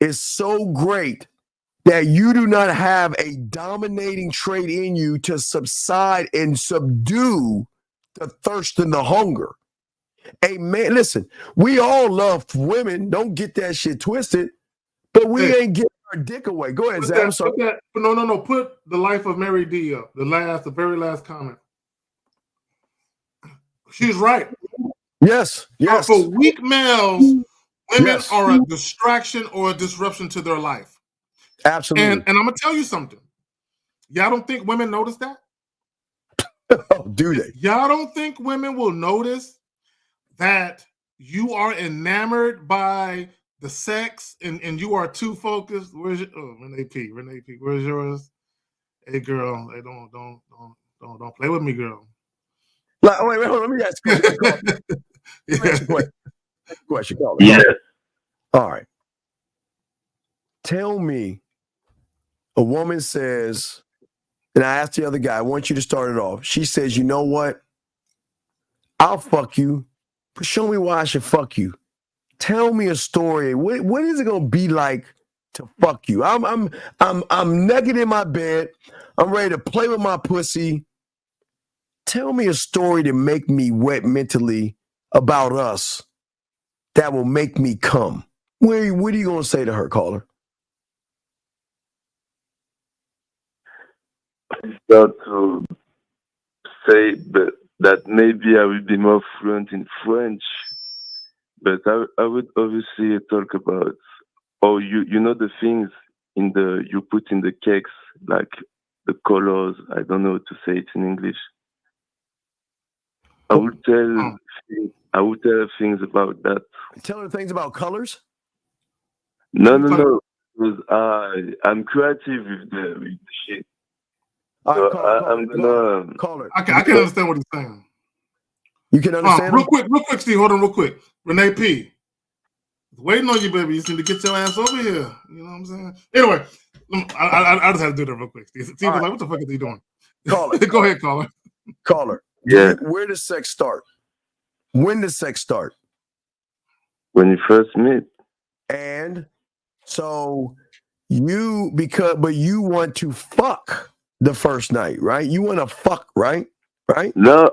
is so great that you do not have a dominating trait in you to subside and subdue the thirst and the hunger. Hey, man, listen, we all love women. Don't get that shit twisted. But we ain't getting our dick away. Go ahead, Zach. I'm sorry. No. Put the life of Mary D up. The very last comment. She's right. Yes. For weak males, women are a distraction or a disruption to their life. Absolutely. And I'm gonna tell you something. Y'all don't think women notice that? Oh, do they? Y'all don't think women will notice that you are enamored by the sex and you are too focused? Where's your Renee P? Where's yours? Hey girl, hey, don't play with me, girl. Wait, hold on. Let me ask you a question. Yeah. All right. Tell me, a woman says, and I asked the other guy, I want you to start it off. She says, you know what? I'll fuck you, but show me why I should fuck you. Tell me a story. What is it gonna be like to fuck you? I'm naked in my bed. I'm ready to play with my pussy. Tell me a story to make me wet mentally about us that will make me come. What are you gonna say to her, caller? Start to say that maybe I will be more fluent in French, but I would obviously talk about, you know the things you put in the cakes, like the colors. I don't know how to say it in English. I would tell things about that. Tell her things about colors? No. Because I'm creative with the shit. All right, so I'm gonna call her. I can understand what he's saying. You can understand. Real quick, Steve. Hold on, real quick. Renee P. Waiting on you, baby. You need to get your ass over here. You know what I'm saying? Anyway, I just had to do that real quick. Steve was like, "What the fuck is he doing?" Call her. Go ahead, caller. Caller. Yeah. Where does sex start? When does sex start? When you first meet. And so you want to fuck the first night, right? You want to fuck, right? Right? No,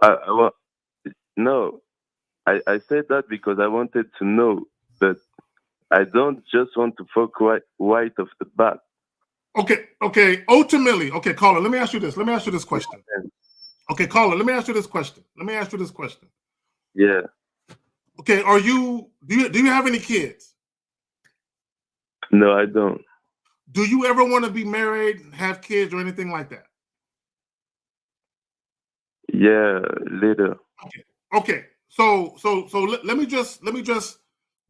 I said that because I wanted to know, but I don't just want to fuck right off the bat. Okay. Ultimately, caller. Let me ask you this question. Okay, caller. Let me ask you this question. Yeah. Okay, do you have any kids? No, I don't. Do you ever want to be married, have kids, or anything like that? Yeah, later. Okay. So let me just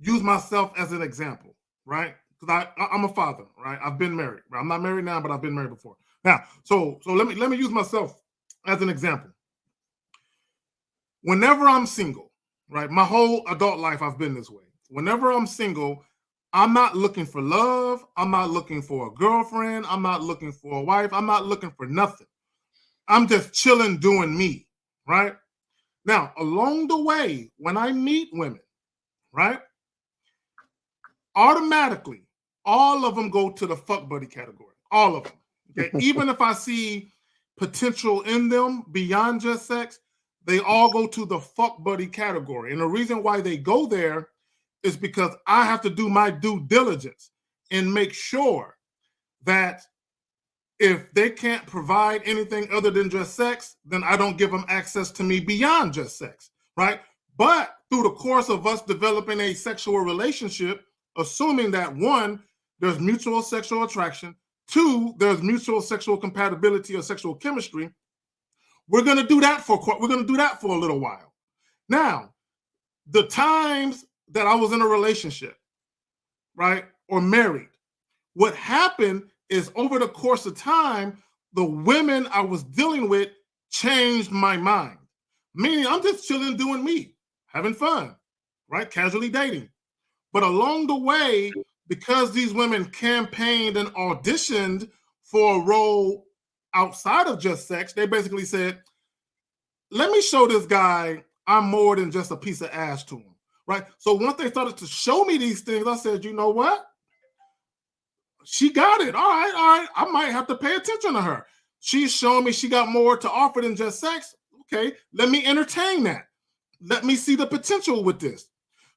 use myself as an example, right? Because I'm a father, right? I've been married. I'm not married now, but I've been married before. Now, so let me use myself as an example. Whenever I'm single, right? My whole adult life, I've been this way. Whenever I'm single, I'm not looking for love. I'm not looking for a girlfriend. I'm not looking for a wife. I'm not looking for nothing. I'm just chilling, doing me, right? Now, along the way, when I meet women, right, automatically, all of them go to the fuck buddy category. All of them. Okay? Even if I see potential in them beyond just sex, they all go to the fuck buddy category. And the reason why they go there is because I have to do my due diligence and make sure that if they can't provide anything other than just sex, then I don't give them access to me beyond just sex, right? But through the course of us developing a sexual relationship, assuming that one, there's mutual sexual attraction, two, there's mutual sexual compatibility or sexual chemistry, we're going to do that for a little while. Now, the times that I was in a relationship, right, or married, what happened is over the course of time, the women I was dealing with changed my mind. Meaning I'm just chilling, doing me, having fun, right? Casually dating. But along the way, because these women campaigned and auditioned for a role outside of just sex, they basically said, let me show this guy I'm more than just a piece of ass to him, right? So once they started to show me these things, I said, you know what? She got it. All right. I might have to pay attention to her. She's showing me she got more to offer than just sex. Okay, let me entertain that. Let me see the potential with this.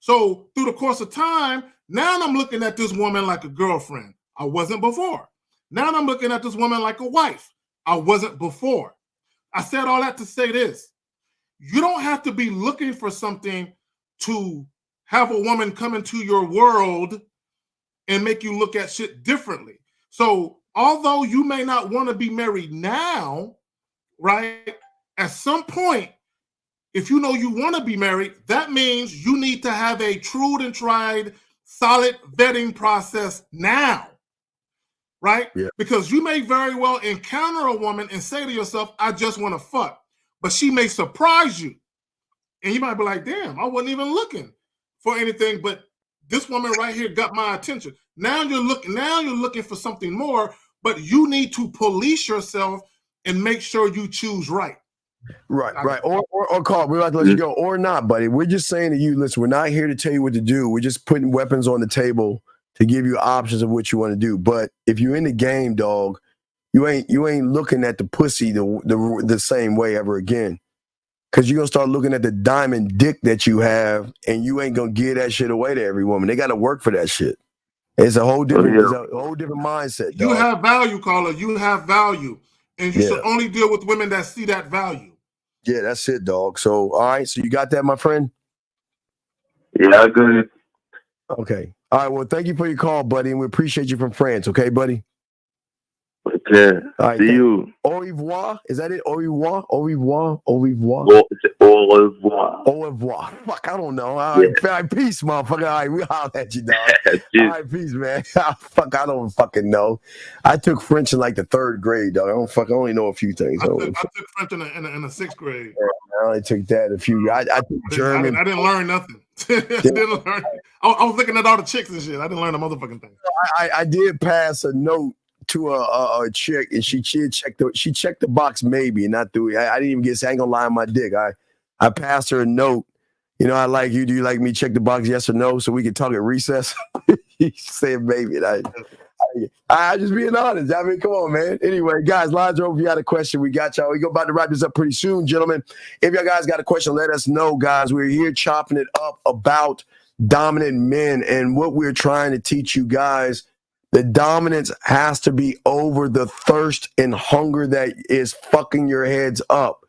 So through the course of time, now I'm looking at this woman like a girlfriend. I wasn't before. Now I'm looking at this woman like a wife. I wasn't before. I said all that to say this. You don't have to be looking for something to have a woman come into your world and make you look at shit differently. So although you may not want to be married now, right, at some point, if you know you want to be married, that means you need to have a true and tried, solid vetting process now, right? Yeah. Because you may very well encounter a woman and say to yourself, I just want to fuck. But she may surprise you. And you might be like, damn, I wasn't even looking for anything, but this woman right here got my attention. Now you're looking for something more, but you need to police yourself and make sure you choose right. Right. Or Carl, we're about to let you go, or not, buddy. We're just saying to you, listen, we're not here to tell you what to do. We're just putting weapons on the table to give you options of what you want to do. But if you're in the game, dog, you ain't looking at the pussy the same way ever again. Because you're going to start looking at the diamond dick that you have, and you ain't going to give that shit away to every woman. They got to work for that shit. It's a whole different, mindset, dog. You have value, caller. You have value. And you should only deal with women that see that value. Yeah, that's it, dog. So, all right. So you got that, my friend? Yeah, good. Okay. All right. Well, thank you for your call, buddy. And we appreciate you from France. Okay, buddy? Okay. All right. See you. Au revoir. Is that it? Au revoir? Au revoir? Au revoir? Au revoir. Au revoir. Fuck, I don't know. All right. Peace, motherfucker. All right. We holler at you, dog. All right. Peace, man. Fuck, I don't fucking know. I took French in like the 3rd grade, dog. I only know a few things. I took French in the 6th grade. I only took that a few. I took German. I didn't learn nothing. I was looking at all the chicks and shit. I didn't learn a motherfucking thing. I did pass a note to a chick, and she checked the box maybe, and not through. I didn't even get. I ain't gonna lie on my dick. I passed her a note. You know, I like you. Do you like me? Check the box, yes or no, so we can talk at recess. She said maybe. And I just being honest. I mean, come on, man. Anyway, guys, lines are open. If you got a question, we got y'all. We're about to wrap this up pretty soon, gentlemen. If y'all guys got a question, let us know, guys. We're here chopping it up about dominant men and what we're trying to teach you guys. The dominance has to be over the thirst and hunger that is fucking your heads up.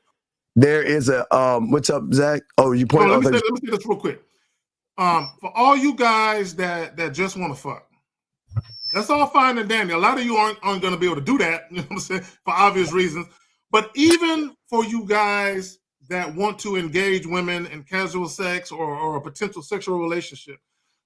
There is a what's up, Zach? Oh, you pointed out. Let me say this real quick. For all you guys that just want to fuck, that's all fine and dandy. A lot of you aren't going to be able to do that, you know what I'm saying, for obvious reasons. But even for you guys that want to engage women in casual sex or a potential sexual relationship,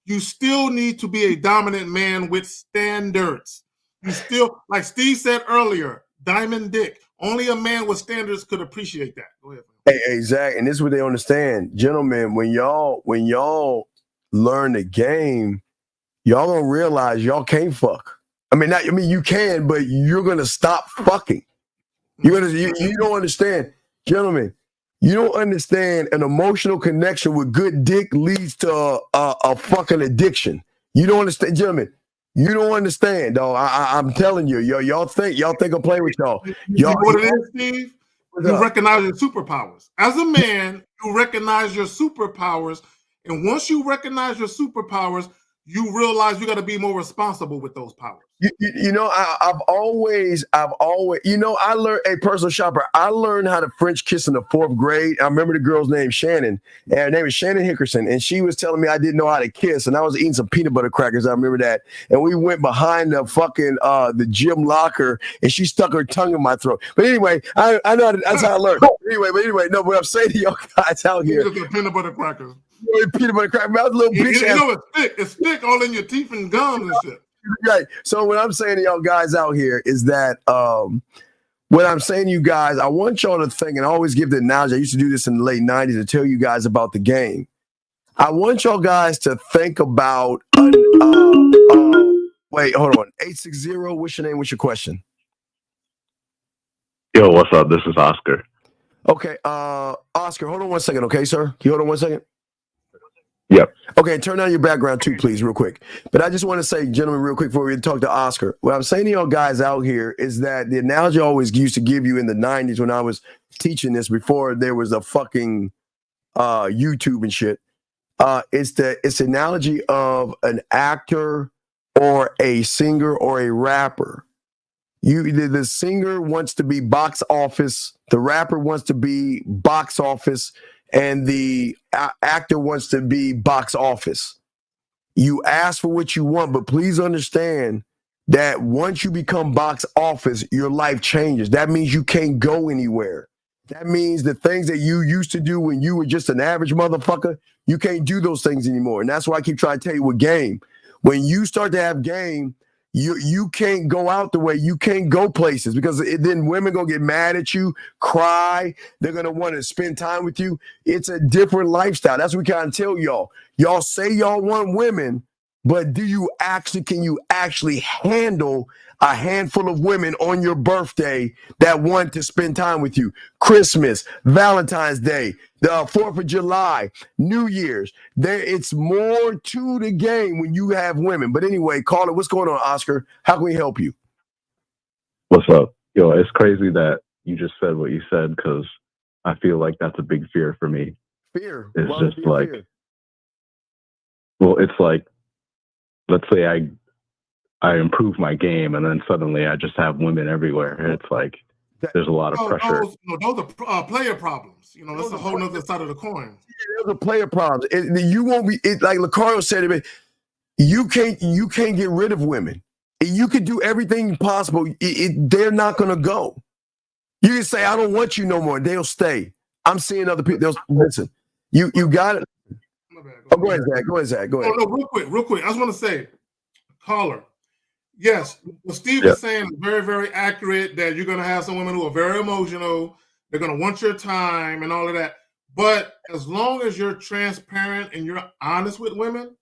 you still need to be a dominant man with standards. You still, like Steve said earlier, diamond dick. Only a man with standards could appreciate that. Go ahead. Hey, Zach, and this is what they understand. Gentlemen, when y'all learn the game, y'all gonna realize y'all can't fuck. I mean, you can, but you're gonna stop fucking. You don't understand, gentlemen. You don't understand an emotional connection with good dick leads to a fucking addiction. You don't understand, gentlemen. You don't understand, dog. I'm telling you, y'all think I'm playing with y'all. You know what it is, Steve? You recognize your superpowers. As a man, you recognize your superpowers, and once you recognize your superpowers, you realize you got to be more responsible with those powers. You know, I've always, you know, I learned a personal shopper. I learned how to French kiss in the 4th grade. I remember the girl's name, Shannon, and her name was Shannon Hickerson. And she was telling me I didn't know how to kiss. And I was eating some peanut butter crackers. I remember that. And we went behind the fucking, the gym locker, and she stuck her tongue in my throat. But anyway, I know that's how I learned. Anyway, no, what I'm saying to y'all guys out here. Peanut butter crackers. Peanut butter crackers. I was a little bitch. You know, it's thick all in your teeth and gums and shit. Right. So what I'm saying to y'all guys out here is that what I'm saying to you guys, I want y'all to think, and I always give the analogy. I used to do this in the late 90s to tell you guys about the game. I want y'all guys to think about wait, hold on. 860, what's your name? What's your question? Yo, what's up? This is Oscar. Okay, Oscar, hold on one second, okay, sir? Can you hold on one second? Yep. Okay, turn down your background too, please, real quick. But I just want to say, gentlemen, real quick before we talk to Oscar, what I'm saying to y'all guys out here is that the analogy I always used to give you in the 90s when I was teaching this before there was a fucking YouTube and shit, it's the analogy of an actor or a singer or a rapper. The singer wants to be box office, the rapper wants to be box office, and the actor wants to be box office. You ask for what you want, but please understand that once you become box office, your life changes. That means you can't go anywhere. That means the things that you used to do when you were just an average motherfucker, you can't do those things anymore. And that's why I keep trying to tell you with game. When you start to have game, you can't go out the way, you can't go places because then women gonna get mad at you, cry, they're gonna want to spend time with you. It's a different lifestyle. That's what we kind of tell y'all. Y'all say y'all want women, but can you actually handle a handful of women on your birthday that want to spend time with you? Christmas, Valentine's Day, the 4th of July, New Year's. It's more to the game when you have women. But anyway, caller, what's going on, Oscar? How can we help you? What's up? Yo, it's crazy that you just said what you said because I feel like that's a big fear for me. Fear? It's Why would just it be a like, fear? well, it's like, let's say I improve my game and then suddenly I just have women everywhere. And it's like, there's a lot of pressure. Those are player problems. You know, that's a whole nother side of the coin. Those are player problems. You won't be, like Lucario said, you can't get rid of women. You can do everything possible. They're not going to go. You can say, I don't want you no more. They'll stay. I'm seeing other people. Listen, you got it. Go ahead, Zach. Go ahead. No, real quick. I just want to say, caller, yes, what Steve is saying is very, very accurate, that you're going to have some women who are very emotional. They're going to want your time and all of that. But as long as you're transparent and you're honest with women,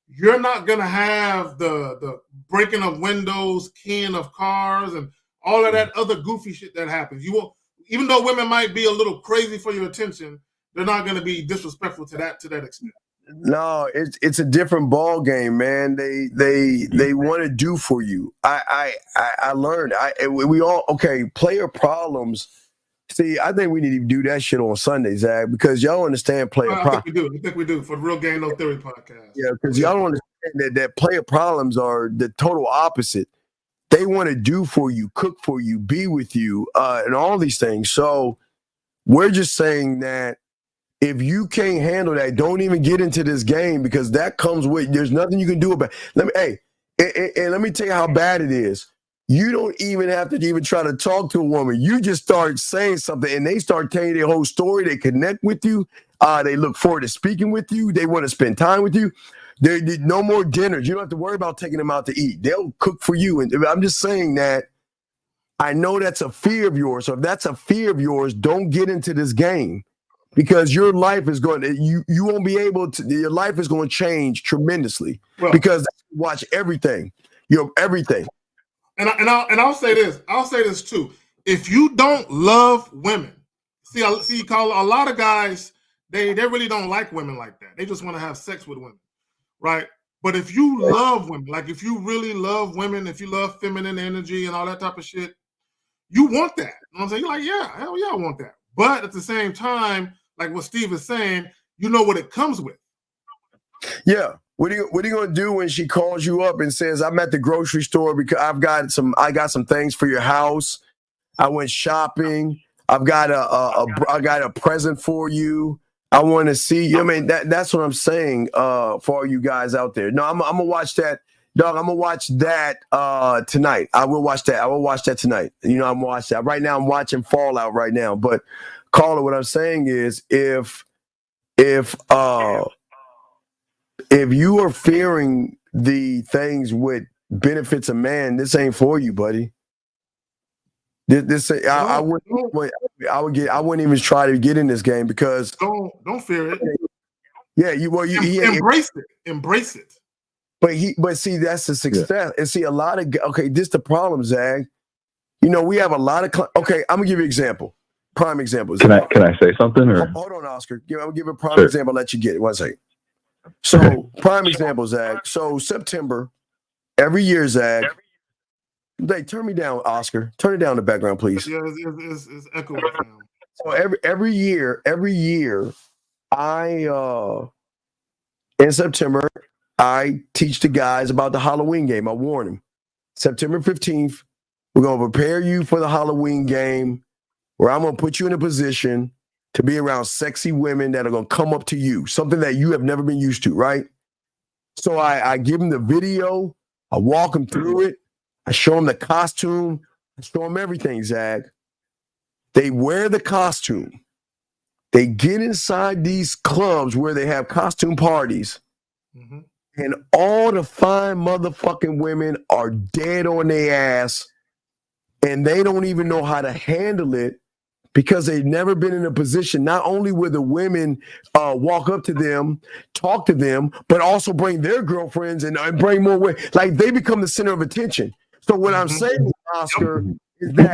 you're not going to have the breaking of windows, keying of cars, and all of that other goofy shit that happens. You won't, even though women might be a little crazy for your attention, they're not going to be disrespectful to that extent. No, it's a different ball game, man. They want to do for you. I learned. We all player problems. See, I think we need to do that shit on Sunday, Zach, because y'all understand player problems. I think we do for the Real Game No Theory podcast. Yeah, because y'all don't understand that player problems are the total opposite. They want to do for you, cook for you, be with you, and all these things. So we're just saying that if you can't handle that, don't even get into this game because that comes with, there's nothing you can do about it. Let me tell you how bad it is. You don't even have to even try to talk to a woman. You just start saying something and they start telling you their whole story. They connect with you. They look forward to speaking with you. They want to spend time with you. They no more dinners. You don't have to worry about taking them out to eat. They'll cook for you. And I'm just saying that I know that's a fear of yours. So if that's a fear of yours, don't get into this game. Because your life is going to, you won't be able to, your life is going to change tremendously because watch everything, everything. And I'll say this too. If you don't love women, call a lot of guys, they really don't like women like that. They just want to have sex with women, right? But if you love women, like if you really love women, if you love feminine energy and all that type of shit, you want that. You know what I'm saying? You're like, yeah, hell yeah, I want that. But at the same time, like what Steve is saying, you know what it comes with. Yeah. What are you gonna do when she calls you up and says, I'm at the grocery store because I got some things for your house. I went shopping. I got a present for you. I want to see you. I mean, that's what I'm saying for all you guys out there. No, I'm gonna watch that. Dog, I'm gonna watch that tonight. I will watch that. I will watch that tonight. You know, I'm gonna watch that. Right now, I'm watching Fallout right now. But caller, what I'm saying is if you are fearing the things with benefits a man, this ain't for you, buddy. I wouldn't even try to get in this game because don't fear it. Yeah, embrace it. Embrace it. But see, that's the success. Yeah. And see, a lot of this the problem, Zag. You know, we have a lot of I'm gonna give you an example. Prime example. Can I say something? Or hold on, Oscar. I'm gonna give a prime example. I'll let you get it. 1 second. So prime example, Zag. So September, every year, Zag. Hey, turn me down, Oscar. Turn it down in the background, please. Yeah, it's echoing. So every year, in September, I teach the guys about the Halloween game. I warn them. September 15th, we're gonna prepare you for the Halloween game, where I'm gonna put you in a position to be around sexy women that are gonna come up to you, something that you have never been used to, right? So I give them the video, I walk them through it. I show them the costume. I show them everything, Zag. They wear the costume. They get inside these clubs where they have costume parties. Mm-hmm. And all the fine motherfucking women are dead on their ass. And they don't even know how to handle it because they've never been in a position, not only where the women walk up to them, talk to them, but also bring their girlfriends and bring more women. Like they become the center of attention. So what I'm saying, Oscar, is that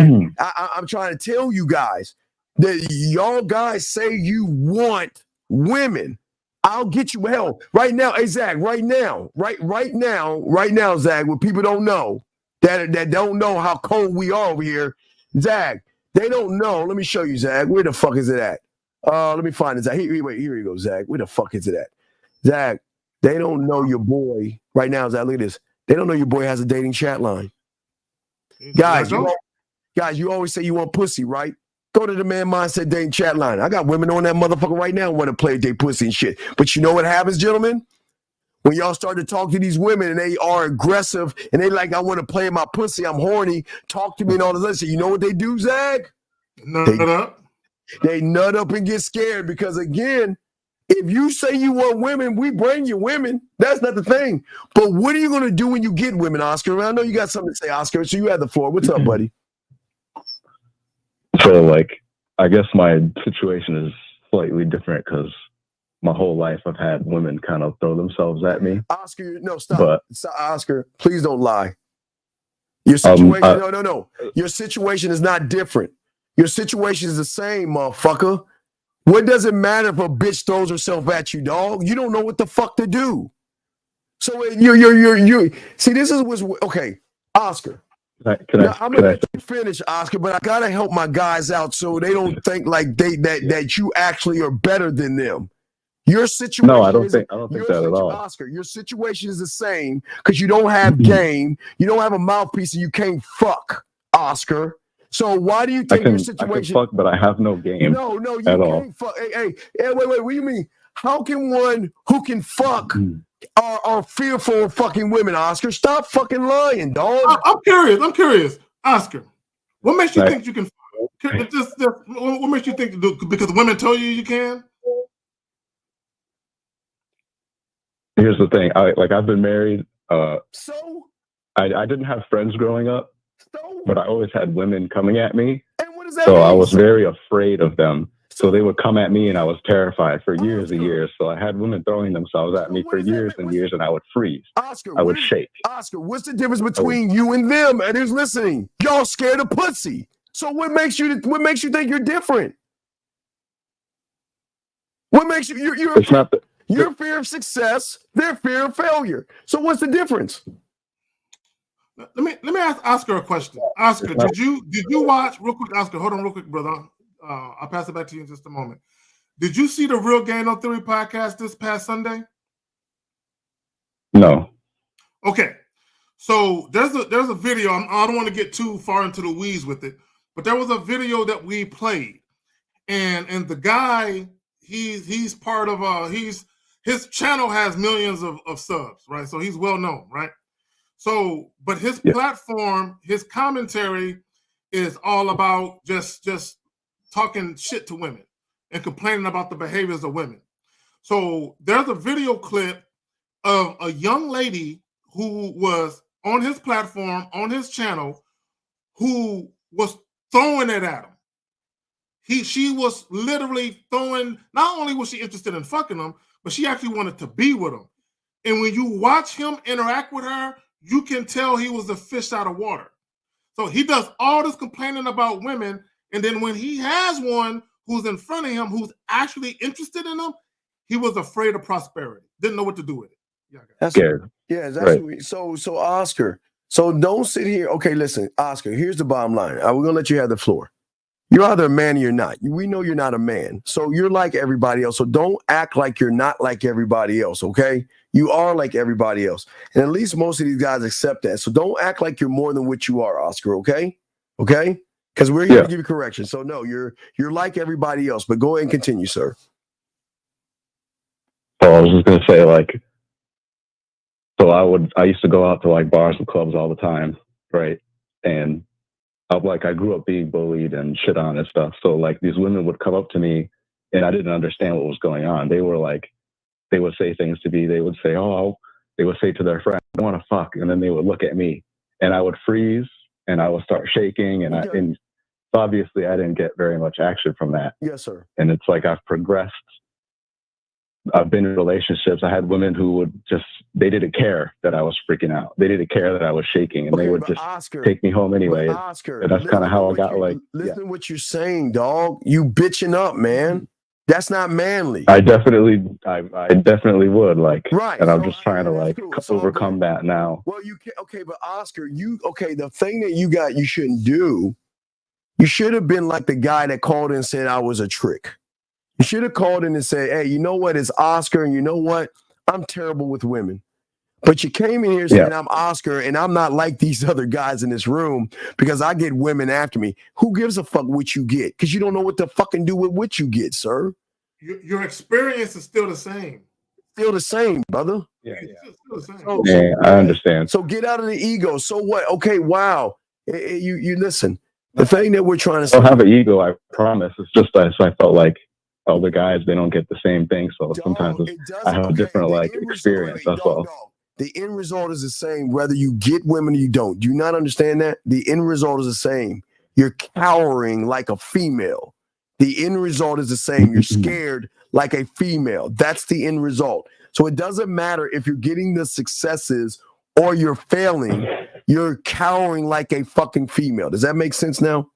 I'm trying to tell you guys that y'all guys say you want women. I'll get you hell right now. Hey, Zach, right now, Zach, what people don't know that don't know how cold we are over here, Zach, they don't know. Let me show you, Zach. Where the fuck is it at? Let me find it, Zach. Here you go, Zach. Where the fuck is it at? Zach, they don't know your boy right now, Zach. Look at this. They don't know your boy has a dating chat line. Guys, you always say you want pussy, right? Go to the Man Mindset dating chat line. I got women on that motherfucker right now who want to play date pussy and shit. But you know what happens, gentlemen? When y'all start to talk to these women and they are aggressive and they like, I want to play my pussy, I'm horny, talk to me and all this other shit. You know what they do, Zach? They nut up and get scared because, again, if you say you want women, we bring you women. That's not the thing. But what are you going to do when you get women, Oscar? I know you got something to say, Oscar, so you have the floor. What's up, buddy? So, I guess my situation is slightly different because my whole life I've had women kind of throw themselves at me. Oscar, no, stop. Stop, Oscar, please don't lie. Your situation, no. Your situation is not different. Your situation is the same, motherfucker. What does it matter if a bitch throws herself at you, dog? You don't know what the fuck to do. So you see, this is what's okay, Oscar. I'm gonna let you finish, Oscar, but I gotta help my guys out so they don't think like that you actually are better than them. Your situation. No, I don't think that at all. Oscar, your situation is the same because you don't have game, you don't have a mouthpiece, and you can't fuck, Oscar. So why do you think your situation? I can fuck, but I have no game. No, you can't fuck. Hey, wait. What do you mean? How can one who can fuck are fearful of fucking women, Oscar? Stop fucking lying, dog. I'm curious, Oscar. What makes you think you can? What makes you think? Because women tell you can? Here's the thing. I've been married. I didn't have friends growing up. But I always had women coming at me. And what does that mean? I was very afraid of them. So they would come at me and I was terrified for years and years. So I had women throwing themselves at me for years and years and I would freeze. Oscar, I would shake. Oscar, what's the difference between you and them? And who's listening? Y'all scared of pussy. So what makes you think you're different? What makes you your fear of success, their fear of failure. So what's the difference? Let me ask Oscar a question. Oscar, did you watch real quick? Oscar, hold on real quick, brother. I'll pass it back to you in just a moment. Did you see the Real Game No Theory podcast this past Sunday? No. Okay, so there's a video. I don't want to get too far into the weeds with it, but there was a video that we played, and the guy he's part of his channel has millions of subs, right? So he's well known, right? So, but his platform, his commentary is all about just talking shit to women and complaining about the behaviors of women. So there's a video clip of a young lady who was on his platform, on his channel, who was throwing it at him. She was literally throwing, not only was she interested in fucking him, but she actually wanted to be with him. And when you watch him interact with her, you can tell he was a fish out of water. So he does all this complaining about women, and then when he has one who's in front of him, who's actually interested in him, he was afraid of prosperity. Didn't know what to do with it. That's scared. Yeah, that's right. So Oscar. So don't sit here. Okay, listen, Oscar. Here's the bottom line. We're gonna let you have the floor. You're either a man or you're not. We know you're not a man. So you're like everybody else. So don't act like you're not like everybody else, okay? You are like everybody else. And at least most of these guys accept that. So don't act like you're more than what you are, Oscar, okay? Okay? Because we're here to give you correction. So no, you're like everybody else. But go ahead and continue, sir. So I was just gonna say, like, so I used to go out to like bars and clubs all the time, right? And I grew up being bullied and shit on and stuff. So like these women would come up to me and I didn't understand what was going on. They were like, they would say things to me. They would say, they would say to their friend, I want to fuck. And then they would look at me and I would freeze and I would start shaking. And and obviously I didn't get very much action from that. Yes, sir. And it's like I've progressed. I've been in relationships. I had women who would they didn't care that I was freaking out. They didn't care that I was shaking, and they would just take me home anyway. Oscar, and that's kind of how I got Listen to what you're saying, dog. You bitching up, man. That's not manly. I definitely would right. And I'm just trying to overcome that now. Well, you can, okay, but Oscar, the thing that you shouldn't do. You should have been like the guy that called in and said I was a trick. You should have called in and said, hey, you know what? It's Oscar, and you know what? I'm terrible with women. But you came in here saying I'm Oscar, and I'm not like these other guys in this room because I get women after me. Who gives a fuck what you get? Because you don't know what to fucking do with what you get, sir. Your experience is still the same. Still the same, brother. Yeah. Still the same. I understand. So get out of the ego. So what? Okay, wow. You listen. The thing that we're trying to say. I don't have an ego, I promise. It's just that I felt like other guys, they don't get the same thing. So sometimes I have a different experience. That's all. The end result is the same, whether you get women or you don't. Do you not understand that? The end result is the same. You're cowering like a female. The end result is the same. You're scared like a female. That's the end result. So it doesn't matter if you're getting the successes or you're failing. You're cowering like a fucking female. Does that make sense now?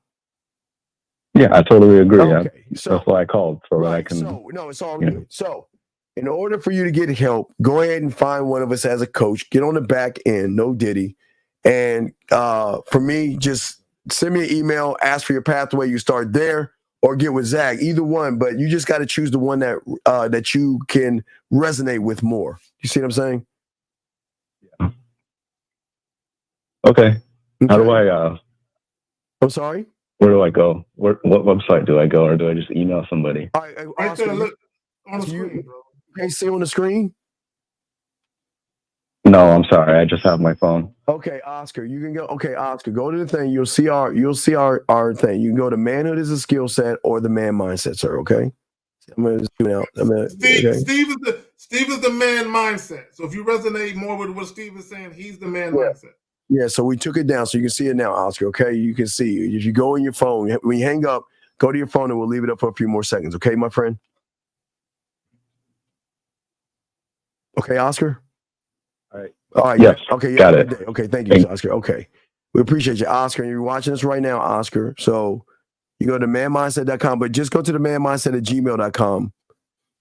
Yeah, I totally agree. Okay, that's why I called so that I can. No, it's all good. So, in order for you to get help, go ahead and find one of us as a coach. Get on the back end, no Diddy, and for me, just send me an email. Ask for your pathway. You start there, or get with Zach. Either one, but you just got to choose the one that you can resonate with more. You see what I'm saying? Yeah. Okay. How do I? I'm sorry. Where do I go? What website do I go, or do I just email somebody? All right, right there, look on the screen, bro. Can you see on the screen? No, I'm sorry. I just have my phone. Okay, Oscar, you can go. Okay, Oscar, go to the thing. You'll see our thing. You can go to Manhood is a Skill Set or the Man Mindset, sir. Okay. I'm gonna zoom out. Steve is the man mindset. So if you resonate more with what Steve is saying, he's the man mindset. Yeah, so we took it down so you can see it now, Oscar, okay? You can see. If you go in your phone, when you hang up, go to your phone and we'll leave it up for a few more seconds, okay, my friend? Okay, Oscar? All right. All right. Yes. Okay, yeah, got it. Okay, thank you, Oscar. Okay. We appreciate you, Oscar. And you're watching us right now, Oscar. So you go to manmindset.com, but just go to the manmindset@gmail.com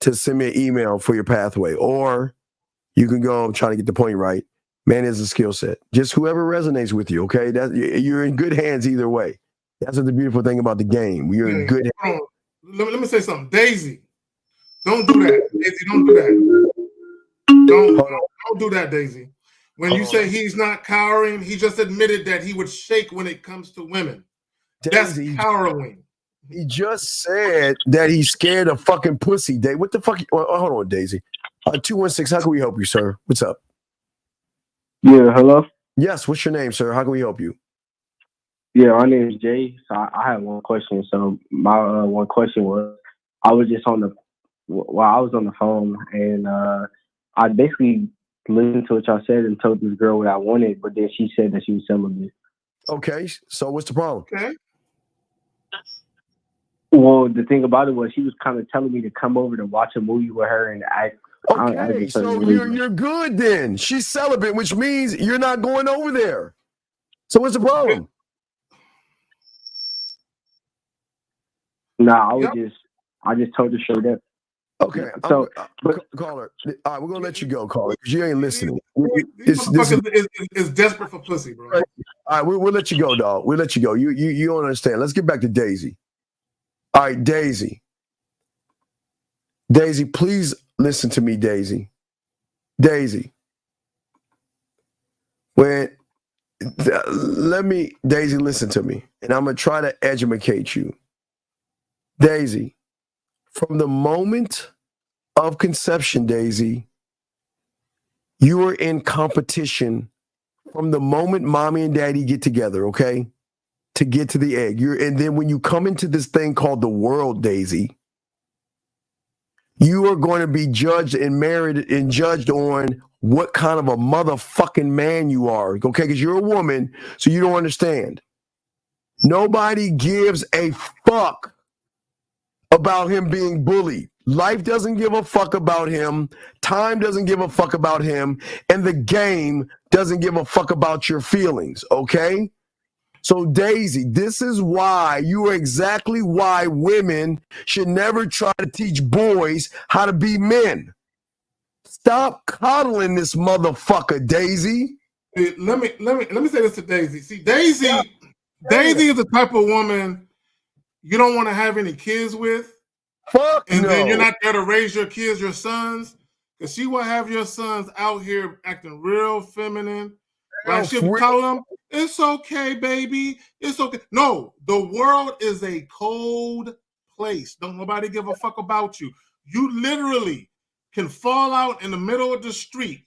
to send me an email for your pathway. Or you can go, I'm trying to get the point right. Man is a skill set. Just whoever resonates with you, okay? You're in good hands either way. That's the beautiful thing about the game. You're in good hands. Let me say something. Daisy, don't do that. Daisy, don't do that. Don't do that, Daisy. When you say he's not cowering, he just admitted that he would shake when it comes to women. Daisy, that's cowering. He just said that he's scared of fucking pussy. What the fuck? Hold on, Daisy. 216, how can we help you, sir? What's up? Yeah, hello? Yes, what's your name, sir? How can we help you? Yeah, my name is Jay. So I have one question. So my one question was, I was just on the phone, and I basically listened to what y'all said and told this girl what I wanted, but then she said that she was celibate. Okay, so what's the problem? Okay. Well, the thing about it was she was kind of telling me to come over to watch a movie with her and act. Okay, so you're good then. She's celibate, which means you're not going over there. So what's the problem? Nah, I just told her straight up. Okay, so caller. All right, we're gonna let you go, caller, because you ain't listening. This motherfucker is desperate for pussy, bro. All right, we'll let you go, dog. We'll let you go. You don't understand. Let's get back to Daisy. All right, Daisy. Daisy, please listen to me, Daisy. Daisy. Daisy, listen to me, and I'm gonna try to educate you. Daisy, from the moment of conception, Daisy, you are in competition from the moment mommy and daddy get together, okay? To get to the egg. And then when you come into this thing called the world, Daisy, you are going to be judged and married and judged on what kind of a motherfucking man you are, okay? Because you're a woman, so you don't understand. Nobody gives a fuck about him being bullied. Life doesn't give a fuck about him. Time doesn't give a fuck about him. And the game doesn't give a fuck about your feelings, okay? So, Daisy, this is why you are exactly why women should never try to teach boys how to be men. Stop coddling this motherfucker, Daisy. Let me say this to Daisy. See, Daisy is the type of woman you don't want to have any kids with. Fuck and no. Then you're not there to raise your kids, your sons, because she will have your sons out here acting real feminine. Right? She'll be calling them, it's okay, baby. It's okay. No, the world is a cold place. Don't nobody give a fuck about you. You literally can fall out in the middle of the street.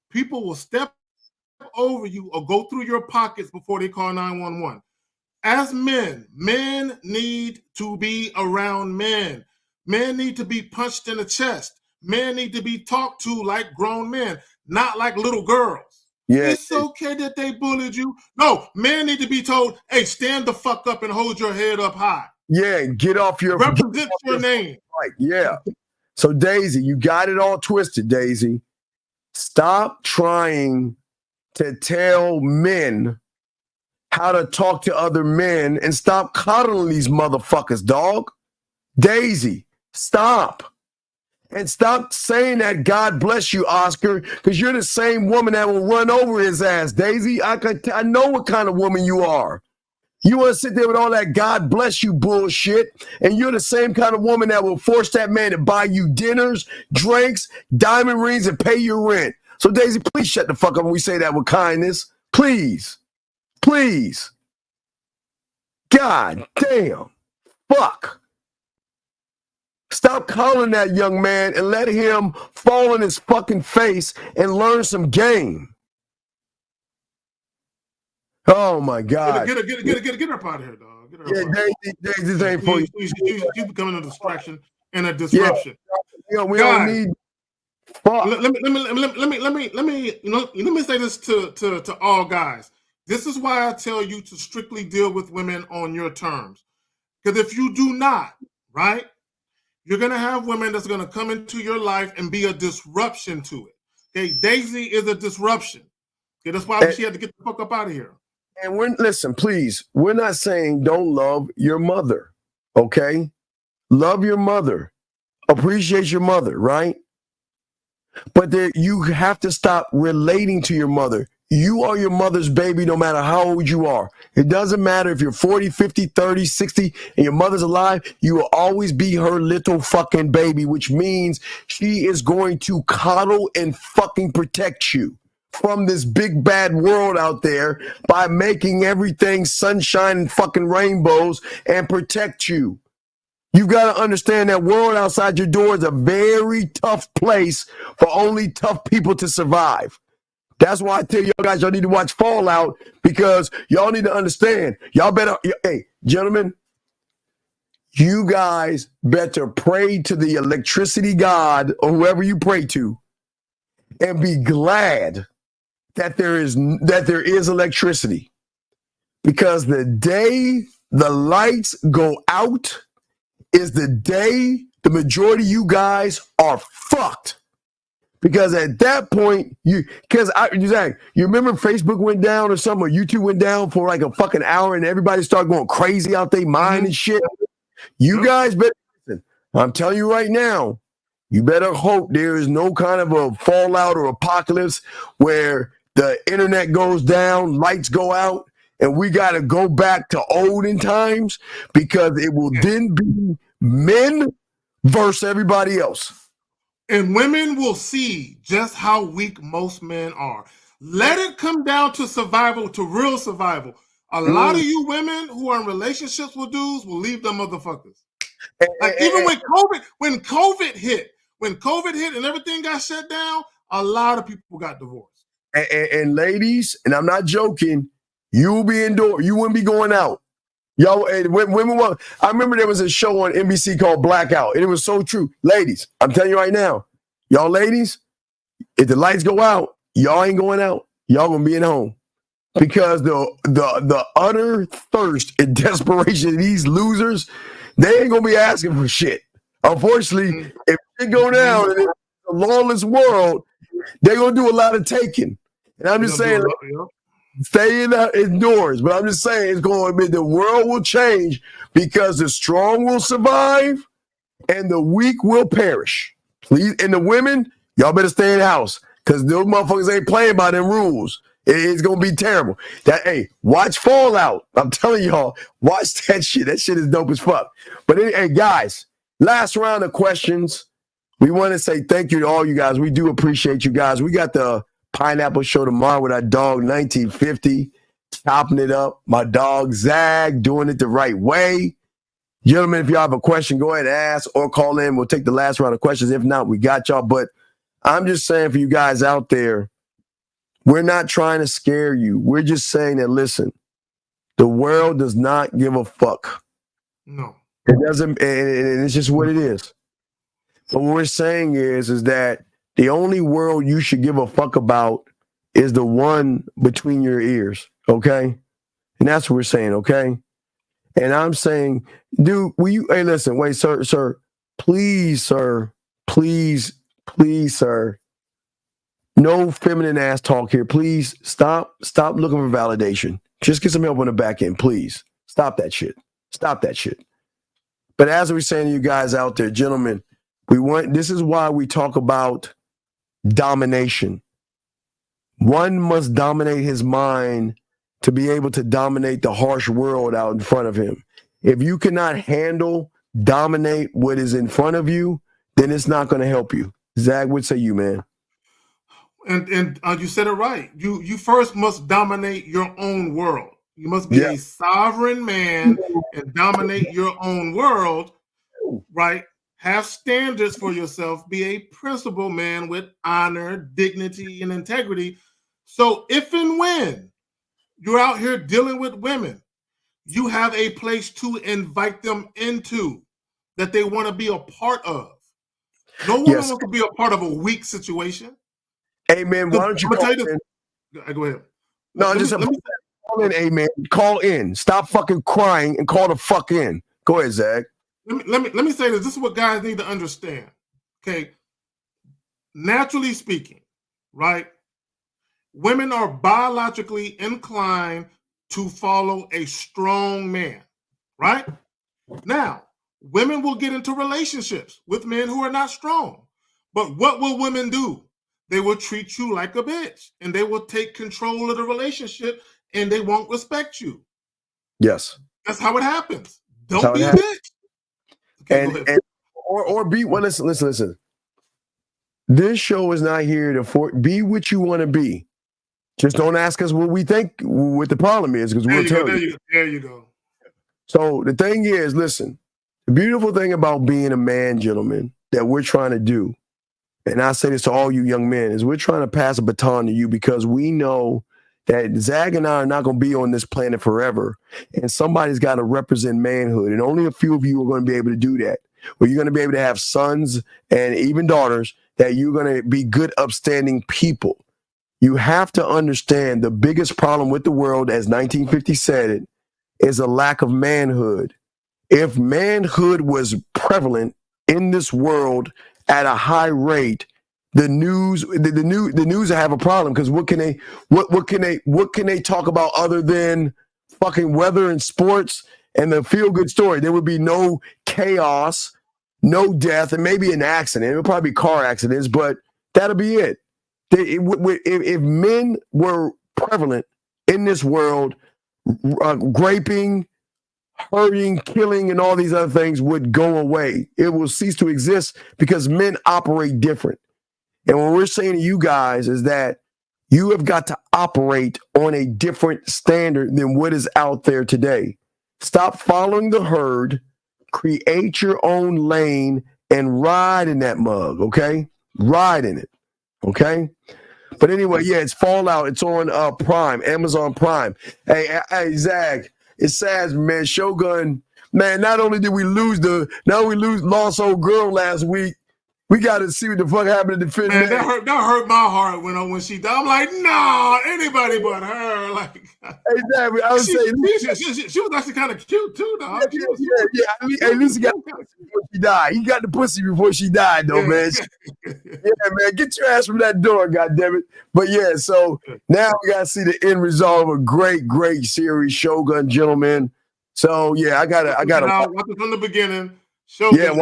People will step over you or go through your pockets before they call 911. As men need to be around men. Men need to be punched in the chest. Men need to be talked to like grown men, not like little girls. Yeah. It's okay that they bullied you. No, men need to be told, hey, stand the fuck up and hold your head up high. Yeah, get off your... Represent your name. Right, yeah. So, Daisy, you got it all twisted, Daisy. Stop trying to tell men how to talk to other men and stop coddling these motherfuckers, dog. Daisy, stop. And stop saying that God bless you, Oscar, because you're the same woman that will run over his ass, Daisy. I know what kind of woman you are. You want to sit there with all that God bless you bullshit, and you're the same kind of woman that will force that man to buy you dinners, drinks, diamond rings, and pay your rent. So, Daisy, please shut the fuck up when we say that with kindness. Please. Please. God damn. Fuck. Stop calling that young man and let him fall on his fucking face and learn some game. Oh my God. Get her up out of here, dog. Get her up. Daisy ain't for you. She's becoming a distraction and a disruption. Yeah, we don't need. Fuck. Let me say this to all guys. This is why I tell you to strictly deal with women on your terms. Because if you do not, right, you're going to have women that's going to come into your life and be a disruption to it. Okay, Daisy is a disruption. Okay, that's why she had to get the fuck up out of here. And listen, please, we're not saying don't love your mother, okay? Love your mother. Appreciate your mother, right? But you have to stop relating to your mother. You are your mother's baby no matter how old you are. It doesn't matter if you're 40, 50, 30, 60, and your mother's alive. You will always be her little fucking baby, which means she is going to coddle and fucking protect you from this big bad world out there by making everything sunshine and fucking rainbows and protect you. You got to understand that world outside your door is a very tough place for only tough people to survive. That's why I tell y'all guys, y'all need to watch Fallout, because y'all need to understand. Y'all better, hey, gentlemen, you guys better pray to the electricity god or whoever you pray to and be glad that there is electricity, because the day the lights go out is the day the majority of you guys are fucked. Because at that point, you remember Facebook went down or something, or YouTube went down for like a fucking hour and everybody started going crazy out their mind and shit. You guys better listen. I'm telling you right now, you better hope there is no kind of a fallout or apocalypse where the internet goes down, lights go out, and we got to go back to olden times, because it will then be men versus everybody else. And women will see just how weak most men are. Let it come down to survival, to real survival. A lot of you women who are in relationships with dudes will leave them motherfuckers. Like even when COVID hit and everything got shut down, a lot of people got divorced. And ladies, and I'm not joking, you'll be indoors. You wouldn't be going out. Y'all, women. I remember there was a show on NBC called Blackout, and it was so true. Ladies, I'm telling you right now, y'all ladies, if the lights go out, y'all ain't going out. Y'all gonna be at home, because the utter thirst and desperation of these losers, they ain't gonna be asking for shit. Unfortunately, if it go down in a lawless world, they're gonna do a lot of taking. And I'm just saying, stay indoors. But I'm just saying, it's going to be, the world will change, because the strong will survive and the weak will perish. Please, and the women, y'all better stay in the house, because those motherfuckers ain't playing by them rules. It's gonna be terrible. Watch Fallout. I'm telling y'all, watch that shit. That shit is dope as fuck. But hey, guys, last round of questions. We want to say thank you to all you guys. We do appreciate you guys. We got the Pineapple Show tomorrow with our dog 1950, chopping it up. My dog Zag doing it the right way. Gentlemen, if y'all have a question, go ahead and ask or call in. We'll take the last round of questions. If not, we got y'all. But I'm just saying, for you guys out there, we're not trying to scare you. We're just saying that, listen, the world does not give a fuck. No. It doesn't, and it's just what it is. But what we're saying is that the only world you should give a fuck about is the one between your ears, okay? And that's what we're saying, okay? And I'm saying, dude, hey, listen, wait, sir, please, sir, please, sir, no feminine ass talk here. Please stop looking for validation. Just get some help on the back end, please. Stop that shit. But as we're saying to you guys out there, gentlemen, this is why we talk about domination. One must dominate his mind to be able to dominate the harsh world out in front of him. If you cannot dominate what is in front of you, then it's not going to help you. Zach, what say you, man? And you said it right. You first must dominate your own world. You must be a sovereign man and dominate your own world, right? Have standards for yourself. Be a principled man with honor, dignity, and integrity. So if and when you're out here dealing with women, you have a place to invite them into that they want to be a part of. No one wants to be a part of a weak situation. Hey, man, why don't you call in? Go ahead. No, call in, amen. Call in. Stop fucking crying and call the fuck in. Go ahead, Zach. Let me say this. This is what guys need to understand. Okay. Naturally speaking, right? Women are biologically inclined to follow a strong man, right? Now, women will get into relationships with men who are not strong. But what will women do? They will treat you like a bitch, and they will take control of the relationship, and they won't respect you. Yes. That's how it happens. Don't be a bitch. Okay, or be, well, listen. This show is not here to be what you want to be. Just don't ask us what we think what the problem is, because we'll tell you. There you go. So the thing is, listen, the beautiful thing about being a man, gentlemen, that we're trying to do, and I say this to all you young men, is we're trying to pass a baton to you, because we know that Zag and I are not going to be on this planet forever, and somebody's got to represent manhood, and only a few of you are going to be able to do that. Where you're going to be able to have sons and even daughters that you're going to be good, upstanding people. You have to understand the biggest problem with the world, as 1950 said it, is a lack of manhood. If manhood was prevalent in this world at a high rate, the news will have a problem, because what can they talk about other than fucking weather and sports and the feel good story? There would be no chaos, no death, and maybe an accident. It'll probably be car accidents, but that'll be it. If men were prevalent in this world, raping, hurting, killing, and all these other things would go away. It will cease to exist because men operate different. And what we're saying to you guys is that you have got to operate on a different standard than what is out there today. Stop following the herd, create your own lane, and ride in that mug, okay? Ride in it, okay? But anyway, yeah, it's Fallout. It's on Prime, Amazon Prime. Hey, Zag, it's sad, man. Shogun, man, not only did we lost old girl last week, we got to see what the fuck happened to the Finn. Man, that hurt my heart when she died. I'm like, no, anybody but her. Like, exactly. I was saying she was actually kind of cute too, dog. Yeah. At least he got the pussy before she died. He got the pussy before she died, though, man. Yeah, man, get your ass from that door, goddammit. But yeah, so now we gotta see the end result of a great, great series, Shogun, gentlemen. So yeah, I gotta watch it from the beginning. Shogun. Yeah.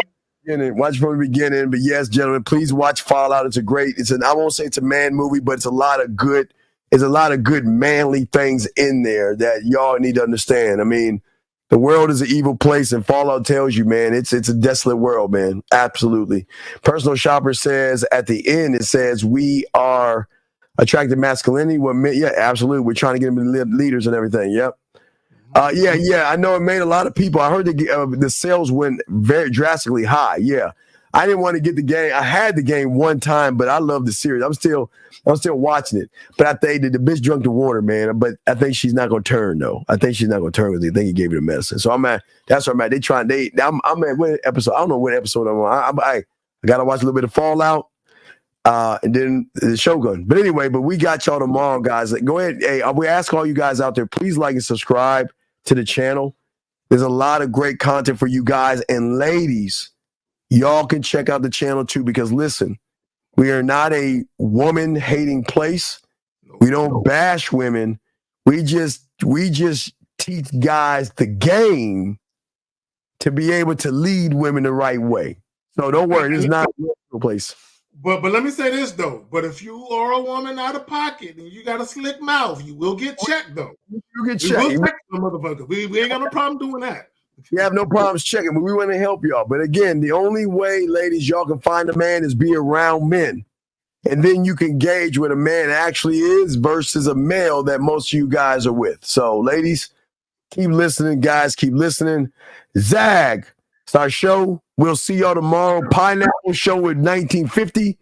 Watch from the beginning, but yes, gentlemen, please watch Fallout. I won't say it's a man movie, but it's a lot of good manly things in there that y'all need to understand. I mean, the world is an evil place, and Fallout tells you, man, it's a desolate world, man. Absolutely. Personal Shopper says at the end, it says we are attracted masculinity. Well, yeah, absolutely. We're trying to get them to be leaders and everything. Yep. Yeah. I know it made a lot of people. I heard the sales went very drastically high. Yeah. I didn't want to get the game. I had the game one time, but I love the series. I'm still watching it. But I think that the bitch drunk the water, man. But I think she's not gonna turn though. I think she's not gonna turn because they think he gave her the medicine. So that's where I'm at. I'm at what episode? I don't know what episode I'm on. I gotta watch a little bit of Fallout. And then the Shogun. But anyway, we got y'all tomorrow, guys. Go ahead. Hey, we ask all you guys out there, please like and subscribe to the channel. There's a lot of great content for you guys. And ladies, y'all can check out the channel too, because listen, we are not a woman-hating place. We don't bash women. We just teach guys the game to be able to lead women the right way. So don't worry, this is not a place. But let me say this though. But if you are a woman out of pocket and you got a slick mouth, you will get checked though. You get checked. We will check some motherfucker. We ain't got no problem doing that. We have no problems checking, but we want to help y'all. But again, the only way, ladies, y'all can find a man is be around men. And then you can gauge what a man actually is versus a male that most of you guys are with. So, ladies, keep listening, guys. Keep listening. Zag, it's our show. We'll see y'all tomorrow. Pineapple Show with 1950.